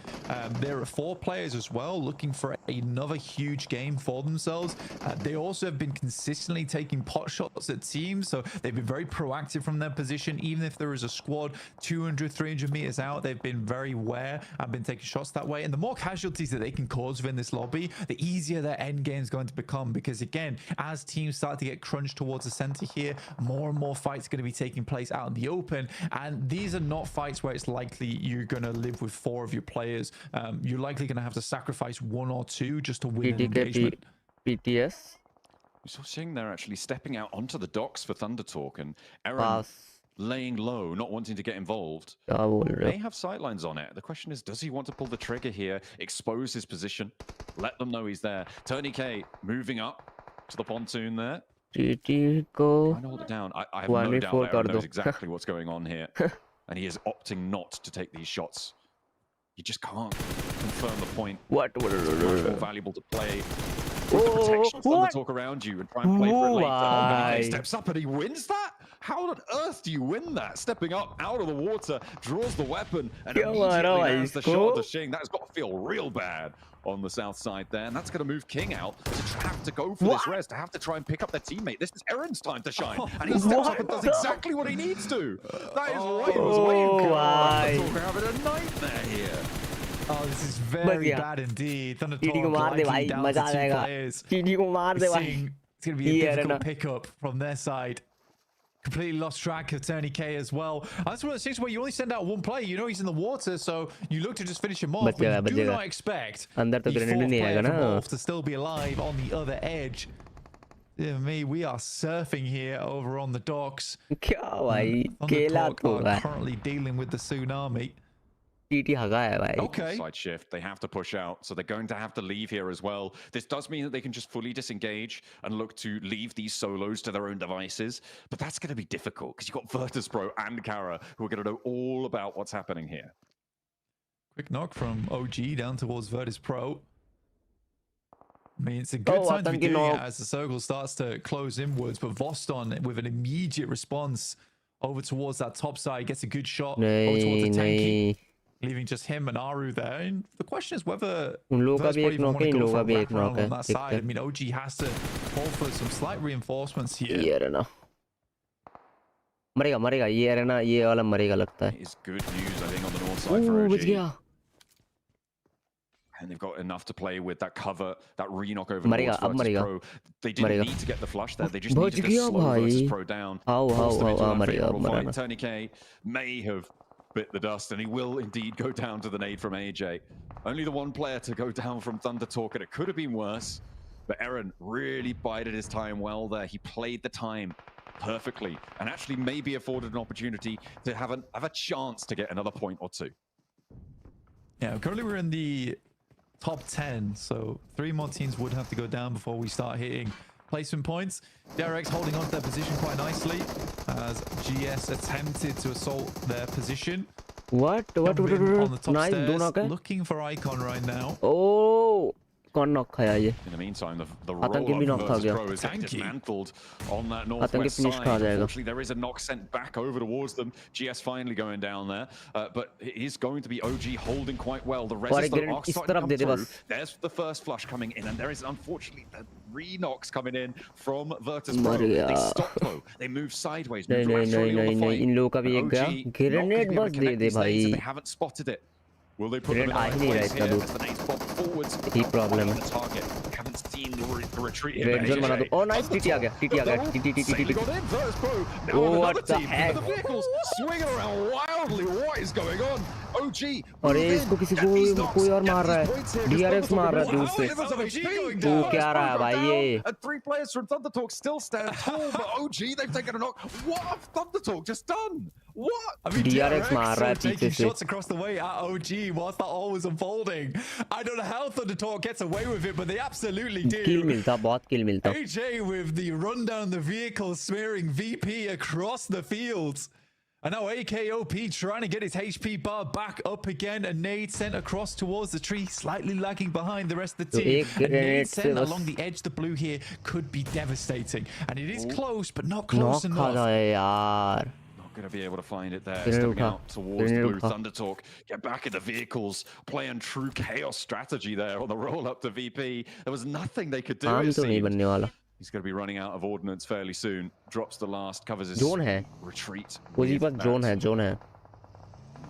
Speaker 12: There are 4 players as well looking for another huge game for themselves. They also have been consistently taking pot shots at teams, so they've been very proactive from their position. Even if there is a squad 200, 300 meters out, they've been very aware and been taking shots that way. And the more casualties that they can cause within this lobby, the easier their end game is going to become, because again, as teams start to get crunched towards the center here, more and more fights are going to be taking place out in the open, and these are not fights where it's likely you're going to live with 4 of your players. You're likely going to have to sacrifice 1 or 2 just to win an engagement.
Speaker 10: PTS.
Speaker 11: We saw Singh there actually stepping out onto the docks for Thundertalk, and Eren laying low, not wanting to get involved. They have sightlines on it. The question is, does he want to pull the trigger here, expose his position, let them know he's there? Turney K moving up to the pontoon there. Trying to hold it down. I have no doubt Eren knows exactly what's going on here. And he is opting not to take these shots. You just can't confirm the point. It's much more valuable to play with the protection of Thundertalk around you and try and play for it later. Oh, he steps up and he wins that? How on earth do you win that? Stepping up out of the water, draws the weapon, and immediately lands the shot to Shing. That has got to feel real bad on the south side there, and that's going to move King out to have to go for this rest, to have to try and pick up their teammate. This is Eren's time to shine, and he steps up and does exactly what he needs to. That is right, he was waiting for. We're having a nightmare here.
Speaker 12: Oh, this is very bad indeed. Thundertalk liking down to 2 players. It's going to be a difficult pickup from their side. Completely lost track of Turney K as well. That's one of the things where you only send out 1 player. You know he's in the water, so you look to just finish him off. But you do not expect the 4th player from Wolf to still be alive on the other edge. Dear me, we are surfing here over on the docks. Thundertalk are currently dealing with the tsunami.
Speaker 11: Okay. Side shift. They have to push out, so they're going to have to leave here as well. This does mean that they can just fully disengage and look to leave these solos to their own devices, but that's going to be difficult because you've got Virtus Pro and Kara who are going to know all about what's happening here.
Speaker 12: Quick knock from OG down towards Virtus Pro. I mean, it's a good time to be doing it as the circle starts to close inwards, but Voston with an immediate response over towards that top side gets a good shot over towards the tanky. leaving just him and Aru there. And the question is whether
Speaker 10: उन लोगों का भी
Speaker 12: Verspro
Speaker 10: एक
Speaker 12: even
Speaker 10: knock
Speaker 12: want
Speaker 10: है,
Speaker 12: to
Speaker 10: in
Speaker 12: go
Speaker 10: लोगों
Speaker 12: for
Speaker 10: का
Speaker 12: a
Speaker 10: भी एक
Speaker 12: wraparound
Speaker 10: knock है.
Speaker 12: on that side. I mean, OG has to call for some slight reinforcements here.
Speaker 10: ये रहना मरेगा मरेगा ये रहना ये वाला मरेगा लगता है.
Speaker 11: It's good news, I think, on the north side for
Speaker 10: बच
Speaker 11: OG.
Speaker 10: गया.
Speaker 11: And they've got enough to play with that cover, that re-knock over
Speaker 10: मरेगा
Speaker 11: towards
Speaker 10: अब
Speaker 11: Virtus
Speaker 10: मरेगा.
Speaker 11: Pro. They didn't
Speaker 10: मरेगा.
Speaker 11: need to get the flush there. They just
Speaker 10: बच
Speaker 11: needed to
Speaker 10: गया
Speaker 11: slow Virtus
Speaker 10: भाई.
Speaker 11: Pro down.
Speaker 10: आओ
Speaker 11: Force them into an
Speaker 10: मरेगा अब
Speaker 11: unfavorable fight.
Speaker 10: मरेगा.
Speaker 11: Tourniquet may have bit the dust, and he will indeed go down to the nade from AJ. Only the one player to go down from Thunder Talk, and it could have been worse. But Eren really bided his time well there. He played the time perfectly, and actually maybe afforded an opportunity to have a chance to get another point or two.
Speaker 12: Yeah, currently we're in the top 10, so 3 more teams would have to go down before we start hitting placement points. DRX holding on to their position quite nicely as GS attempted to assault their position.
Speaker 10: What?
Speaker 12: On the top
Speaker 10: Nice,
Speaker 12: stairs,
Speaker 10: do knock है.
Speaker 12: looking for Icon right now.
Speaker 10: Oh, कौन knock खाया ये?
Speaker 11: In the meantime, the
Speaker 10: आतंकी भी
Speaker 11: roll-up
Speaker 10: knock खा
Speaker 11: versus
Speaker 10: गया.
Speaker 11: Pro is getting dismantled on that
Speaker 10: आतंकी
Speaker 11: northwest
Speaker 10: finish
Speaker 11: side.
Speaker 10: खा जाएगा.
Speaker 11: Unfortunately, there is a knock sent back over towards them. GS finally going down there, but it is going to be OG holding quite well. The
Speaker 10: और
Speaker 11: reses
Speaker 10: एक
Speaker 11: that
Speaker 10: grenade
Speaker 11: are
Speaker 10: इस
Speaker 11: starting
Speaker 10: तरफ
Speaker 11: to
Speaker 10: they they
Speaker 11: come through.
Speaker 10: बस.
Speaker 11: There's the first flush coming in, and there is unfortunately the re-knocks coming in from Virtus Pro.
Speaker 10: मर गया.
Speaker 11: They stop though. They move sideways,
Speaker 10: नहीं
Speaker 11: move
Speaker 10: नहीं नहीं
Speaker 11: laterally on
Speaker 10: नहीं
Speaker 11: the
Speaker 10: नहीं इन
Speaker 11: fight.
Speaker 10: लोगों का भी
Speaker 11: And
Speaker 10: एक गया.
Speaker 11: OG not
Speaker 10: grenade
Speaker 11: gonna be able
Speaker 10: बस
Speaker 11: to
Speaker 10: they
Speaker 11: connect
Speaker 10: they
Speaker 11: these nades if
Speaker 10: भाई.
Speaker 11: they haven't spotted it. Will they put them
Speaker 10: grenade
Speaker 11: in
Speaker 10: आ
Speaker 11: the
Speaker 10: ही
Speaker 11: right
Speaker 10: नहीं रहा
Speaker 11: place
Speaker 10: इतना
Speaker 11: here
Speaker 10: दूर.
Speaker 11: as the nades bob forwards?
Speaker 10: यही problem
Speaker 11: On
Speaker 10: है.
Speaker 11: the target. Haven't seen the retreat here.
Speaker 10: Red
Speaker 11: but
Speaker 10: zone बना दो.
Speaker 11: AJ
Speaker 10: Oh nice, टीटी आ गया. टीटी आ गया. TT TT TT.
Speaker 11: got in. Virtus Pro now
Speaker 10: Oh,
Speaker 11: with
Speaker 10: what
Speaker 11: another
Speaker 10: the
Speaker 11: team.
Speaker 10: heck?
Speaker 11: The vehicles swinging around wildly. What is going on? OG.
Speaker 10: अरे इसको किसी कोई और मार रहा है. DRX मार रहा है दूर से. तू क्या रहा है भाई ये?
Speaker 11: And 3 players from Thunder Talk still stand tall, but OG, they've taken a knock. What have Thunder Talk just done? What?
Speaker 12: I mean,
Speaker 10: DRX मार रहा है पीछे
Speaker 12: taking
Speaker 10: से.
Speaker 12: shots across the way at OG whilst that all was unfolding. I don't know how Thunder Talk gets away with it, but they absolutely do.
Speaker 10: किल मिलता, बहुत किल मिलता.
Speaker 12: AJ with the run down the vehicle, smearing VP across the fields. And now AKOP trying to get his HP bar back up again. A nade sent across towards the tree, slightly lagging behind the rest of the team. A nade sent along the edge, the blue here could be devastating. And it is close, but not close enough.
Speaker 10: खा जाए यार.
Speaker 11: Not going to be able to find it there.
Speaker 10: Grenade
Speaker 11: Stepping
Speaker 10: उठा.
Speaker 11: out towards the
Speaker 10: Grenade
Speaker 11: blue
Speaker 10: उठा.
Speaker 11: Thunder Talk. Get back in the vehicles. Playing true chaos strategy there on the roll up to VP. There was nothing they could do.
Speaker 10: आम
Speaker 11: It
Speaker 10: तो नहीं
Speaker 11: seemed.
Speaker 10: बनने वाला.
Speaker 11: He's going to be running out of ordnance fairly soon. Drops the last, covers his
Speaker 10: Drone है.
Speaker 11: retreat.
Speaker 10: उसी
Speaker 11: with
Speaker 10: pass drone है, drone है.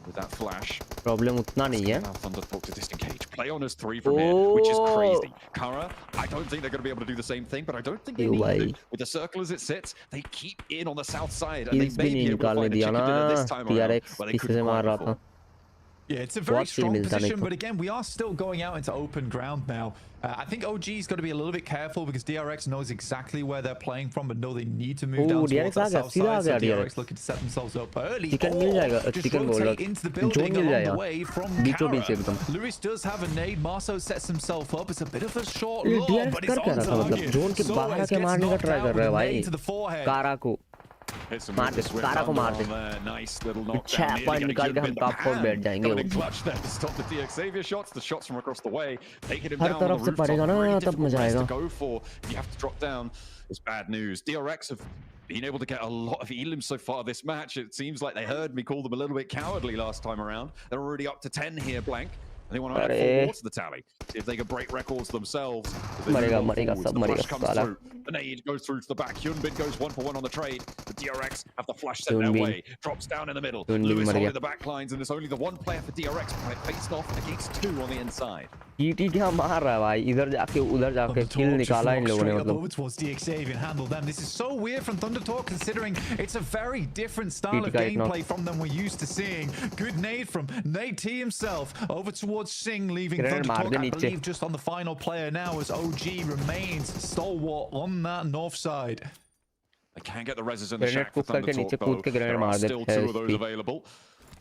Speaker 11: With that flash.
Speaker 10: Problem उतना नहीं है.
Speaker 11: Now Thunder Talk to disengage. Play on us 3 from here, which is crazy. Kara, I don't think they're going to be able to do the same thing, but I don't think they need to. With the circle as it sits, they keep in on the south side, and they
Speaker 10: Kills
Speaker 11: may
Speaker 10: भी
Speaker 11: be
Speaker 10: नहीं
Speaker 11: able to
Speaker 10: निकालने
Speaker 11: find a
Speaker 10: दिया
Speaker 11: chicken
Speaker 10: ना.
Speaker 11: dinner this time around,
Speaker 10: DRX
Speaker 11: where they
Speaker 10: पीछे से
Speaker 11: couldn't
Speaker 10: मार
Speaker 11: quite
Speaker 10: रहा था.
Speaker 11: before.
Speaker 12: Yeah, it's a very
Speaker 10: बहुत kill
Speaker 12: strong
Speaker 10: मिलता
Speaker 12: position,
Speaker 10: नहीं
Speaker 12: but again, we are still going out into open ground now. I think OG's got to be a little bit careful because DRX knows exactly where they're playing from, but know they need to move down towards that south side. So DRX looking to set themselves up early.
Speaker 10: Chicken मिल जाएगा.
Speaker 12: Just
Speaker 10: chicken बोल
Speaker 12: rotate
Speaker 10: रहा.
Speaker 12: into the
Speaker 10: zone
Speaker 12: building
Speaker 10: मिल
Speaker 12: along the
Speaker 10: जाएगा.
Speaker 12: way from
Speaker 10: बीचों बीच
Speaker 12: Kara.
Speaker 10: एकदम.
Speaker 12: Lewis does have a nade. Marso sets himself up. It's a bit of a short
Speaker 10: ये
Speaker 12: lob,
Speaker 10: DRX
Speaker 12: but it's
Speaker 10: कर क्या
Speaker 12: on
Speaker 10: रहा था मतलब
Speaker 12: target.
Speaker 10: जोन के बाहर
Speaker 12: Soez
Speaker 10: आके
Speaker 12: gets
Speaker 10: मारने का
Speaker 12: knocked
Speaker 10: ट्राई
Speaker 12: out
Speaker 10: कर
Speaker 12: with
Speaker 10: रहा है
Speaker 12: a
Speaker 10: भाई.
Speaker 12: nade to the forehead.
Speaker 10: कारा को
Speaker 11: Hit some
Speaker 10: मार
Speaker 11: with
Speaker 10: दे.
Speaker 11: the swift
Speaker 10: कारा को मार
Speaker 11: under
Speaker 10: they.
Speaker 11: on there. Nice little knockdown.
Speaker 10: छह
Speaker 11: Nearly
Speaker 10: पॉइंट
Speaker 11: getting
Speaker 10: निकाल के
Speaker 11: hit
Speaker 10: हम
Speaker 11: in the
Speaker 10: टॉप 4
Speaker 11: pan.
Speaker 10: बैठ जाएंगे.
Speaker 11: Coming in clutch there to stop the DX Xavier shots. The shots from across the way. Taking him
Speaker 10: her
Speaker 11: down on
Speaker 10: तरफ
Speaker 11: the
Speaker 10: से
Speaker 11: rooftop.
Speaker 10: पड़ेगा ना,
Speaker 11: Really
Speaker 10: तब
Speaker 11: difficult
Speaker 10: मजा
Speaker 11: res
Speaker 10: आएगा.
Speaker 11: to go for. You have to drop down. It's bad news. DRX have been able to get a lot of elims so far this match. It seems like they heard me call them a little bit cowardly last time around. They're already up to 10 here, blank. And they want to add 4 more to the tally. See if they can break records themselves.
Speaker 10: मरेगा मरेगा सब मरेगा साला.
Speaker 11: The nade goes through to the back. Hyunbin goes 1-for-1 on the trade. The DRX have the flush set their
Speaker 10: Hyunbin.
Speaker 11: way. Drops down in the middle.
Speaker 10: Hyunbin
Speaker 11: Lewis
Speaker 10: मर
Speaker 11: holding
Speaker 10: गया.
Speaker 11: the back lines, and there's only the one player for DRX faced off against 2 on the inside.
Speaker 10: TT क्या मार रहा है भाई. इधर जाके उधर जाके किल निकाला इन लोगों ने मतलब.
Speaker 12: Over towards DXAV and handle them. This is so weird from Thunder Talk considering it's a very different style of gameplay from them we're used to seeing. Good nade from Nate T himself over towards Singh, leaving Thunder Talk, I believe, just on the final player now as OG remains stalwart on that north side.
Speaker 11: They can get the reses in the
Speaker 10: Grenade
Speaker 11: shack for
Speaker 10: कूद करके
Speaker 11: Thunder
Speaker 10: नीचे
Speaker 11: Talk,
Speaker 10: कूद
Speaker 11: though.
Speaker 10: के grenade
Speaker 11: There
Speaker 10: मार
Speaker 11: are
Speaker 10: देते
Speaker 11: still
Speaker 10: हैं
Speaker 11: 2 of those
Speaker 10: SP.
Speaker 11: available.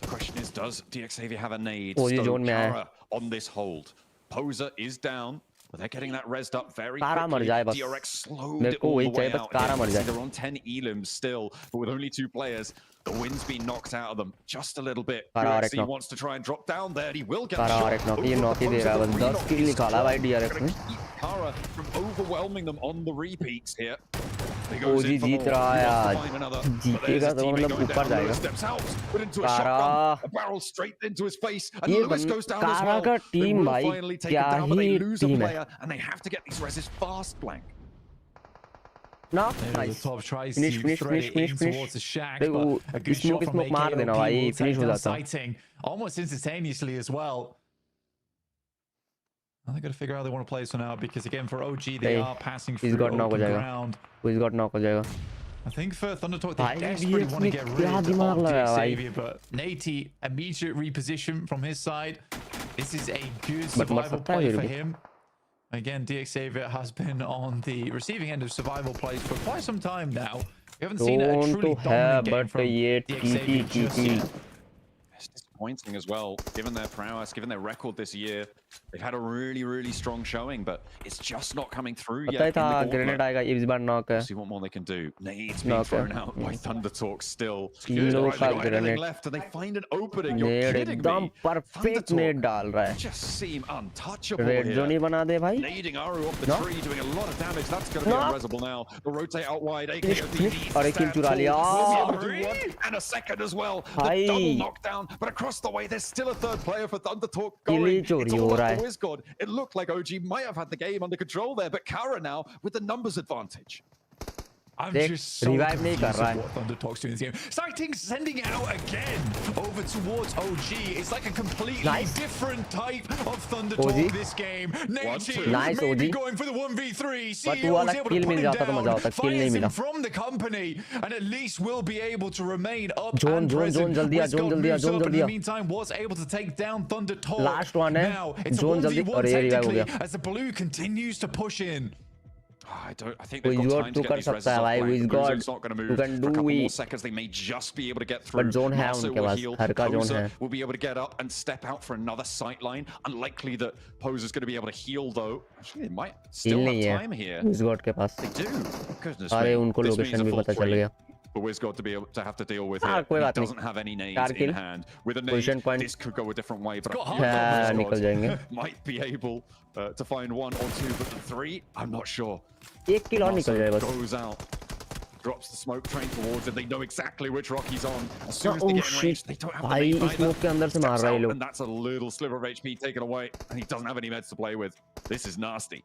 Speaker 11: The question is, does DXAV have a nade?
Speaker 10: Oh, ये
Speaker 11: Stoke
Speaker 10: zone में आया.
Speaker 11: Kara on this hold. Poser is down. But they're getting that resed up very
Speaker 10: कारा मर
Speaker 11: quickly.
Speaker 10: जाए बस.
Speaker 11: DRX slowed
Speaker 10: मेरे
Speaker 11: it
Speaker 10: को
Speaker 11: all
Speaker 10: वही
Speaker 11: the way
Speaker 10: चाहिए बस
Speaker 11: out.
Speaker 10: कारा
Speaker 11: here.
Speaker 10: मर जाए.
Speaker 11: They're on 10 elims still, but with only 2 players, the wind's been knocked out of them just a little bit.
Speaker 10: कारा और एक
Speaker 11: DRX
Speaker 10: knock.
Speaker 11: wants to try and drop down there. He will get
Speaker 10: कारा
Speaker 11: shot.
Speaker 10: और एक knock.
Speaker 11: over
Speaker 10: ये
Speaker 11: the
Speaker 10: knock he they
Speaker 11: Poser.
Speaker 10: रहा है
Speaker 11: The
Speaker 10: बस. 10
Speaker 11: re-knock
Speaker 10: kill
Speaker 11: is
Speaker 10: निकाला भाई
Speaker 11: strong.
Speaker 10: DRX
Speaker 11: Gonna
Speaker 10: ने.
Speaker 11: keep Kara from overwhelming them on the repeats here.
Speaker 10: ओजी जीत रहा है आज जीतेगा तो मतलब ऊपर जाएगा कारा ये कारा का टीम भाई क्या ही टीम है ना फिनिश स्मोक मार देना भाई फिनिश हो जाता
Speaker 12: almost instantaneously as well. Now they've got to figure out how they want to play this one out because again for OG they are passing through open ground.
Speaker 10: He's got knock हो जाएगा
Speaker 12: I think for Thundertalk they desperately want to get rid of Xavier, but Nate immediate reposition from his side. This is a good survival play for him. Again, Xavier has been on the receiving end of survival plays for quite some time now. We haven't seen a truly dominant game from Xavier just yet.
Speaker 11: It's disappointing as well, given their prowess, given their record this year. They've had a really, really strong showing, but it's just not coming through yet.
Speaker 10: See
Speaker 11: what more they can do. Nade's being thrown out by Thundertalk still. Good. Right, left, and they find an opening. You're kidding me.
Speaker 10: Perfect nade डाल रहा है.
Speaker 11: Just seem untouchable
Speaker 10: Red
Speaker 11: here.
Speaker 10: zone ही बना दे भाई.
Speaker 11: Nading Aru off the tree, doing a lot of damage. That's going to be unresable now. The rotate out wide.
Speaker 10: और एक kill चुरा लिया.
Speaker 11: And a second as well. The double knockdown, but across the way, there's still a third player for Thundertalk going. It's all about the WizGod. It looked like OG might have had the game under control there, but Kara now with the numbers advantage.
Speaker 12: I'm just so confused with what Thundertalk's doing in this game. Sightings sending it out again over towards OG. It's like a completely different type of Thundertalk this game. Nate maybe going for the 1v3. CEO was able to put him down, fires him from the company, and at least will be able to remain up and present. WizGod moves up and in the meantime was able to take down Thundertalk.
Speaker 10: Last one
Speaker 12: now it's a 1v1 technically as the blue continues to push in.
Speaker 11: I think they've got time to get these reses off blank. The blue zone's not going to move for a couple more seconds. They may just be able to get through.
Speaker 10: But zone है उनके पास, हर का zone है.
Speaker 11: Will be able to get up and step out for another sight line. Unlikely that Poser's going to be able to heal though. Actually, they might still have time here.
Speaker 10: WizGod के पास.
Speaker 11: They do. Goodness
Speaker 10: अरे
Speaker 11: me.
Speaker 10: उनको location भी पता चल गया.
Speaker 11: For WizGod to be able to have to deal with it. He doesn't have any nades in hand. With a nade, this could go a different way. But
Speaker 10: निकल जाएंगे.
Speaker 11: Might be able to find one or two, but the three, I'm not sure.
Speaker 10: एक kill और निकल जाए बस.
Speaker 11: Goes out. Drops the smoke train towards it. They know exactly which rock he's on. As soon as they get in range, they don't have the nade either.
Speaker 10: Smoke के अंदर से मार रहा है लोग.
Speaker 11: And that's a little sliver of HP taken away, and he doesn't have any meds to play with. This is nasty.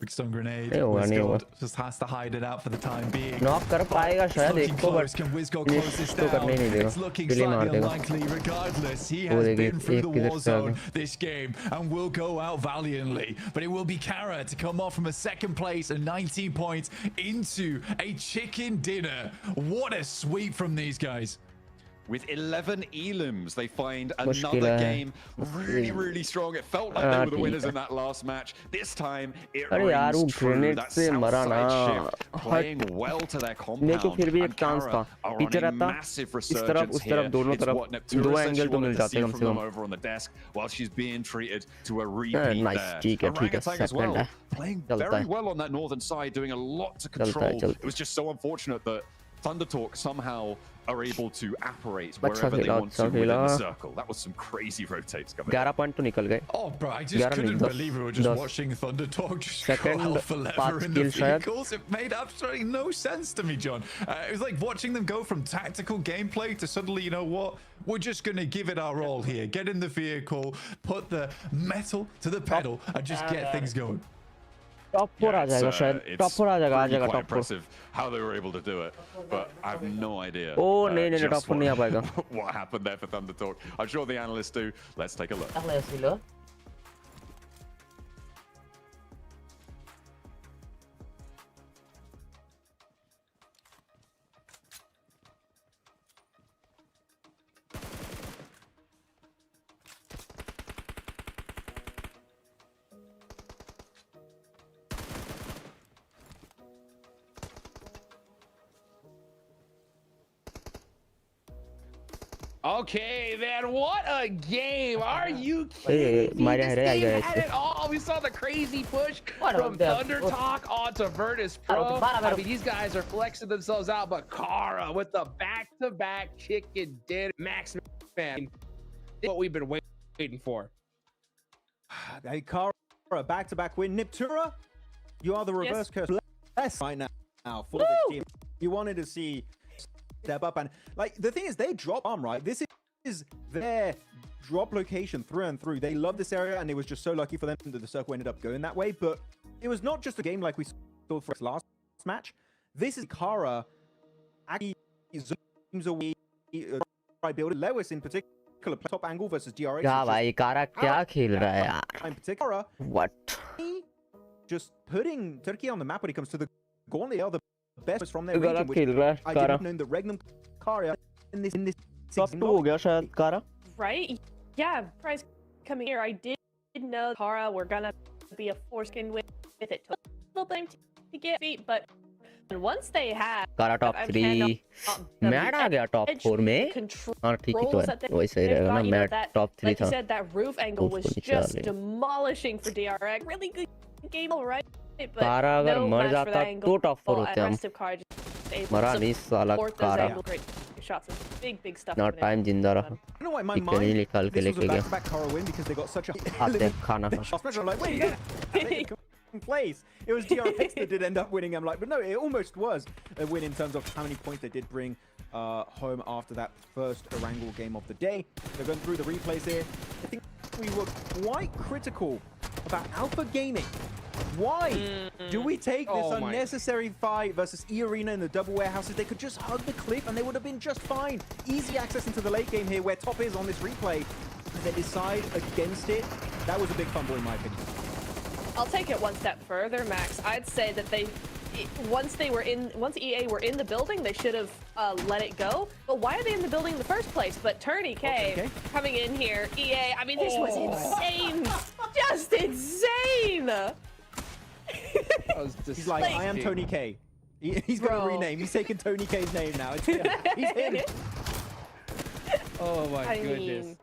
Speaker 12: Big stun grenade. WizGod just has to hide it out for the time being.
Speaker 10: Knock कर पाएगा शायद एक को, but
Speaker 12: can WizGod close this down? It's looking slightly unlikely. Regardless, he has been through the war zone this game and will go out valiantly. But it will be Kara to come off from a second place and 19 points into a chicken dinner. What a sweep from these guys.
Speaker 11: With 11 elims, they find another game really, really strong. It felt like they were the winners in that last match. This time, it rings true. That southside shift playing well to their compound. And Kara are on a massive resurgence here. It's what Neptuna said she wanted to see from them over on the desk while she's being treated to a repeat there. Orangutan as well, playing very well on that northern side, doing a lot to control. It was just so unfortunate that Thundertalk somehow are able to apparate wherever they want to within the circle. That was some crazy rotates coming.
Speaker 10: 11 point तो निकल गए.
Speaker 12: Oh, bro, I just couldn't believe we were just watching Thundertalk just go alpha lever in the vehicles. It made absolutely no sense to me, John. It was like watching them go from tactical gameplay to suddenly, you know what? We're just going to give it our all here. Get in the vehicle, put the metal to the pedal, and just get things going.
Speaker 10: Top 4 आ जाएगा शायद. Top 4 आ जाएगा top 4.
Speaker 11: Impressive how they were able to do it, but I have no idea.
Speaker 10: Oh, नहीं top 4 नहीं आ पाएगा.
Speaker 11: What happened there for Thundertalk? I'm sure the analysts do. Let's take a look.
Speaker 7: Okay, man, what a game. Are you kidding me? This team had it all. We saw the crazy push from Thundertalk onto Virtus Pro. I mean, these guys are flexing themselves out, but Kara with the back-to-back chicken dinner. Max, man, this is what we've been waiting for.
Speaker 8: Hey, Kara, back-to-back win. Niptura, you are the reverse curse right now. now for this team. You wanted to see step up, and like the thing is, they drop arm, right? This is their drop location through and through. They love this area, and it was just so lucky for them that the circle ended up going that way. But it was not just a game like we saw for its last match. This is Kara actually zooms away. I build Lewis in particular, top angle versus DRX.
Speaker 10: क्या भाई कारा क्या खेल रहा है यार?
Speaker 8: In particular,
Speaker 10: What?
Speaker 8: Just putting Turkey on the map when it comes to the Gauntlet. They are the best from their
Speaker 10: गलत
Speaker 8: region, which
Speaker 10: खेल रहा है
Speaker 8: I
Speaker 10: कारा.
Speaker 8: didn't know the Regnum Kara in this
Speaker 10: Top 2 हो गया शायद कारा.
Speaker 9: Right? Yeah, prize coming here. I did know Kara were gonna be a foreskin with it. Took a little time to get feet, but once they had
Speaker 10: कारा top 3. Mad आ गया top 4 में. हाँ ठीक ही तो है. वही सही रहेगा ना. मैड top 3
Speaker 9: like
Speaker 10: था.
Speaker 9: you said, that roof angle was just demolishing for DRX. Really good game, all right? But
Speaker 10: कारा अगर
Speaker 9: no
Speaker 10: मर
Speaker 9: match for
Speaker 10: जाता
Speaker 9: that angle.
Speaker 10: तो top 4 होते हम.
Speaker 9: Rest of Kara just able
Speaker 10: मरा
Speaker 9: to
Speaker 10: नहीं साला
Speaker 9: support those
Speaker 10: कारा.
Speaker 9: angle great shots. Big stuff.
Speaker 10: ना टाइम जिंदा रहा.
Speaker 8: You know what, in my
Speaker 10: इतने
Speaker 8: mind,
Speaker 10: निकाल के
Speaker 8: this was
Speaker 10: लेके
Speaker 8: a
Speaker 10: गया.
Speaker 8: back-to-back Kara win because they got such a
Speaker 10: आते खाना खा.
Speaker 8: I'm like, wait, place. It was DRX that did end up winning. I'm like, but no, it almost was a win in terms of how many points they did bring home after that first Erangel game of the day. They're going through the replays here. I think we were quite critical about Alpha Gaming. Why do we take this unnecessary fight versus E-Arena in the double warehouses? They could just hug the cliff and they would have been just fine. Easy access into the late game here where top is on this replay. They decide against it. That was a big fumble in my opinion.
Speaker 9: I'll take it one step further, Max. I'd say that once EA were in the building, they should have let it go. But why are they in the building in the first place? But Turney K coming in here, EA. I mean, this was insane, just insane.
Speaker 8: He's like, I am Tony K. He's going to rename. He's taking Tony K's name now. He's him.
Speaker 7: Oh my goodness.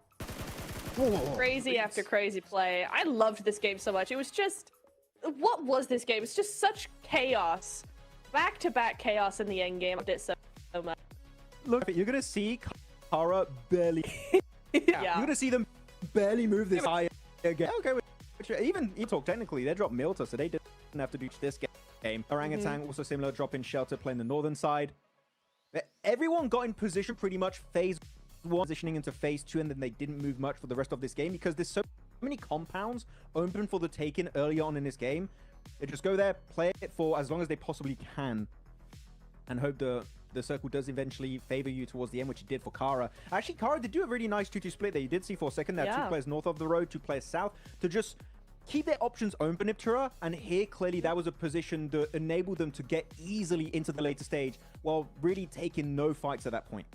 Speaker 9: Crazy after crazy play. I loved this game so much. It was just, what was this game? It's just such chaos. Back-to-back chaos in the end game. I loved it so much.
Speaker 8: Look, you're going to see Kara barely.
Speaker 9: Yeah.
Speaker 8: You're going to see them barely move this high again. Okay, even E-Talk, technically, they dropped Milta, so they didn't have to do this game. Orangutan also similar, drop in Shelter, playing the northern side. Everyone got in position pretty much phase 1, positioning into phase 2, and then they didn't move much for the rest of this game because there's so many compounds open for the taking early on in this game. They just go there, play it for as long as they possibly can, and hope the circle does eventually favor you towards the end, which it did for Kara. Actually, Kara did do a really nice 2-2 split there. You did see for a second there, 2 players north of the road, 2 players south, to just keep their options open, Iptera, and here clearly that was a position that enabled them to get easily into the later stage while really taking no fights at that point.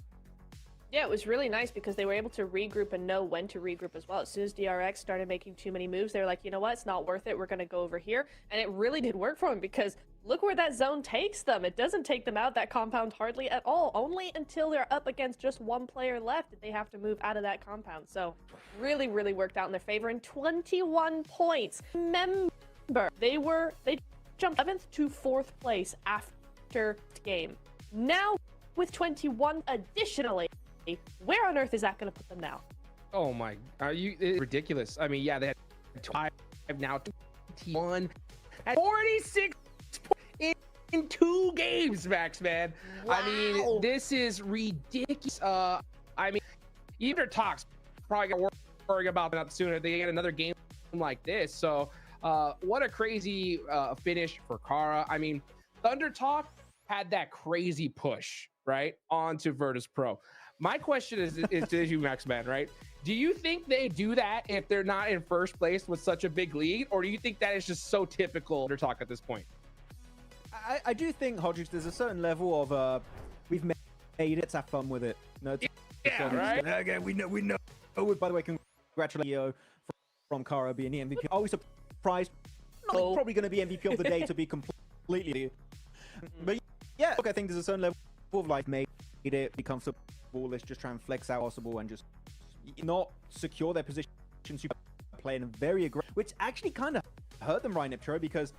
Speaker 9: Yeah, it was really nice because they were able to regroup and know when to regroup as well. As soon as DRX started making too many moves, they were like, you know what, it's not worth it. We're going to go over here. And it really did work for them because look where that zone takes them. It doesn't take them out that compound hardly at all. Only until they're up against just one player left did they have to move out of that compound. So really, really worked out in their favor. And 21 points. Remember, they jumped 7th to 4th place after the game. Now with 21 additionally, where on earth is that going to put them now?
Speaker 7: Oh my, it's ridiculous. I mean, yeah, they had 5, now 21 at 46 in 2 games, Max, man.
Speaker 9: Wow.
Speaker 7: I mean, this is ridiculous. I mean, even talks probably got worrying about that sooner. They get another game like this. So what a crazy finish for Kara. I mean, Thunder Talk had that crazy push, right, onto Virtus Pro. My question is to you, Max Man, right? Do you think they do that if they're not in first place with such a big lead, or do you think that is just so typical Thunder Talk at this point?
Speaker 8: I do think, Hodges, there's a certain level of we've made it, let's have fun with it. No,
Speaker 7: right?
Speaker 8: Okay, we know. Oh, by the way, congratulations from Kara being the MVP. Always surprised. Not probably going to be MVP of the day to be completely. But yeah, look, I think there's a certain level of like made it, be comfortable. Let's just try and flex out possible and just not secure their positions. Playing very aggressive, which actually kind of hurt them right now, Iptera, because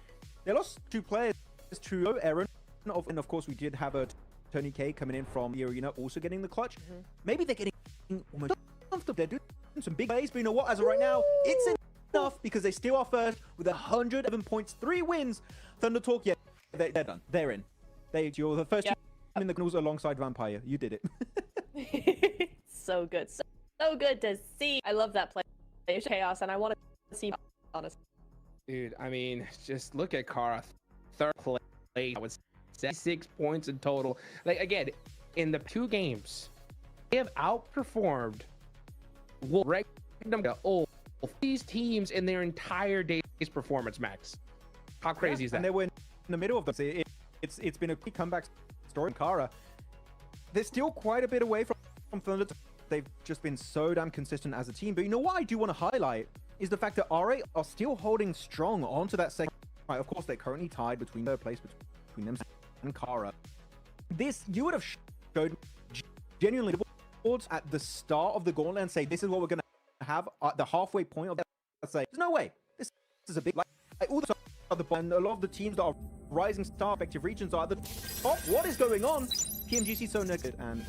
Speaker 8: they lost 2 players to Aaron. And of course, we did have a Tony K coming in from the arena, also getting the clutch. Maybe they're getting almost comfortable. They're doing some big plays, but you know what? As of right now, it's enough because they still are first with 111 points, 3 wins. Thunder Talk, yeah, they're done. They're in. You're the first team in the finals alongside Vampire. You did
Speaker 9: it. So good. So good to see. I love that play. Chaos, and I want to see, honestly.
Speaker 7: Dude, I mean, just look at Kara. Third place with 6 points in total. Like, again, in the 2 games, they have outperformed all these teams in their entire day's performance, Max. How crazy is that?
Speaker 8: And they were in the middle of them. It's been a quick comeback story. Kara, they're still quite a bit away from Thunder. They've just been so damn consistent as a team. But you know what I do want to highlight is the fact that RA are still holding strong onto that second. Right, of course, they're currently tied between third place between them and Kara. This, you would have showed genuinely at the start of the Gauntlet and say, this is what we're going to have at the halfway point of that. Say, there's no way. This is a big, like all the other, and a lot of the teams that are rising star effective regions are at the top. What is going on? PMGC so naked and...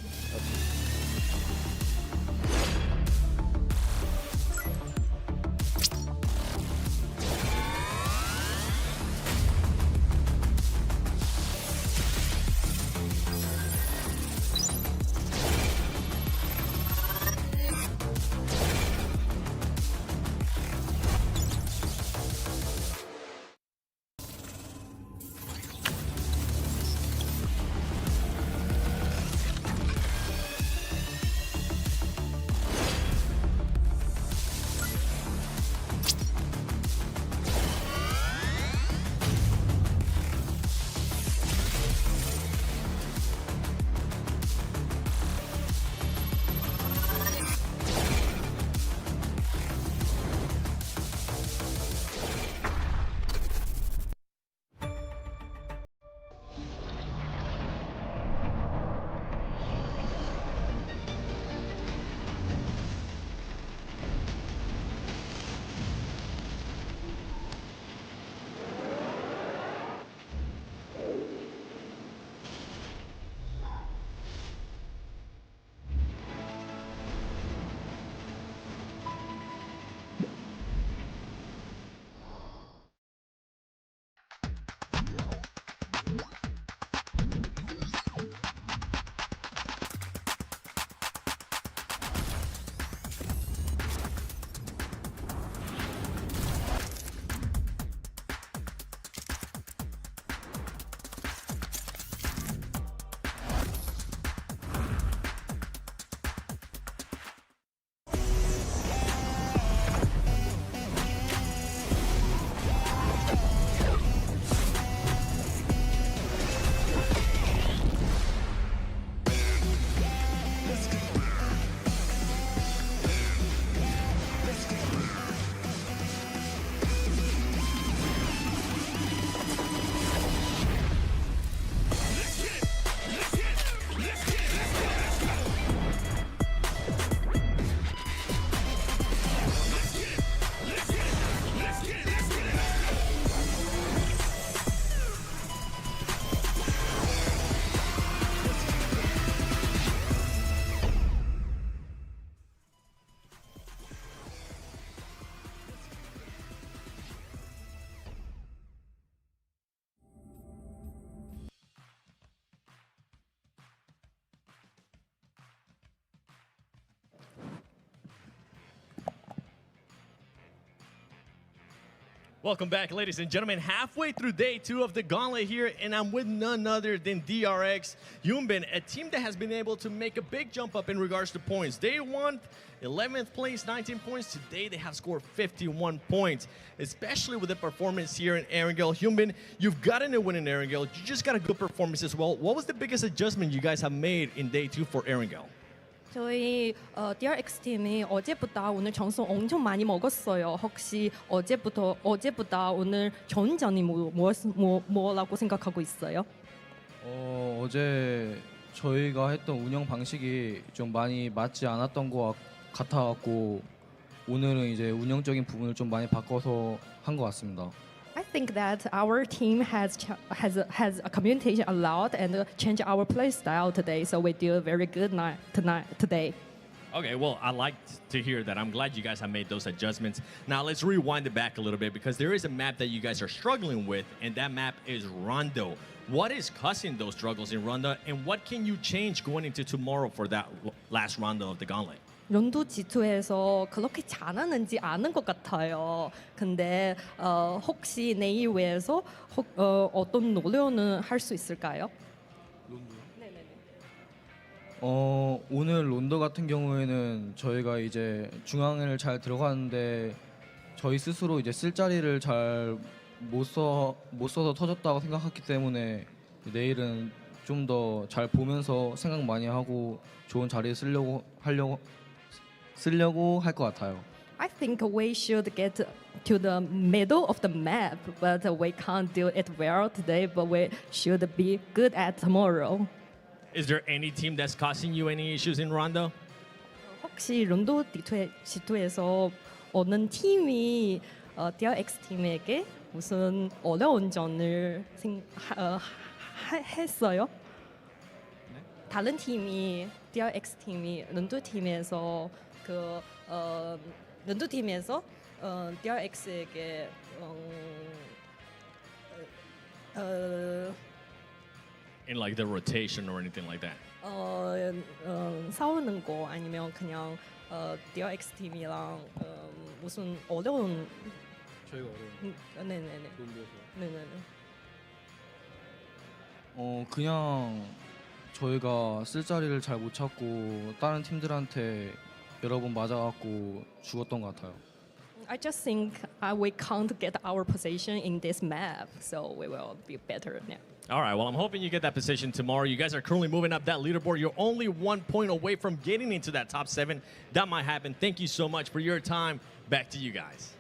Speaker 3: Welcome back, ladies and gentlemen. Halfway through day 2 of the Gauntlet here, and I'm with none other than DRX Yumbin, a team that has been able to make a big jump up in regards to points. They won 11th place, 19 points. Today, they have scored 51 points, especially with the performance here in Erangel. Yumbin, you've gotten a win in Erangel. You just got a good performance as well. What was the biggest adjustment you guys have made in day 2 for Erangel?
Speaker 16: 저희 DRX 팀이 어제보다 오늘 점수 엄청 많이 먹었어요. 혹시 어제보다 오늘 좋은 점이 뭐라고 생각하고 있어요?
Speaker 17: 어제 저희가 했던 운영 방식이 좀 많이 맞지 않았던 것 같아갖고 오늘은 이제 운영적인 부분을 좀 많이 바꿔서 한 것 같습니다.
Speaker 16: I think that our team has a communication a lot and changed our play style today. So we do a very good today.
Speaker 3: Okay, well, I like to hear that. I'm glad you guys have made those adjustments. Now, let's rewind it back a little bit because there is a map that you guys are struggling with, and that map is Rondo. What is causing those struggles in Ronda, and what can you change going into tomorrow for that last Ronda of the Gauntlet?
Speaker 16: 론도 G2에서 그렇게 잘하는지 아는 것 같아요. 근데 혹시 내일 외에서 어떤 노력은 할 수 있을까요?
Speaker 17: 오늘 론더 같은 경우에는 저희가 이제 중앙을 잘 들어갔는데 저희 스스로 이제 쓸 자리를 잘 못 써서 터졌다고 생각했기 때문에 내일은 좀 더 잘 보면서 생각 많이 하고 좋은 자리에 쓰려고 할 것 같아요.
Speaker 16: I think we should get to the middle of the map, but we can't do it well today. But we should be good at tomorrow.
Speaker 3: Is there any team that's causing you any issues in Ronda?
Speaker 16: 혹시 론도 G2에서 어느 팀이 DRX 팀에게 무슨 어려운 점을 했어요? 다른 팀이 DRX 팀이 론도 팀에서 론도 팀에서 DRX에게
Speaker 3: In like the rotation or anything like that?
Speaker 16: 싸우는 거 아니면 그냥 DRX 팀이랑 무슨 어려운
Speaker 17: 저희가 어려운
Speaker 16: 네네네
Speaker 17: 론도에서
Speaker 16: 네네네
Speaker 17: 그냥 저희가 쓸 자리를 잘 못 찾고 다른 팀들한테 여러 번 맞아갖고 죽었던 것 같아요.
Speaker 16: I just think we can't get our position in this map, so we will be better now.
Speaker 3: All right, well, I'm hoping you get that position tomorrow. You guys are currently moving up that leaderboard. You're only 1 point away from getting into that top 7. That might happen. Thank you so much for your time. Back to you guys.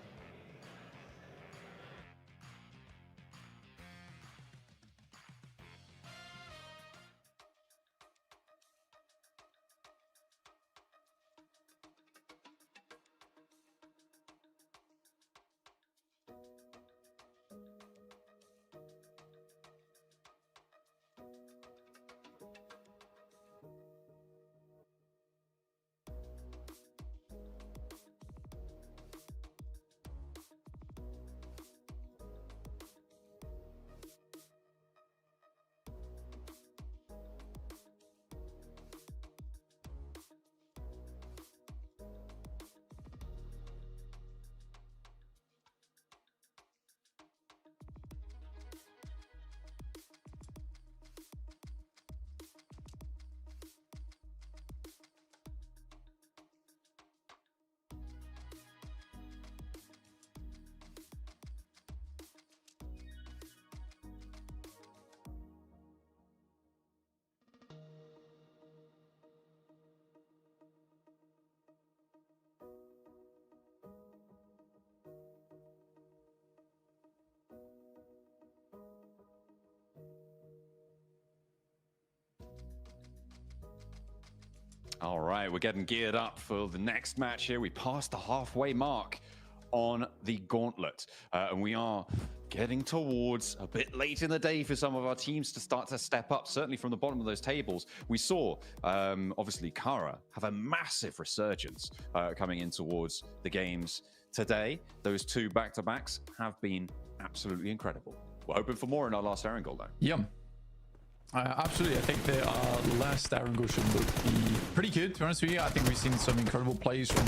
Speaker 11: All right, we're getting geared up for the next match here. We passed the halfway mark on the Gauntlet, and we are getting towards a bit late in the day for some of our teams to start to step up, certainly from the bottom of those tables. We saw, obviously, Kara have a massive resurgence coming in towards the games today. Those two back-to-backs have been absolutely incredible. We're hoping for more in our last airing goal, though.
Speaker 12: Yeah. Absolutely. I think their last Arangol should be pretty good, to be honest with you. I think we've seen some incredible plays from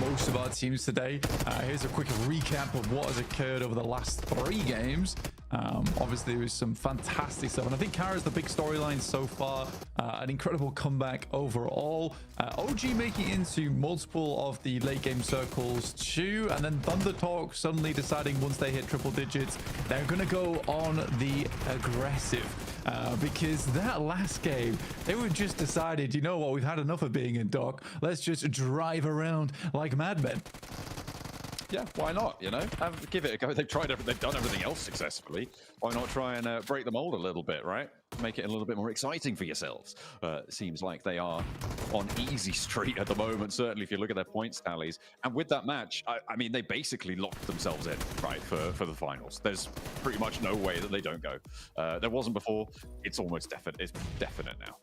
Speaker 12: most of our teams today. Here's a quick recap of what has occurred over the last 3 games. Obviously, there was some fantastic stuff. And I think Kara's the big storyline so far. An incredible comeback overall. OG making into multiple of the late game circles too. And then Thunder Talk suddenly deciding once they hit triple digits, they're going to go on the aggressive. Because that last game, they were just decided, you know what, we've had enough of being in dock. Let's just drive around like madmen.
Speaker 11: Yeah, why not? You know, give it a go. They've done everything else successfully. Why not try and break the mold a little bit, right? Make it a little bit more exciting for yourselves. Seems like they are on easy street at the moment, certainly if you look at their points tallies. And with that match, I mean, they basically locked themselves in, right, for the finals. There's pretty much no way that they don't go. There wasn't before. It's almost definite. It's definite now.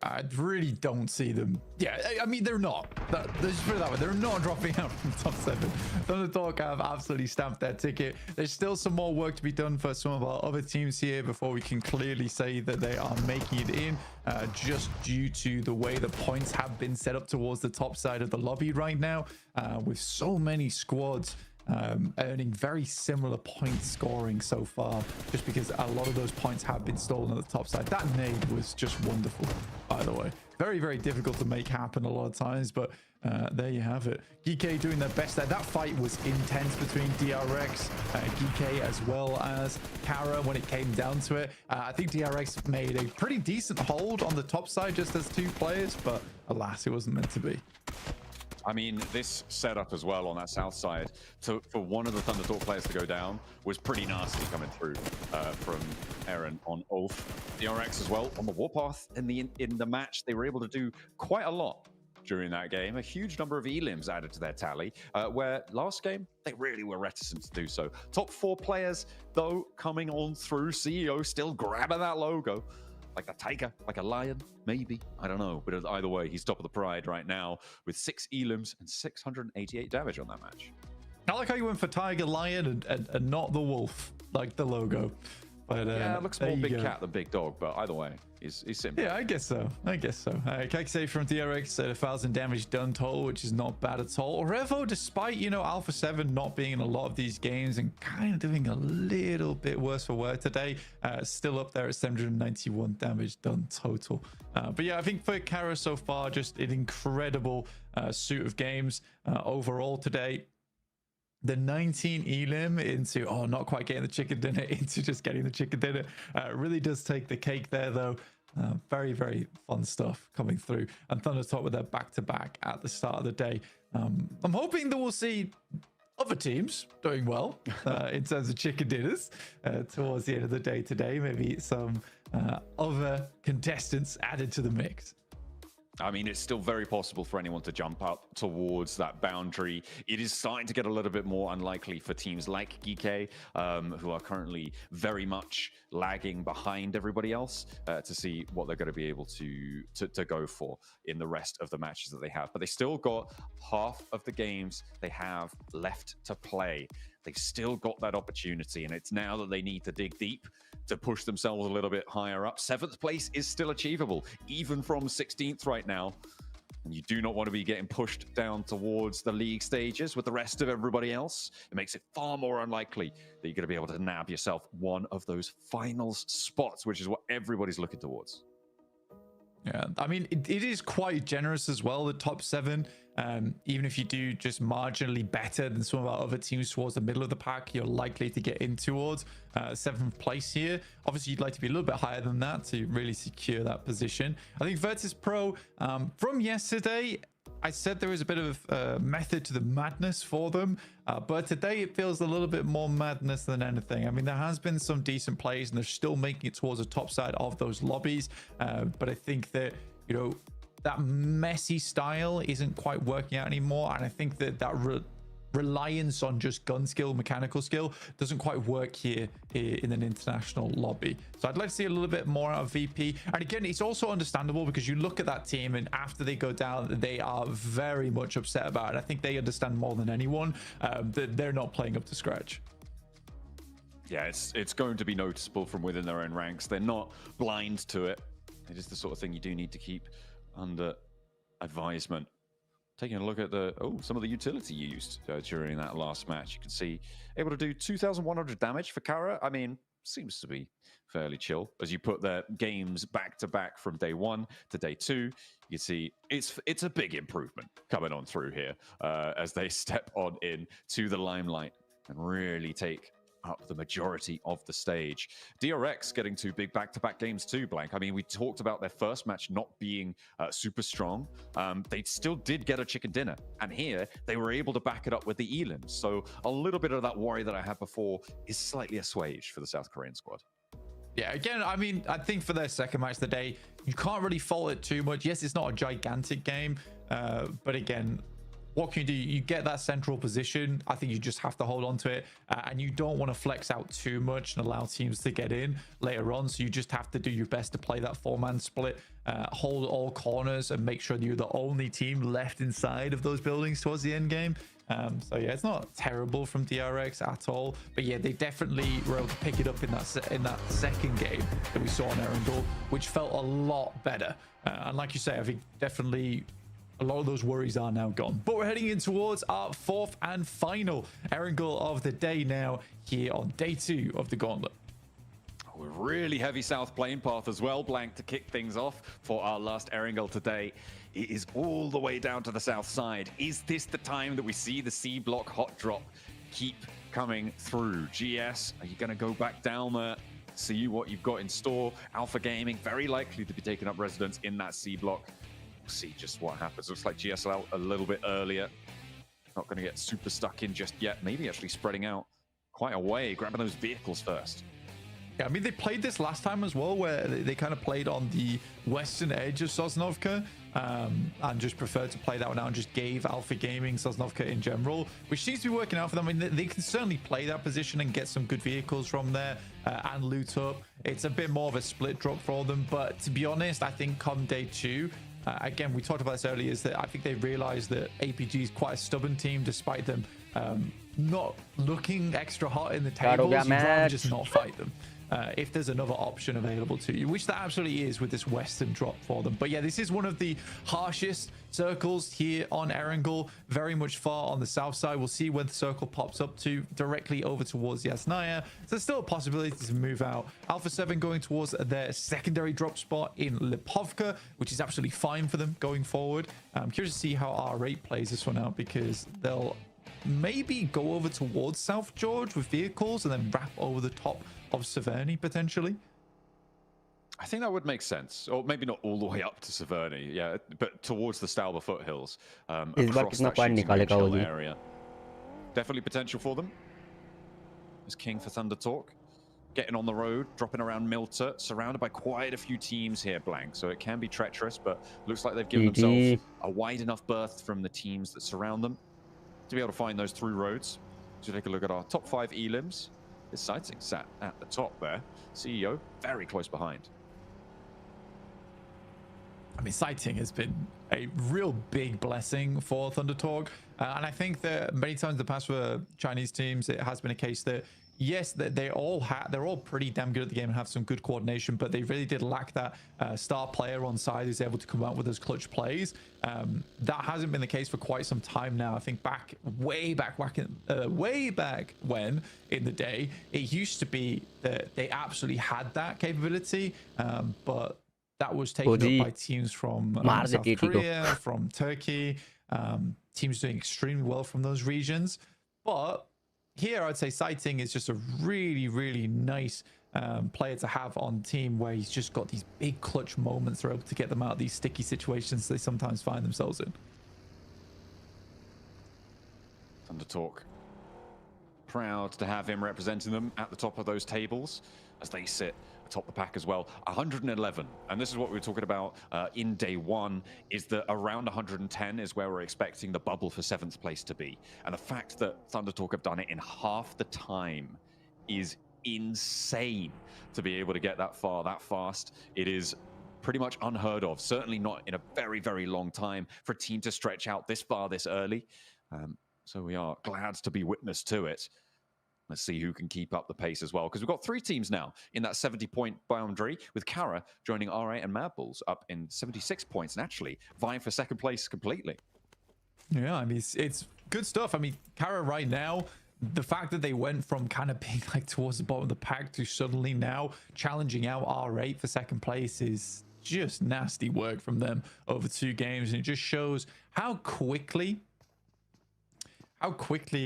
Speaker 12: I really don't see them. Yeah, I mean, they're not. Let's just put it that way. They're not dropping out from top 7. Thundertalk have absolutely stamped their ticket. There's still some more work to be done for some of our other teams here before we can clearly say that they are making it in, just due to the way the points have been set up towards the top side of the lobby right now, with so many squads earning very similar point scoring so far, just because a lot of those points have been stolen on the top side. That nade was just wonderful, by the way. Very, very difficult to make happen a lot of times, but there you have it. GK doing their best there. That fight was intense between DRX, GK, as well as Kara when it came down to it. I think DRX made a pretty decent hold on the top side just as 2 players, but alas, it wasn't meant to be.
Speaker 11: I mean, this setup as well on that south side for one of the Thundertalk players to go down was pretty nasty coming through from Aaron on Ulf. DRX as well on the warpath in the match. They were able to do quite a lot during that game. A huge number of elims added to their tally, where last game they really were reticent to do so. Top 4 players, though, coming on through. CEO still grabbing that logo. Like a tiger, like a lion, maybe. I don't know. But either way, he's top of the pride right now with 6 elims and 688 damage on that match.
Speaker 12: I like how you went for tiger, lion, and not the wolf, like the logo. But
Speaker 11: yeah, it looks more big cat than big dog, but either way, it's simple.
Speaker 12: Yeah, I guess so. Kekse from DRX said 1,000 damage done total, which is not bad at all. Revo, despite, Alpha 7 not being in a lot of these games and kind of doing a little bit worse for wear today, still up there at 791 damage done total. But yeah, I think for Kara so far, just an incredible suit of games overall today. The 19 elim into, not quite getting the chicken dinner, into just getting the chicken dinner. Really does take the cake there, though. Very, very fun stuff coming through. And Thundertalk with their back-to-back at the start of the day. I'm hoping that we'll see other teams doing well in terms of chicken dinners towards the end of the day today. Maybe some other contestants added to the mix.
Speaker 11: I mean, it's still very possible for anyone to jump up towards that boundary. It is starting to get a little bit more unlikely for teams like GK, who are currently very much lagging behind everybody else, to see what they're going to be able to go for in the rest of the matches that they have. But they still got half of the games they have left to play. They've still got that opportunity, and it's now that they need to dig deep to push themselves a little bit higher up. 7th place is still achievable, even from 16th right now. And you do not want to be getting pushed down towards the league stages with the rest of everybody else. It makes it far more unlikely that you're going to be able to nab yourself one of those finals spots, which is what everybody's looking towards.
Speaker 12: Yeah, I mean, it is quite generous as well, the top 7. Even if you do just marginally better than some of our other teams towards the middle of the pack, you're likely to get in towards 7th place here. Obviously, you'd like to be a little bit higher than that to really secure that position. I think Virtus Pro, from yesterday, I said there was a bit of method to the madness for them, but today it feels a little bit more madness than anything. I mean, there has been some decent plays and they're still making it towards the top side of those lobbies, but I think that, that messy style isn't quite working out anymore, and I think that reliance on just gun skill, mechanical skill doesn't quite work here in an international lobby. So I'd like to see a little bit more out of VP. And again, it's also understandable because you look at that team and after they go down, they are very much upset about it. I think they understand more than anyone that they're not playing up to scratch.
Speaker 11: Yeah, it's going to be noticeable from within their own ranks. They're not blind to it. It is the sort of thing you do need to keep under advisement. Taking a look at some of the utility used during that last match. You can see able to do 2,100 damage for Kara. I mean, seems to be fairly chill. As you put their games back to back from day 1 to day 2, you see it's a big improvement coming on through here as they step on in to the limelight and really take up the majority of the stage. DRX getting 2 big back-to-back games too, Blank. I mean, we talked about their first match not being super strong. They still did get a chicken dinner, and here they were able to back it up with the elims. So a little bit of that worry that I had before is slightly assuaged for the South Korean squad.
Speaker 12: Yeah, again, I mean, I think for their second match of the day, you can't really fault it too much. Yes, it's not a gigantic game, but again, what can you do? You get that central position. I think you just have to hold on to it, and you don't want to flex out too much and allow teams to get in later on. So you just have to do your best to play that 4-man split, hold all corners, and make sure that you're the only team left inside of those buildings towards the end game. So yeah, it's not terrible from DRX at all, but yeah, they definitely were able to pick it up in that second game that we saw on Erangel, which felt a lot better. And like you say, I think definitely a lot of those worries are now gone. But we're heading in towards our 4th and final Erangel of the day now here on day 2 of the Gauntlet.
Speaker 11: We're really heavy south plane path as well, Blank, to kick things off for our last Erangel today. It is all the way down to the south side. Is this the time that we see the C block hot drop keep coming through? GS, are you going to go back down there, see what you've got in store? Alpha Gaming, very likely to be taking up residence in that C block. We'll see just what happens. Looks like GS out a little bit earlier. Not going to get super stuck in just yet. Maybe actually spreading out quite a way, grabbing those vehicles first.
Speaker 12: Yeah, I mean, they played this last time as well, where they kind of played on the western edge of Sosnovka, and just preferred to play that one out and just gave Alpha Gaming Sosnovka in general, which seems to be working out for them. I mean, they can certainly play that position and get some good vehicles from there and loot up. It's a bit more of a split drop for them, but to be honest, I think come day 2, again, we talked about this earlier, is that I think they realized that APG is quite a stubborn team, despite them not looking extra hot in the tables. You'd rather just not fight them. If there's another option available to you, which there absolutely is with this western drop for them. But yeah, this is one of the harshest circles here on Erangel, very much far on the south side. We'll see where the circle pops up to, directly over towards Yasnaya. So there's still a possibility to move out. Alpha 7 going towards their secondary drop spot in Lipovka, which is absolutely fine for them going forward. I'm curious to see how R8 plays this one out, because they'll maybe go over towards South George with vehicles and then wrap over the top of Severny potentially.
Speaker 11: I think that would make sense, or maybe not all the way up to Severny, yeah, but towards the Stauber foothills, across that shooting range hill area. Definitely potential for them. There's King for Thunder Talk, getting on the road, dropping around Milter, surrounded by quite a few teams here, Blank, so it can be treacherous, but looks like they've given themselves a wide enough berth from the teams that surround them to be able to find those through roads. So take a look at our top 5 elims. This sighting sat at the top there. CEO very close behind.
Speaker 12: I mean, sighting has been a real big blessing for Thunder Talk. And I think that many times in the past for Chinese teams, it has been a case that, yes, they're all pretty damn good at the game and have some good coordination, but they really did lack that star player on side who's able to come out with those clutch plays. That hasn't been the case for quite some time now. I think way back when in the day, it used to be that they absolutely had that capability, but that was taken up by teams from South Korea, from Turkey, teams doing extremely well from those regions. But here, I'd say Sighting is just a really, really nice player to have on team, where he's just got these big clutch moments. They're able to get them out of these sticky situations they sometimes find themselves in.
Speaker 11: Thunder Talk, proud to have him representing them at the top of those tables as they sit atop the pack as well. 111, and this is what we were talking about in day 1, is that around 110 is where we're expecting the bubble for 7th place to be. And the fact that Thunder Talk have done it in half the time is insane. To be able to get that far that fast, it is pretty much unheard of, certainly not in a very, very long time for a team to stretch out this far this early. So we are glad to be witness to it. Let's see who can keep up the pace as well, because we've got 3 teams now in that 70-point boundary, with Kara joining RA and Mad Bulls up in 76 points and actually vying for 2nd place completely.
Speaker 12: Yeah, I mean, it's good stuff. I mean, Kara right now, the fact that they went from kind of being like towards the bottom of the pack to suddenly now challenging out R8 for 2nd place is just nasty work from them over 2 games. And it just shows how quickly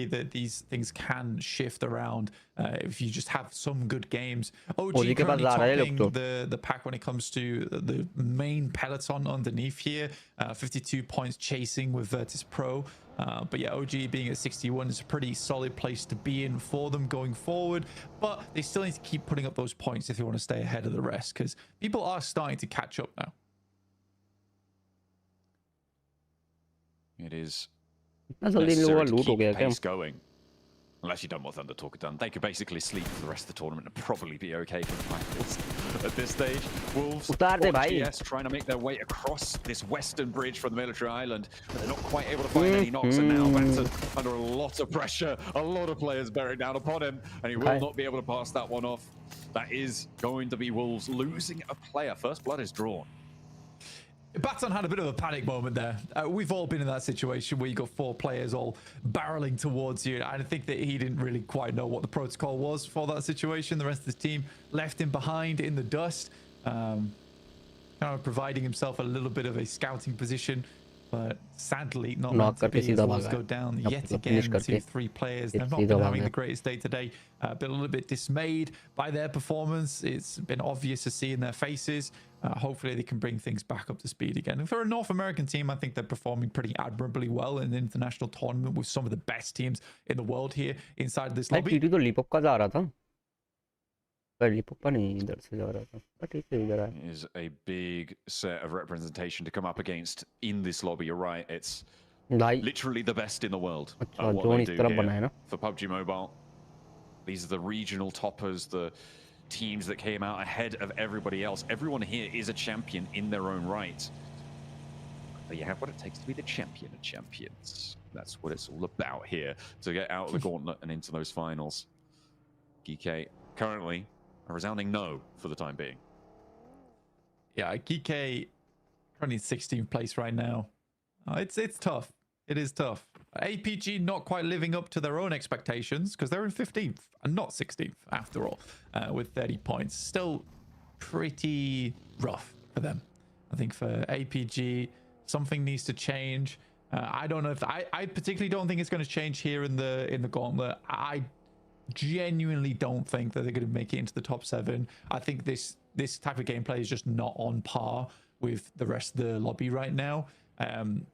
Speaker 12: that these things can shift around if you just have some good games. OG currently topping the pack when it comes to the main peloton underneath here. 52 points chasing with Virtus Pro. But yeah, OG being at 61 is a pretty solid place to be in for them going forward. But they still need to keep putting up those points if they want to stay ahead of the rest, because people are starting to catch up now.
Speaker 11: It is
Speaker 10: इतना जल्दी इन लोगों का लूट हो गया क्या?
Speaker 11: pace going. Unless you've done what Thunder Talk had done. They could basically sleep for the rest of the tournament and probably be okay for the finals. At this stage, Wolves or GS trying to make their way across this western bridge from the military island. But they're not quite able to find any knocks, and now Vanson under a lot of pressure. A lot of players bearing down upon him, and he will not be able to pass that one off. That is going to be Wolves losing a player. First blood is drawn.
Speaker 12: Baton had a bit of a panic moment there. We've all been in that situation where you got 4 players all barreling towards you. I think that he didn't really quite know what the protocol was for that situation. The rest of the team left him behind in the dust, kind of providing himself a little bit of a scouting position. But sadly, not meant to be. His Wolves go down yet again to 3 players. They've not been having the greatest day today. Been a little bit dismayed by their performance. It's been obvious to see in their faces. Hopefully they can bring things back up to speed again. And for a North American team, I think they're performing pretty admirably well in the international tournament with some of the best teams in the world here inside this lobby.
Speaker 10: TT तो लिपॉप का जा रहा था, पर लिपॉप का नहीं इधर से जा रहा था, but ठीक है इधर आया.
Speaker 11: Is a big set of representation to come up against in this lobby. You're right, it's literally the best in the world at what they do here for PUBG Mobile. These are the regional toppers, the teams that came out ahead of everybody else. Everyone here is a champion in their own right. But you have what it takes to be the champion of champions. That's what it's all about here, to get out of the gauntlet and into those finals. GK currently a resounding no for the time being.
Speaker 12: Yeah, GK currently 16th place right now. It's tough. It is tough. APG not quite living up to their own expectations because they're in 15th and not 16th after all, with 30 points. Still pretty rough for them. I think for APG, something needs to change. I don't know if I particularly don't think it's going to change here in the gauntlet. I genuinely don't think that they're going to make it into the top 7. I think this type of gameplay is just not on par with the rest of the lobby right now, and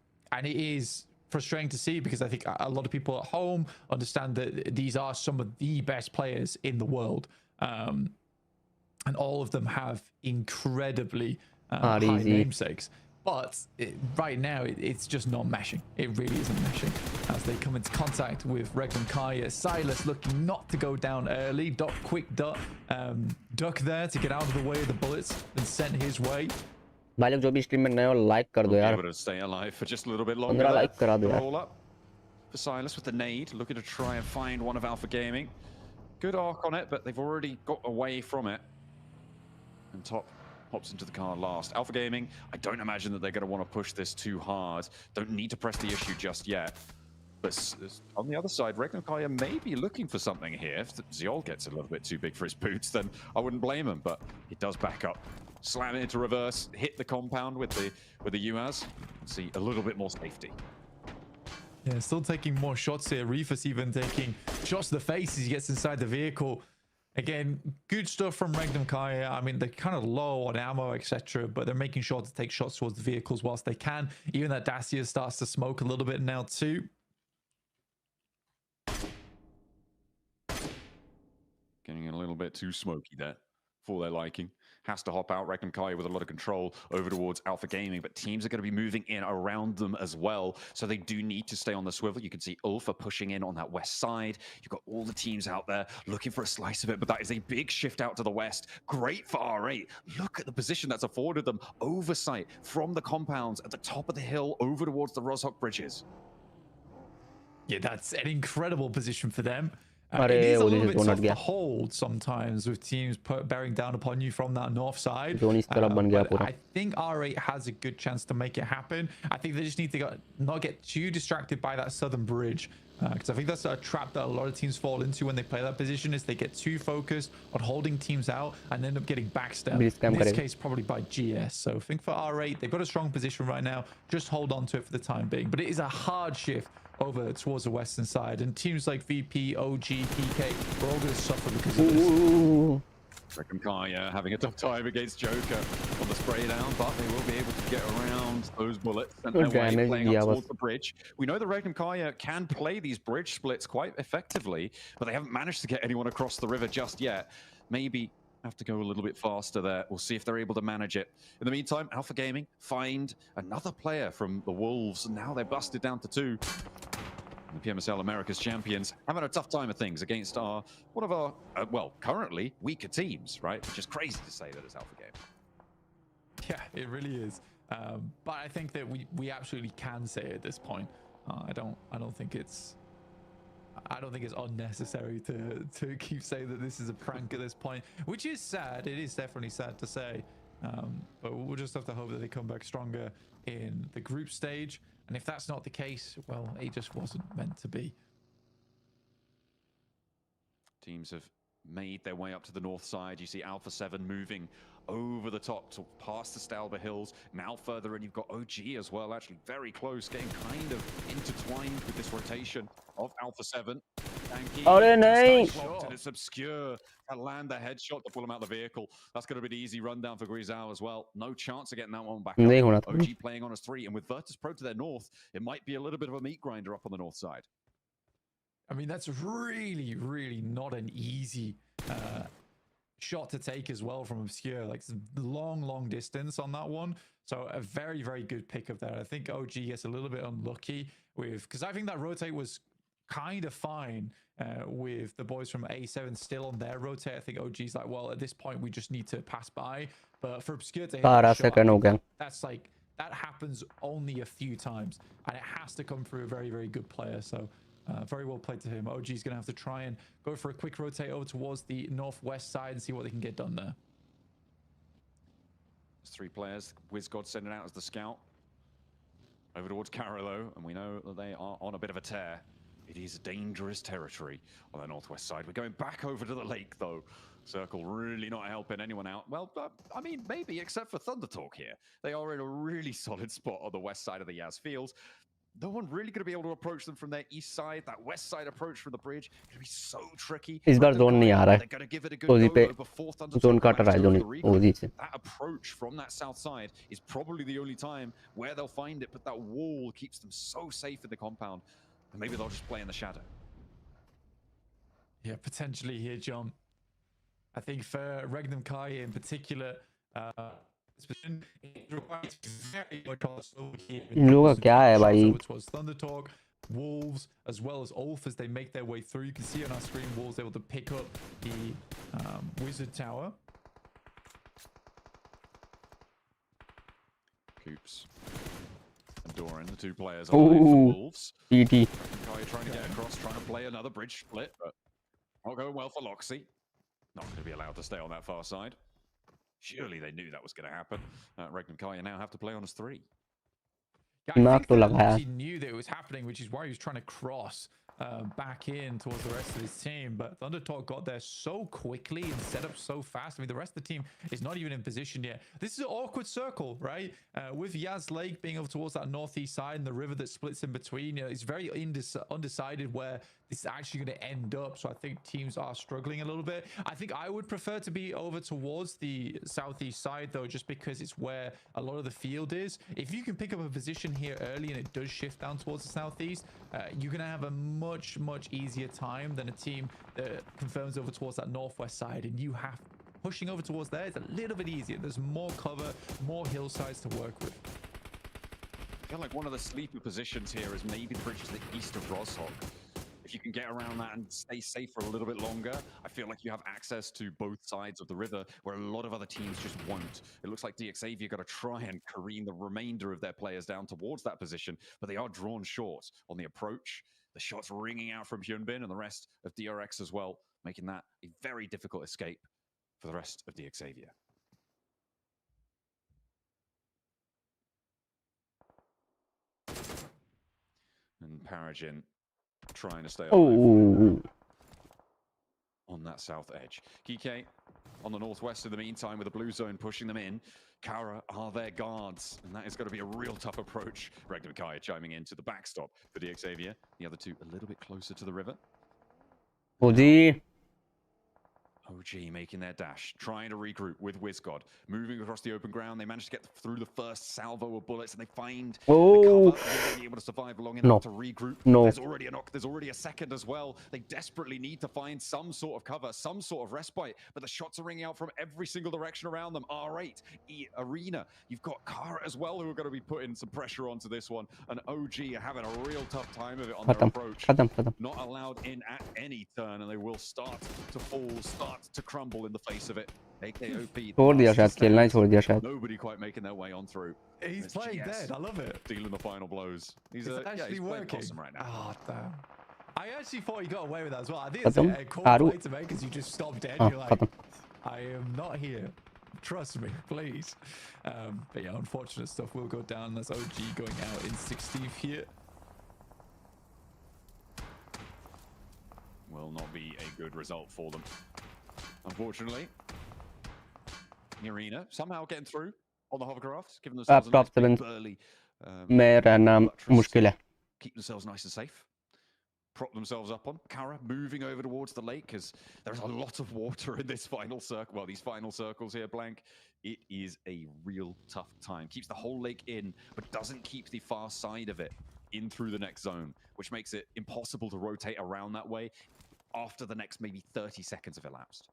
Speaker 12: it is frustrating to see because I think a lot of people at home understand that these are some of the best players in the world, and all of them have incredibly high namesakes. But right now, it's just not meshing. It really isn't meshing. As they come into contact with Regnum Kaya, Silas looking not to go down early. Quick duck there to get out of the way of the bullets and sent his way.
Speaker 10: भाई लोग जो भी stream में नए हो like कर दो यार.
Speaker 11: Able to stay alive for just a little bit longer.
Speaker 10: Like करा दो यार.
Speaker 11: Roll up for Silas with the nade, looking to try and find one of Alpha Gaming. Good arc on it, but they've already got away from it. And top hops into the car last. Alpha Gaming, I don't imagine that they're going to want to push this too hard. Don't need to press the issue just yet. But on the other side, Regnum Kaya may be looking for something here. If Ziol gets a little bit too big for his boots, then I wouldn't blame him. But he does back up. Slam it into reverse, hit the compound with the UAZ. See a little bit more safety.
Speaker 12: Yeah, still taking more shots here. Reefus even taking shots to the face as he gets inside the vehicle. Again, good stuff from Regnum Kaya. I mean, they're kind of low on ammo, etc., but they're making sure to take shots towards the vehicles whilst they can. Even that Dacia starts to smoke a little bit now too.
Speaker 11: Getting a little bit too smoky there for their liking. Has to hop out. Regnum Kaya with a lot of control over towards Alpha Gaming, but teams are going to be moving in around them as well, so they do need to stay on the swivel. You can see Ulfa pushing in on that west side. You've got all the teams out there looking for a slice of it, but that is a big shift out to the west. Great for R8. Look at the position that's afforded them. Oversight from the compounds at the top of the hill over towards the Rozhok bridges.
Speaker 12: Yeah, that's an incredible position for them. It is a little bit tough to hold sometimes with teams bearing down upon you from that north side. But I think R8 has a good chance to make it happen. I think they just need to not get too distracted by that southern bridge, because I think that's a trap that a lot of teams fall into when they play that position, is they get too focused on holding teams out and end up getting backstabbed. In this case, probably by GS. So I think for R8, they've got a strong position right now. Just hold on to it for the time being. But it is a hard shift over towards the western side, and teams like VP, OG, PK, we're all going to suffer because of this.
Speaker 11: Regnum Kaya having a tough time against Joker on the spray down, but they will be able to get around those bullets and their way playing up towards the bridge. We know that Regnum Kaya can play these bridge splits quite effectively, but they haven't managed to get anyone across the river just yet. Maybe have to go a little bit faster there. We'll see if they're able to manage it. In the meantime, Alpha Gaming find another player from the Wolves, and now they're busted down to 2. The PMSL America's champions having a tough time of things against one of our, well, currently weaker teams, right? Just crazy to say that it's Alpha Game.
Speaker 12: Yeah, it really is. But I think that we absolutely can say it at this point. I don't think it's unnecessary to keep saying that this is a prank at this point, which is sad. It is definitely sad to say, but we'll just have to hope that they come back stronger in the group stage. And if that's not the case, well, it just wasn't meant to be.
Speaker 11: Teams have made their way up to the north side. You see Alpha 7 moving over the top to past the Stalber Hills. Now further in, you've got OG as well, actually very close, getting kind of intertwined with this rotation of Alpha 7. And it's obscure. To land the headshot to pull him out of the vehicle. That's going to be the easy rundown for Grisal as well. No chance of getting that one back up. OG playing on as 3, and with Virtus Pro to their north, it might be a little bit of a meat grinder up on the north side.
Speaker 12: I mean, that's really, really not an easy shot to take as well from Obscure. Like, long distance on that one. So a very, very good pickup there. I think OG gets a little bit unlucky with, because I think that rotate was kind of fine with the boys from A7 still on their rotate. I think OG's like, well, at this point, we just need to pass by. But for Obscure to hit that shot, that's like, that happens only a few times. And it has to come through a very, very good player. So very well played to him. OG's going to have to try and go for a quick rotate over towards the northwest side and see what they can get done there.
Speaker 11: There's 3 players. WizGod sending out as the scout. Over towards Carolo, and we know that they are on a bit of a tear. It is dangerous territory on the northwest side. We're going back over to the lake, though. Circle really not helping anyone out. Well, I mean, maybe, except for Thunder Talk here. They are in a really solid spot on the west side of the Yaz Fields. No one really going to be able to approach them from their east side. That west side approach from the bridge going to be so tricky.
Speaker 10: इस बार zone नहीं आ रहा है ओजी पे zone काट रहा है zone ओजी से
Speaker 11: that approach from that south side is probably the only time where they'll find it, but that wall keeps them so safe in the compound, and maybe they'll just play in the shadow.
Speaker 12: Yeah, potentially here, John. I think for Regnum Kai in particular,
Speaker 10: इन लोगों का क्या है भाई?
Speaker 12: Towards Thunder Talk, Wolves, as well as Ulf as they make their way through. You can see on our screen, Wolves able to pick up the Wizard Tower.
Speaker 11: Coops and Doran, the 2 players on the Wolves.
Speaker 10: PT.
Speaker 11: Kai trying to get across, trying to play another bridge split, but not going well for Loxy. Not going to be allowed to stay on that far side. Surely they knew that was going to happen. Regnum Kai now have to play on as 3.
Speaker 12: Yeah, I think he knew that it was happening, which is why he was trying to cross back in towards the rest of his team. But Thunder Talk got there so quickly and set up so fast. I mean, the rest of the team is not even in position yet. This is an awkward circle, right? With Yaz Lake being over towards that northeast side and the river that splits in between, you know, it's very undecided where this is actually going to end up. So I think teams are struggling a little bit. I think I would prefer to be over towards the southeast side, though, just because it's where a lot of the field is. If you can pick up a position here early and it does shift down towards the southeast, you're going to have a much easier time than a team that confirms over towards that northwest side. And you have pushing over towards there is a little bit easier. There's more cover, more hillsides to work with.
Speaker 11: I feel like one of the sleeper positions here is maybe the bridge to the east of Roshog. If you can get around that and stay safe for a little bit longer, I feel like you have access to both sides of the river where a lot of other teams just won't. It looks like DXAV got to try and careen the remainder of their players down towards that position, but they are drawn short on the approach. The shots ringing out from Hyunbin and the rest of DRX as well, making that a very difficult escape for the rest of DXAV. And Paragin trying to stay alive on that south edge. Kike on the northwest in the meantime with the blue zone pushing them in. Kara are their guards, and that is going to be a real tough approach. Regnum Kai chiming into the backstop for DXAV. The other 2 a little bit closer to the river.
Speaker 10: OG.
Speaker 11: OG making their dash, trying to regroup with WizGod, moving across the open ground. They managed to get through the first salvo of bullets, and they find the cover. Will they be able to survive long enough to regroup? There's already a knock. There's already a second as well. They desperately need to find some sort of cover, some sort of respite, but the shots are ringing out from every single direction around them. R8, Arena. You've got Kara as well, who are going to be putting some pressure onto this one, and OG are having a real tough time of it on their approach. Not allowed in at any turn, and they will start to fall, start to crumble in the face of it. AKOP.
Speaker 10: छोड़ दिया शायद, खेलना ही छोड़ दिया शायद.
Speaker 11: Nobody quite making their way on through.
Speaker 12: He's playing dead. I love it.
Speaker 11: Dealing the final blows. He's
Speaker 12: actually working
Speaker 11: awesome right now.
Speaker 12: Oh, damn. I actually thought he got away with that as well. I think it's a cool play to make because you just stop dead. You're like, I am not here. Trust me, please. But yeah, unfortunate stuff will go down. That's OG going out in 16th here.
Speaker 11: Will not be a good result for them. Unfortunately, Arena somehow getting through on the hovercrafts, giving themselves a nice big burly. Keep themselves nice and safe. Prop themselves up on. Kara moving over towards the lake because there's a lot of water in this final circle. Well, these final circles here, Blank. It is a real tough time. Keeps the whole lake in, but doesn't keep the far side of it in through the next zone, which makes it impossible to rotate around that way after the next maybe 30 seconds have elapsed.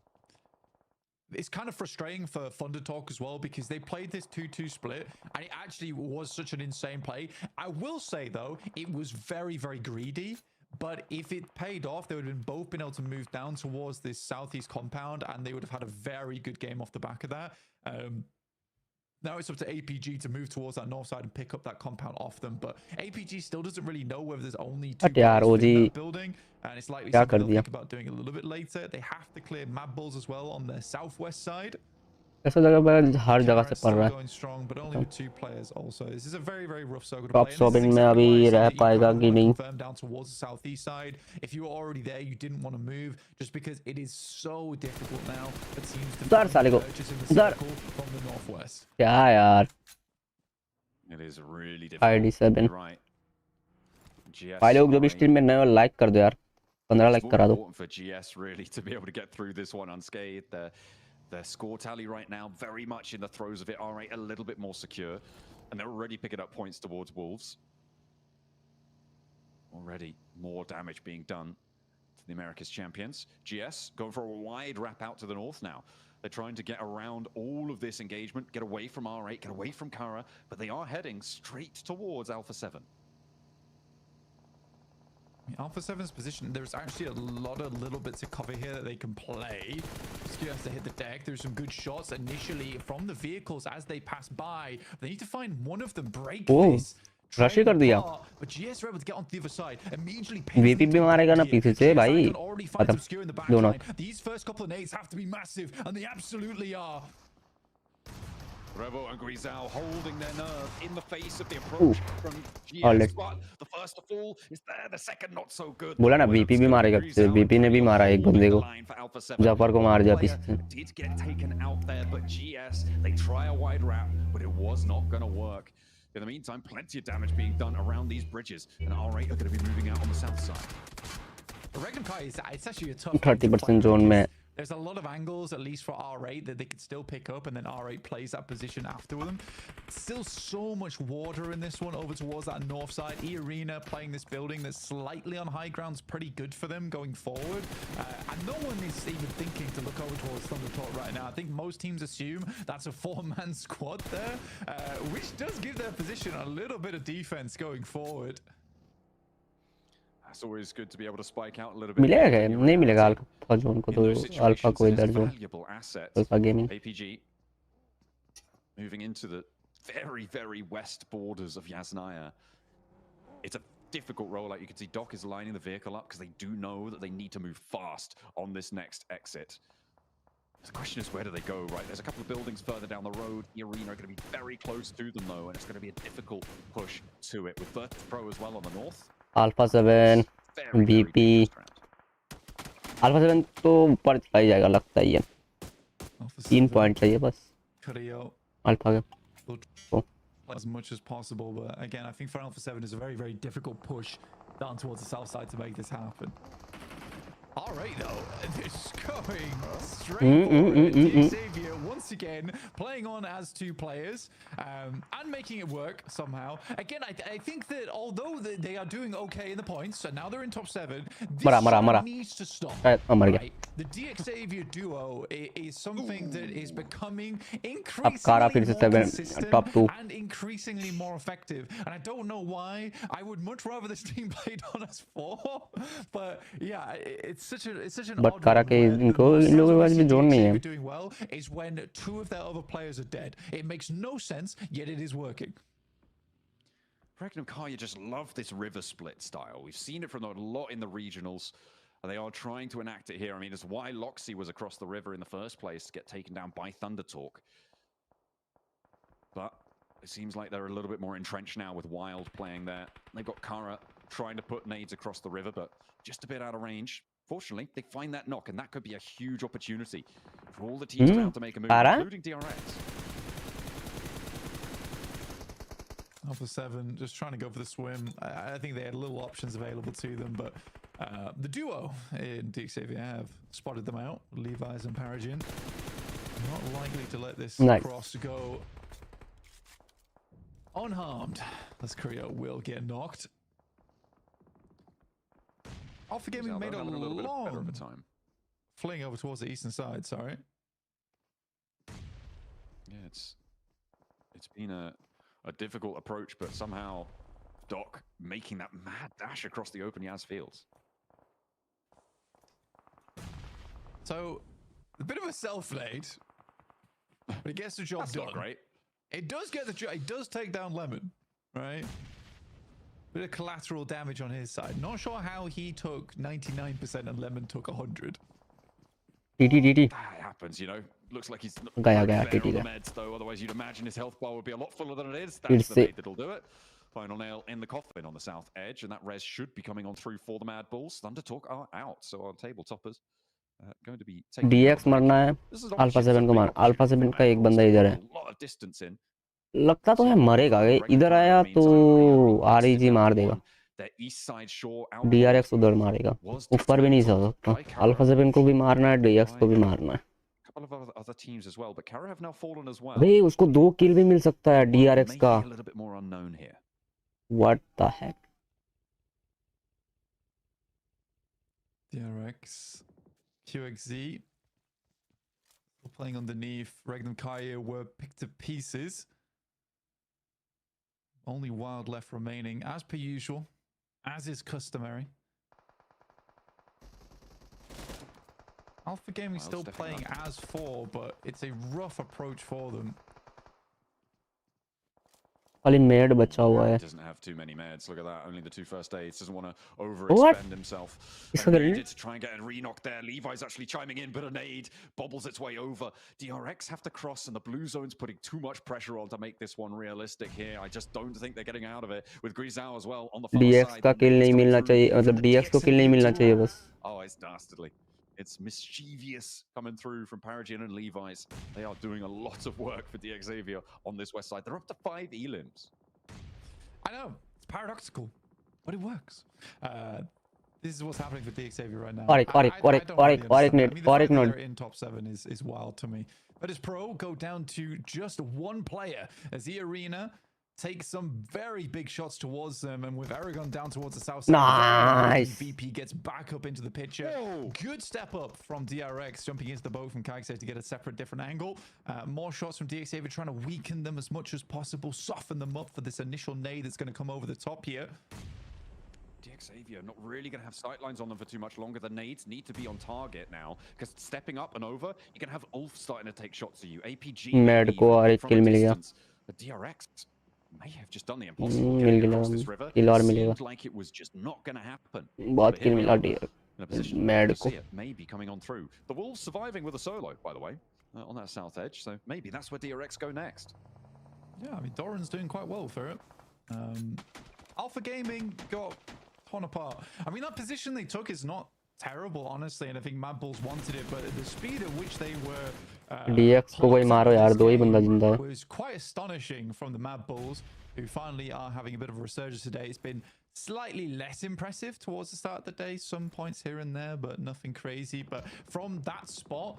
Speaker 12: It's kind of frustrating for Thunder Talk as well because they played this 2-2 split and it actually was such an insane play. I will say though, it was very, very greedy, but if it paid off, they would have both been able to move down towards this southeast compound and they would have had a very good game off the back of that. Now it's up to APG to move towards that north side and pick up that compound off them, but APG still doesn't really know whether there's only two players in that building, and it's likely something they'll think about doing a little bit later. They have to clear map balls as well on the southwest side.
Speaker 10: ऐसा जगह पर हर जगह से पड़ रहा है.
Speaker 12: Going strong, but only with two players also. This is a very, very rough circle to
Speaker 10: Top
Speaker 12: play.
Speaker 10: Sobin में अभी रह पाएगा कि नहीं?
Speaker 12: Down towards the southeast side. If you were already there, you didn't want to move, just because it is so difficult now for teams to purchase in the circle from the northwest.
Speaker 10: क्या यार?
Speaker 11: It is really difficult.
Speaker 10: ID7.
Speaker 11: Right.
Speaker 10: भाई लोग जो भी stream में नए हो like कर दो यार. 15 लाइक करा दो.
Speaker 11: Important for GS really to be able to get through this one unscathed. Their score tally right now very much in the throes of it. R8 a little bit more secure, and they're already picking up points towards Wolves. Already more damage being done to the America's champions. GS going for a wide wrap out to the north now. They're trying to get around all of this engagement, get away from R8, get away from Kara, but they are heading straight towards Alpha 7.
Speaker 12: Alpha 7's position, there's actually a lot of little bits of cover here that they can play. Skew has to hit the deck. There's some good shots initially from the vehicles as they pass by. They need to find one of them, break this.
Speaker 10: Rush कर दिया.
Speaker 12: But GS are able to get onto the other side. Immediately
Speaker 10: VP भी मारेगा ना पीछे से भाई.
Speaker 12: खत्म. दोनों. These first couple of nades have to be massive, and they absolutely are.
Speaker 11: Revo and Grisal holding their nerve in the face of the approach from GS, but the first to fall is there, the second not so good.
Speaker 10: बोला ना VP भी मारेगा. VP ने भी मारा एक बंदे को. जफर को मार दिया पीछे से.
Speaker 11: Did get taken out there, but GS they try a wide wrap, but it was not going to work. In the meantime, plenty of damage being done around these bridges, and R8 are going to be moving out on the south side.
Speaker 12: Reckon Kai is it's actually a tough
Speaker 10: 30% zone में.
Speaker 12: There's a lot of angles, at least for R8, that they could still pick up, and then R8 plays that position after them. Still so much water in this one over towards that north side. E-Arena playing this building that's slightly on high ground is pretty good for them going forward. And no one is even thinking to look over towards Thunder Talk right now. I think most teams assume that's a 4-man squad there, which does give their position a little bit of defense going forward.
Speaker 11: It's always good to be able to spike out a little bit.
Speaker 10: मिलेगा नहीं मिलेगा alpha zone को तो alpha को इधर zone. Alpha gaming.
Speaker 11: APG moving into the very, very west borders of Yasnaya. It's a difficult rollout. You can see Doc is lining the vehicle up because they do know that they need to move fast on this next exit. The question is, where do they go, right? There's a couple of buildings further down the road. The Arena are going to be very close to them, though, and it's going to be a difficult push to it, with Virtus Pro as well on the north.
Speaker 10: Alpha 7, VP. Alpha 7 तो ऊपर चला ही जाएगा लगता ही है. 3 point चाहिए बस. Alpha का.
Speaker 12: As much as possible, but again, I think for Alpha 7 is a very, very difficult push down towards the south side to make this happen. right though. It's going straight forward. DXavier once again playing on as two players and making it work somehow. Again, I think that although they are doing okay in the points, and now they're in top 7, this needs to stop. Right? The DXavier duo is something that is becoming increasingly more consistent and increasingly more effective. And I don't know why. I would much rather this team played on as 4, but yeah, it's such an odd one where DXavier doing well is when 2 of their other players are dead. It makes no sense, yet it is working.
Speaker 11: Regnum Kaya just love this river split style. We've seen it from a lot in the regionals. They are trying to enact it here. I mean, it's why Loxy was across the river in the first place to get taken down by Thunder Talk. But it seems like they're a little bit more entrenched now with Wild playing there. They've got Kara trying to put nades across the river, but just a bit out of range. Fortunately, they find that knock, and that could be a huge opportunity for all the teams around to make a move, including DRX.
Speaker 12: Alpha 7 just trying to go for the swim. I think they had little options available to them, but the duo in DXavier have spotted them out. Levi's and Paragon. Not likely to let this cross go unharmed. This Creo will get knocked. Alpha Gaming made a long fling over towards the eastern side, sorry.
Speaker 11: Yeah, it's been a difficult approach, but somehow Doc making that mad dash across the open Yaz fields.
Speaker 12: So, a bit of a self-nade, but it gets the job done.
Speaker 11: Not great.
Speaker 12: It does get the job. It does take down Lemon, right? Bit of collateral damage on his side. Not sure how he took 99% and Lemon took 100.
Speaker 11: That happens, you know. Looks like he's not on the meds, though. Otherwise, you'd imagine his health bar would be a lot fuller than it is. That's the nade that'll do it. Final nail in the coffin on the south edge, and that res should be coming on through for the Mad Bulls. Thunder Talk are out, so our table toppers going to be taking
Speaker 10: DX मरना है, alpha 7 को मार. Alpha 7 का एक बंदा इधर है. लगता तो है मरेगा. इधर आया तो आरईजी मार देगा. DRX उधर मारेगा. ऊपर भी नहीं जा सकता. अल्फा 7 को भी मारना है, DX को भी मारना है. भाई उसको 2 किल भी मिल सकता है DRX का. What the heck?
Speaker 12: DRX, QXZ, playing underneath. Regnum Kaya were picked to pieces. Only Wild left remaining, as per usual, as is customary. Alpha Gaming still playing as 4, but it's a rough approach for them.
Speaker 10: खाली made बचा हुआ है.
Speaker 11: Doesn't have too many meds. Look at that. Only the 2 first aids. Doesn't want to overexpend himself. Needed to try and get a re-knock there. Levi's actually chiming in, but a nade bobbles its way over. DRX have to cross, and the blue zone's putting too much pressure on to make this one realistic here. I just don't think they're getting out of it. With Grisao as well on the far
Speaker 10: DX
Speaker 11: side.
Speaker 10: का kill नहीं मिलना चाहिए. मतलब DX को kill नहीं मिलना चाहिए बस.
Speaker 11: Oh, it's dastardly. It's mischievous coming through from Paragon and Levi's. They are doing a lot of work for DXavier on this west side. They're up to 5 elims.
Speaker 12: I know. It's paradoxical, but it works. This is what's happening for DXavier right now. They're in top 7 is wild to me. But as Pro go down to just 1 player as the arena takes some very big shots towards them, and with Aragon down towards the south side,
Speaker 10: nice.
Speaker 12: VP gets back up into the picture. Whoa. Good step up from DRX, jumping into the boat from Kaixei to get a separate, different angle. More shots from DXavier, trying to weaken them as much as possible, soften them up for this initial nade that's going to come over the top here.
Speaker 11: DXavier not really going to have sightlines on them for too much longer. The nades need to be on target now, because stepping up and over, you're going to have Ulf starting to take shots at you. APG from a distance. But DRX may have just done the impossible across this river. Seemed like it was just not going to happen.
Speaker 10: बहुत kill मिला DRX.
Speaker 11: In a position to see it maybe coming on through. The Wolves surviving with a solo, by the way, on that south edge. So maybe that's where DRX go next.
Speaker 12: Yeah, I mean, Doran's doing quite well for it. Alpha Gaming got torn apart. I mean, that position they took is not terrible, honestly, and I think Mad Bulls wanted it, but the speed at which they were
Speaker 10: DX को कोई मारो यार, 2 ही बंदा जिंदा है.
Speaker 12: Was quite astonishing from the Mad Bulls, who finally are having a bit of a resurgence today. It's been slightly less impressive towards the start of the day. Some points here and there, but nothing crazy. But from that spot,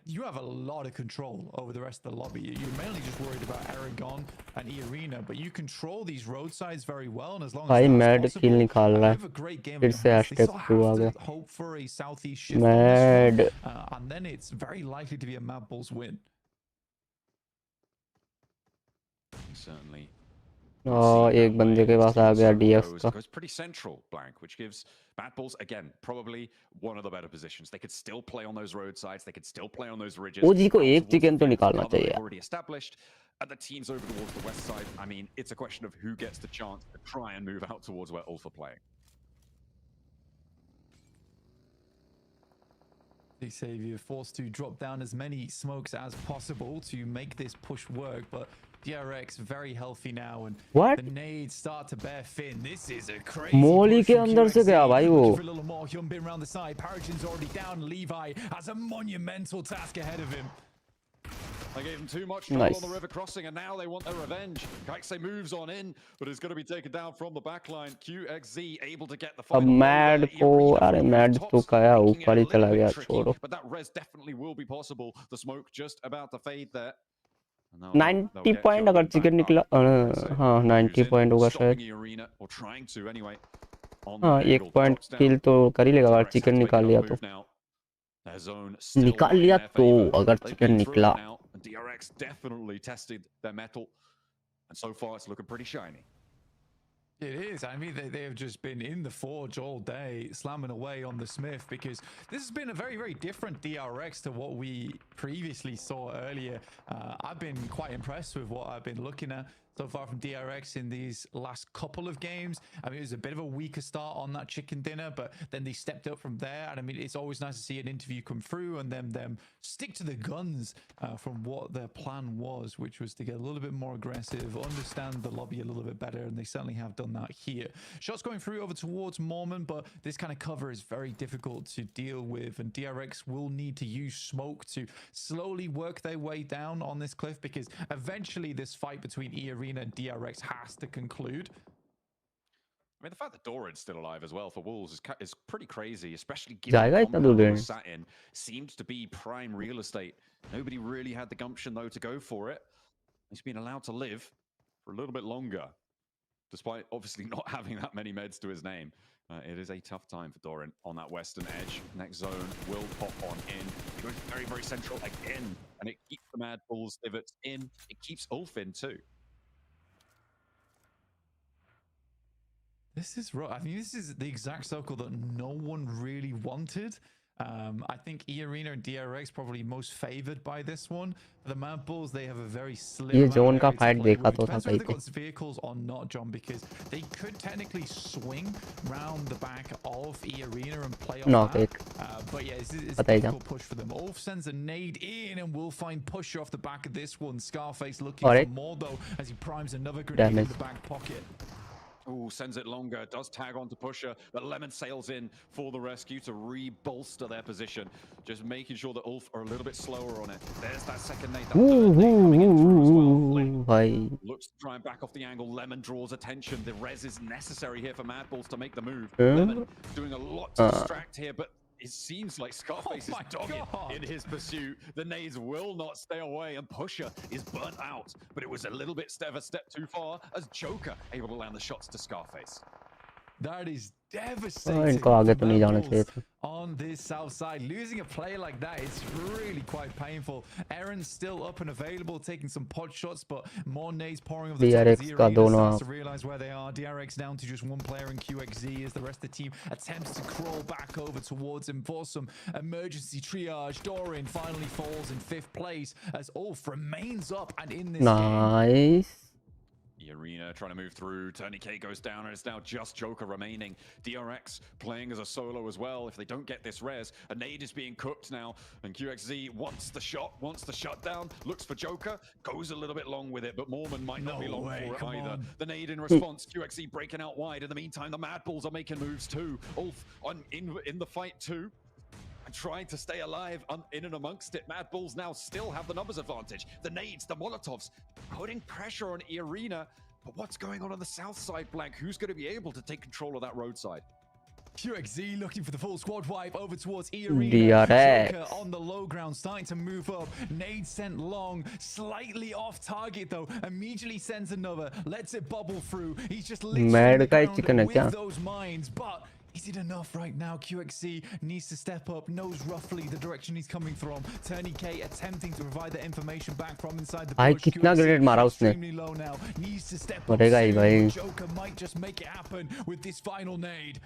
Speaker 12: you have a lot of control over the rest of the lobby. You're mainly just worried about Aragon and E-Arena, but you control these roadsides very well. And as long as
Speaker 10: भाई
Speaker 12: that's
Speaker 10: mad
Speaker 12: possible,
Speaker 10: किल निकाल रहा
Speaker 12: you
Speaker 10: है
Speaker 12: have a great game
Speaker 10: फिर
Speaker 12: in your
Speaker 10: से
Speaker 12: hands. They
Speaker 10: hashtag
Speaker 12: still
Speaker 10: 2 आ
Speaker 12: have
Speaker 10: गया
Speaker 12: to hope for a southeast shift on this
Speaker 10: mad
Speaker 12: one, and then it's very likely to be a Mad Bulls win.
Speaker 11: Certainly.
Speaker 10: एक बंदे के पास आ गया dx का
Speaker 11: Goes pretty central, Blank, which gives Mad Bulls, again, probably one of the better positions. They could still play on those roadsides. They could still play on those ridges.
Speaker 10: ओजी को
Speaker 11: out
Speaker 10: एक
Speaker 11: towards the
Speaker 10: chicken तो
Speaker 11: field,
Speaker 10: निकालना
Speaker 11: cover
Speaker 10: चाहिए
Speaker 11: they've already established. And the teams over towards the west side, I mean, it's a question of who gets the chance to try and move out towards where Ulf are playing.
Speaker 12: They say you're forced to drop down as many smokes as possible to make this push work, but DRX very healthy now, and
Speaker 10: What?
Speaker 12: the nades start to bear fin. This is a crazy
Speaker 10: Molly
Speaker 12: push
Speaker 10: के
Speaker 12: from
Speaker 10: अंदर से गया
Speaker 12: QXZ.
Speaker 10: भाई वो
Speaker 12: Looking for a little more. Hyunbin round the side. Paragin's already down. Levi has a monumental task ahead of him.
Speaker 11: They gave him too much trouble
Speaker 10: Nice.
Speaker 11: on the river crossing, and now they want their revenge. Kaixei moves on in, but is going to be taken down from the backline. QXZ able to get the
Speaker 10: अब
Speaker 11: final
Speaker 10: mad को अरे mad तो क्या ऊपर ही चला गया छोड़ो
Speaker 11: but that res definitely will be possible. The smoke just about to fade there.
Speaker 10: 90 point अगर चिकन निकला हाँ 90 पॉइंट होगा शायद हाँ 1 पॉइंट किल तो कर ही लेगा अगर चिकन निकाल लिया तो अगर चिकन निकला
Speaker 11: DRX definitely tested their metal, and so far it's looking pretty shiny.
Speaker 12: It is. I mean, they have just been in the forge all day, slamming away on the Smith, because this has been a very, very different DRX to what we previously saw earlier. I've been quite impressed with what I've been looking at so far from DRX in these last couple of games. I mean, it was a bit of a weaker start on that chicken dinner, but then they stepped up from there. And I mean, it's always nice to see an interview come through and them stick to the guns from what their plan was, which was to get a little bit more aggressive, understand the lobby a little bit better, and they certainly have done that here. Shots going through over towards Mormon, but this kind of cover is very difficult to deal with, and DRX will need to use smoke to slowly work their way down on this cliff, because eventually this fight between E-Arena and DRX has to conclude.
Speaker 11: I mean, the fact that Doran's still alive as well for Wolves is pretty crazy, especially given
Speaker 10: जाएगा
Speaker 11: the
Speaker 10: इतना दूर
Speaker 11: compound
Speaker 10: गए
Speaker 11: sat in seems to be prime real estate. Nobody really had the gumption, though, to go for it. He's been allowed to live for a little bit longer, despite obviously not having that many meds to his name. It is a tough time for Doran on that western edge. Next zone will pop on in. It goes very, very central again, and it keeps the Mad Bulls divots in. It keeps Ulf in, too.
Speaker 12: This is right. I think this is the exact circle that no one really wanted. I think E-Arena and DRX probably most favored by this one. For the Mad Bulls, they have a very slim
Speaker 10: ये
Speaker 12: amount
Speaker 10: zone
Speaker 12: of
Speaker 10: का
Speaker 12: area to
Speaker 10: fight
Speaker 12: play
Speaker 10: देखा
Speaker 12: with.
Speaker 10: तो था
Speaker 12: Depends
Speaker 10: सही
Speaker 12: whether they've
Speaker 10: पे
Speaker 12: got vehicles or not, John, because they could technically swing round the back of E-Arena and play on
Speaker 10: Knock
Speaker 12: that.
Speaker 10: it.
Speaker 12: But yeah, it's
Speaker 10: पता
Speaker 12: a
Speaker 10: ही था
Speaker 12: difficult push for them. Ulf sends a nade in, and we'll find Pusher off the back of this one. Scarface looking
Speaker 10: और
Speaker 12: for
Speaker 10: एक
Speaker 12: more, though, as he primes another grenade in
Speaker 10: damage
Speaker 12: the back pocket.
Speaker 11: Ooh, sends it longer, does tag onto Pusher, but Lemon sails in for the rescue to re-bolster their position. Just making sure that Ulf are a little bit slower on it. There's that second nade, that third nade coming in through as well. Flynn looks to try and back off the angle. Lemon draws attention. The res is necessary here for Mad Bulls to make the move. Lemon doing a lot to distract here, but it seems like Scarface is dogging in his pursuit. The nades will not stay away, and Pusher is burnt out. But it was a little bit of a step too far as Joker able to land the shots to Scarface.
Speaker 12: That is devastating
Speaker 10: इनको आगे तो नहीं जाना चाहिए था
Speaker 12: on this south side. Losing a play like that, it's really quite painful. Aaron's still up and available, taking some pot shots, but more nades pouring over the top as
Speaker 10: DRX
Speaker 12: the
Speaker 10: का
Speaker 12: arena
Speaker 10: दोनों
Speaker 12: starts to realize where they are. DRX down to just one player in QXZ as the rest of the team attempts to crawl back over towards him for some emergency triage. Doran finally falls in 5th place as Ulf remains up and in this
Speaker 10: nice
Speaker 12: game.
Speaker 11: The arena trying to move through. Tony K goes down, and it's now just Joker remaining. DRX playing as a solo as well. If they don't get this res, a nade is being cooked now, and QXZ wants the shot, wants the shutdown, looks for Joker, goes a little bit long with it, but Mormon might not be long for it either. The nade in response, QXZ breaking out wide. In the meantime, the Mad Bulls are making moves too. Ulf in the fight too, and trying to stay alive in and amongst it. Mad Bulls now still have the numbers advantage. The nades, the Molotovs, putting pressure on E-Arena, But what's going on the south side, Blank? Who's going to be able to take control of that roadside?
Speaker 12: QXZ looking for the full squad wipe over towards E Arena.
Speaker 10: DRX.
Speaker 12: Joker on the low ground, starting to move up. Nade sent long, slightly off target though. Immediately sends another, lets it bubble through. He's just literally
Speaker 10: Mad
Speaker 12: on the
Speaker 10: guy
Speaker 12: ground
Speaker 10: chicken hai
Speaker 12: with
Speaker 10: kya?
Speaker 12: those mines, but is it enough right now? QXZ needs to step up, knows roughly the direction he's coming from. Turney K attempting to provide the information back from inside the
Speaker 10: भाई
Speaker 12: bush.
Speaker 10: कितना
Speaker 12: QXZ
Speaker 10: grenade मारा उसने?
Speaker 12: extremely low now, needs to step up
Speaker 10: मरेगा ही
Speaker 12: soon.
Speaker 10: भाई.
Speaker 12: Joker might just make it happen with this final nade.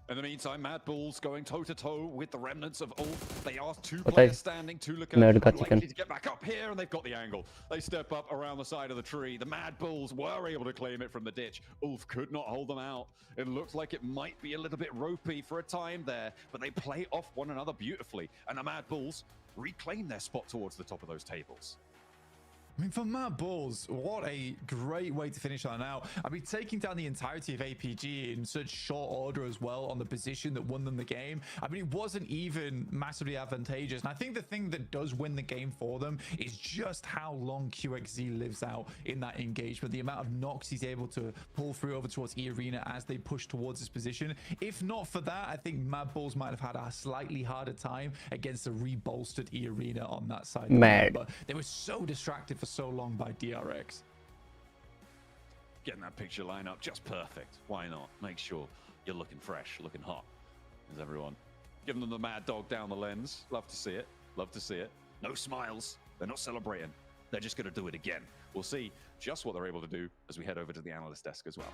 Speaker 11: In the meantime, Mad Bulls going toe-to-toe with the remnants of Ulf. They are two
Speaker 10: पता
Speaker 11: players
Speaker 10: है
Speaker 11: standing. Tulika
Speaker 10: Mad का
Speaker 11: likely
Speaker 10: chicken.
Speaker 11: to get back up here, and they've got the angle. They step up around the side of the tree. The Mad Bulls were able to claim it from the ditch. Ulf could not hold them out. It looks like it might be a little bit ropey for a time there, but they play off one another beautifully. And the Mad Bulls reclaim their spot towards the top of those tables.
Speaker 12: I mean, for Mad Bulls, what a great way to finish that out. I mean, taking down the entirety of APG in such short order as well on the position that won them the game. I mean, it wasn't even massively advantageous. And I think the thing that does win the game for them is just how long QXZ lives out in that engagement. The amount of knocks he's able to pull through over towards E Arena as they push towards this position. If not for that, I think Mad Bulls might have had a slightly harder time against a rebolstered E Arena on that side.
Speaker 10: Mad.
Speaker 12: But they were so distracted for so long by DRX.
Speaker 11: Getting that picture line up just perfect. Why not? Make sure you're looking fresh, looking hot. Is everyone giving them the mad dog down the lens? Love to see it. Love to see it. No smiles. They're not celebrating. They're just going to do it again. We'll see just what they're able to do as we head over to the analyst desk as well.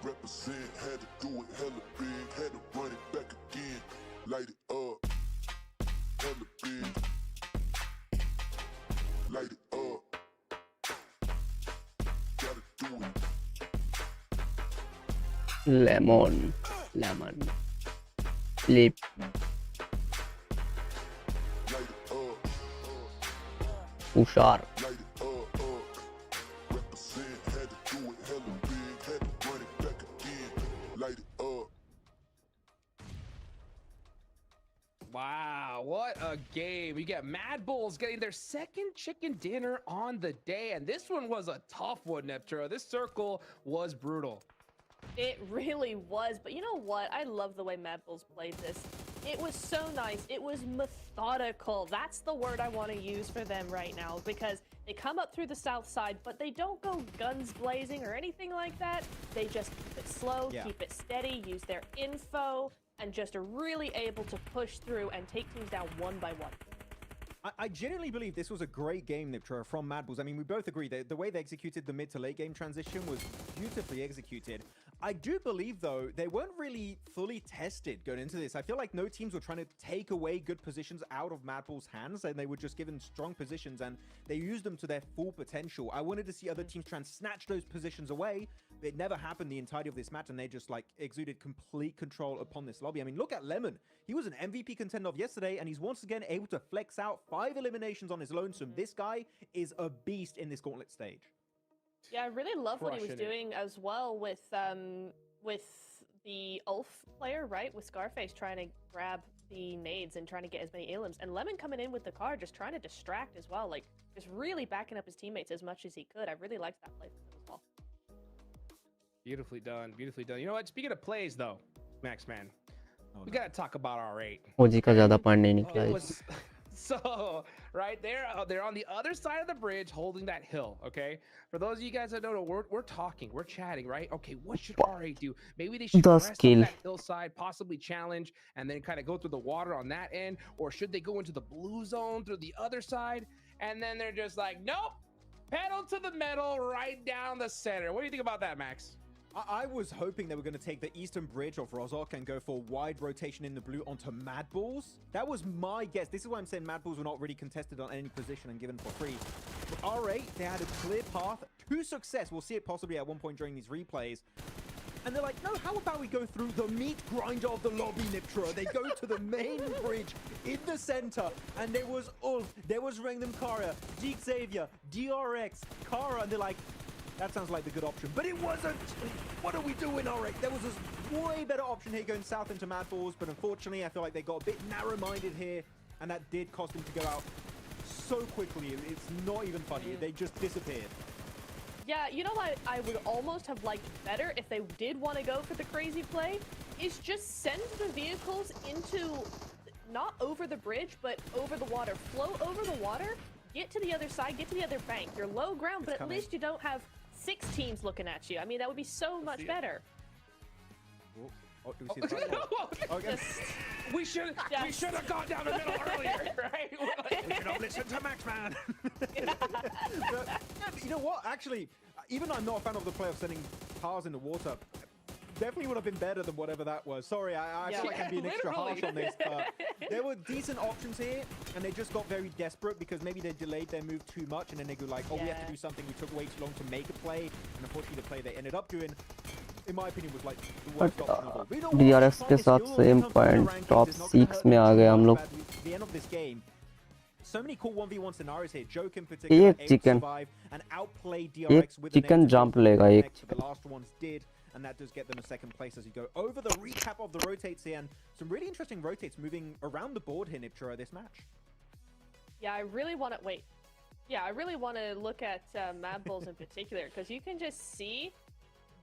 Speaker 18: Represent, had to do it hella big, had to run it back again, light it up, hella big, light it up, gotta do it.
Speaker 10: Lemon. Lip. Ushar.
Speaker 18: Represent, had to do it hella big, had to run it back again, light it up.
Speaker 7: Wow, what a game. You get Mad Bulls getting their second chicken dinner on the day, and this one was a tough one, Nepturo. This circle was brutal.
Speaker 9: It really was, but you know what? I love the way Mad Bulls played this. It was so nice. It was methodical. That's the word I want to use for them right now, because they come up through the south side, but they don't go guns blazing or anything like that. They just keep it slow, keep it steady, use their info, and just are really able to push through and take teams down one by one.
Speaker 8: I genuinely believe this was a great game, Niptra, from Mad Bulls. I mean, we both agree that the way they executed the mid to late game transition was beautifully executed. I do believe, though, they weren't really fully tested going into this. I feel like no teams were trying to take away good positions out of Mad Bulls' hands, and they were just given strong positions, and they used them to their full potential. I wanted to see other teams try and snatch those positions away, but it never happened the entirety of this match, and they just, like, exuded complete control upon this lobby. I mean, look at Lemon. He was an MVP contender of yesterday, and he's once again able to flex out 5 eliminations on his lonesome. This guy is a beast in this Gauntlet stage.
Speaker 9: Yeah, I really love what he was doing as well with the Ulf player, right? With Scarface trying to grab the nades and trying to get as many elims. And Lemon coming in with the car, just trying to distract as well. Like, just really backing up his teammates as much as he could. I really liked that play from him as well.
Speaker 7: Beautifully done, beautifully done. You know what? Speaking of plays, though, Max Man, we got to talk about R8.
Speaker 10: OG का ज़्यादा point नहीं निकला.
Speaker 7: So, right, they're on the other side of the bridge holding that hill, okay? For those of you guys that don't know, we're talking, we're chatting, right? Okay, what should R8 do? Maybe they should rest on that hillside, possibly challenge, and then kind of go through the water on that end, or should they go into the blue zone through the other side? And then they're just like, nope, pedal to the metal right down the center. What do you think about that, Max?
Speaker 8: I was hoping they were going to take the eastern bridge of Rozok and go for wide rotation in the blue onto Mad Bulls. That was my guess. This is why I'm saying Mad Bulls were not really contested on any position and given for free. But R8, they had a clear path to success. We'll see it possibly at one point during these replays. And they're like, no, how about we go through the meat grinder of the lobby, Niptra? They go to the main bridge in the center, and there was Ulf, there was Rangdom Kara, Deke Xavier, DRX, Kara, and they're like, that sounds like the good option, but it wasn't. What are we doing, R8? There was a way better option here going south into Mad Bulls, but unfortunately, I feel like they got a bit narrow-minded here, and that did cost them to go out so quickly. It's not even funny. They just disappeared.
Speaker 9: Yeah, you know what I would almost have liked better if they did want to go for the crazy play, is just send the vehicles into, not over the bridge, but over the water. Float over the water, get to the other side, get to the other bank. You're low ground, but at least you don't have 6 teams looking at you. I mean, that would be so much better.
Speaker 8: Oh, do we see the okay.
Speaker 7: We should have gone down the middle earlier, right?
Speaker 8: We should have listened to Max, man. But, you know what? Actually, even though I'm not a fan of the play of sending cars in the water, definitely would have been better than whatever that was. Sorry, I feel like I'm being extra harsh on this, but there were decent options here, and they just got very desperate because maybe they delayed their move too much, and then they go like, oh, we have to do something. We took way too long to make a play, and unfortunately, the play they ended up doing, in my opinion, was like the worst option of all. We don't
Speaker 10: DRX के साथ same point top 6 में आ गए हम लोग.
Speaker 8: The end of this game. So many cool 1v1 scenarios here. Joke in particular able to survive and outplay DRX with
Speaker 10: chicken jump लेगा एक.
Speaker 8: The last ones did, and that does get them a second place as you go over the recap of the rotates here, and some really interesting rotates moving around the board here, Nipchura, this match.
Speaker 9: Yeah, I really want to wait. Yeah, I really want to look at Mad Bulls in particular, because you can just see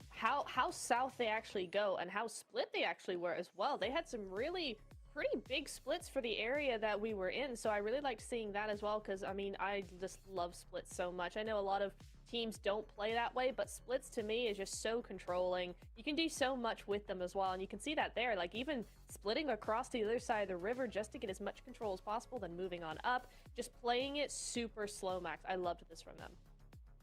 Speaker 9: how south they actually go and how split they actually were as well. They had some really pretty big splits for the area that we were in, so I really liked seeing that as well, because I mean, I just love splits so much. I know a lot of teams don't play that way, but splits to me is just so controlling. You can do so much with them as well, and you can see that there, like even splitting across to the other side of the river just to get as much control as possible, then moving on up, just playing it super slow, Max. I loved this from them.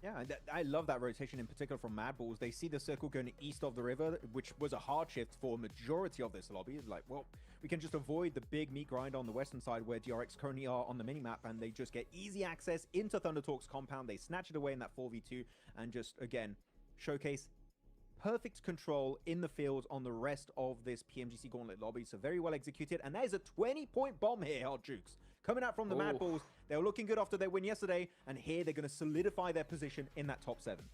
Speaker 8: Yeah, I love that rotation in particular from Mad Bulls. They see the circle going east of the river, which was a hard shift for a majority of this lobby. Like, well, we can just avoid the big meat grind on the western side where DRX currently are on the minimap, and they just get easy access into Thunder Talk's compound. They snatch it away in that 4v2 and just, again, showcase perfect control in the field on the rest of this PMGC Gauntlet lobby. So very well executed. And there's a 20-point bomb here, Hot Jukes. Coming out from the Mad Bulls. They were looking good after their win yesterday, and here they're going to solidify their position in that top 7.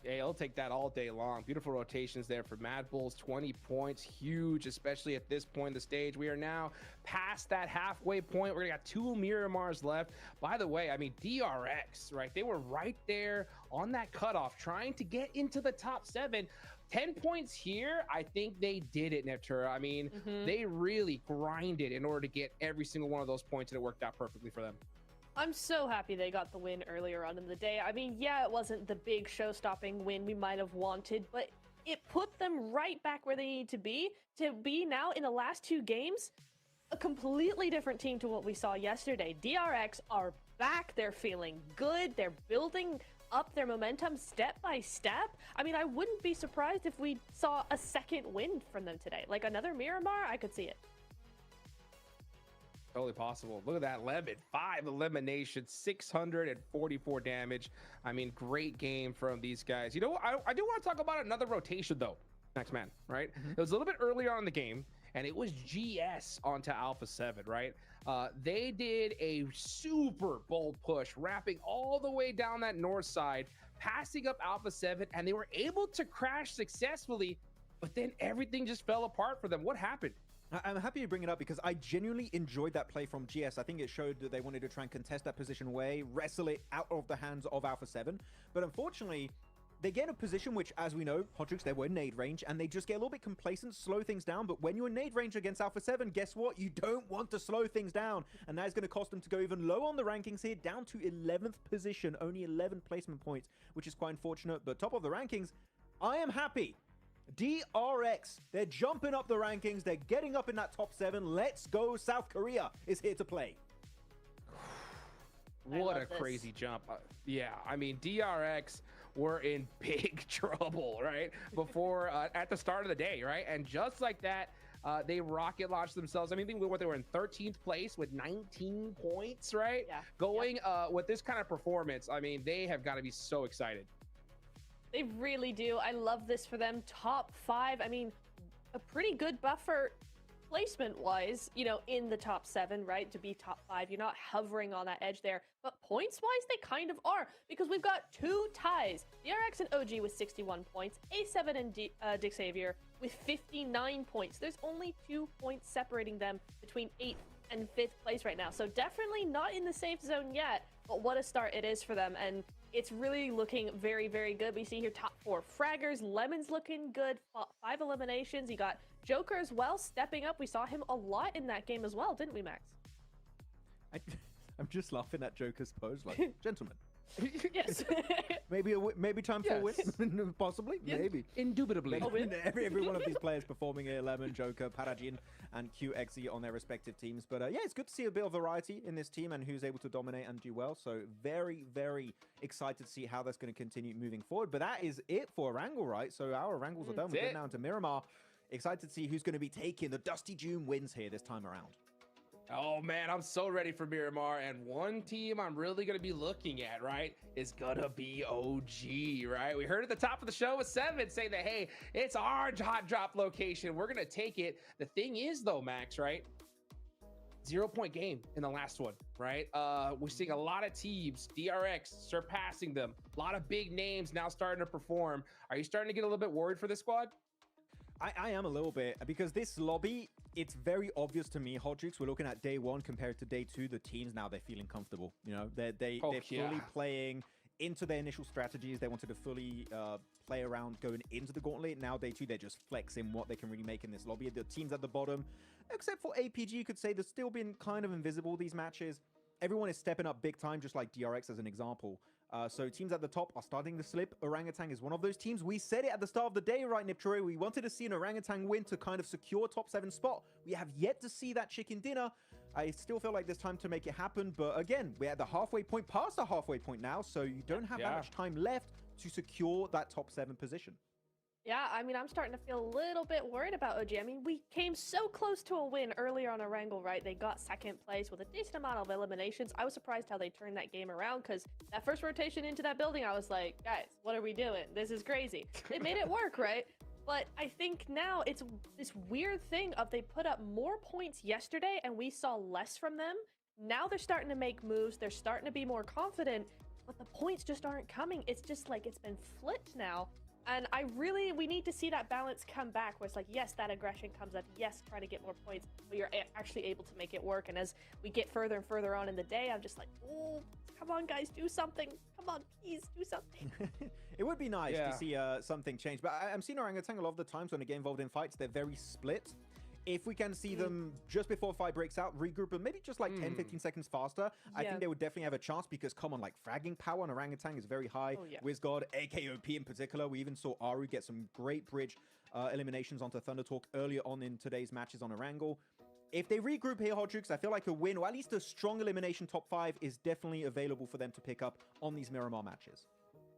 Speaker 7: Yeah, I'll take that all day long. Beautiful rotations there for Mad Bulls. 20 points, huge, especially at this point in the stage. We are now past that halfway point. We're gonna got 2 Miramars left. By the way, I mean, DRX, right? They were right there on that cutoff, trying to get into the top 7. 10 points here, I think they did it, Neptura. I mean, they really grinded in order to get every single one of those points, and it worked out perfectly for them.
Speaker 9: I'm so happy they got the win earlier on in the day. I mean, yeah, it wasn't the big show-stopping win we might have wanted, but it put them right back where they need to be now in the last 2 games, a completely different team to what we saw yesterday. DRX are back. They're feeling good. They're building up their momentum step by step. I mean, I wouldn't be surprised if we saw a second win from them today. Like another Miramar, I could see it.
Speaker 7: Totally possible. Look at that lemon. 5 eliminations, 644 damage. I mean, great game from these guys. You know what? I do want to talk about another rotation, though, Max Man, right? It was a little bit earlier on in the game, and it was GS onto Alpha 7, right? They did a super bold push, wrapping all the way down that north side, passing up Alpha 7, and they were able to crash successfully, but then everything just fell apart for them. What happened?
Speaker 8: I'm happy you bring it up because I genuinely enjoyed that play from GS. I think it showed that they wanted to try and contest that position away, wrestle it out of the hands of Alpha 7. But unfortunately, they get in a position which, as we know, Hodrix, they were in nade range, and they just get a little bit complacent, slow things down. But when you're in nade range against Alpha 7, guess what? You don't want to slow things down. And that is going to cost them to go even low on the rankings here, down to 11th position, only 11 placement points, which is quite unfortunate. But top of the rankings, I am happy. DRX, they're jumping up the rankings. They're getting up in that top 7. Let's go. South Korea is here to play.
Speaker 7: What a crazy jump. Yeah, I mean, DRX were in big trouble, right? Before, at the start of the day, right? And just like that, they rocket launched themselves. I mean, they were in 13th place with 19 points, right? Yeah. Going with this kind of performance, I mean, they have got to be so excited.
Speaker 9: They really do. I love this for them. Top 5. I mean, a pretty good buffer placement-wise, you know, in the top 7, right? To be top 5. You're not hovering on that edge there. But points-wise, they kind of are. Because we've got 2 ties. DRX and OG with 61 points. A7 and Dick Xavier with 59 points. There's only 2 points separating them between 8th and 5th place right now. So definitely not in the safe zone yet. But what a start it is for them. And it's really looking very, very good. We see here top 4 fraggers, Lemon's looking good, 5 eliminations. You got Joker as well stepping up. We saw him a lot in that game as well, didn't we, Max?
Speaker 8: I'm just laughing at Joker's pose, like, gentlemen.
Speaker 9: Yes.
Speaker 8: maybe time for a win, possibly.
Speaker 7: Yes.
Speaker 8: Maybe.
Speaker 7: Indubitably.
Speaker 8: Every one of these players performing here: Lemon, Joker, Parajin, and QXE on their respective teams. But yeah, it's good to see a bit of variety in this team and who's able to dominate and do well. So very, very excited to see how that's going to continue moving forward. But that is it for Wrangle, right? So our Wrangles are done. We get now into Miramar. Excited to see who's going to be taking the Dusty June wins here this time around.
Speaker 7: Oh man, I'm so ready for Miramar, and one team I'm really gonna be looking at, right, is gonna be OG, right? We heard at the top of the show with Seven saying that, hey, it's our hot drop location, we're gonna take it. The thing is though, Max, right? 0-point game in the last one, right? We're seeing a lot of teams, DRX surpassing them, a lot of big names now starting to perform. Are you starting to get a little bit worried for this squad?
Speaker 8: I am a little bit, because this lobby, it's very obvious to me, Hot Jukes, we're looking at day 1 compared to day 2, the teams now, they're feeling comfortable. You know, they're fully playing into their initial strategies. They wanted to fully play around going into the Gauntlet. Now day 2, they're just flexing what they can really make in this lobby. The teams at the bottom, except for APG, you could say they've still been kind of invisible these matches. Everyone is stepping up big time, just like DRX as an example. So teams at the top are starting to slip. Orangutan is one of those teams. We said it at the start of the day, right, Niptroy? We wanted to see an Orangutan win to kind of secure top 7 spot. We have yet to see that chicken dinner. I still feel like there's time to make it happen. But again, we're at the halfway point, past the halfway point now. So you don't have that much time left to secure that top 7 position.
Speaker 9: Yeah, I mean, I'm starting to feel a little bit worried about OG. I mean, we came so close to a win earlier on a Wrangle, right? They got 2nd place with a decent amount of eliminations. I was surprised how they turned that game around, because that first rotation into that building, I was like, guys, what are we doing? This is crazy. They made it work, right? But I think now it's this weird thing of they put up more points yesterday and we saw less from them. Now they're starting to make moves. They're starting to be more confident, but the points just aren't coming. It's just like it's been flipped now. And we need to see that balance come back, where it's like, yes, that aggression comes up, yes, trying to get more points, but you're actually able to make it work. And as we get further and further on in the day, I'm just like, oh, come on, guys, do something. Come on, please, do something.
Speaker 8: It would be nice to see something change. But I'm seeing Orangutan a lot of the times when they get involved in fights, they're very split. If we can see them just before a fight breaks out, regroup and maybe just like 10-15 seconds faster, I think they would definitely have a chance, because come on, like fragging power on Orangutan is very high. WizGod, AKOP in particular. We even saw Aru get some great bridge eliminations onto Thunder Talk earlier on in today's matches on Orangle. If they regroup here, Hot Jukes, I feel like a win, or at least a strong elimination top 5 is definitely available for them to pick up on these Miramar matches.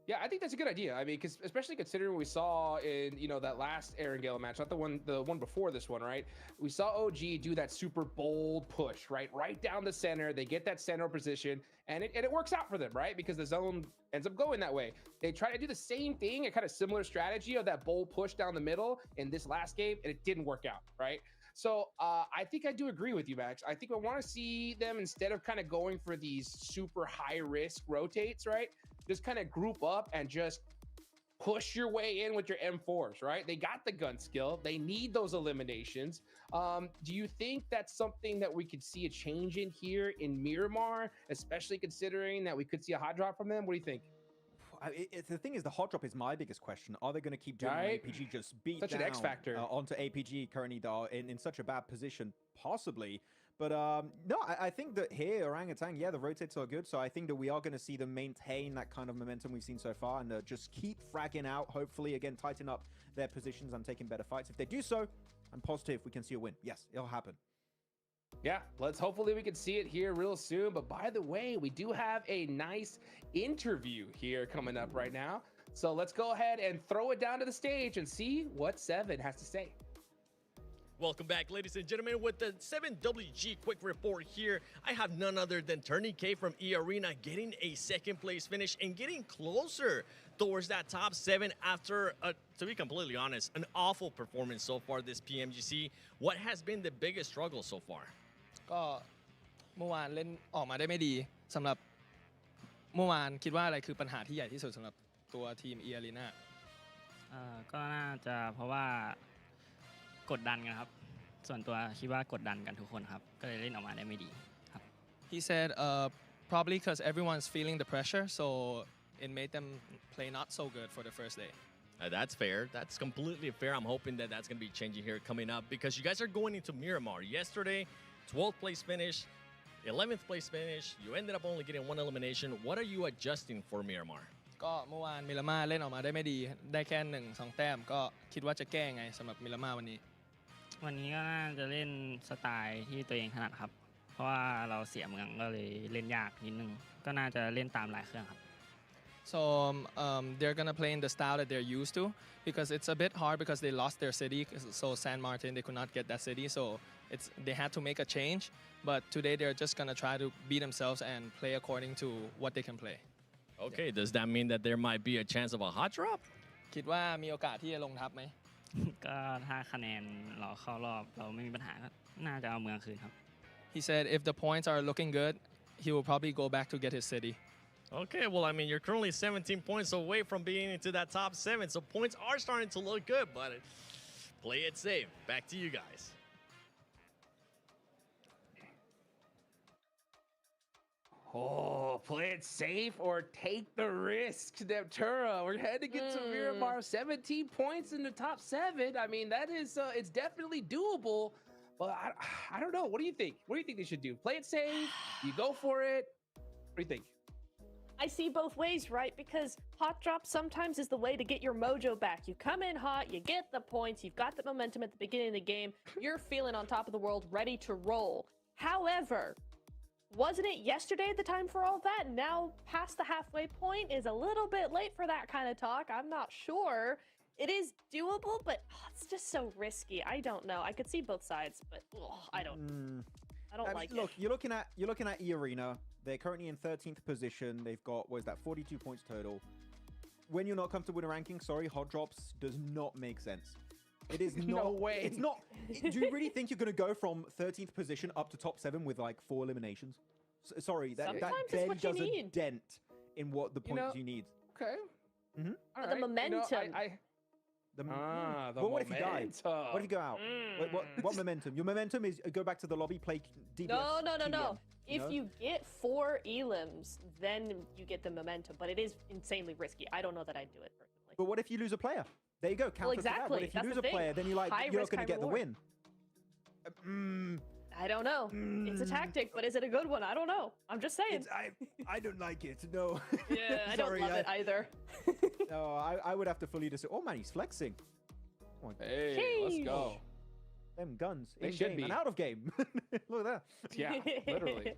Speaker 7: Yeah, I think that's a good idea. I mean, because especially considering what we saw in, you know, that last Erangel match, not the one before this one, right? We saw OG do that super bold push, right down the center. They get that center position, and it works out for them, right? Because the zone ends up going that way. They try to do the same thing, a kind of similar strategy of that bold push down the middle in this last game, and it didn't work out, right? So I think I do agree with you, Max. I think I want to see them, instead of kind of going for these super high risk rotates, right? Just kind of group up and just push your way in with your M4s, right? They got the gun skill. They need those eliminations. Do you think that's something that we could see a change in here in Miramar, especially considering that we could see a hot drop from them? What do you think?
Speaker 8: The thing is, the hot drop is my biggest question. Are they going to keep doing APG just beat
Speaker 7: such
Speaker 8: down
Speaker 7: an X factor
Speaker 8: onto APG currently? They are in such a bad position, possibly. But no, I think that here, Orangutan, yeah, the rotates are good. So I think that we are going to see them maintain that kind of momentum we've seen so far, and just keep fragging out, hopefully, again, tighten up their positions and taking better fights. If they do so, I'm positive we can see a win. Yes, it'll happen.
Speaker 7: Yeah, hopefully we can see it here real soon. But by the way, we do have a nice interview here coming up right now. So let's go ahead and throw it down to the stage and see what Seven has to say.
Speaker 3: Welcome back, ladies and gentlemen, with the 7WG quick report here. I have none other than Turney K from E Arena getting a 2nd place finish and getting closer towards that top 7 after, to be completely honest, an awful performance so far this PMGC. What has been the biggest struggle so far?
Speaker 19: ก็เมื่อวานเล่นออกมาได้ไม่ดีสำหรับเมื่อวานคิดว่าอะไรคือปัญหาที่ใหญ่ที่สุดสำหรับตัวทีม E Arena
Speaker 20: ก็น่าจะเพราะว่ากดดันกันครับส่วนตัวคิดว่ากดดันกันทุกคนครับก็เลยเล่นออกมาได้ไม่ดีครับ
Speaker 19: He said probably because everyone's feeling the pressure so it made them play not so good for the first day.
Speaker 3: That's fair. That's completely fair. I'm hoping that that's going to be changing here coming up because you guys are going into Miramar. Yesterday, 12th place finish, 11th place finish. You ended up only getting one elimination. What are you adjusting for Miramar?
Speaker 19: ก็เมื่อวานมิลาม่าเล่นออกมาได้ไม่ดีได้แค่1-2 แต้มก็คิดว่าจะแก้ไงสำหรับมิลาม่าวันนี้
Speaker 20: วันนี้ก็น่าจะเล่นสไตล์ที่ตัวเองถนัดครับ เพราะว่าเราเสียเมืองก็เลยเล่นยากนิดนึง ก็น่าจะเล่นตามหลายเครื่องครับ
Speaker 19: So they're gonna play in the style that they're used to because it's a bit hard because they lost their city. So San Martin, they could not get that city. So they had to make a change. But today they're just gonna try to be themselves and play according to what they can play.
Speaker 3: Okay, does that mean that there might be a chance of a hot drop?
Speaker 19: คิดว่ามีโอกาสที่จะลงทับไหม
Speaker 20: ก็ถ้าคะแนนเราเข้ารอบเราไม่มีปัญหาก็น่าจะเอาเมืองคืนครับ
Speaker 19: He said if the points are looking good, he will probably go back to get his city.
Speaker 3: Okay, well, I mean, you're currently 17 points away from being into that top 7, so points are starting to look good, but play it safe. Back to you guys.
Speaker 7: Oh, play it safe or take the risk, Neptura. We're heading into Miramar, 17 points in the top 7. I mean, that is, it's definitely doable. But I don't know. What do you think? What do you think they should do? Play it safe? You go for it? What do you think?
Speaker 9: I see both ways, right? Because hot drop sometimes is the way to get your mojo back. You come in hot, you get the points, you've got the momentum at the beginning of the game, you're feeling on top of the world, ready to roll. However, wasn't it yesterday the time for all that? Now, past the halfway point is a little bit late for that kind of talk. I'm not sure. It is doable, but it's just so risky. I don't know. I could see both sides, but I don't like
Speaker 8: look,
Speaker 9: it.
Speaker 8: you're looking at E Arena. They're currently in 13th position. They've got, what is that, 42 points total. When you're not comfortable in a ranking, sorry, hot drops does not make sense. It is not.
Speaker 7: No way.
Speaker 8: It's not. Do you really think you're going to go from 13th position up to top 7 with like 4 eliminations? Sorry, that barely does a dent in what the points you need.
Speaker 7: Okay.
Speaker 8: Mm-hmm.
Speaker 9: But the momentum.
Speaker 8: What if you die? What if you go out? What momentum? Your momentum is go back to the lobby, play DPS.
Speaker 9: No. If
Speaker 8: know?
Speaker 9: you get 4 elims, then you get the momentum. But it is insanely risky. I don't know that I'd do it personally.
Speaker 8: But what if you lose a player? There you go.
Speaker 9: Well,
Speaker 8: Counter to that. What
Speaker 9: exactly.
Speaker 8: if you
Speaker 9: That's
Speaker 8: lose
Speaker 9: the
Speaker 8: a player,
Speaker 9: thing.
Speaker 8: then you're
Speaker 9: High
Speaker 8: not
Speaker 9: risk,
Speaker 8: going to
Speaker 9: high
Speaker 8: get the
Speaker 9: reward.
Speaker 8: win.
Speaker 9: I don't know. It's a tactic, but is it a good one? I don't know. I'm just saying.
Speaker 8: I don't like it. No.
Speaker 9: Yeah, I don't love it either.
Speaker 8: No, I would have to fully disagree. Oh man, he's flexing. Oh,
Speaker 7: hey, let's go.
Speaker 8: Them guns
Speaker 7: They
Speaker 8: in
Speaker 7: should
Speaker 8: game
Speaker 7: be.
Speaker 8: and out of game. Look at that.
Speaker 7: Yeah, literally.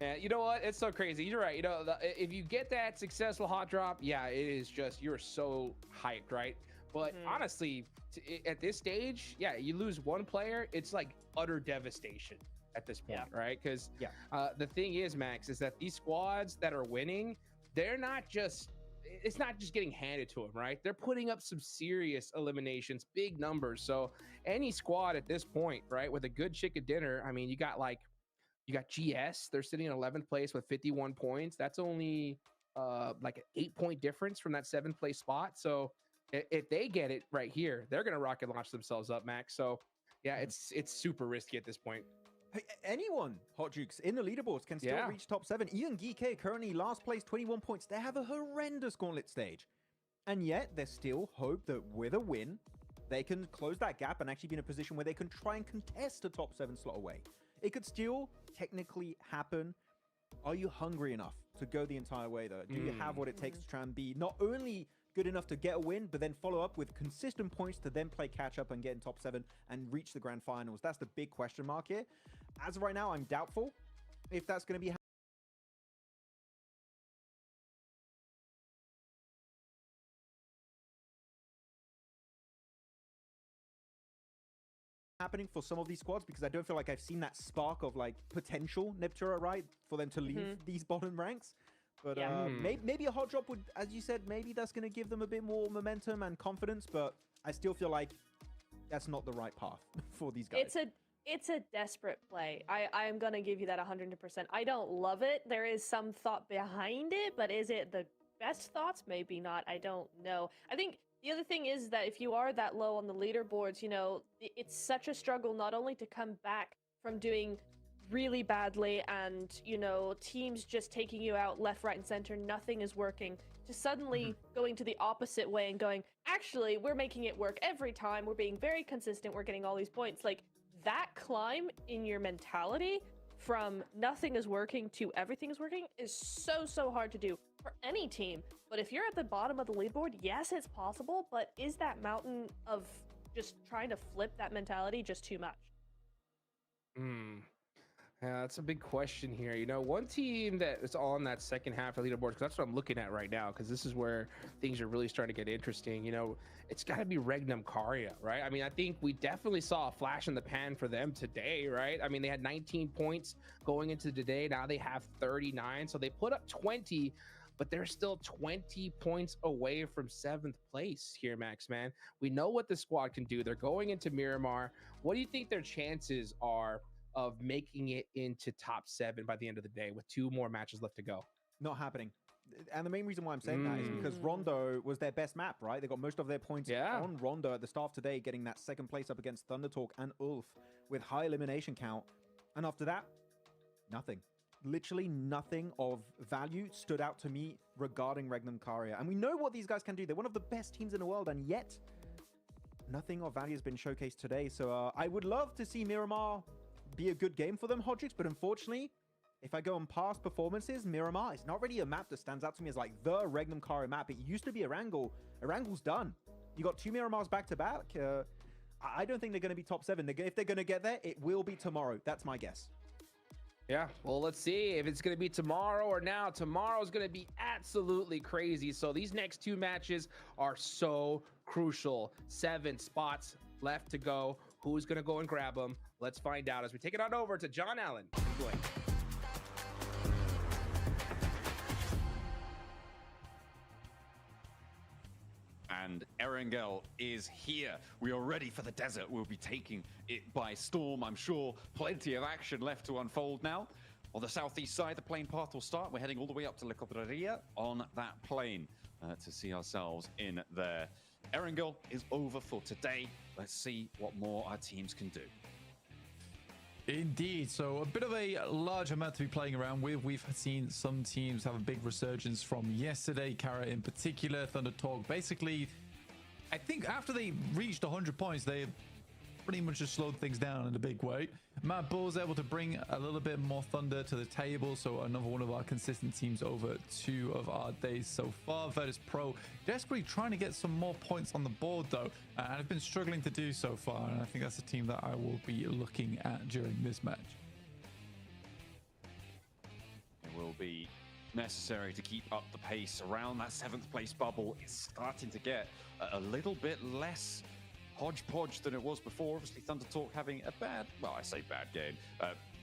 Speaker 7: Yeah, you know what? It's so crazy. You're right. You know, if you get that successful hot drop, yeah, it is just, you're so hyped, right? But honestly, at this stage, yeah, you lose one player, it's like utter devastation at this point, right? Because the thing is, Max, is that these squads that are winning, they're not just, it's not just getting handed to them, right? They're putting up some serious eliminations, big numbers. So any squad at this point, right, with a good chicken dinner, I mean, you got GS, they're sitting in 11th place with 51 points. That's only like an 8-point difference from that 7th place spot. So if they get it right here, they're going to rocket launch themselves up, Max. So yeah, it's super risky at this point.
Speaker 8: Hey, anyone, Hot Jukes, in the leaderboards can still reach top 7. Even Geek currently last place, 21 points. They have a horrendous Gauntlet stage. And yet, there's still hope that with a win, they can close that gap and actually be in a position where they can try and contest a top 7 slot away. It could still technically happen. Are you hungry enough to go the entire way, though? Do you have what it takes to try and be not only good enough to get a win, but then follow up with consistent points to then play catch up and get in top 7 and reach the grand finals? That's the big question mark here. As of right now, I'm doubtful if that's going to be happening for some of these squads, because I don't feel like I've seen that spark of like potential Neptura, right, for them to leave these bottom ranks. But maybe a hot drop would, as you said, maybe that's going to give them a bit more momentum and confidence, but I still feel like that's not the right path for these guys.
Speaker 9: It's a desperate play. I am going to give you that 100%. I don't love it. There is some thought behind it, but is it the best thoughts? Maybe not. I don't know. I think the other thing is that if you are that low on the leaderboards, you know, it's such a struggle not only to come back from doing really badly and, you know, teams just taking you out left, right, and center, nothing is working, to suddenly going to the opposite way and going, actually, we're making it work every time. We're being very consistent. We're getting all these points. Like, that climb in your mentality from nothing is working to everything is working is so hard to do for any team. But if you're at the bottom of the leaderboard, yes, it's possible, but is that mountain of just trying to flip that mentality just too much?
Speaker 7: Yeah, that's a big question here. You know, one team that is on that second half of the leaderboard, because that's what I'm looking at right now, because this is where things are really starting to get interesting. You know, it's got to be Regnum Karya, right? I mean, I think we definitely saw a flash in the pan for them today, right? I mean, they had 19 points going into today. Now they have 39. So they put up 20, but they're still 20 points away from 7th place here, Max, man. We know what the squad can do. They're going into Miramar. What do you think their chances are of making it into top 7 by the end of the day with 2 more matches left to go?
Speaker 8: Not happening. And the main reason why I'm saying that is because Rondo was their best map, right? They got most of their points on Rondo at the start of today, getting that 2nd place up against Thunder Talk and Ulf with high elimination count. And after that, nothing. Literally nothing of value stood out to me regarding Regnum Karya. And we know what these guys can do. They're one of the best teams in the world, and yet nothing of value has been showcased today. So I would love to see Miramar be a good game for them, Hodrix, but unfortunately, if I go on past performances, Miramar is not really a map that stands out to me as like the Regnum Karya map. It used to be Erangel. Erangel's done. You got 2 Miramars back to back. I don't think they're going to be top 7. If they're going to get there, it will be tomorrow. That's my guess.
Speaker 7: Yeah, well, let's see if it's going to be tomorrow or now. Tomorrow's going to be absolutely crazy. So these next 2 matches are so crucial. 7 spots left to go. Who's going to go and grab them? Let's find out as we take it on over to John Allen and Blake.
Speaker 11: And Erangel is here. We are ready for the desert. We'll be taking it by storm, I'm sure. Plenty of action left to unfold now. On the southeast side, the plane path will start. We're heading all the way up to La Cobraria on that plane to see ourselves in there. Erangel is over for today. Let's see what more our teams can do.
Speaker 12: Indeed. So a bit of a larger map to be playing around with. We've seen some teams have a big resurgence from yesterday. Kara in particular, Thunder Talk. Basically, I think after they reached 100 points, they pretty much just slowed things down in a big way. Matt Bull's able to bring a little bit more thunder to the table, so another one of our consistent teams over 2 of our days so far. Virtus Pro desperately trying to get some more points on the board though, and have been struggling to do so far, and I think that's a team that I will be looking at during this match.
Speaker 11: It will be necessary to keep up the pace around that 7th place bubble. It's starting to get a little bit less hodgepodge than it was before. Obviously, Thunder Talk having a bad, well, I say bad game.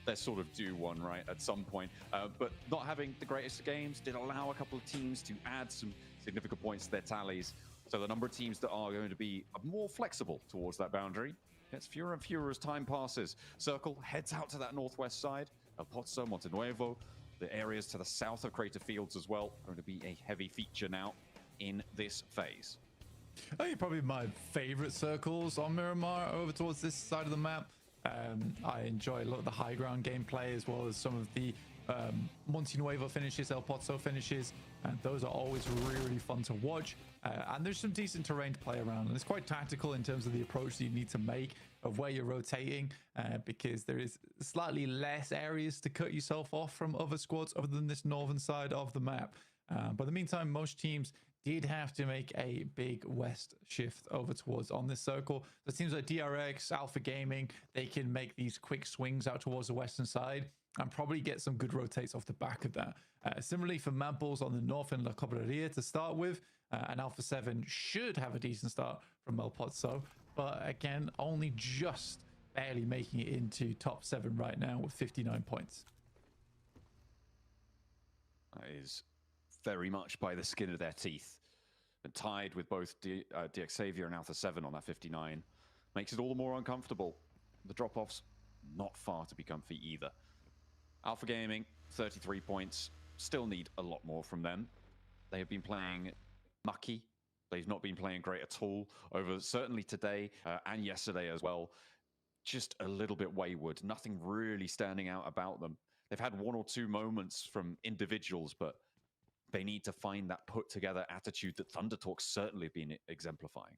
Speaker 11: They're sort of due one, right, at some point. But not having the greatest of games did allow a couple of teams to add some significant points to their tallies. So the number of teams that are going to be more flexible towards that boundary gets fewer and fewer as time passes. Circle heads out to that northwest side. El Pozo, Montenuevo, the areas to the south of Crater Fields as well, going to be a heavy feature now in this phase.
Speaker 12: I think probably my favorite circles on Miramar over towards this side of the map. I enjoy a lot of the high ground gameplay as well as some of the Montenuevo finishes, El Pozo finishes, and those are always really fun to watch. And there's some decent terrain to play around, and it's quite tactical in terms of the approach that you need to make of where you're rotating, because there is slightly less areas to cut yourself off from other squads other than this northern side of the map. But in the meantime, most teams did have to make a big west shift over towards on this circle. So teams like DRX, Alpha Gaming, they can make these quick swings out towards the western side and probably get some good rotates off the back of that. Similarly for Mad Bulls on the north in La Cobraria to start with, and Alpha 7 should have a decent start from El Pozo, but again, only just barely making it into top 7 right now with 59 points.
Speaker 11: That is very much by the skin of their teeth, and tied with both DX Xavier and Alpha 7 on that 59 makes it all the more uncomfortable. The drop-offs not far to be comfy either. Alpha Gaming 33 points, still need a lot more from them. They have been playing mucky. They've not been playing great at all over certainly today and yesterday as well. Just a little bit wayward, nothing really standing out about them. They've had 1 or 2 moments from individuals, but they need to find that put together attitude that Thunder Talk's certainly been exemplifying.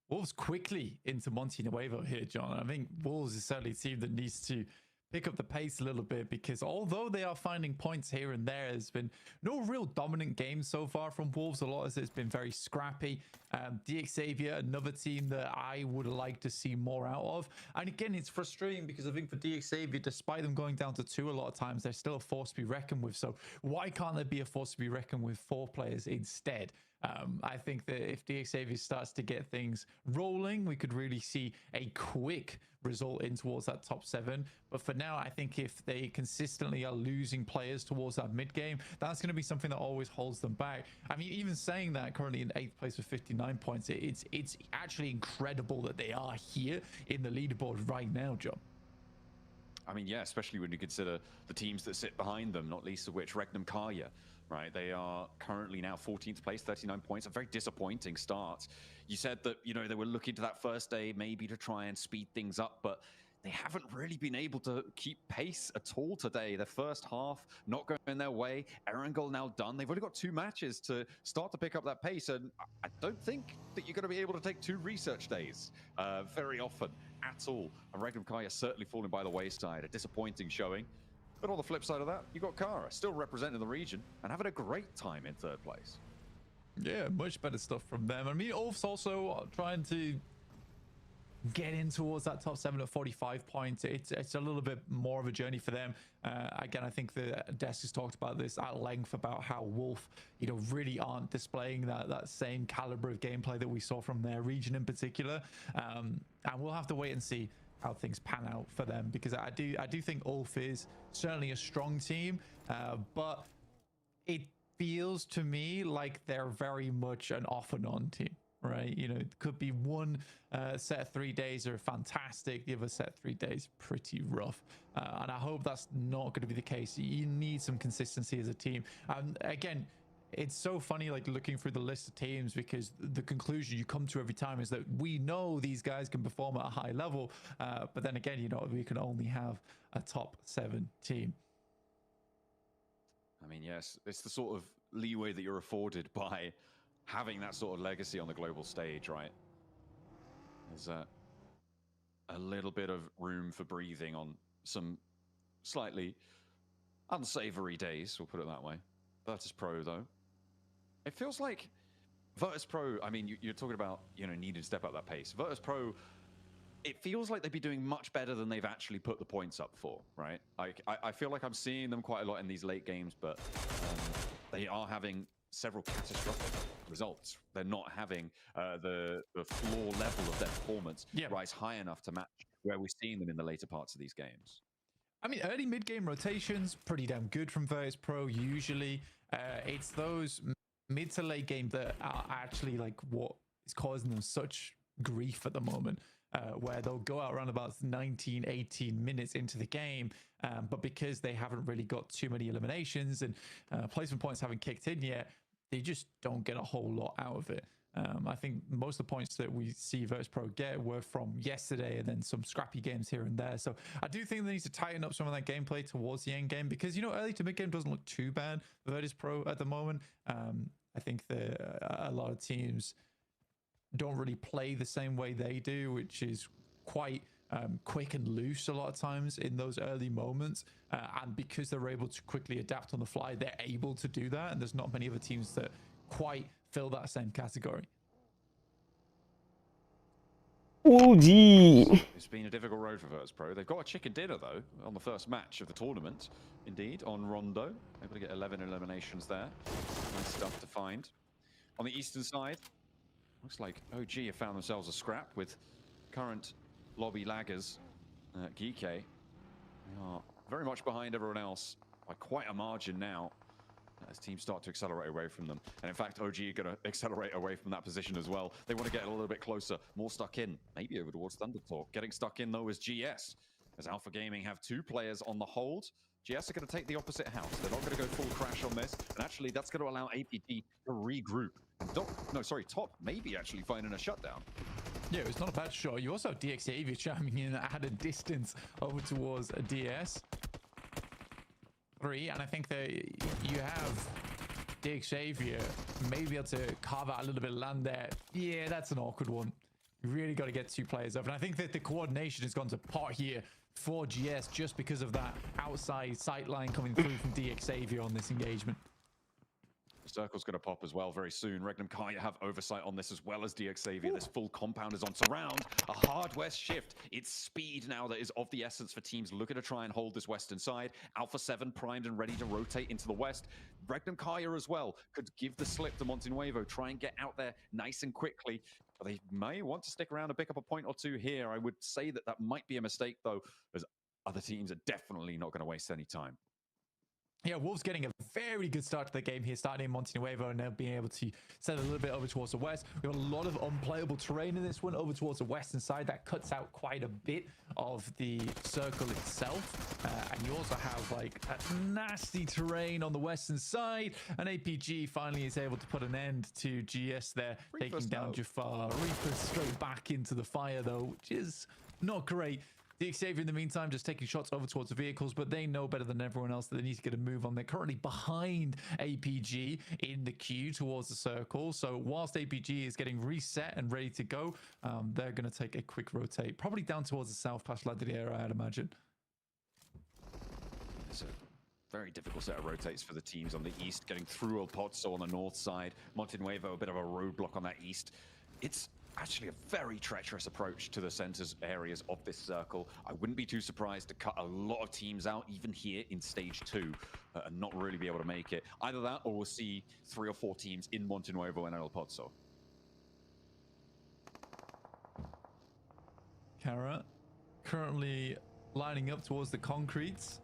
Speaker 12: Wolves quickly into Monty Nuevo here, John. I think Wolves is certainly a team that needs to pick up the pace a little bit, because although they are finding points here and there, there's been no real dominant games so far from Wolves. A lot of it's been very scrappy. DXavier, another team that I would like to see more out of. And again, it's frustrating because I think for DXavier, despite them going down to 2 a lot of times, they're still a force to be reckoned with. So why can't there be a force to be reckoned with 4 players instead? I think that if DXavier starts to get things rolling, we could really see a quick result in towards that top 7. But for now, I think if they consistently are losing players towards that mid game, that's going to be something that always holds them back. I mean, even saying that, currently in 8th place with 59 points, it's actually incredible that they are here in the leaderboard right now, John.
Speaker 11: I mean, yeah, especially when you consider the teams that sit behind them, not least of which Regnum Karya, right? They are currently now 14th place, 39 points, a very disappointing start. You said that, you know, they were looking to that first day maybe to try and speed things up, but they haven't really been able to keep pace at all today. The first half not going their way. Erangel now done. They've only got 2 matches to start to pick up that pace, and I don't think that you're going to be able to take 2 research days very often at all. And Regnum Karya certainly falling by the wayside. A disappointing showing. But on the flip side of that, you've got Kara still representing the region and having a great time in 3rd place.
Speaker 12: Yeah, much better stuff from them. I mean, Ulf's also trying to get in towards that top 7 at 45 points. It's a little bit more of a journey for them. Again, I think the desk has talked about this at length about how Wolf, you know, really aren't displaying that same caliber of gameplay that we saw from their region in particular. And we'll have to wait and see how things pan out for them, because I do think Ulf is certainly a strong team, but it feels to me like they're very much an off and on team, right? You know, it could be one set of 3 days are fantastic, the other set of 3 days pretty rough, and I hope that's not going to be the case. You need some consistency as a team. And again, it's so funny, like looking through the list of teams, because the conclusion you come to every time is that we know these guys can perform at a high level, but then again, you know, we can only have a top 7 team.
Speaker 11: I mean, yes, it's the sort of leeway that you're afforded by having that sort of legacy on the global stage, right? There's a little bit of room for breathing on some slightly unsavory days, we'll put it that way. Virtus Pro, though, it feels like Virtus Pro, I mean, you're talking about, you know, needing to step up that pace. Virtus Pro, it feels like they'd be doing much better than they've actually put the points up for, right? I feel like I'm seeing them quite a lot in these late games, but they are having several catastrophic results. They're not having the floor level of their performance rise high enough to match where we're seeing them in the later parts of these games.
Speaker 12: I mean, early mid-game rotations, pretty damn good from Virtus Pro usually. It's those mid to late game that are actually like what is causing them such grief at the moment, where they'll go out around about 19, 18 minutes into the game, but because they haven't really got too many eliminations and placement points haven't kicked in yet, they just don't get a whole lot out of it. I think most of the points that we see Virtus Pro get were from yesterday and then some scrappy games here and there. So I do think they need to tighten up some of that gameplay towards the end game, because, you know, early to mid game doesn't look too bad for Virtus Pro at the moment. I think a lot of teams don't really play the same way they do, which is quite quick and loose a lot of times in those early moments. And because they're able to quickly adapt on the fly, they're able to do that. And there's not many other teams that quite fill that same category.
Speaker 10: Oh, gee.
Speaker 11: It's been a difficult road for Virtus Pro. They've got a chicken dinner, though, on the first match of the tournament. Indeed, on Rondo. Able to get 11 eliminations there. Nice stuff to find. On the eastern side, looks like OG have found themselves a scrap with current lobby laggers, Geeke. They are very much behind everyone else by quite a margin now, as teams start to accelerate away from them. And in fact, OG are going to accelerate away from that position as well. They want to get a little bit closer, more stuck in, maybe over towards Thunder Talk. Getting stuck in, though, is GS, as Alpha Gaming have 2 players on the hold. GS are going to take the opposite house. They're not going to go full crash on this, and actually that's going to allow APT to regroup. And Top maybe actually finding a shutdown.
Speaker 12: Yeah, it's not a bad shot. You also have DXavier chiming in at a distance over towards a DS. 3, and I think that you have Dick Xavier maybe able to carve out a little bit of land there. Yeah, that's an awkward one. You really got to get 2 players up, and I think that the coordination has gone to pot here for GS just because of that outside sight line coming through from DX Xavier on this engagement.
Speaker 11: The circle's going to pop as well very soon. Regnum Kaya have oversight on this as well as DX Xavier. This full compound is on surround. A hard west shift. It's speed now that is of the essence for teams looking to try and hold this western side. Alpha 7 primed and ready to rotate into the west. Regnum Kaya as well could give the slip to Montenuevo, try and get out there nice and quickly. But they may want to stick around and pick up a point or 2 here. I would say that that might be a mistake, though, as other teams are definitely not going to waste any time.
Speaker 12: Yeah, Wolves getting a very good start to the game here, starting in Montenuevo and now being able to set a little bit over towards the west. We have a lot of unplayable terrain in this one over towards the western side. That cuts out quite a bit of the circle itself. And you also have like a nasty terrain on the western side. And APG finally is able to put an end to GS there, taking down Jafar. Reaper straight back into the fire though, which is not great. The Xavier in the meantime just taking shots over towards the vehicles, but they know better than everyone else that they need to get a move on. They're currently behind APG in the queue towards the circle. So whilst APG is getting reset and ready to go, they're going to take a quick rotate, probably down towards the south past Ladriera, I'd imagine.
Speaker 11: It's a very difficult set of rotates for the teams on the east, getting through El Pozo on the north side. Montenuevo, a bit of a roadblock on that east. It's actually a very treacherous approach to the centers areas of this circle. I wouldn't be too surprised to cut a lot of teams out, even here in stage 2, and not really be able to make it. Either that, or we'll see 3 or 4 teams in Montenuevo and El Pozo.
Speaker 12: Kara currently lining up towards the concretes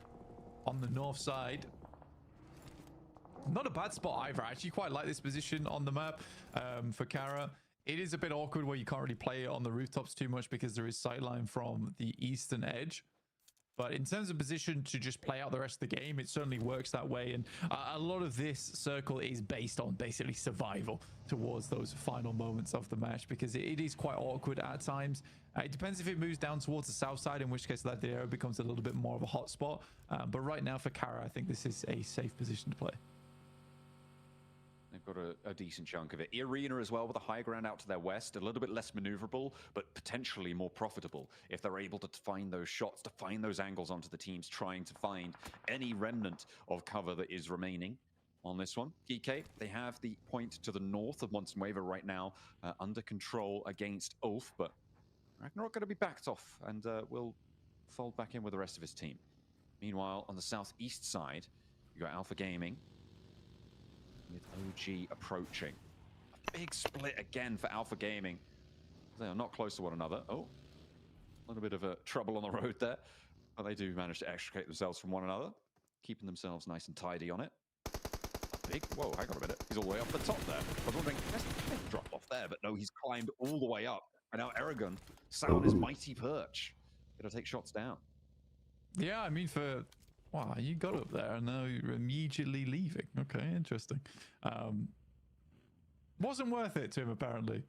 Speaker 12: on the north side. Not a bad spot either. I actually quite like this position on the map for Kara. It is a bit awkward where you can't really play it on the rooftops too much because there is sightline from the eastern edge. But in terms of position to just play out the rest of the game, it certainly works that way. And a lot of this circle is based on basically survival towards those final moments of the match, because it is quite awkward at times. It depends if it moves down towards the south side, in which case that area becomes a little bit more of a hot spot. But right now for Kara, I think this is a safe position to play.
Speaker 11: They've got a decent chunk of it. Arena as well with a high ground out to their west, a little bit less maneuverable, but potentially more profitable if they're able to find those shots, to find those angles onto the teams, trying to find any remnant of cover that is remaining on this one. GK, they have the point to the north of Montenuevo right now, under control against Ulf, but Ragnarok going to be backed off and will fold back in with the rest of his team. Meanwhile, on the southeast side, you got Alpha Gaming with OG approaching. A big split again for Alpha Gaming. They are not close to one another. Oh, a little bit of a trouble on the road there. But they do manage to extricate themselves from one another, keeping themselves nice and tidy on it. A big, whoa, hang on a minute. He's all the way up the top there. I was wondering, has he dropped off there? But no, he's climbed all the way up. And now Aragon sat on his mighty perch. Gonna take shots down.
Speaker 12: Yeah, I mean, wow, you got up there and now you're immediately leaving. Okay, interesting. Wasn't worth it to him, apparently.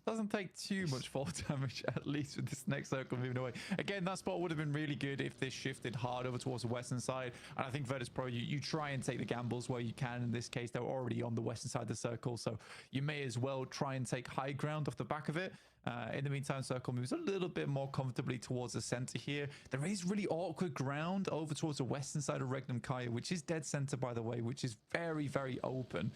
Speaker 12: Doesn't take too much fall damage, at least with this next circle moving away. Again, that spot would have been really good if this shifted hard over towards the western side. And I think Virtus Pro, you try and take the gambles where you can. In this case, they're already on the western side of the circle, so you may as well try and take high ground off the back of it. In the meantime, circle moves a little bit more comfortably towards the center here. There is really awkward ground over towards the western side of Regnum Kaya, which is dead center, by the way, which is very, very open.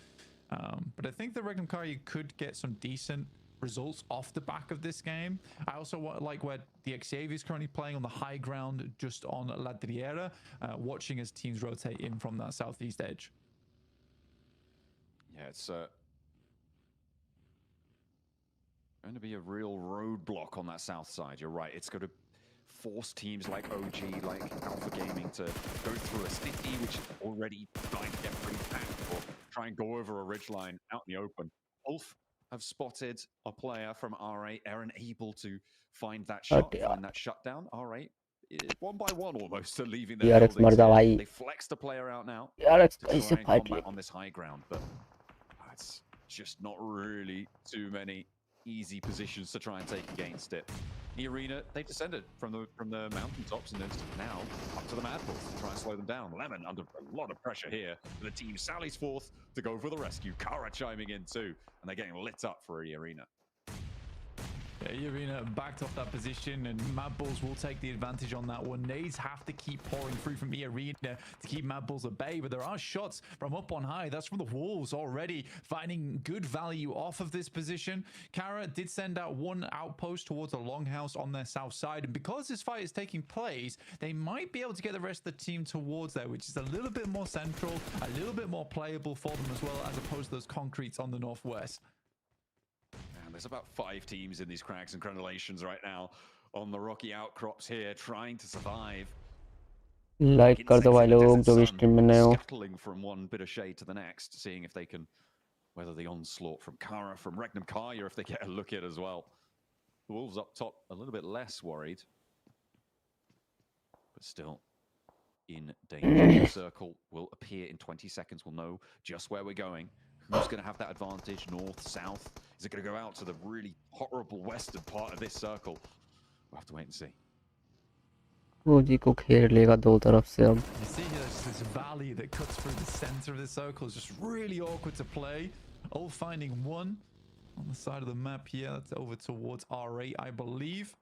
Speaker 12: But I think the Regnum Kaya could get some decent results off the back of this game. I also like where the Xavier is currently playing on the high ground just on Ladriera, watching as teams rotate in from that southeast edge.
Speaker 11: Yeah, it's going to be a real roadblock on that south side. You're right. It's going to force teams like OG, like Alpha Gaming to go through a city, which is already trying to get pretty packed, or try and go over a ridgeline out in the open. Ulf have spotted a player from R8. Aaron able to find that shot, find that shutdown. R8, one by one almost, are leaving their buildings. They flexed a player out now to try and combat on this high ground, but it's just not really too many easy positions to try and take against it. The arena, they descended from the mountaintops and then now up to the Mad Bulls to try and slow them down. Lemon under a lot of pressure here, and the team sallies forth to go for the rescue. Kara chiming in too, and they're getting lit up for E Arena.
Speaker 12: Yeah, Arena backed off that position, and Mad Bulls will take the advantage on that one. Nades have to keep pouring through from the Arena to keep Mad Bulls at bay, but there are shots from up on high. That's from the Wolves already finding good value off of this position. Kara did send out one outpost towards a longhouse on their south side, and because this fight is taking place, they might be able to get the rest of the team towards there, which is a little bit more central, a little bit more playable for them as well, as opposed to those concretes on the northwest.
Speaker 11: There's about 5 teams in these cracks and crenellations right now on the rocky outcrops here, trying to survive.
Speaker 10: Like कर दो भाई लोग जो भी stream में नए हो.
Speaker 11: Scuttling from one bit of shade to the next, seeing if they can weather the onslaught from Kara, from Regnum Kaya, if they get a look at as well. The Wolves up top a little bit less worried, but still in danger. The circle will appear in 20 seconds. We'll know just where we're going. Who's going to have that advantage? North, south? Is it going to go out to the really horrible western part of this circle? We'll have to wait and see.
Speaker 10: OG को घेर लेगा दो तरफ से अब.
Speaker 12: You see here, there's this valley that cuts through the center of the circle. It's just really awkward to play. All finding one on the side of the map here. That's over towards R8, I believe.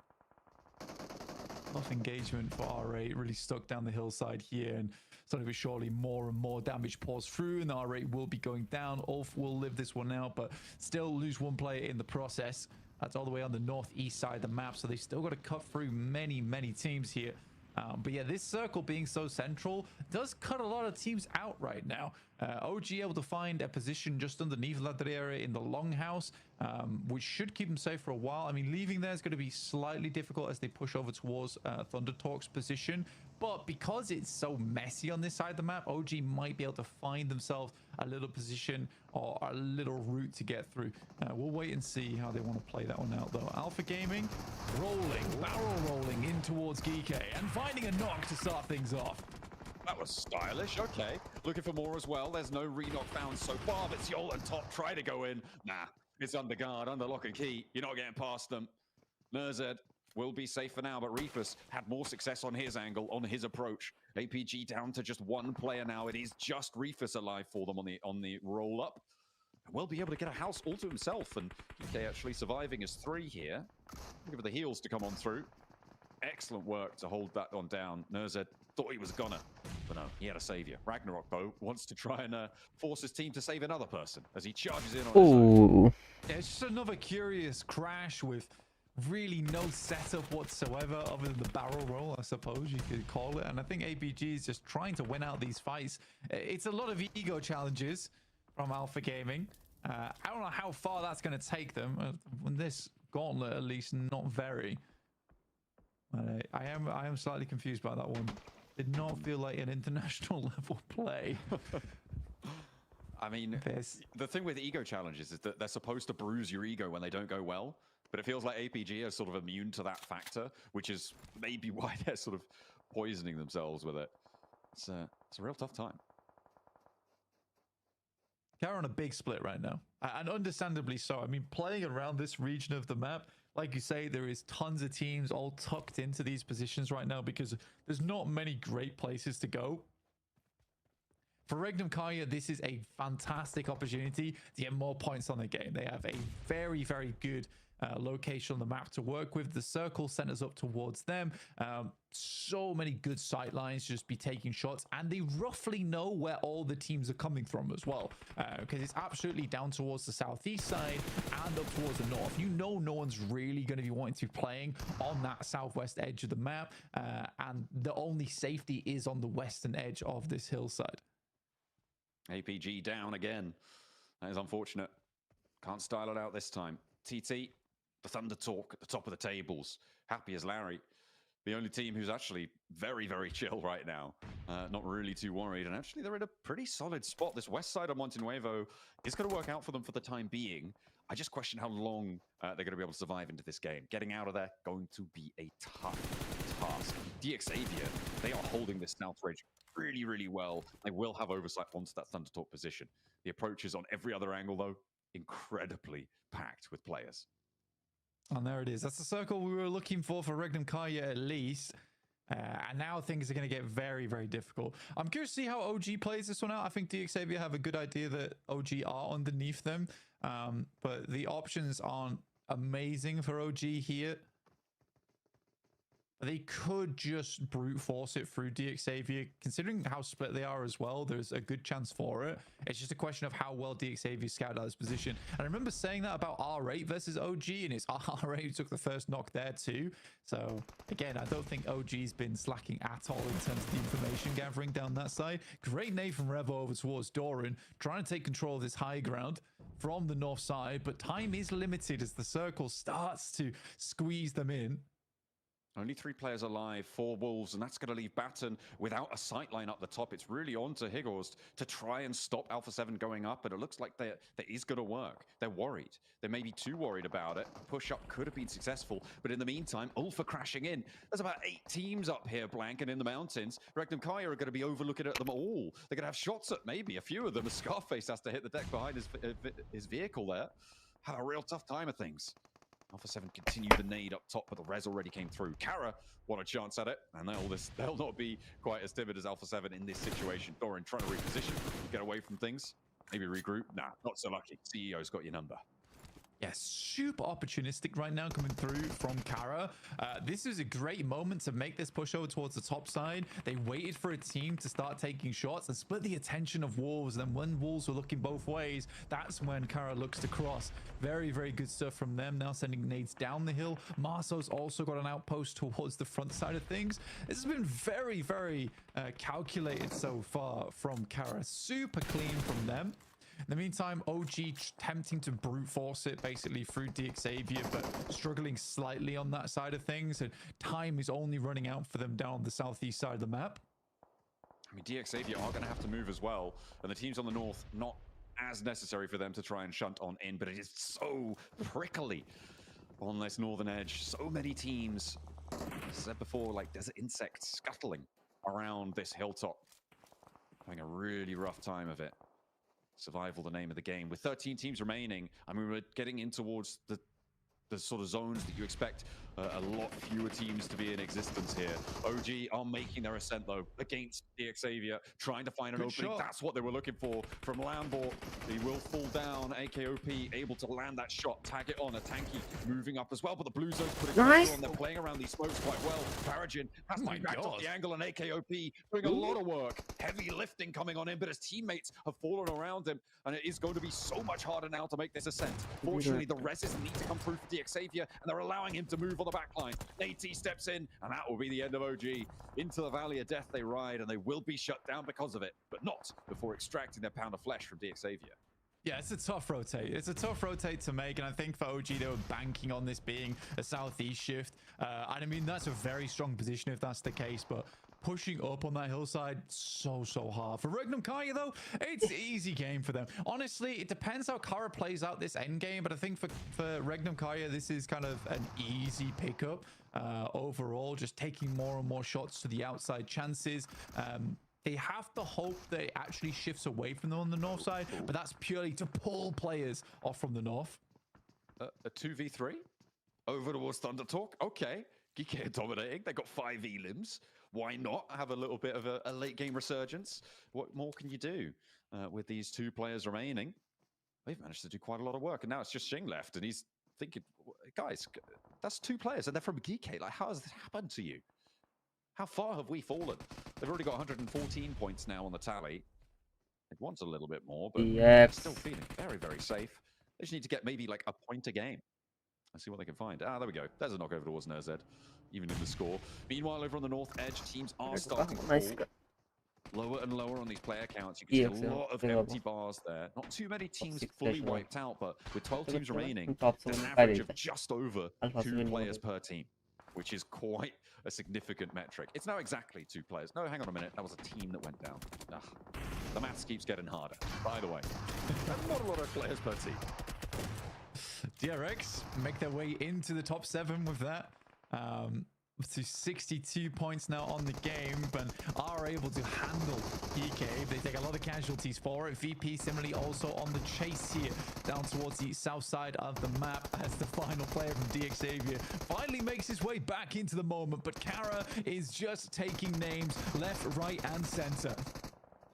Speaker 12: Enough engagement for R8, really stuck down the hillside here, and slowly but surely more and more damage pours through, and R8 will be going down. Ulf will live this one out, but still lose one player in the process. That's all the way on the northeast side of the map, so they still got to cut through many teams here. But yeah, this circle being so central does cut a lot of teams out right now. OG able to find a position just underneath Ladrera in the longhouse, which should keep them safe for a while. I mean, leaving there is going to be slightly difficult as they push over towards Thunder Talk's position. But because it's so messy on this side of the map, OG might be able to find themselves a little position or a little route to get through. We'll wait and see how they want to play that one out, though. Alpha Gaming rolling, barrel rolling in towards Geeke and finding a knock to start things off.
Speaker 11: That was stylish. Okay. Looking for more as well. There's no re-knock found so far, but Seol and Top try to go in. Nah, it's under guard, under lock and key. You're not getting past them. Nurzed will be safe for now, but Reefus had more success on his angle, on his approach. APG down to just one player now. It is just Reefus alive for them on the roll-up. Will be able to get a house all to himself, and DK actually surviving as 3 here. Looking for the heals to come on through. Excellent work to hold that one down. Nurzed thought he was gonna, but no, he had a savior. Ragnarok, though, wants to try and force his team to save another person as he charges in on his own.
Speaker 12: Yeah, it's just another curious crash with really no setup whatsoever other than the barrel roll, I suppose you could call it. And I think APG is just trying to win out these fights. It's a lot of ego challenges from Alpha Gaming. I don't know how far that's going to take them. In this gauntlet, at least, not very. I am slightly confused by that one. Did not feel like an international level play.
Speaker 11: I mean, the thing with ego challenges is that they're supposed to bruise your ego when they don't go well, but it feels like APG are sort of immune to that factor, which is maybe why they're sort of poisoning themselves with it. It's a real tough time.
Speaker 12: They're on a big split right now, and understandably so. I mean, playing around this region of the map, like you say, there is tons of teams all tucked into these positions right now because there's not many great places to go. For Regnum Kaya, this is a fantastic opportunity to get more points on the game. They have a very good location on the map to work with. The circle centers up towards them. So many good sight lines, just be taking shots, and they roughly know where all the teams are coming from as well, because it's absolutely down towards the southeast side and up towards the north. You know, no one's really going to be wanting to be playing on that southwest edge of the map, and the only safety is on the western edge of this hillside.
Speaker 11: APG down again. That is unfortunate. Can't style it out this time. TT, the Thunder Talk at the top of the tables. Happy as Larry. The only team who's actually very chill right now. Not really too worried. And actually, they're in a pretty solid spot. This west side of Monte Nuevo is going to work out for them for the time being. I just question how long they're going to be able to survive into this game. Getting out of there, going to be a tough task. DXavier, they are holding this South Ridge really well. They will have oversight onto that Thunder Talk position. The approach is on every other angle, though, incredibly packed with players.
Speaker 12: And there it is. That's the circle we were looking for Regnum Kaya at least. And now things are going to get very, very difficult. I'm curious to see how OG plays this one out. I think DXAvia have a good idea that OG are underneath them. But the options aren't amazing for OG here. They could just brute force it through DXAvia. Considering how split they are as well, there's a good chance for it. It's just a question of how well DXAvia scouted out this position. And I remember saying that about R8 versus OG, and it's R8 who took the first knock there too. So again, I don't think OG's been slacking at all in terms of the information gathering down that side. Great nade from Revo over towards Doran, trying to take control of this high ground from the north side, but time is limited as the circle starts to squeeze them in.
Speaker 11: Only 3 players alive, 4 Wolves, and that's going to leave Baton without a sight line up the top. It's really on to Highorst to try and stop Alpha 7 going up, but it looks like that is going to work. They're worried. They may be too worried about it. Push-up could have been successful, but in the meantime, Ulfa crashing in. There's about 8 teams up here, Blank, and in the mountains. Regnum Kaya are going to be overlooking at them all. They're going to have shots at maybe a few of them. Scarface has to hit the deck behind his vehicle there. Had a real tough time of things. Alpha 7 continued the nade up top, but the res already came through. Kara, what a chance at it. And they'll not be quite as timid as Alpha 7 in this situation. Doran trying to reposition, get away from things. Maybe regroup. Nah, not so lucky. CEO's got your number.
Speaker 12: Yeah, super opportunistic right now coming through from Kara. This is a great moment to make this push over towards the top side. They waited for a team to start taking shots and split the attention of Wolves. Then when Wolves were looking both ways, that's when Kara looks to cross. Very, very good stuff from them. Now sending nades down the hill. Marso's also got an outpost towards the front side of things. This has been very, very calculated so far from Kara. Super clean from them. In the meantime, OG attempting to brute force it basically through DXAvia, but struggling slightly on that side of things. And time is only running out for them down the southeast side of the map.
Speaker 11: I mean, DXAvia are going to have to move as well. And the teams on the north, not as necessary for them to try and shunt on in, but it is so prickly on this northern edge. So many teams, as I said before, like desert insects scuttling around this hilltop. Having a really rough time of it. Survival, the name of the game. With 13 teams remaining, I mean, we're getting in towards the sort of zones that you expect a lot fewer teams to be in existence here. OG are making their ascent, though, against DXAvia, trying to find an opening. That's what they were looking for from Lambor. He will fall down. AKOP able to land that shot, tag it on. A Tanky moving up as well, but the Blue Zone's putting pressure on. They're playing around these smokes quite well. Farajin has to be backed off the angle, and AKOP doing a lot of work. Heavy lifting coming on in, but his teammates have fallen around him, and it is going to be so much harder now to make this ascent. Fortunately, the reses need to come through for DXAvia, and they're allowing him to move on the back line. AT steps in, and that will be the end of OG. Into the Valley of Death they ride, and they will be shut down because of it, but not before extracting their pound of flesh from DXAvia.
Speaker 12: Yeah, it's a tough rotate. It's a tough rotate to make, and I think for OG, they were banking on this being a southeast shift. And I mean, that's a very strong position if that's the case, but pushing up on that hillside, so hard. For Regnum Kaya, though, it's easy game for them. Honestly, it depends how Kara plays out this end game, but I think for Regnum Kaya, this is kind of an easy pickup overall, just taking more and more shots to the outside chances. They have to hope that it actually shifts away from them on the north side, but that's purely to pull players off from the north.
Speaker 11: A 2v3 over towards Thunder Talk. Okay, Geeky are dominating. They got 5 elims. Why not have a little bit of a late game resurgence? What more can you do with these 2 players remaining? They've managed to do quite a lot of work, and now it's just Xing left, and he's thinking, guys, that's 2 players, and they're from Geeky. Like, how has this happened to you? How far have we fallen? They've already got 114 points now on the tally. They want a little bit more, but they're still feeling very, very safe. They just need to get maybe like a point a game. Let's see what they can find. Ah, there we go. There's a knock over towards NZ, even in the score. Meanwhile, over on the north edge, teams are starting to fall lower and lower on these player counts. You can see a lot of empty bars there. Not too many teams fully wiped out, but with 12 teams remaining, there's an average of just over 2 players per team, which is quite a significant metric. It's not exactly 2 players. No, hang on a minute. That was a team that went down. Ugh. The maths keeps getting harder. By the way, not a lot of players per team.
Speaker 12: DRX make their way into the top 7 with that. to 62 points now on the game, but are able to handle PK. They take a lot of casualties for it. VP similarly also on the chase here, down towards the south side of the map, as the final player from DXavier finally makes his way back into the moment. But Kara is just taking names left, right, and center.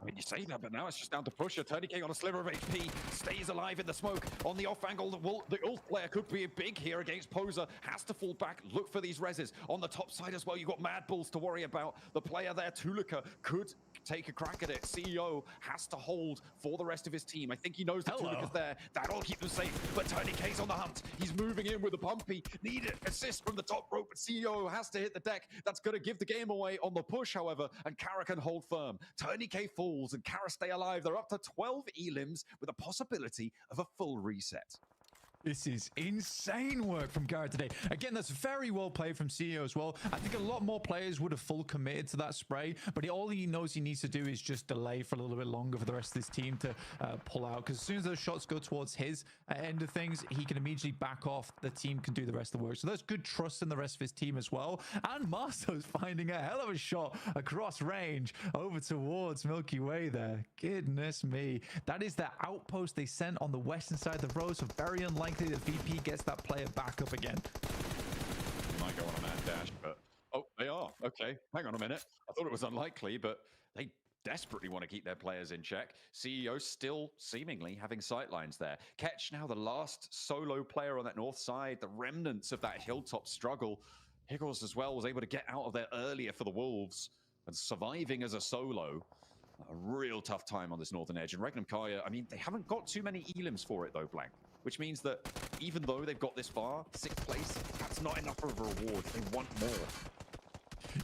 Speaker 11: I mean, you say that, but now it's just down to Pusher. TourneyK on a sliver of HP, stays alive in the smoke. On the off angle, the ult player could be big here against Poser. Has to fall back, look for these reses. On the top side as well, you've got Mad Bulls to worry about. The player there, Tulika, could take a crack at it. CEO has to hold for the rest of his team. I think he knows that Tulika's there. That'll keep them safe. But TourneyK's on the hunt. He's moving in with a bumpy. Needed assist from the top rope, but CEO has to hit the deck. That's going to give the game away on the push, however, and Kara can hold firm. TourneyK falls and Kara stay alive. They're up to 12 elims with a possibility of a full reset.
Speaker 12: This is insane work from Kara today. Again, that's very well played from CEO as well. I think a lot more players would have full committed to that spray, but all he knows he needs to do is just delay for a little bit longer for the rest of his team to pull out. Because as soon as those shots go towards his end of things, he can immediately back off. The team can do the rest of the work. So that's good trust in the rest of his team as well. And Marso's finding a hell of a shot across range over towards Milky Way there. Goodness me. That is the outpost they sent on the western side of the road. So very unlikely that VP gets that player back up again.
Speaker 11: Might go on a mad dash, but oh, they are. Okay, hang on a minute. I thought it was unlikely, but they desperately want to keep their players in check. CEO still seemingly having sightlines there. Ketch now the last solo player on that north side, the remnants of that hilltop struggle. Higgles as well was able to get out of there earlier for the Wolves and surviving as a solo. A real tough time on this northern edge. And Regnum Kaya, I mean, they haven't got too many elims for it though, Blank. Which means that even though they've got this far, 6th place, that's not enough of a reward. They want more.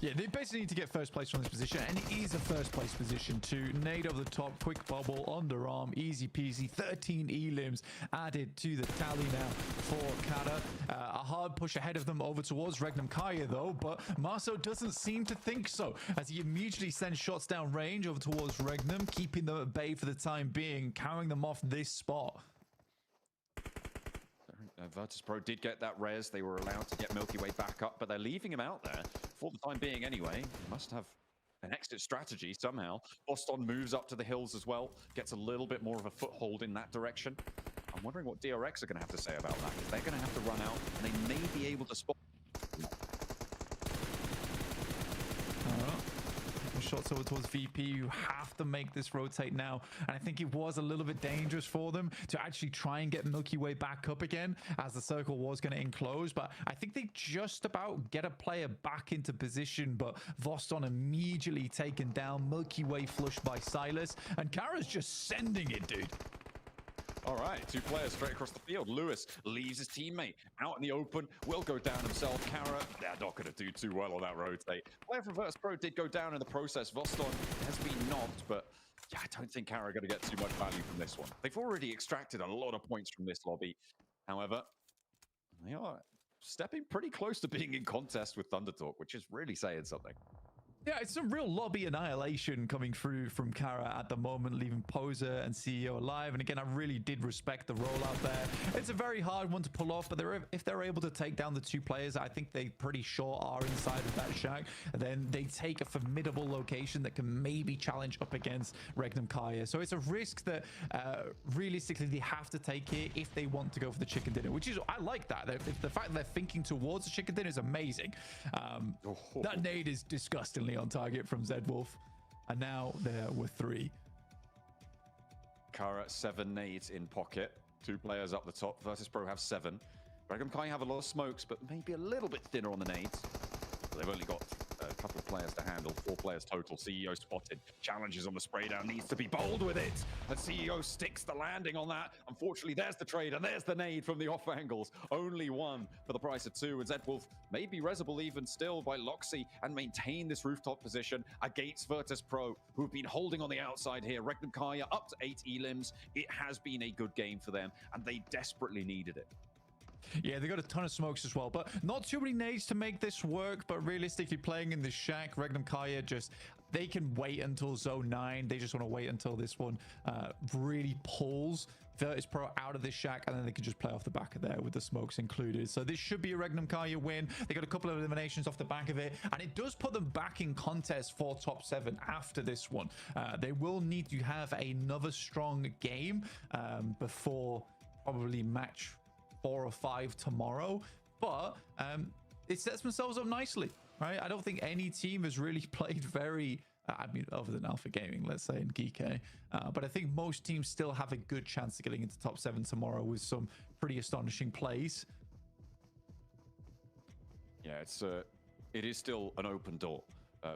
Speaker 12: Yeah, they basically need to get first place from this position, and it is a first place position too. Nade over the top, quick bubble, underarm, easy peasy. 13 elims added to the tally now for Kara. A hard push ahead of them over towards Regnum Kaya though, but Marso doesn't seem to think so, as he immediately sends shots down range over towards Regnum, keeping them at bay for the time being, carrying them off this spot.
Speaker 11: Virtus.pro did get that res. They were allowed to get Milky Way back up, but they're leaving him out there for the time being anyway. Must have an exit strategy somehow. Boston moves up to the hills as well, gets a little bit more of a foothold in that direction. I'm wondering what DRX are going to have to say about that, because they're going to have to run out, and they may be able to spot.
Speaker 12: Shots over towards VP. You have to make this rotate now, and I think it was a little bit dangerous for them to actually try and get Milky Way back up again, as the circle was going to enclose. But I think they just about get a player back into position, but Voston immediately taken down. Milky Way flushed by Silas, and Kara's just sending it, dude.
Speaker 11: All right, 2 players straight across the field. Lewis leaves his teammate out in the open, will go down himself. Kara, they're not going to do too well on that rotate. Player from Virtus.pro did go down in the process. Voston has been knocked, but yeah, I don't think Kara are going to get too much value from this one. They've already extracted a lot of points from this lobby. However, they are stepping pretty close to being in contest with Thundertalk, which is really saying something.
Speaker 12: Yeah, it's some real lobby annihilation coming through from Kara at the moment, leaving Poser and CEO alive. And again, I really did respect the rollout there. It's a very hard one to pull off, but if they're able to take down the 2 players, I think they pretty sure are inside of that shack. Then they take a formidable location that can maybe challenge up against Regnum Kaya. So it's a risk that realistically they have to take here if they want to go for the chicken dinner, which is, I like that. The fact that they're thinking towards the chicken dinner is amazing. That nade is disgustingly on target from Zed Wolf, and now there were 3.
Speaker 11: Kara 7 nades in pocket, 2 players up the top. Virtus.pro have 7. Regnum Kai have a lot of smokes, but maybe a little bit thinner on the nades. They've only got a couple of players to handle, 4 players total. CEO spotted, challenges on the spray down, needs to be bold with it, and CEO sticks the landing on that. Unfortunately, there's the trade, and there's the nade from the off angles. Only 1 for the price of 2, and Zedwolf may be resable even still by Loxy and maintain this rooftop position against Virtus.pro, who've been holding on the outside here. Regnum Kaya up to 8 elims. It has been a good game for them, and they desperately needed it.
Speaker 12: Yeah, they got a ton of smokes as well, but not too many nades to make this work. But realistically, playing in the shack, Regnum Kaya just they can wait until Zone 9. They just want to wait until this one really pulls Virtus Pro out of this shack, and then they can just play off the back of there with the smokes included. So this should be a Regnum Kaya win. They got a couple of eliminations off the back of it, and it does put them back in contest for top 7 after this one. They will need to have another strong game before probably match 4 or 5 tomorrow, but it sets themselves up nicely, right? I don't think any team has really played very I mean, other than Alpha Gaming, let's say, and Geek, but I think most teams still have a good chance of getting into top 7 tomorrow with some pretty astonishing plays.
Speaker 11: Yeah, it is still an open door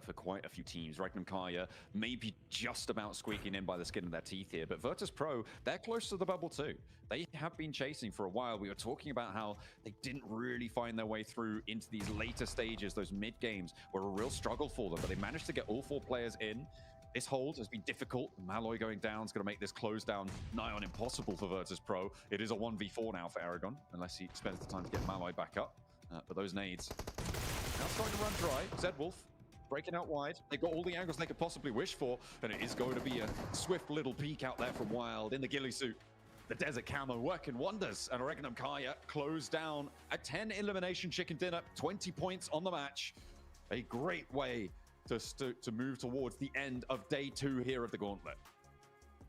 Speaker 11: for quite a few teams. Regnum Kaya maybe just about squeaking in by the skin of their teeth here, but Virtus Pro, they're close to the bubble too. They have been chasing for a while. We were talking about how they didn't really find their way through into these later stages. Those mid games were a real struggle for them, but they managed to get all 4 players in. This hold has been difficult. Malloy going down is going to make this close down nigh on impossible for Virtus Pro. It is a 1v4 now for Aragon, unless he spends the time to get Malloy back up. But those nades now starting to run dry. Zedwolf breaking out wide. They've got all the angles they could possibly wish for, and it is going to be a swift little peek out there from Wild in the ghillie suit. The desert camo working wonders, and Regnum Kaya closed down a 10 elimination chicken dinner, 20 points on the match. A great way to move towards the end of day 2 here of the Gauntlet.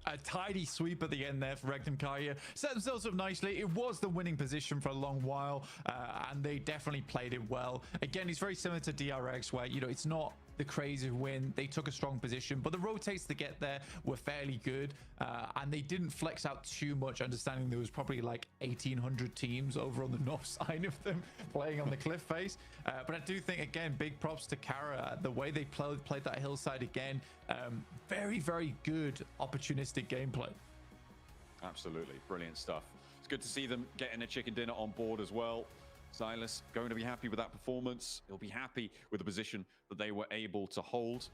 Speaker 12: A tidy sweep at the end there for Regnum Kaya. Set themselves up nicely. It was the winning position for a long while, and they definitely played it well. Again, it's very similar to DRX, where, you know, it's not the crazy win. They took a strong position, but the rotates to get there were fairly good, and they didn't flex out too much, understanding there was probably like 1,800 teams over on the north side of them playing on the cliff face. But I do think, again, big props to Kara. The way they played that hillside again, very, very good opportunistic gameplay.
Speaker 11: Absolutely. Brilliant stuff. It's good to see them getting a chicken dinner on board as well. Silas going to be happy with that performance. He'll be happy with the position that they were able to hold,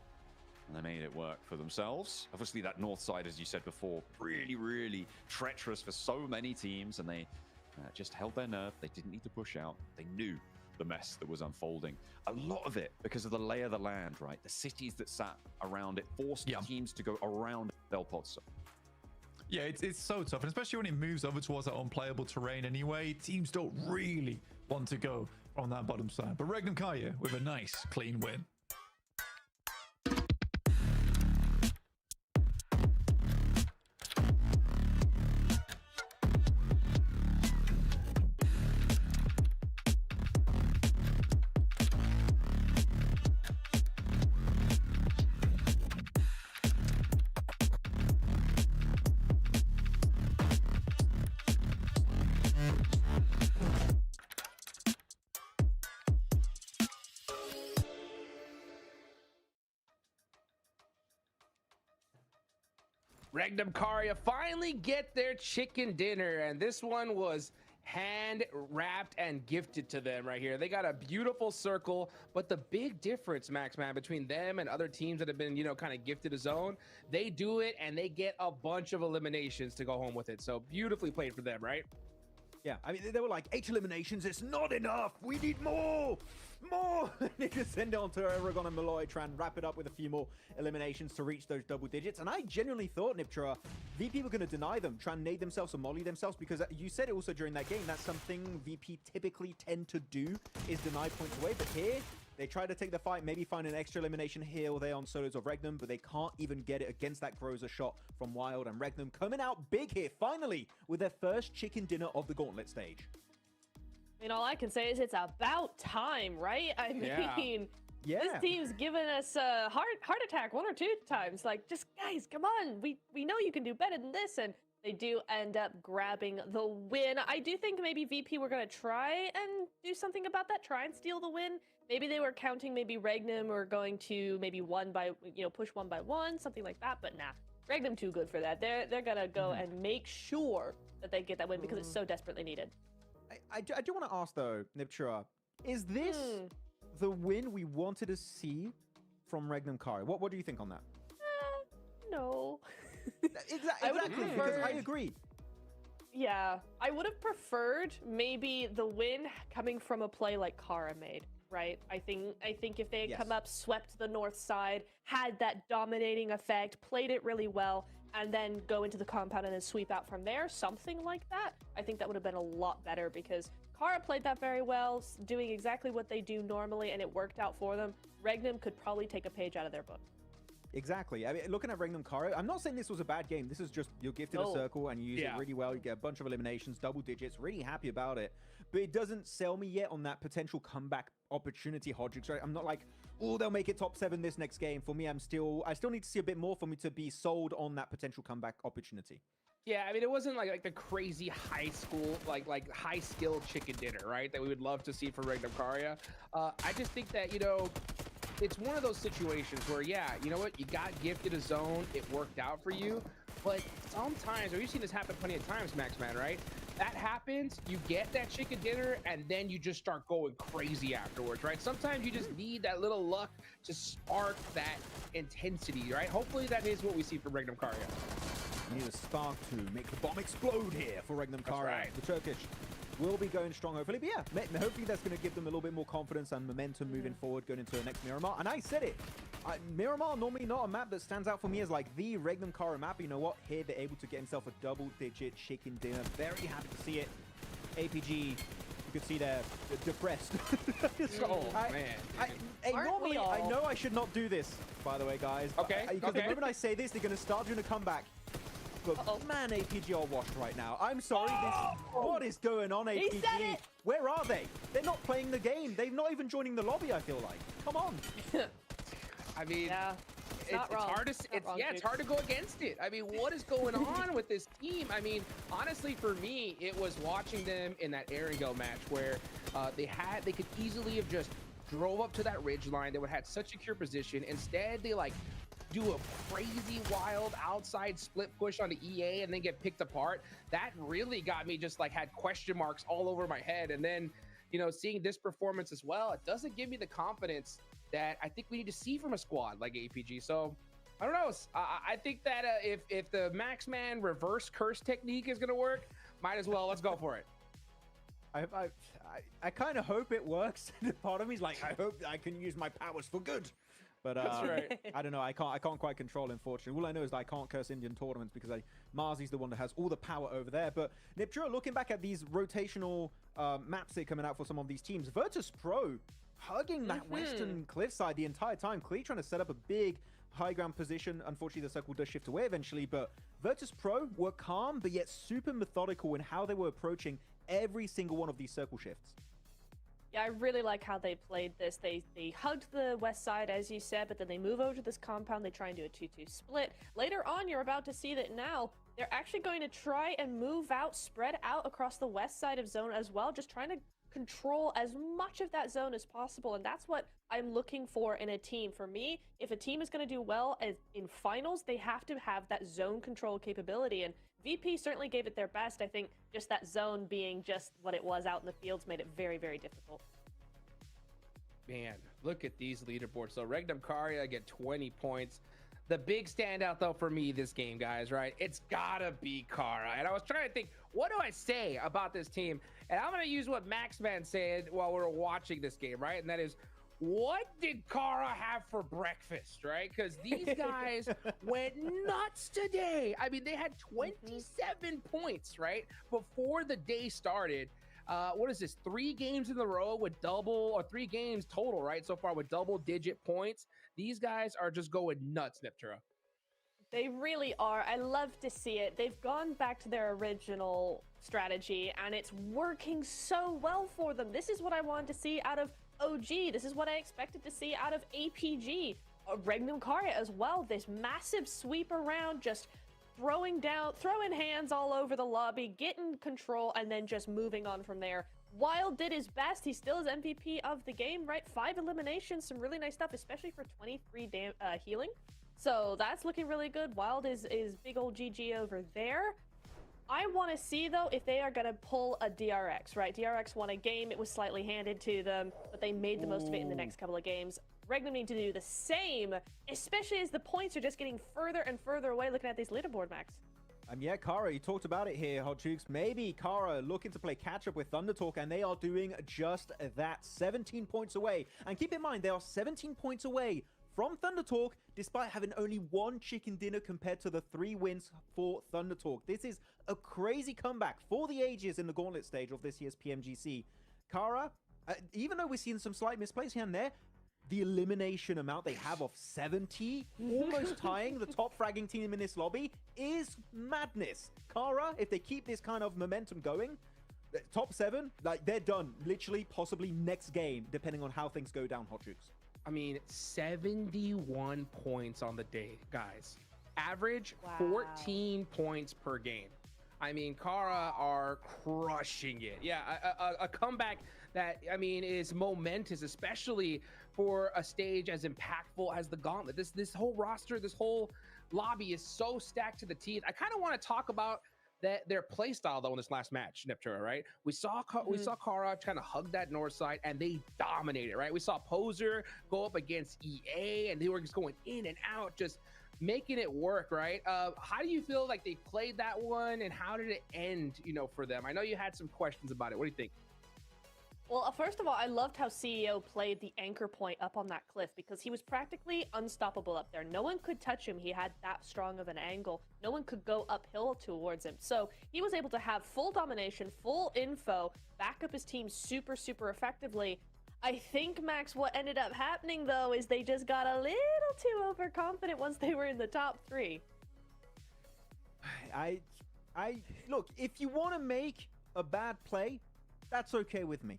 Speaker 11: and they made it work for themselves. Obviously, that north side, as you said before, really, really treacherous for so many teams, and they just held their nerve. They didn't need to push out. They knew the mess that was unfolding. A lot of it because of the lay of the land, right? The cities that sat around it forced teams to go around Del Pozzo.
Speaker 12: Yeah, it's so tough, and especially when it moves over towards that unplayable terrain anyway, teams don't really want to go on that bottom side. But Regnum Kaya with a nice, clean win.
Speaker 7: Regnum Kaya finally get their chicken dinner, and this one was hand wrapped and gifted to them right here. They got a beautiful circle, but the big difference, Max, man, between them and other teams that have been, you know, kind of gifted a zone, they do it and they get a bunch of eliminations to go home with it. So beautifully played for them, right?
Speaker 8: Yeah, I mean, they were like, 8 eliminations, it's not enough, we need more! More! They just send it on to Aragon and Malloy, try and wrap it up with a few more eliminations to reach those double digits. And I genuinely thought, Niptra, VP were going to deny them, try and nade themselves or molly themselves, because you said it also during that game, that's something VP typically tend to do, is deny points away. But here, they try to take the fight, maybe find an extra elimination here or there on solos of Regnum, but they can't even get it against that Groza shot from Wild. And Regnum coming out big here, finally, with their first chicken dinner of the Gauntlet stage.
Speaker 9: I mean, all I can say is it's about time, right? I mean, this team's given us a heart attack 1 or 2 times. Like, just guys, come on. We know you can do better than this. And they do end up grabbing the win. I do think maybe VP were going to try and do something about that, try and steal the win. Maybe they were counting maybe Regnum or going to maybe push 1 by 1, something like that. But nah, Regnum too good for that. They're going to go and make sure that they get that win because it's so desperately needed.
Speaker 8: I do want to ask, though, Niptra, is this the win we wanted to see from Regnum Kaya? What do you think on that?
Speaker 9: No.
Speaker 8: Exactly, because I agree.
Speaker 9: Yeah, I would have preferred maybe the win coming from a play like Kara made. right? I think if they had
Speaker 8: Yes.
Speaker 9: come up, swept the north side, had that dominating effect, played it really well, and then go into the compound and then sweep out from there, something like that, I think that would have been a lot better because Kara played that very well, doing exactly what they do normally, and it worked out for them. Regnum could probably take a page out of their book.
Speaker 8: Exactly. I mean, looking at Regnum Kara, I'm not saying this was a bad game. This is just, you're gifted a circle and you use it really well. You get a bunch of eliminations, double digits, really happy about it. But it doesn't sell me yet on that potential comeback opportunity, Hodgix, right? I'm not like, oh, they'll make it top 7 this next game. For me, I still need to see a bit more for me to be sold on that potential comeback opportunity.
Speaker 7: Yeah, I mean, it wasn't like the crazy high school, like high skill chicken dinner, right? That we would love to see for Regnum Karya. I just think that, you know, it's one of those situations where, yeah, you know what? You got gifted a zone. It worked out for you. But sometimes, or you've seen this happen plenty of times, Maxman, right? That happens, you get that chicken dinner, and then you just start going crazy afterwards, right? Sometimes you just need that little luck to spark that intensity, right? Hopefully that is what we see from Regnum Karya.
Speaker 8: You need a spark to make the bomb explode here for Regnum Karya. Right. The Turkish will be going strong, hopefully. But yeah, hopefully that's going to give them a little bit more confidence and momentum moving forward, going into the next Miramar. And I said it. Miramar, normally not a map that stands out for me as like the Regnum Karya map. You know what? Here they're able to get himself a double-digit chicken dinner. Very happy to see it. APG, you could see they're depressed. Normally, I know I should not do this, by the way, guys.
Speaker 7: Okay.
Speaker 8: Because the moment I say this, they're going to start doing a comeback. But man, APG are washed right now. I'm sorry. What is going on, APG?
Speaker 9: He said it.
Speaker 8: Where are they? They're not playing the game. They're not even joining the lobby, I feel like. Come on.
Speaker 7: I mean, it's hard to it's hard to go against it. I mean, what is going on with this team? I mean, honestly, for me, it was watching them in that Erangel match where they could easily have just drove up to that ridge line. They would have had such secure position. Instead, they like do a crazy wild outside split push onto EA and then get picked apart. That really got me just like had question marks all over my head. And then, you know, seeing this performance as well, it doesn't give me the confidence that I think we need to see from a squad like APG. So I don't know. I think that if the Maxman reverse curse technique is going to work, might as well. Let's go for it.
Speaker 8: I kind of hope it works. Part of me's like, I hope I can use my powers for good. But
Speaker 7: That's right.
Speaker 8: I don't know. I can't quite control, unfortunately. All I know is that I can't curse Indian tournaments because Marzi's the one that has all the power over there. But Niptura, looking back at these rotational maps that are coming out for some of these teams, Virtus Pro hugging that western cliffside the entire time, clearly trying to set up a big high ground position. Unfortunately, the circle does shift away eventually, but Virtus Pro were calm, but yet super methodical in how they were approaching every single one of these circle shifts.
Speaker 9: Yeah, I really like how they played this. They hugged the west side, as you said, but then they move over to this compound. They try and do a 2-2 split. Later on, you're about to see that now they're actually going to try and move out, spread out across the west side of zone as well, just trying to control as much of that zone as possible. And that's what I'm looking for in a team. For me, if a team is going to do well in finals, they have to have that zone control capability. And VP certainly gave it their best. I think just that zone being just what it was out in the fields made it very, very difficult.
Speaker 7: Man, look at these leaderboards. So Regnum Karya get 20 points. The big standout, though, for me this game, guys, right? It's gotta be Kara. And I was trying to think, what do I say about this team? And I'm gonna use what Maxman said while we were watching this game, right? And that is, what did Kara have for breakfast, right? Because these guys went nuts today. I mean, they had 27 points, right? Before the day started. What is this? 3 games in a row with double, or 3 games total, right? So far with double-digit points. These guys are just going nuts, Niptura.
Speaker 9: They really are. I love to see it. They've gone back to their original strategy, and it's working so well for them. This is what I wanted to see out of OG. This is what I expected to see out of APG. Regnum Karya as well. This massive sweep around, just throwing hands all over the lobby, getting control, and then just moving on from there. Wild did his best. He still is MVP of the game, right? 5 eliminations, some really nice stuff, especially for 23 healing. So that's looking really good. Wild is big old GG over there. I want to see, though, if they are going to pull a DRX, right? DRX won a game. It was slightly handed to them, but they made the most of it in the next couple of games. Regnum need to do the same, especially as the points are just getting further and further away looking at these leaderboard, Max.
Speaker 8: Yeah, Kara, you talked about it here, Hot Jukes. Maybe Kara looking to play catch-up with Thunder Talk, and they are doing just that. 17 points away. And keep in mind, they are 17 points away from Thunder Talk, despite having only 1 chicken dinner compared to the 3 wins for Thunder Talk. This is a crazy comeback for the ages in the Gauntlet stage of this year's PMGC. Kara, even though we're seeing some slight misplays here and there, the elimination amount they have of 70, almost tying the top fragging team in this lobby, is madness. Kara, if they keep this kind of momentum going, top 7, like, they're done. Literally, possibly next game, depending on how things go down, Hot Jukes.
Speaker 7: I mean, 71 points on the day, guys. Average 14 points per game. I mean, Kara are crushing it. Yeah, a comeback that, I mean, is momentous, especially for a stage as impactful as the Gauntlet. This whole roster, this whole lobby is so stacked to the teeth. I kind of want to talk about their play style though in this last match, Neptura, right? We saw Kara kind of hug that north side and they dominated, right? We saw Poser go up against EA and they were just going in and out, just making it work, right? How do you feel like they played that one and how did it end, you know, for them? I know you had some questions about it. What do you think?
Speaker 9: Well, first of all, I loved how CEO played the anchor point up on that cliff because he was practically unstoppable up there. No one could touch him. He had that strong of an angle. No one could go uphill towards him. So he was able to have full domination, full info, back up his team super, super effectively. I think, Max, what ended up happening, though, is they just got a little too overconfident once they were in the top 3.
Speaker 8: Look, if you want to make a bad play, that's okay with me.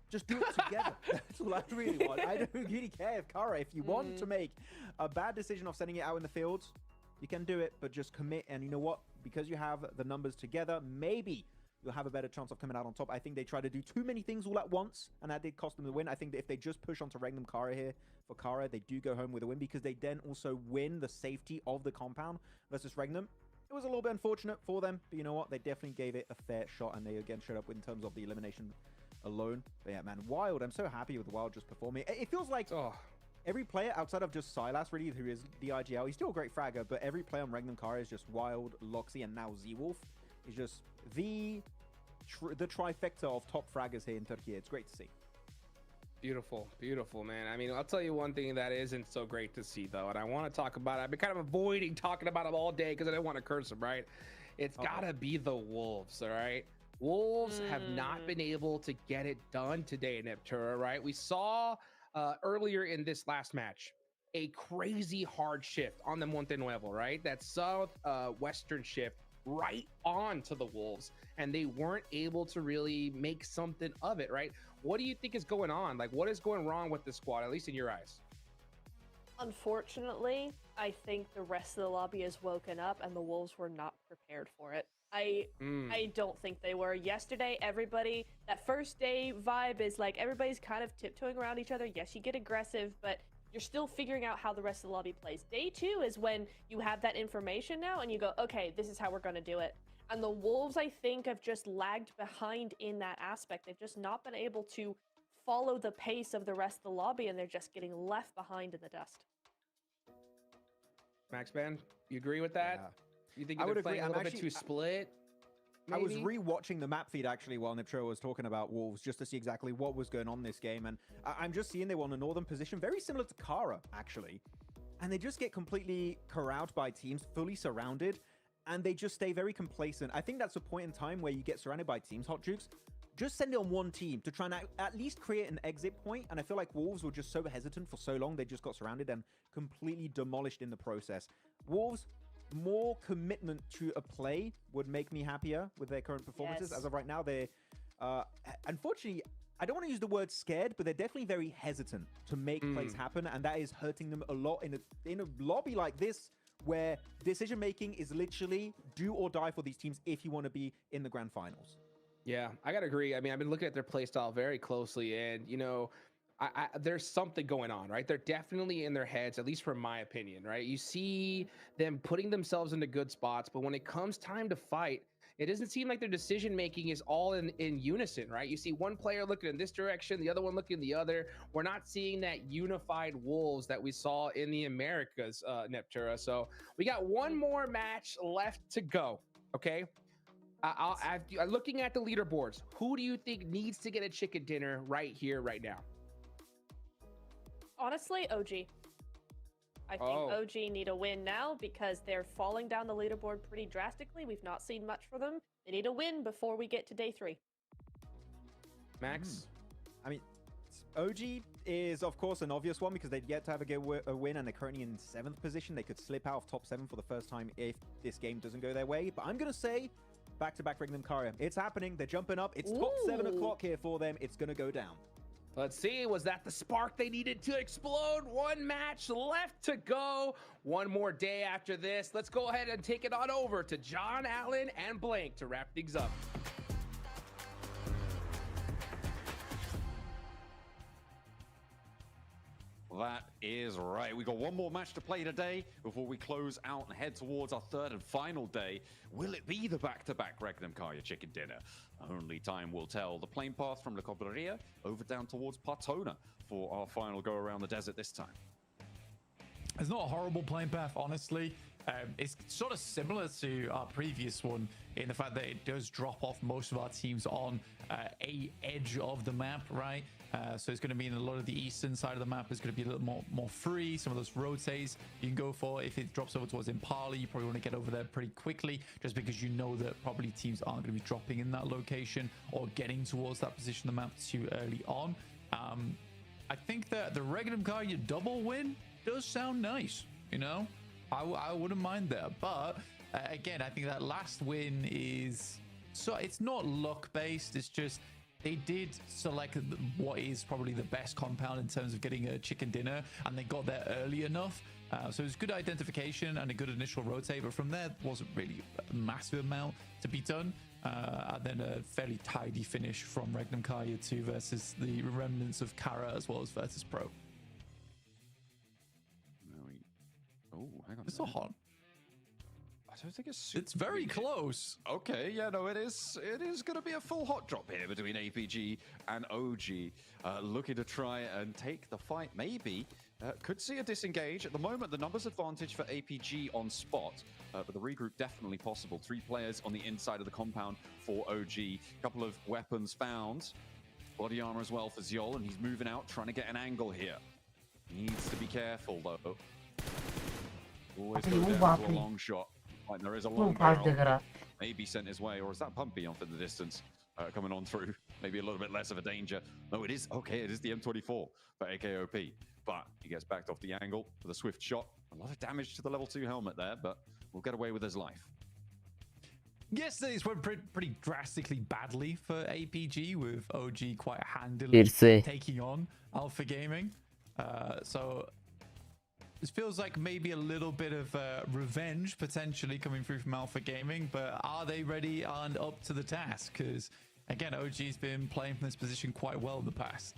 Speaker 8: Just do it together. That's all I really want. I don't really care if Kara, if you want to make a bad decision of sending it out in the fields, you can do it, but just commit. And you know what? Because you have the numbers together, maybe you'll have a better chance of coming out on top. I think they tried to do too many things all at once, and that did cost them the win. I think that if they just push onto Regnum Kara here for Kara, they do go home with a win because they then also win the safety of the compound versus Regnum. It was a little bit unfortunate for them, but you know what? They definitely gave it a fair shot, and they again showed up in terms of the elimination alone. But yeah, man, Wild, I'm so happy with Wild just performing. It feels like every player outside of just Silas, really, who is the IGL, he's still a great fragger, but every player on Regnum Kara is just Wild, Loxy, and now Z-Wolf is just the trifecta of top fraggers here in Turkey. It's great to see.
Speaker 7: Beautiful, beautiful, man. I mean, I'll tell you one thing that isn't so great to see, though, and I want to talk about it. I've been kind of avoiding talking about them all day because I didn't want to curse them, right? It's got to be the Wolves, all right? Wolves have not been able to get it done today, Neptura, right? We saw earlier in this last match a crazy hard shift on the Monte Nuevo, right? That southwestern shift right on to the Wolves, and they weren't able to really make something of it, right? What do you think is going on? Like, what is going wrong with this squad, at least in your eyes?
Speaker 9: Unfortunately, I think the rest of the lobby has woken up and the Wolves were not prepared for it. I don't think they were. Yesterday, everybody, that first day vibe is like everybody's kind of tiptoeing around each other. Yes, you get aggressive, but you're still figuring out how the rest of the lobby plays. Day 2 is when you have that information now and you go, okay, this is how we're going to do it. And the Wolves, I think, have just lagged behind in that aspect. They've just not been able to follow the pace of the rest of the lobby, and they're just getting left behind in the dust.
Speaker 7: Max Man, you agree with that?
Speaker 8: Yeah.
Speaker 7: You think they're playing a little bit too split?
Speaker 8: I was re-watching the map feed actually while Niptro was talking about Wolves just to see exactly what was going on this game, and I'm just seeing they were on a northern position, very similar to Kara actually, and they just get completely corralled by teams, fully surrounded, and they just stay very complacent. I think that's a point in time where you get surrounded by teams, Hot Jukes. Just send it on one team to try and at least create an exit point, and I feel like Wolves were just so hesitant for so long, they just got surrounded and completely demolished in the process. Wolves, more commitment to a play would make me happier with their current performances. As of right now, they're unfortunately, I don't want to use the word scared, but they're definitely very hesitant to make plays happen, and that is hurting them a lot in a lobby like this where decision making is literally do or die for these teams if you want to be in the grand finals.
Speaker 7: Yeah, I gotta agree. I mean, I've been looking at their play style very closely, and you know, there's something going on, right? They're definitely in their heads, at least from my opinion, right? You see them putting themselves into good spots, but when it comes time to fight, it doesn't seem like their decision making is all in unison, right? You see one player looking in this direction, the other one looking in the other. We're not seeing that unified Wolves that we saw in the Americas, Neptura. So we got one more match left to go. Okay. Looking at the leaderboards, who do you think needs to get a chicken dinner right here, right now?
Speaker 9: Honestly, OG. I think OG need a win now because they're falling down the leaderboard pretty drastically. We've not seen much for them. They need a win before we get to day 3.
Speaker 7: Max?
Speaker 8: I mean, OG is, of course, an obvious one because they'd yet to have a win, and they're currently in 7th position. They could slip out of top 7 for the first time if this game doesn't go their way. But I'm going to say, back-to-back Regnum Karya. It's happening. They're jumping up. It's top 7 o'clock here for them. It's going to go down.
Speaker 7: Let's see, was that the spark they needed to explode? One match left to go. One more day after this. Let's go ahead and take it on over to John, Allen, and Blank to wrap things up.
Speaker 11: That is right. We got one more match to play today before we close out and head towards our 3rd and final day. Will it be the back-to-back Regnum Karya chicken dinner? Only time will tell. The plane path from La Cobreria over down towards Partona for our final go around the desert this time.
Speaker 12: It's not a horrible plane path, honestly. It's sort of similar to our previous one in the fact that it does drop off most of our teams on a edge of the map, right? So it's going to mean a lot of the eastern side of the map is going to be a little more free. Some of those rotates you can go for. If it drops over towards Impala, you probably want to get over there pretty quickly just because you know that probably teams aren't going to be dropping in that location or getting towards that position of the map too early on. I think that the Regnum Karya double win does sound nice, you know? I wouldn't mind that, but again, I think that last win is it's not luck based. It's just they did select what is probably the best compound in terms of getting a chicken dinner, and they got there early enough. So it was good identification and a good initial rotate, but from there wasn't really a massive amount to be done. And then a fairly tidy finish from Regnum Karya 2 versus the remnants of Kara as well as Virtus Pro.
Speaker 11: Oh, hang on.
Speaker 12: It's not hot.
Speaker 11: I don't think
Speaker 12: it's very close.
Speaker 11: Okay, yeah, no, it is going to be a full hot drop here between APG and OG. Looking to try and take the fight, maybe. Could see a disengage. At the moment, the numbers advantage for APG on spot, but the regroup definitely possible. 3 players on the inside of the compound for OG. A couple of weapons found. Body armor as well for Zyol, and he's moving out, trying to get an angle here. Needs to be careful, though. Always go down to a long shot. Like there is a long barrel. Maybe sent his way, or is that Pumpy off in the distance coming on through? Maybe a little bit less of a danger. No, it is. Okay, it is the M24 for AKOP. But he gets backed off the angle with a swift shot. A lot of damage to the level 2 helmet there, but we'll get away with his life.
Speaker 12: Yesterday's went pretty drastically badly for APG, with OG quite handily taking on Alpha Gaming. So this feels like maybe a little bit of revenge potentially coming through from Alpha Gaming, but are they ready and up to the task? Because again, OG's been playing from this position quite well in the past.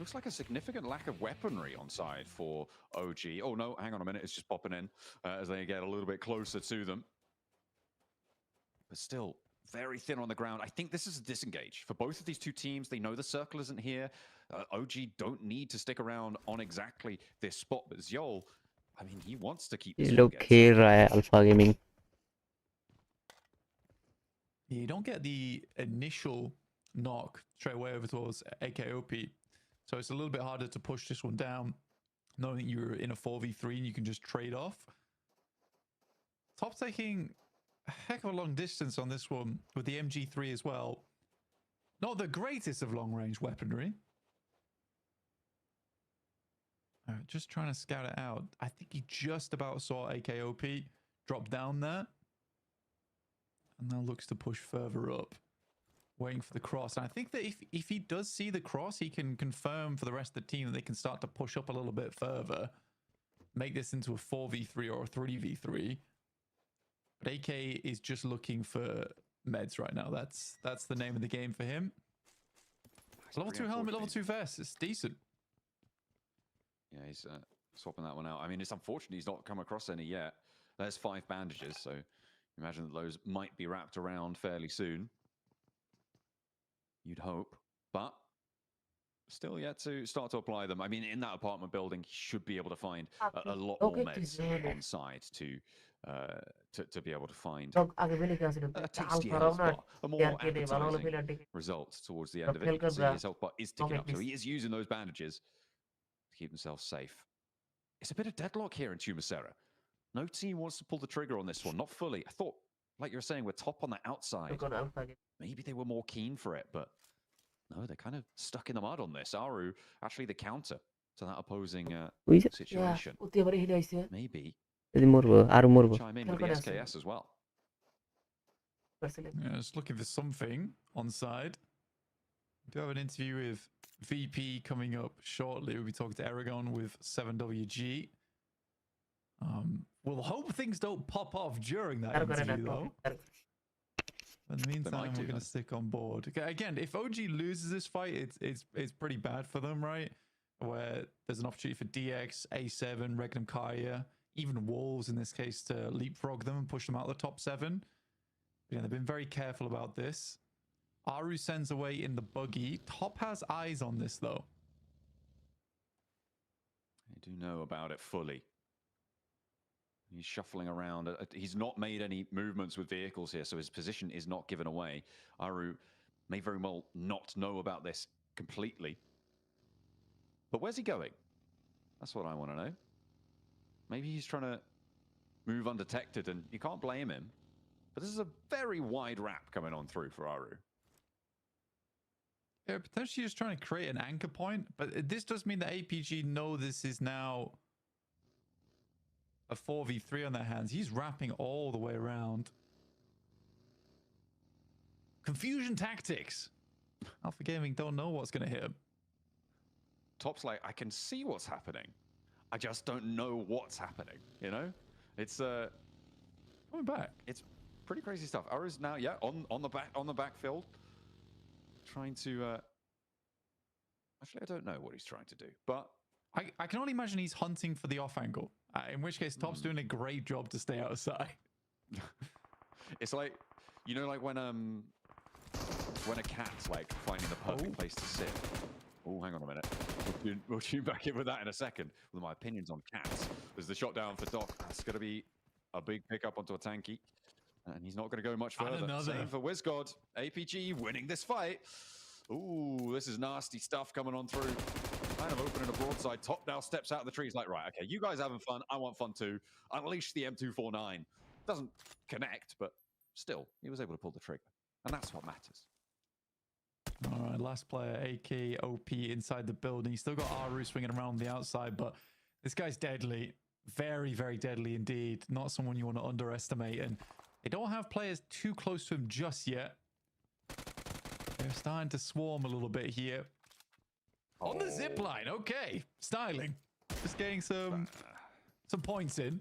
Speaker 11: Looks like a significant lack of weaponry on side for OG. Oh no, hang on a minute, it's just popping in as they get a little bit closer to them. But still, very thin on the ground. I think this is a disengage. For both of these two teams, they know the circle isn't here. OG don't need to stick around on exactly this spot, but Zyol, I mean, he wants to keep this
Speaker 10: लोग खेल रहा है Alpha Gaming.
Speaker 12: You don't get the initial knock straight away over towards AKOP. So it's a little bit harder to push this one down, knowing that you're in a 4v3 and you can just trade off. Top taking a heck of a long distance on this one with the MG3 as well. Not the greatest of long-range weaponry. Just trying to scout it out. I think he just about saw AKOP drop down there. And now looks to push further up. Waiting for the cross. And I think that if he does see the cross, he can confirm for the rest of the team that they can start to push up a little bit further. Make this into a 4v3 or a 3v3. But AK is just looking for meds right now. That's the name of the game for him. Level 2 helmet, level 2 vest. It's decent.
Speaker 11: Yeah, he's swapping that one out. I mean, it's unfortunate he's not come across any yet. There's 5 bandages, so imagine that those might be wrapped around fairly soon. You'd hope, but still yet to start to apply them. I mean, in that apartment building, he should be able to find a lot more meds on site to to be able to find
Speaker 21: लोग आगे भी लेके आ सकते
Speaker 11: a
Speaker 21: हैं चाल
Speaker 11: tasty
Speaker 21: खराब
Speaker 11: health
Speaker 21: ना
Speaker 11: bar, a more
Speaker 21: यार के दे वालों
Speaker 11: appetizing
Speaker 21: पे लटे
Speaker 11: result towards the
Speaker 21: तो
Speaker 11: end of it.
Speaker 21: खेल
Speaker 11: You
Speaker 21: कर
Speaker 11: can see his health bar is ticking up, so he is using those bandages to keep himself safe. It's a bit of deadlock here in Tumasera. No team wants to pull the trigger on this one, not fully. I thought, like you were saying, we're top on the outside. Maybe they were more keen for it, but no, they're kind of stuck in the mud on this. Aru, actually the counter to that opposing situation. Maybe chime in with the SKS as well.
Speaker 12: Yeah, just looking for something on side. We do have an interview with VP coming up shortly. We'll be talking to Aragon with 7WG. We'll hope things don't pop off during that interview, though. In the meantime, we're going to stick on board. Okay, again, if OG loses this fight, it's pretty bad for them, right? Where there's an opportunity for DX, A7, Regnum Kaya, even Wolves in this case to leapfrog them and push them out of the top 7. Yeah, they've been very careful about this. Aru sends away in the buggy. Top has eyes on this, though.
Speaker 11: I do know about it fully. He's shuffling around. He's not made any movements with vehicles here, so his position is not given away. Aru may very well not know about this completely. But where's he going? That's what I want to know. Maybe he's trying to move undetected, and you can't blame him. But this is a very wide wrap coming on through for Aru.
Speaker 12: Yeah, potentially just trying to create an anchor point, but this does mean that APG know this is now a 4v3 on their hands. He's wrapping all the way around. Confusion tactics. Alpha Gaming don't know what's going to hit him.
Speaker 11: Top's like, I can see what's happening. I just don't know what's happening, you know? It's
Speaker 12: coming back.
Speaker 11: It's pretty crazy stuff. Aru's now, yeah, on the backfield. Trying to actually, I don't know what he's trying to do, but
Speaker 12: I can only imagine he's hunting for the off angle. In which case, Top's doing a great job to stay outside.
Speaker 11: It's like, you know, like when a cat's like finding the perfect place to sit. Oh, hang on a minute. We'll tune back in with that in a second. With my opinions on cats. There's the shot down for Doc. That's going to be a big pickup onto a tanky. And he's not going to go much further. Same for WizGod. APG winning this fight. Ooh, this is nasty stuff coming on through. Kind of opening a broadside. Top now steps out of the trees like, right, okay, you guys having fun. I want fun too. Unleash the M249. Doesn't connect, but still, he was able to pull the trigger. And that's what matters.
Speaker 12: All right, last player, AK, OP inside the building. He's still got Aru swinging around the outside, but this guy's deadly. Very, very deadly indeed. Not someone you want to underestimate. And they don't have players too close to him just yet. They're starting to swarm a little bit here. On the zip line, okay. Styling. Just getting some points in.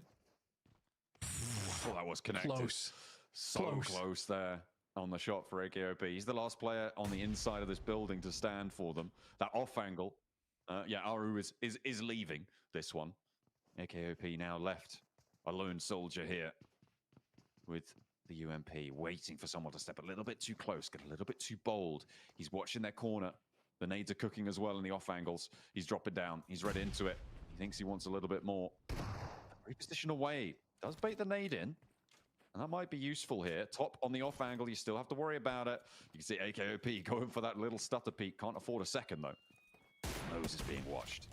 Speaker 11: Oh, that was connected.
Speaker 12: Close.
Speaker 11: So close there on the shot for AKOP. He's the last player on the inside of this building to stand for them. That off angle. Yeah, Aru is leaving this one. AKOP now left a lone soldier here with the UMP, waiting for someone to step a little bit too close, get a little bit too bold. He's watching their corner. The nades are cooking as well in the off angles. He's dropping down. He's read into it. He thinks he wants a little bit more. Reposition away. Does bait the nade in. And that might be useful here. Top on the off angle. You still have to worry about it. You can see AKOP going for that little stutter peek. Can't afford a second, though. Nose is being watched.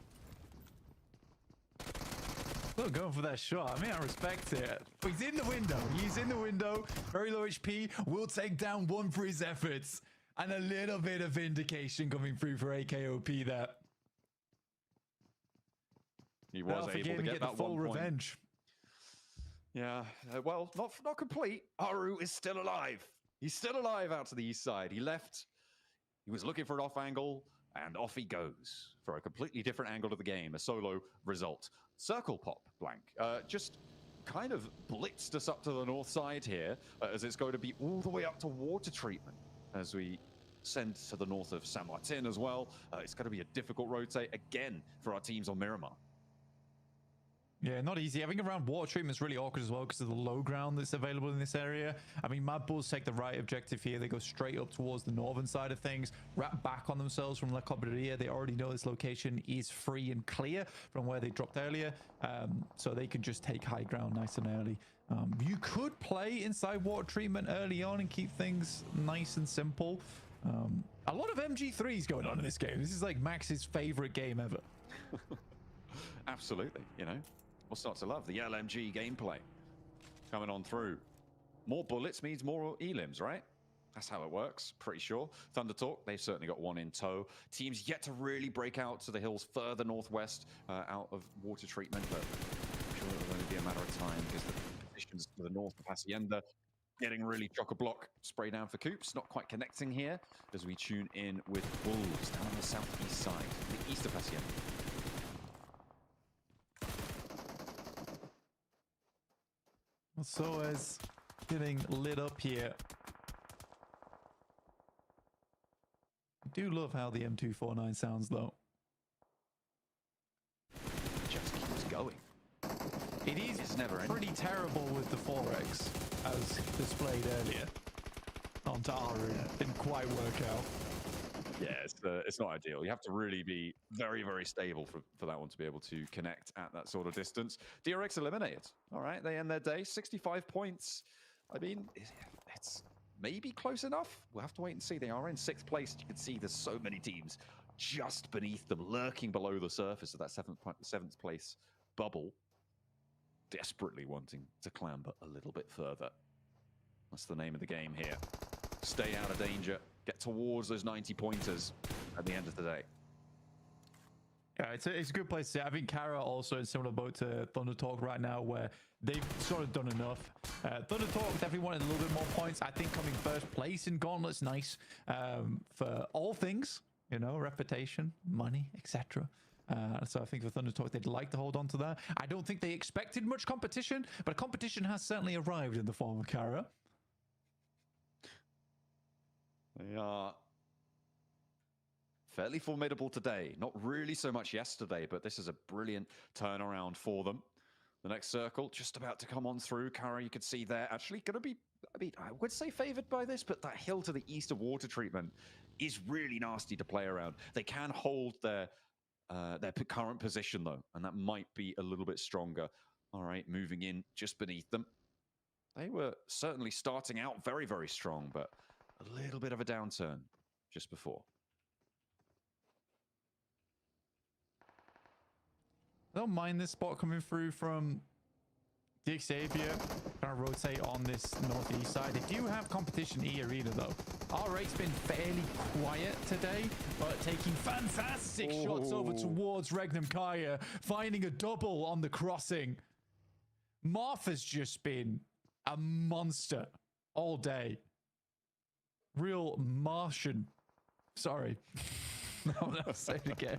Speaker 12: Still going for that shot. I mean, I respect it. But he's in the window. He's in the window. Very low HP. Will take down one for his efforts. And a little bit of vindication coming through for AKOP there.
Speaker 11: He was able to get that
Speaker 12: full
Speaker 11: 1 point.
Speaker 12: revenge.
Speaker 11: Yeah, well, not complete. Aru is still alive. He's still alive out to the east side. He left. He was looking for an off angle, and off he goes for a completely different angle to the game. A solo result. Circle pop, Blank. Just kind of blitzed us up to the north side here, as it's going to be all the way up to water treatment as we send to the north of San Martin as well. It's going to be a difficult rotate again for our teams on Miramar.
Speaker 12: Yeah, not easy. I think around water treatment is really awkward as well because of the low ground that's available in this area. I mean, Mad Bulls take the right objective here. They go straight up towards the northern side of things, wrap back on themselves from La Cobreria. They already know this location is free and clear from where they dropped earlier, so they can just take high ground nice and early. You could play inside water treatment early on and keep things nice and simple. A lot of MG3s going on in this game. This is like Max's favorite game ever.
Speaker 11: Absolutely, you know. What's not to love? The LMG gameplay coming on through. More bullets means more elims, right? That's how it works, pretty sure. Thunder Talk, they've certainly got one in tow. Teams yet to really break out to the hills further northwest out of water treatment, but I'm sure it'll only be a matter of time because the positions to the north of Hacienda getting really chock-a-block. Spray down for Coops, not quite connecting here as we tune in with Wolves down on the southeast side, the east of Hacienda.
Speaker 12: So as getting lit up here. I do love how the M249 sounds though.
Speaker 11: Just keeps going.
Speaker 12: It is pretty terrible with the 4X as displayed earlier on Taru. Didn't quite work out.
Speaker 11: Yeah, it's not ideal. You have to really be very, very stable for that one to be able to connect at that sort of distance. DRX eliminated. All right, they end their day. 65 points. I mean, it's maybe close enough. We'll have to wait and see. They are in 6th place. You can see there's so many teams just beneath them, lurking below the surface of that 7th place bubble, desperately wanting to clamber a little bit further. That's the name of the game here. Stay out of danger. Get towards those 90 pointers at the end of the day.
Speaker 12: Yeah, it's a good place to see. I think Kara also in similar boat to Thunder Talk right now, where they've sort of done enough. Thunder Talk definitely wanted a little bit more points. I think coming 1st place in Gauntlet's nice for all things, you know, reputation, money, etc. So I think for Thunder Talk, they'd like to hold on to that. I don't think they expected much competition, but competition has certainly arrived in the form of Kara.
Speaker 11: They are fairly formidable today. Not really so much yesterday, but this is a brilliant turnaround for them. The next circle just about to come on through. Kara, you could see there, actually going to be, I mean, I would say favored by this, but that hill to the east of water treatment is really nasty to play around. They can hold their current position, though, and that might be a little bit stronger. All right, moving in just beneath them. They were certainly starting out very, very strong, but a little bit of a downturn just before.
Speaker 12: I don't mind this spot coming through from the Xavier. Kind of rotate on this northeast side. They do have competition E arena though. R8's been fairly quiet today, but taking fantastic shots over towards Regnum Kaya, finding a double on the crossing. Martha's just been a monster all day. Real Martian. Sorry. I'll say it again.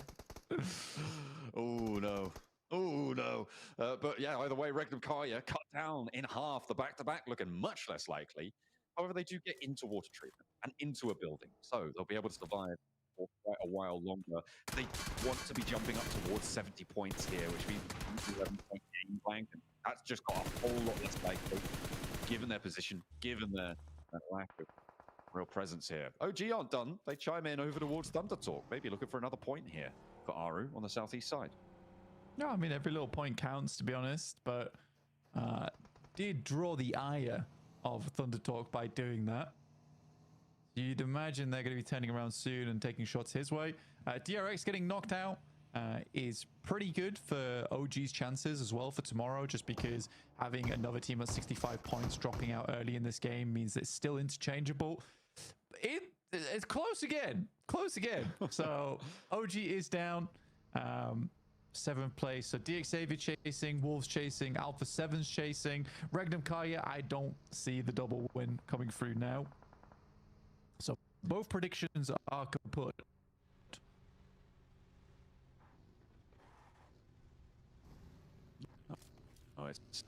Speaker 11: Oh, no. Oh, no. But yeah, either way, Regnum Kaya cut down in half. The back-to-back looking much less likely. However, they do get into water treatment and into a building, so they'll be able to survive for quite a while longer. They want to be jumping up towards 70 points here, which means 11-point game blank. And that's just got a whole lot less likely, given their position, given their lack of real presence here. OG aren't done. They chime in over towards Thunder Talk, maybe looking for another point here for Aru on the southeast side.
Speaker 12: No, I mean, every little point counts, to be honest, but did draw the ire of Thunder Talk by doing that. You'd imagine they're going to be turning around soon and taking shots his way. DRX getting knocked out is pretty good for OG's chances as well for tomorrow, just because having another team at 65 points dropping out early in this game means it's still interchangeable. It's close again. So OG is down. 7th place. So DXAV chasing, Wolves chasing, Alpha 7's chasing. Regnum Kaya, I don't see the double win coming through now. So both predictions are kaput.
Speaker 11: Oh, it's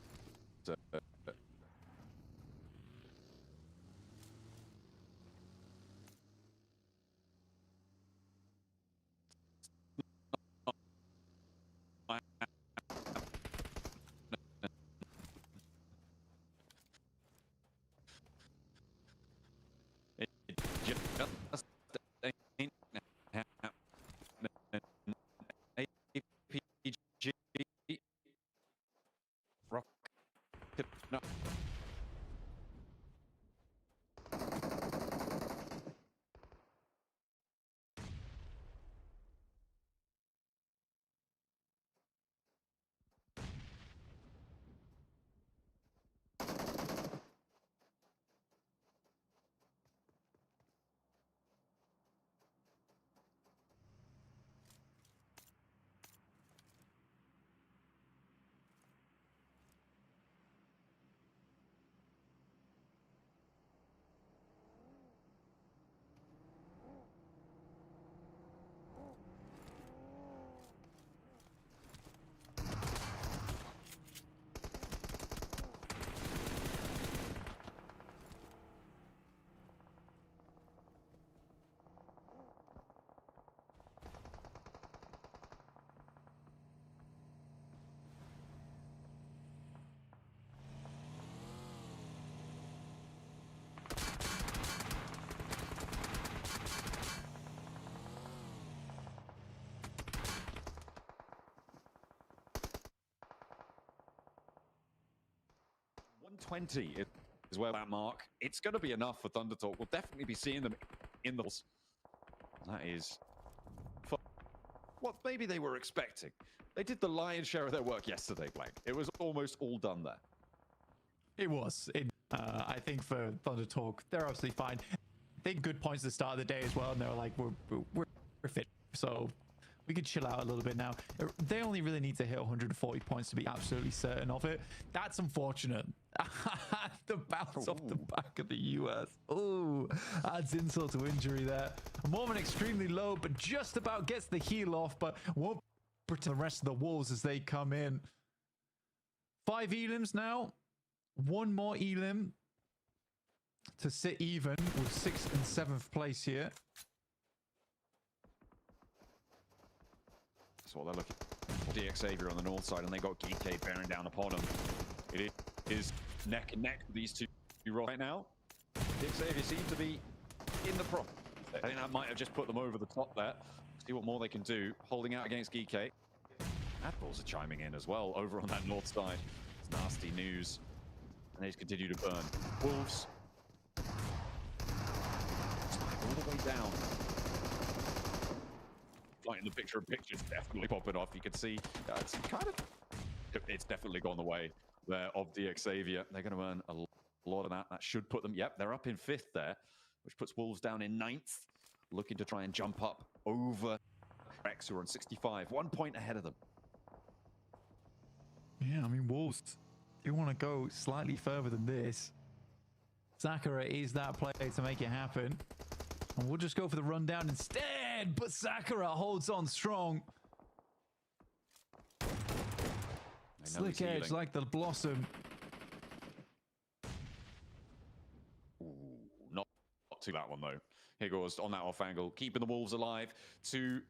Speaker 11: 20 is where that mark. It's going to be enough for Thunder Talk. We'll definitely be seeing them in the... That is what maybe they were expecting. They did the lion's share of their work yesterday, Blank. It was almost all done there.
Speaker 12: It was. I think for Thunder Talk, they're absolutely fine. They had good points at the start of the day as well, and they were like, we're fit, so we could chill out a little bit now. They only really need to hit 140 points to be absolutely certain of it. That's unfortunate. The bounce off the back of the US. Oh, adds insult to injury there. Mormon extremely low, but just about gets the heal off, but won't protect the rest of the Wolves as they come in. 5 elims now. 1 more elim to sit even with 6th and 7th place here.
Speaker 11: That's what they're looking for. DX Xavier on the north side, and they got Geekade bearing down upon them. It is neck and neck with these two right now. DX Xavier seem to be in the prop. I think that might have just put them over the top there. See what more they can do. Holding out against Geekade. Admirals are chiming in as well over on that north side. It's nasty news. And they just continue to burn. Wolves. All the way down. Like in the picture of pictures, definitely popping off. You can see it's kind of... It's definitely gone the way there of DX Xavier. They're going to earn a lot of that. That should put them... Yep, they're up in 5th there, which puts Wolves down in 9th. Looking to try and jump up over Rex, who are on 65. 1 point ahead of them.
Speaker 12: Yeah, I mean, Wolves... You want to go slightly further than this. Sakura is that player to make it happen. And we'll just go for the rundown instead. But Sakura holds on strong. Slick edge like the blossom.
Speaker 11: Ooh, not to that one though. Here goes on that off angle, keeping the Wolves alive. 2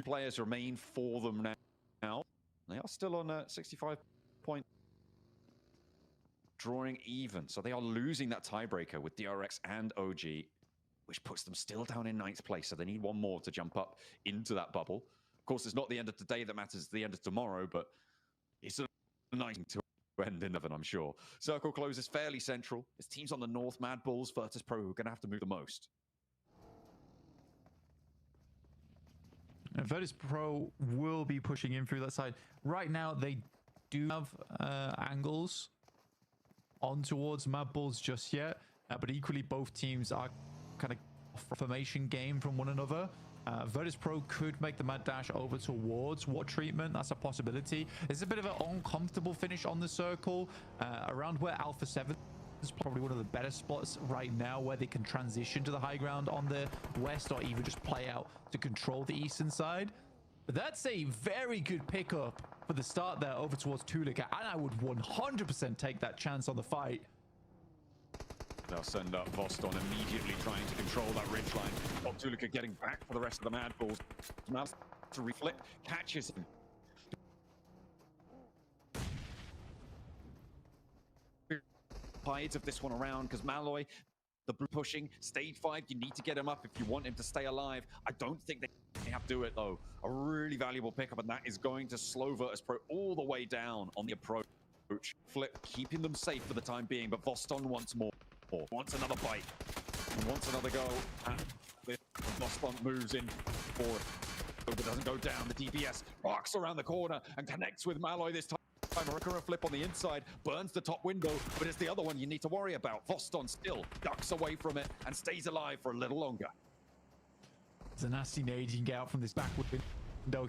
Speaker 11: players remain for them now. They are still on 65 points. Drawing even, so they are losing that tiebreaker with DRX and OG, which puts them still down in 9th place, so they need 1 more to jump up into that bubble. Of course, it's not the end of today that matters, it's the end of tomorrow, but it's a nice to end in 11, I'm sure. Circle closes fairly central. It's teams on the north, Mad Bulls, Virtus Pro, who are going to have to move the most.
Speaker 12: And Virtus Pro will be pushing in through that side. Right now, they do have angles on towards Mad Bulls just yet, but equally both teams are kind of formation game from one another. Virtus Pro could make the mad dash over towards What Treatment. That's a possibility. It's a bit of an uncomfortable finish on the circle around where Alpha 7 is probably one of the better spots right now, where they can transition to the high ground on the west, or even just play out to control the eastern side. But that's a very good pickup for the start there over towards Tulika, and I would 100% take that chance on the fight.
Speaker 11: They'll send up Voston immediately trying to control that ridgeline. Top Tulika getting back for the rest of the Mad Bulls. Now to reflect, catches him. Hides of this one around because Malloy, the blue pushing, stage 5, you need to get him up if you want him to stay alive. I don't think they have to do it though. A really valuable pickup, and that is going to slow Virtus Pro all the way down on the approach. Flip keeping them safe for the time being, but Voston wants more. Wants another bite. He wants another go. And Voston moves in forward. But it doesn't go down. The DPS rocks around the corner and connects with Malloy this time. Recurrent flip on the inside, burns the top window, but it's the other one you need to worry about. Voston still ducks away from it and stays alive for a little longer.
Speaker 12: It's a nasty nade you can get out from this back window.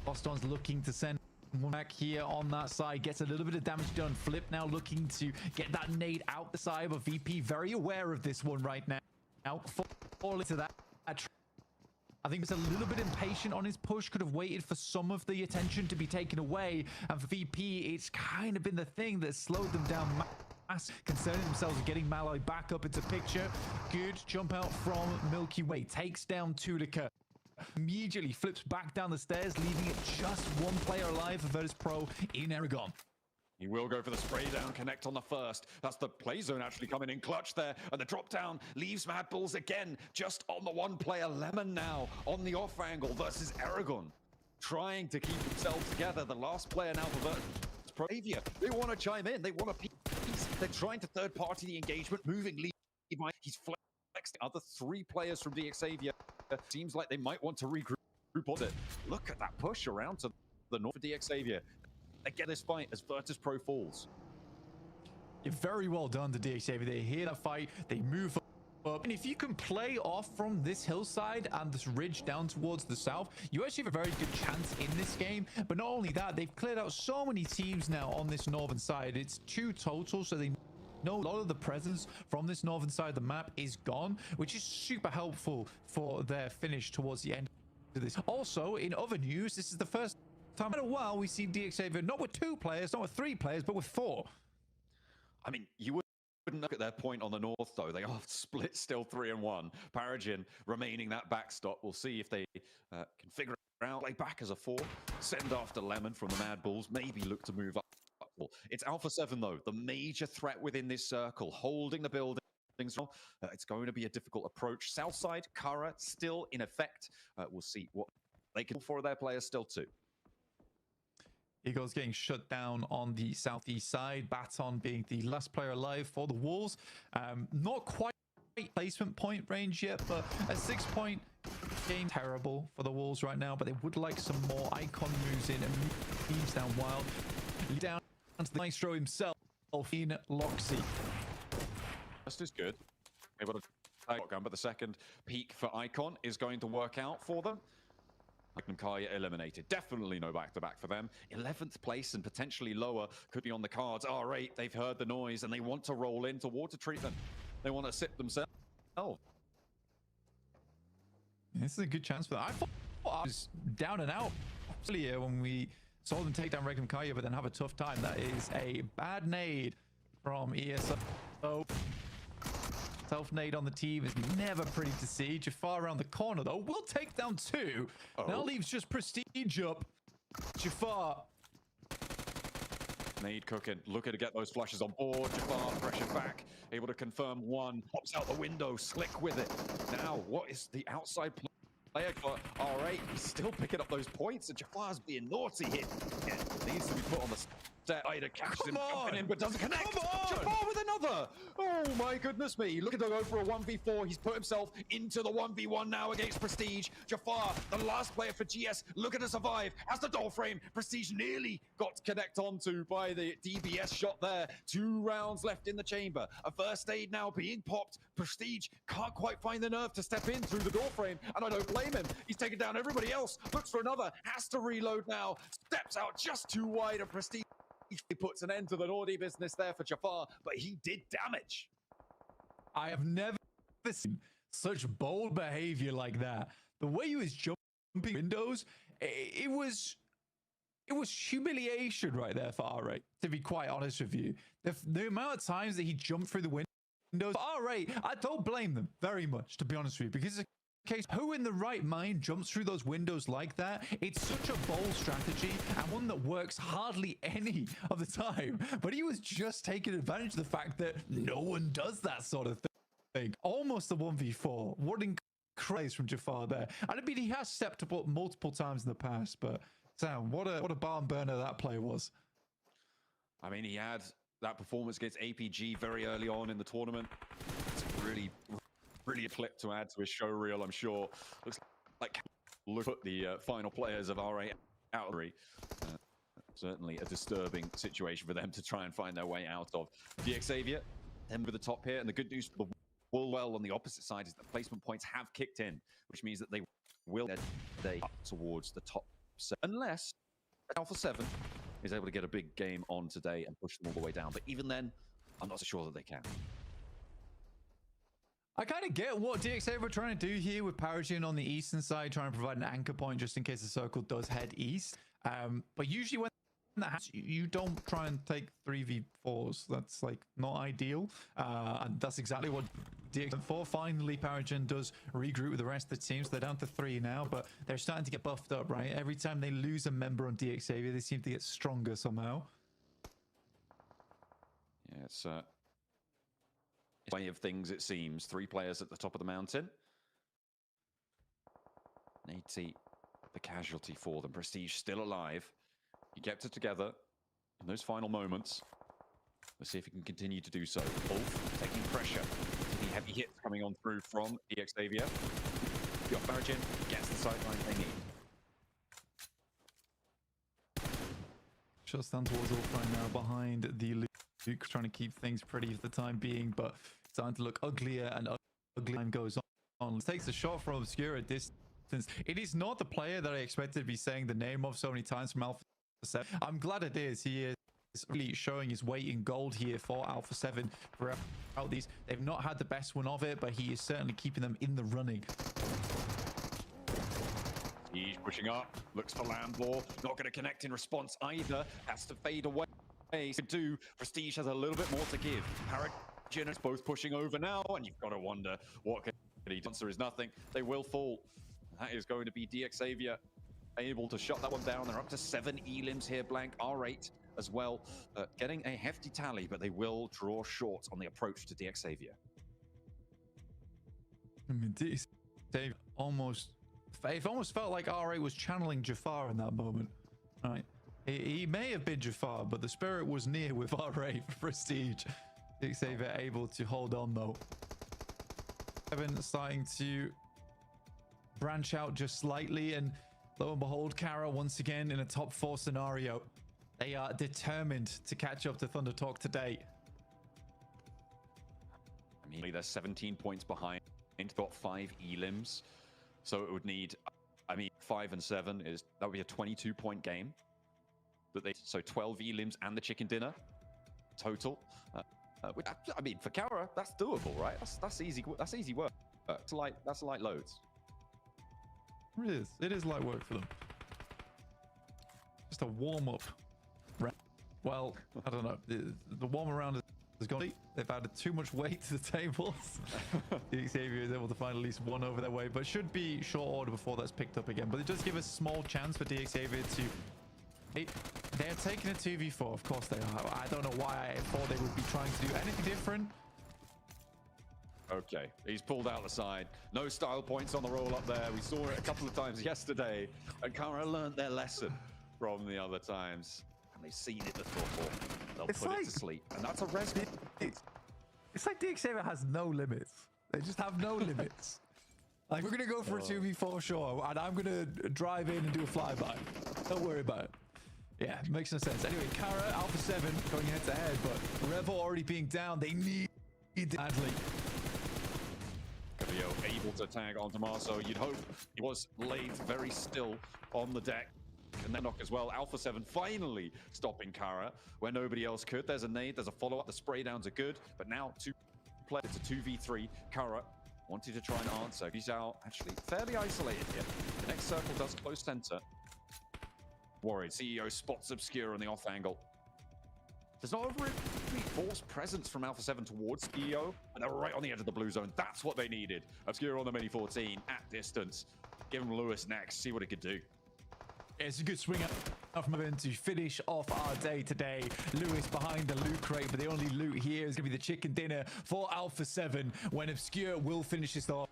Speaker 12: Voston's looking to send one back here on that side, gets a little bit of damage done. Flip now looking to get that nade out the side, but VP very aware of this one right now. Fall into that. I think he's a little bit impatient on his push, could have waited for some of the attention to be taken away. And for VP, it's kind of been the thing that slowed them down, concerning themselves with getting Malloy back up into picture. Good jump out from Milky Way, takes down Tulika. Immediately flips back down the stairs, leaving it just 1 player alive for Virtus Pro in Aragon.
Speaker 11: He will go for the spray down, connect on the first. That's the play zone actually coming in clutch there. And the drop down leaves Mad Bulls again, just on the 1 player. Lemon now on the off angle versus Aragon. Trying to keep themselves together. The last player now for Virtus Xavier. They want to chime in. They want a piece. They're trying to third-party the engagement, moving Levi. He's flexed the other 3 players from DX Xavier. Seems like they might want to regroup on it. Look at that push around to the north of DX Xavier. They get this fight as Virtus Pro falls.
Speaker 12: You're very well done to DX Xavier. They hear that fight. They move up. And if you can play off from this hillside and this ridge down towards the south, you actually have a very good chance in this game. But not only that, they've cleared out so many teams now on this northern side. It's 2 total, so they know a lot of the presence from this northern side of the map is gone, which is super helpful for their finish towards the end of this. Also, in other news, this is the first time in a while we see DX Xavier not with 2 players, not with 3 players, but with 4.
Speaker 11: I mean, you wouldn't look at their point on the north, though. They are split still 3-1. Paragon remaining that backstop. We'll see if they can figure it out. Play back as a 4. Send after Lemon from the Mad Bulls. Maybe look to move up. It's Alpha 7, though, the major threat within this circle, holding the buildings. It's going to be a difficult approach. Southside, Kara still in effect. We'll see what they can do for their players still, too.
Speaker 12: Eagles getting shut down on the southeast side. Baton being the last player alive for the Wolves. Not quite placement point range yet, but a 6-point game terrible for the Wolves right now. But they would like some more icon moves in and moves down wild. Down to the maestro himself in Loxy.
Speaker 11: Just as good. Able to take gun, but the second peak for Icon is going to work out for them. Kaya eliminated. Definitely no back-to-back for them. 11th place and potentially lower could be on the cards. R8, they've heard the noise and they want to roll into water treatment. They want to sip themselves.
Speaker 12: This is a good chance for that. I thought I was down and out earlier when we saw them take down Regnum Kaya, but then have a tough time. That is a bad nade from ESO. Self-nade on the team is never pretty to see. Jafar around the corner, though, will take down 2. That leaves just Prestige up. Jafar.
Speaker 11: Nade cooking, looking to get those flushes on board. Jafar pressure back, able to confirm 1. Pops out the window, slick with it. Now, what is the outside player got? R8, he's still picking up those points, and Jafar's being naughty here. Needs to be put on the set. Ida catches him jumping in, but doesn't connect. Jafar with another. Oh my goodness me. Looking to go for a 1v4. He's put himself into the 1v1 now against Prestige. Jafar, the last player for GS, looking to survive. Has the door frame. Prestige nearly got connect onto by the DBS shot there. 2 rounds left in the chamber. A first aid now being popped. Prestige can't quite find the nerve to step in through the door frame, and I don't blame him. He's taken down everybody else. Looks for another. Has to reload now. Steps out just too wide of Prestige. He puts an end to the naughty business there for Jafar, but he did damage.
Speaker 12: I have never seen such bold behavior like that. The way he was jumping windows, it was humiliation right there for R8, to be quite honest with you. The amount of times that he jumped through the windows, R8, I don't blame them very much, to be honest with you, because case, who in the right mind jumps through those windows like that? It's such a bold strategy and one that works hardly any of the time. But he was just taking advantage of the fact that no one does that sort of thing. Almost a 1v4. What incredible from Jafar there. And I mean, he has stepped up multiple times in the past, but Sam, what a barn burner that play was.
Speaker 11: I mean, he had that performance against APG very early on in the tournament. It's really a clip to add to his show reel, I'm sure. Looks like look at the final players of R8 out. Certainly a disturbing situation for them to try and find their way out of. DX Xavier, them with the top here, and the good news for the Woolwell on the opposite side is that placement points have kicked in, which means that they will get up towards the top 7, unless Alpha 7 is able to get a big game on today and push them all the way down. But even then, I'm not so sure that they can.
Speaker 12: I kind of get what DXA were trying to do here with Paragon on the eastern side, trying to provide an anchor point just in case the circle does head east. But usually when that happens, you don't try and take 3v4s. That's like not ideal. And that's exactly what DX went for. Finally, Paragon does regroup with the rest of the team. So they're down to 3 now, but they're starting to get buffed up, right? Every time they lose a member on DXA, they seem to get stronger somehow.
Speaker 11: Yeah, it's way of things, it seems. 3 players at the top of the mountain. Nate, the casualty for them. Prestige still alive. He kept it together. in those final moments. Let's see if he can continue to do so. Ulf taking pressure. Taking heavy hits coming on through from DXavier. The off Barragin gets the sideline they need.
Speaker 12: Shots down towards Ulf right now behind the Luke, trying to keep things pretty for the time being, but it's starting to look uglier and uglier. Time goes on. Takes a shot from Obscure at distance. It is not the player that I expected to be saying the name of so many times from Alpha 7. I'm glad it is. He is really showing his weight in gold here for Alpha 7 throughout these. They've not had the best one of it, but he is certainly keeping them in the running.
Speaker 11: He's pushing up, looks for Lambor, not going to connect in response either, has to fade away. Prestige has a little bit more to give. Paragin is both pushing over now, and you've got to wonder what can he do. The answer is nothing. They will fall. That is going to be DXavier able to shut that one down. They're up to 7 elims here, Blank, R8 as well, getting a hefty tally, but they will draw short on the approach to DXavier.
Speaker 12: I mean, DXavier almost felt like R8 was channeling Jafar in that moment. Right, he may have been Jafar, but the spirit was near with R8 for Prestige. DXavier able to hold on though. Evan starting to branch out just slightly, and lo and behold, Kara once again in a top 4 scenario. They are determined to catch up to Thunder Talk today.
Speaker 11: I mean, they're 17 points behind, got 5 elims, so it would need, I mean, 5 and 7 is, that would be a 22-point game. But so 12 elims and the chicken dinner total. I mean, for Kara, that's doable, right? That's easy. That's easy work. That's light loads.
Speaker 12: It is. It is light work for them. Just a warm up. Well, I don't know. The warm around has gone. They've added too much weight to the tables. Xavier is able to find at least one over their way, but should be short order before that's picked up again. But it does give a small chance for DXavier to. They're taking a 2v4, of course they are. I don't know why I thought they would be trying to do anything different.
Speaker 11: Okay, he's pulled out the side. No style points on the roll up there. We saw it a couple of times yesterday, and Kara learned their lesson from the other times. And they've seen it before. They'll put it to sleep, and that's a res.
Speaker 12: It's like DXavier has no limits. They just have no limits. Like, we're gonna go for a 2v4, sure, and I'm gonna drive in and do a flyby. Don't worry about it. Yeah, makes no sense. Anyway, Kara, Alpha 7 going head to head, but Revel already being down. They need it badly.
Speaker 11: Cabello able to tag on Tommaso. You'd hope he was laid very still on the deck. And then knock as well. Alpha 7 finally stopping Kara where nobody else could. There's a nade, there's a follow-up. The spray downs are good, but now 2 players. It's a 2v3. Kara wanted to try and answer. He's out actually fairly isolated here. The next circle does close center. Worried. CEO spots Obscure on the off angle. There's not a really forced presence from Alpha 7 towards CEO, and they're right on the edge of the blue zone. That's what they needed. Obscure on the mini 14 at distance. Give him Lewis next, see what he could do.
Speaker 12: It's a good swing out from him to finish off our day today. Lewis behind the loot crate, but the only loot here is going to be the chicken dinner for Alpha 7 when Obscure will finish this off.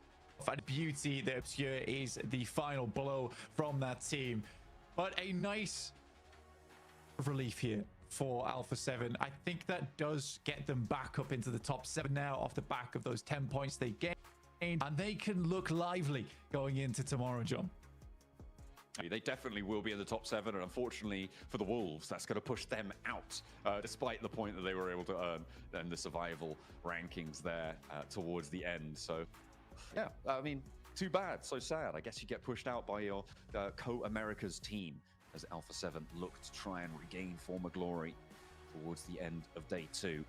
Speaker 12: And beauty that Obscure is the final blow from that team. But a nice relief here for Alpha 7. I think that does get them back up into the top 7 now off the back of those 10 points they gained. And they can look lively going into tomorrow, John.
Speaker 11: They definitely will be in the top 7, and unfortunately for the Wolves, that's going to push them out, despite the point that they were able to earn in the survival rankings there towards the end. So, yeah, I mean, too bad, so sad. I guess you get pushed out by your co-America's team as Alpha 7 look to try and regain former glory towards the end of day 2.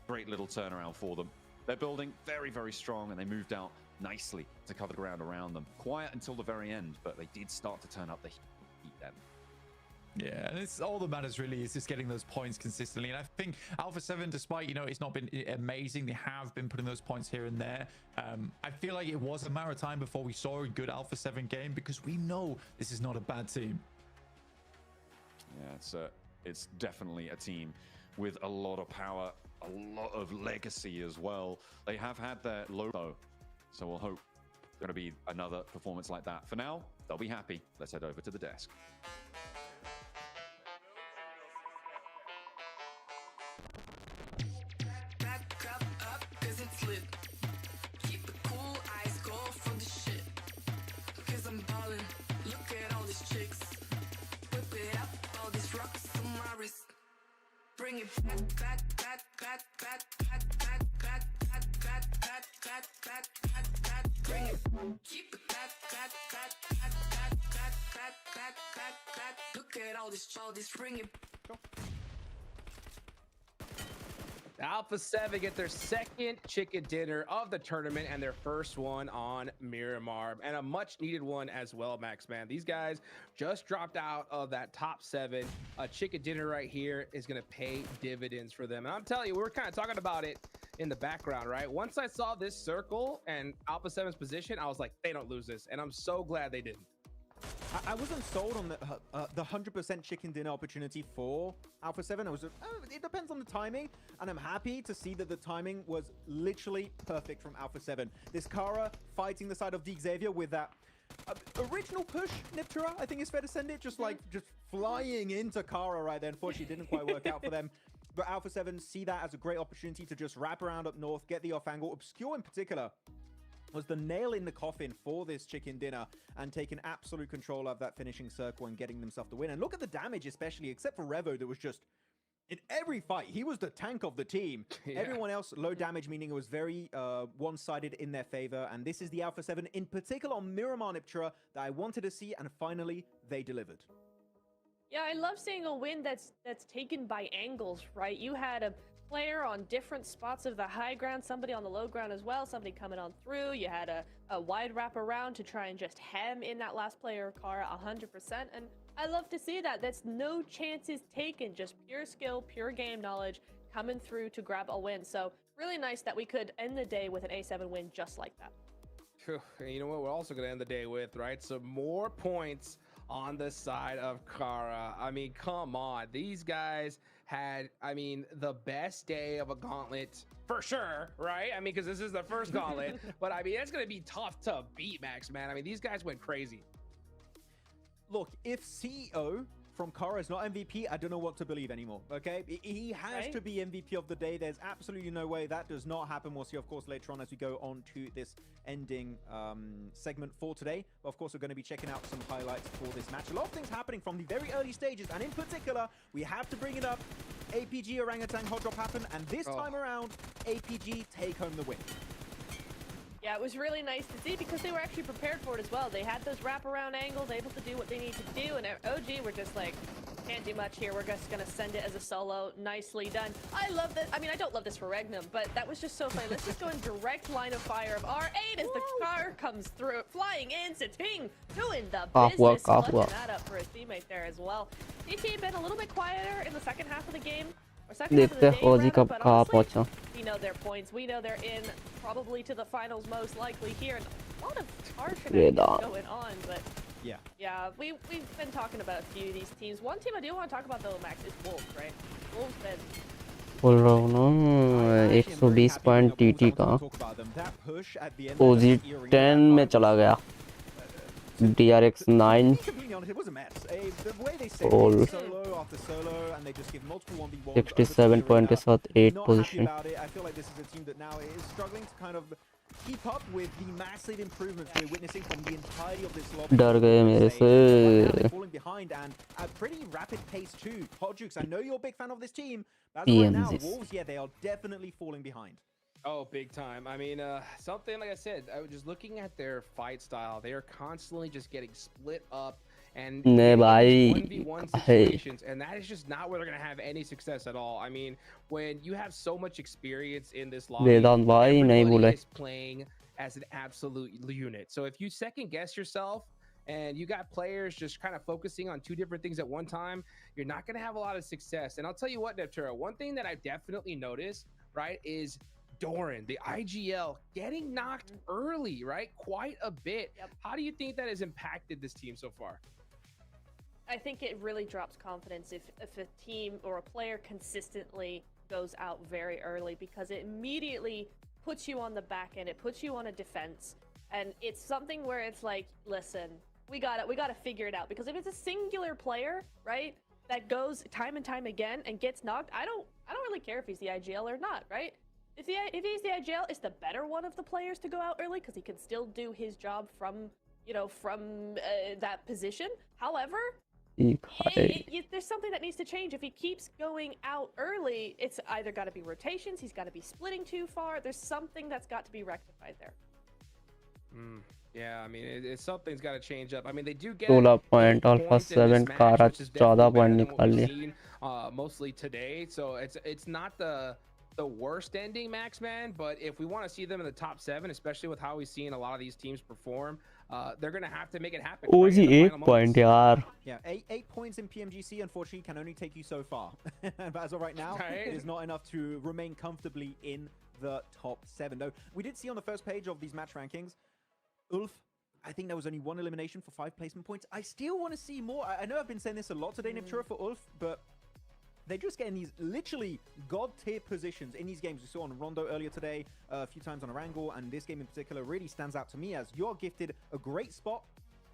Speaker 11: Great little turnaround for them. They're building very, very strong, and they moved out nicely to cover the ground around them. Quiet until the very end, but they did start to turn up the heat then.
Speaker 12: Yeah, and it's all that matters really is just getting those points consistently. And I think Alpha 7, despite, you know, it's not been amazing, they have been putting those points here and there. I feel like it was a matter of time before we saw a good Alpha 7 game, because we know this is not a bad team.
Speaker 11: Yeah, it's definitely a team with a lot of power, a lot of legacy as well. They have had their low, so we'll hope there's going to be another performance like that. For now, they'll be happy. Let's head over to the desk.
Speaker 7: Look at all this ringing. Alpha 7 get their second chicken dinner of the tournament and their first one on Miramar, and a much needed one as well, Max, man. These guys just dropped out of that top 7. A chicken dinner right here is going to pay dividends for them. And I'm telling you, we were kind of talking about it in the background, right? Once I saw this circle and Alpha 7's position, I was like, they don't lose this. And I'm so glad they didn't.
Speaker 8: I wasn't sold on the 100% chicken dinner opportunity for Alpha 7. I was, it depends on the timing, and I'm happy to see that the timing was literally perfect from Alpha 7. This Kara fighting the side of Xavier with that original push, Niptera, I think it's fair to send it, just flying into Kara right there. Unfortunately, it didn't quite work out for them. But Alpha 7 see that as a great opportunity to just wrap around up north, get the off angle. Obscure in particular was the nail in the coffin for this chicken dinner and taking absolute control of that finishing circle and getting themselves the win. And look at the damage, especially, except for Revo, that was just in every fight. He was the tank of the team. Yeah. Everyone else, low damage, meaning it was very one-sided in their favor. And this is the Alpha 7, in particular on Miramar Niptera, that I wanted to see, and finally they delivered.
Speaker 9: Yeah, I love seeing a win that's taken by angles, right? You had a player on different spots of the high ground, somebody on the low ground as well, somebody coming on through. You had a wide wrap around to try and just hem in that last player car 100%. And I love to see that. That's no chances taken, just pure skill, pure game knowledge coming through to grab a win. So really nice that we could end the day with an A7 win just like that.
Speaker 7: You know what we're also going to end the day with, right? Some more points on the side of Kara. I mean, come on. These guys had, I mean, the best day of a gauntlet for sure, right? I mean, because this is the first gauntlet, but I mean, it's going to be tough to beat, Max, man. I mean, these guys went crazy.
Speaker 8: Look, if CEO from Kara is not MVP, I don't know what to believe anymore, okay? He has to be MVP of the day. There's absolutely no way that does not happen. We'll see, of course, later on as we go on to this ending segment for today. But of course, we're going to be checking out some highlights for this match. A lot of things happening from the very early stages, and in particular, we have to bring it up. APG Orangutan hot drop happened, and this time around, APG take home the win.
Speaker 9: Yeah, it was really nice to see because they were actually prepared for it as well. They had those wraparound angles, able to do what they need to do, and OG were just like, can't do much here. We're just going to send it as a solo. Nicely done. I love that. I mean, I don't love this for Regnum, but that was just so funny. Let's just go in direct line of fire of R8 as the car comes through. Flying in, Sating doing the business. Clutching that up for his teammate there as well. DT been a little bit quieter in the second half of the game.
Speaker 10: देखते हैं OG कब कहाँ पहुँचा.
Speaker 9: We know their points. We know they're in probably to the finals most likely here. And a lot of car shenanigans going on, but yeah, we've been talking about a few of these teams. One team I do want to talk about though, Max, is Wolves, right? Wolves been
Speaker 10: बोल रहा हूँ ना 120 point TT का OG 10 में चला गया. DRX 9 all 67 point के साथ 8 position.
Speaker 8: I feel like this is a team that now is struggling to kind of keep up with the massive improvements we're witnessing from the entirety of this lobby.
Speaker 10: डर गए मेरे से.
Speaker 8: Falling behind and at pretty rapid pace too. Hodjux, I know you're a big fan of this team, but as of right now, Wolves, yeah, they are definitely falling behind.
Speaker 7: Oh, big time. I mean, something like I said, I was just looking at their fight style. They are constantly just getting split up and 1v1 situations, and that is just not where they're going to have any success at all. I mean, when you have so much experience in this lobby, everybody is playing as an absolute unit. So if you second guess yourself and you got players just kind of focusing on two different things at one time, you're not going to have a lot of success. And I'll tell you what, Neptura, one thing that I've definitely noticed, right, is Doran, the IGL, getting knocked early, right? Quite a bit. How do you think that has impacted this team so far?
Speaker 9: I think it really drops confidence if a team or a player consistently goes out very early, because it immediately puts you on the back end. It puts you on a defense, and it's something where it's like, listen, we gotta figure it out, because if it's a singular player, right, that goes time and time again and gets knocked, I don't really care if he's the IGL or not, right? If he's the IGL, it's the better one of the players to go out early, because he can still do his job from that position. However, There's something that needs to change. If he keeps going out early, it's either got to be rotations, he's got to be splitting too far. There's something that's got to be rectified there.
Speaker 7: Yeah, I mean, something's got to change up. I mean, they do get
Speaker 10: 16 point
Speaker 7: 8
Speaker 10: Alpha
Speaker 7: points in
Speaker 10: 7
Speaker 7: this match,
Speaker 10: Kara
Speaker 7: which is definitely
Speaker 10: 14
Speaker 7: better
Speaker 10: point
Speaker 7: than what
Speaker 10: निकाल
Speaker 7: we've
Speaker 10: लिया
Speaker 7: seen mostly today. So it's not the worst ending, Max Man, but if we want to see them in the top 7, especially with how we've seen a lot of these teams perform, they're going to have to make it happen.
Speaker 10: वो
Speaker 7: right,
Speaker 10: ji
Speaker 7: in the
Speaker 10: 1
Speaker 7: final
Speaker 10: point
Speaker 7: moments.
Speaker 10: यार
Speaker 8: Yeah, eight points in PMGC, unfortunately, can only take you so far. But as of right now,
Speaker 7: Right.
Speaker 8: it is not enough to remain comfortably in the top 7. Though we did see on the first page of these match rankings, Ulf, I think there was only 1 elimination for 5 placement points. I still want to see more. I know I've been saying this a lot today, Niptura, for Ulf, but they're just getting these literally god-tier positions in these games. We saw on Rondo earlier today, a few times on Arangle, and this game in particular really stands out to me as you're gifted a great spot,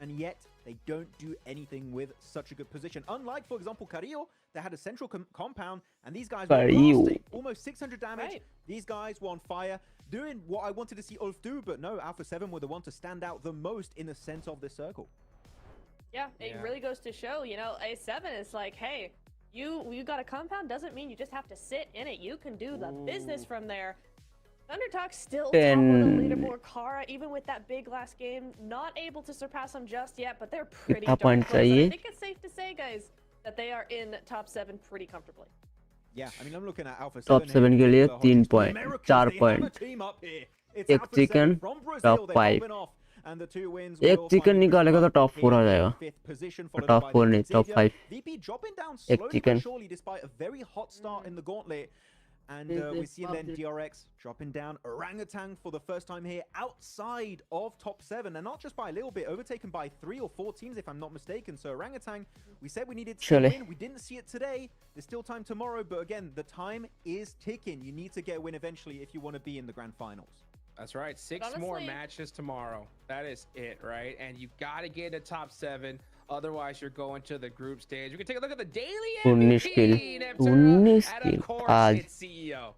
Speaker 8: and yet they don't do anything with such a good position. Unlike, for example, Carrillo, that had a central compound, and these guys were
Speaker 10: Carrillo.
Speaker 8: blasting almost 600 damage.
Speaker 9: Right.
Speaker 8: These guys were on fire, doing what I wanted to see Ulf do, but no, Alpha 7 were the one to stand out the most in the center of this circle.
Speaker 9: Yeah, it really goes to show, you know, A7 is like, hey, you got a compound, doesn't mean you just have to sit in it. You can do the business from there. Thundertalk still top of the
Speaker 10: 10
Speaker 9: leaderboard. Kara, even with that big last game, not able to surpass them just yet, but they're pretty
Speaker 10: कितना
Speaker 9: darn
Speaker 10: point
Speaker 9: close. And I
Speaker 10: चाहिए
Speaker 9: think it's safe to say, guys, that they are in top 7 pretty comfortably.
Speaker 8: Yeah, I mean, I'm looking at Alpha 7
Speaker 10: top 7 के लिए 3 point
Speaker 8: Americans,
Speaker 10: 4
Speaker 8: they have a
Speaker 10: point
Speaker 8: team up here. It's
Speaker 10: एक
Speaker 8: Alpha 7
Speaker 10: chicken
Speaker 8: from Brazil.
Speaker 10: Top
Speaker 8: They're
Speaker 10: 5
Speaker 8: popping off, and the 2 wins
Speaker 10: एक
Speaker 8: will
Speaker 10: chicken
Speaker 8: finally
Speaker 10: निकालेगा तो top 4 आ जाएगा
Speaker 8: fifth position, followed
Speaker 10: top
Speaker 8: by
Speaker 10: 4
Speaker 8: the
Speaker 10: नहीं top
Speaker 8: Xavier.
Speaker 10: 5
Speaker 8: VP dropping down
Speaker 10: एक
Speaker 8: slowly but
Speaker 10: chicken
Speaker 8: surely despite a very hot start in the Gauntlet. And we see then DRX dropping down Orangutan for the first time here outside of top 7, and not just by a little bit, overtaken by 3 or 4 teams if I'm not mistaken. So Orangutan, we said we needed to win. We didn't see it today. There's still time tomorrow, but again, the time is ticking. You need to get a win eventually if you want to be in the grand finals.
Speaker 7: That's right. 6 more matches tomorrow. That is it, right? And you've got to get a top 7. Otherwise, you're going to the group stage. We can take a look at the daily
Speaker 10: 19
Speaker 7: MVP,
Speaker 10: kill
Speaker 7: and
Speaker 10: 19
Speaker 7: of
Speaker 10: kill
Speaker 7: course,
Speaker 10: आज
Speaker 7: it's CEO.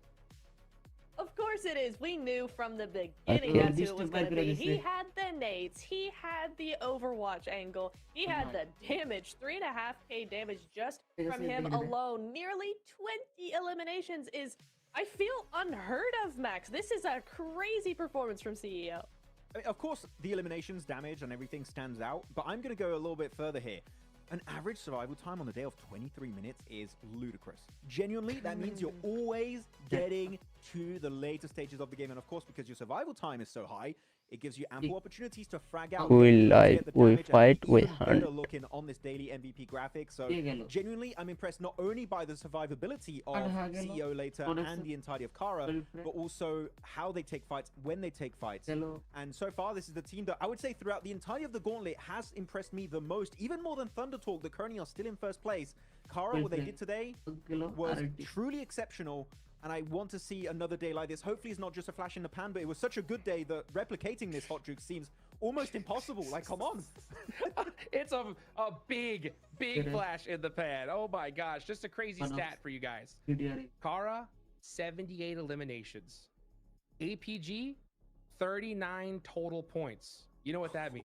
Speaker 9: Of course it is. We knew from the beginning that's who it was going to be. He had the nades. He had the Overwatch angle. He had the damage. 3.5k damage just from him alone. Nearly 20 eliminations is, I feel, unheard of, Max. This is a crazy performance from CEO.
Speaker 8: Of course, the eliminations, damage, and everything stands out, but I'm going to go a little bit further here. An average survival time on the day of 23 minutes is ludicrous. Genuinely, that means you're always getting to the later stages of the game. And of course, because your survival time is so high, it gives you ample opportunities to frag out.
Speaker 10: we fight, we hunt.
Speaker 8: Better looking on this daily MVP graphic. So genuinely, I'm impressed not only by the survivability of CEO later and the entirety of Kara, but also how they take fights, when they take fights. And so far, this is the team that I would say throughout the entirety of the Gauntlet has impressed me the most, even more than Thundertalk, that currently are still in first place. Kara, what they did today was truly exceptional. And I want to see another day like this. Hopefully it's not just a flash in the pan, but it was such a good day that replicating this hot juke seems almost impossible. Like, come on.
Speaker 7: It's a big flash in the pan. Oh my gosh, just a crazy stat for you guys. Kara, 78 eliminations. APG, 39 total points. You know what that means.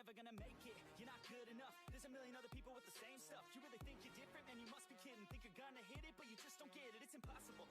Speaker 1: never gonna make it. You're not good enough, there's a million other people with the same stuff. You really think you're different, man, you must be kidding. Think you're gonna hit it, but you just don't get it. It's impossible,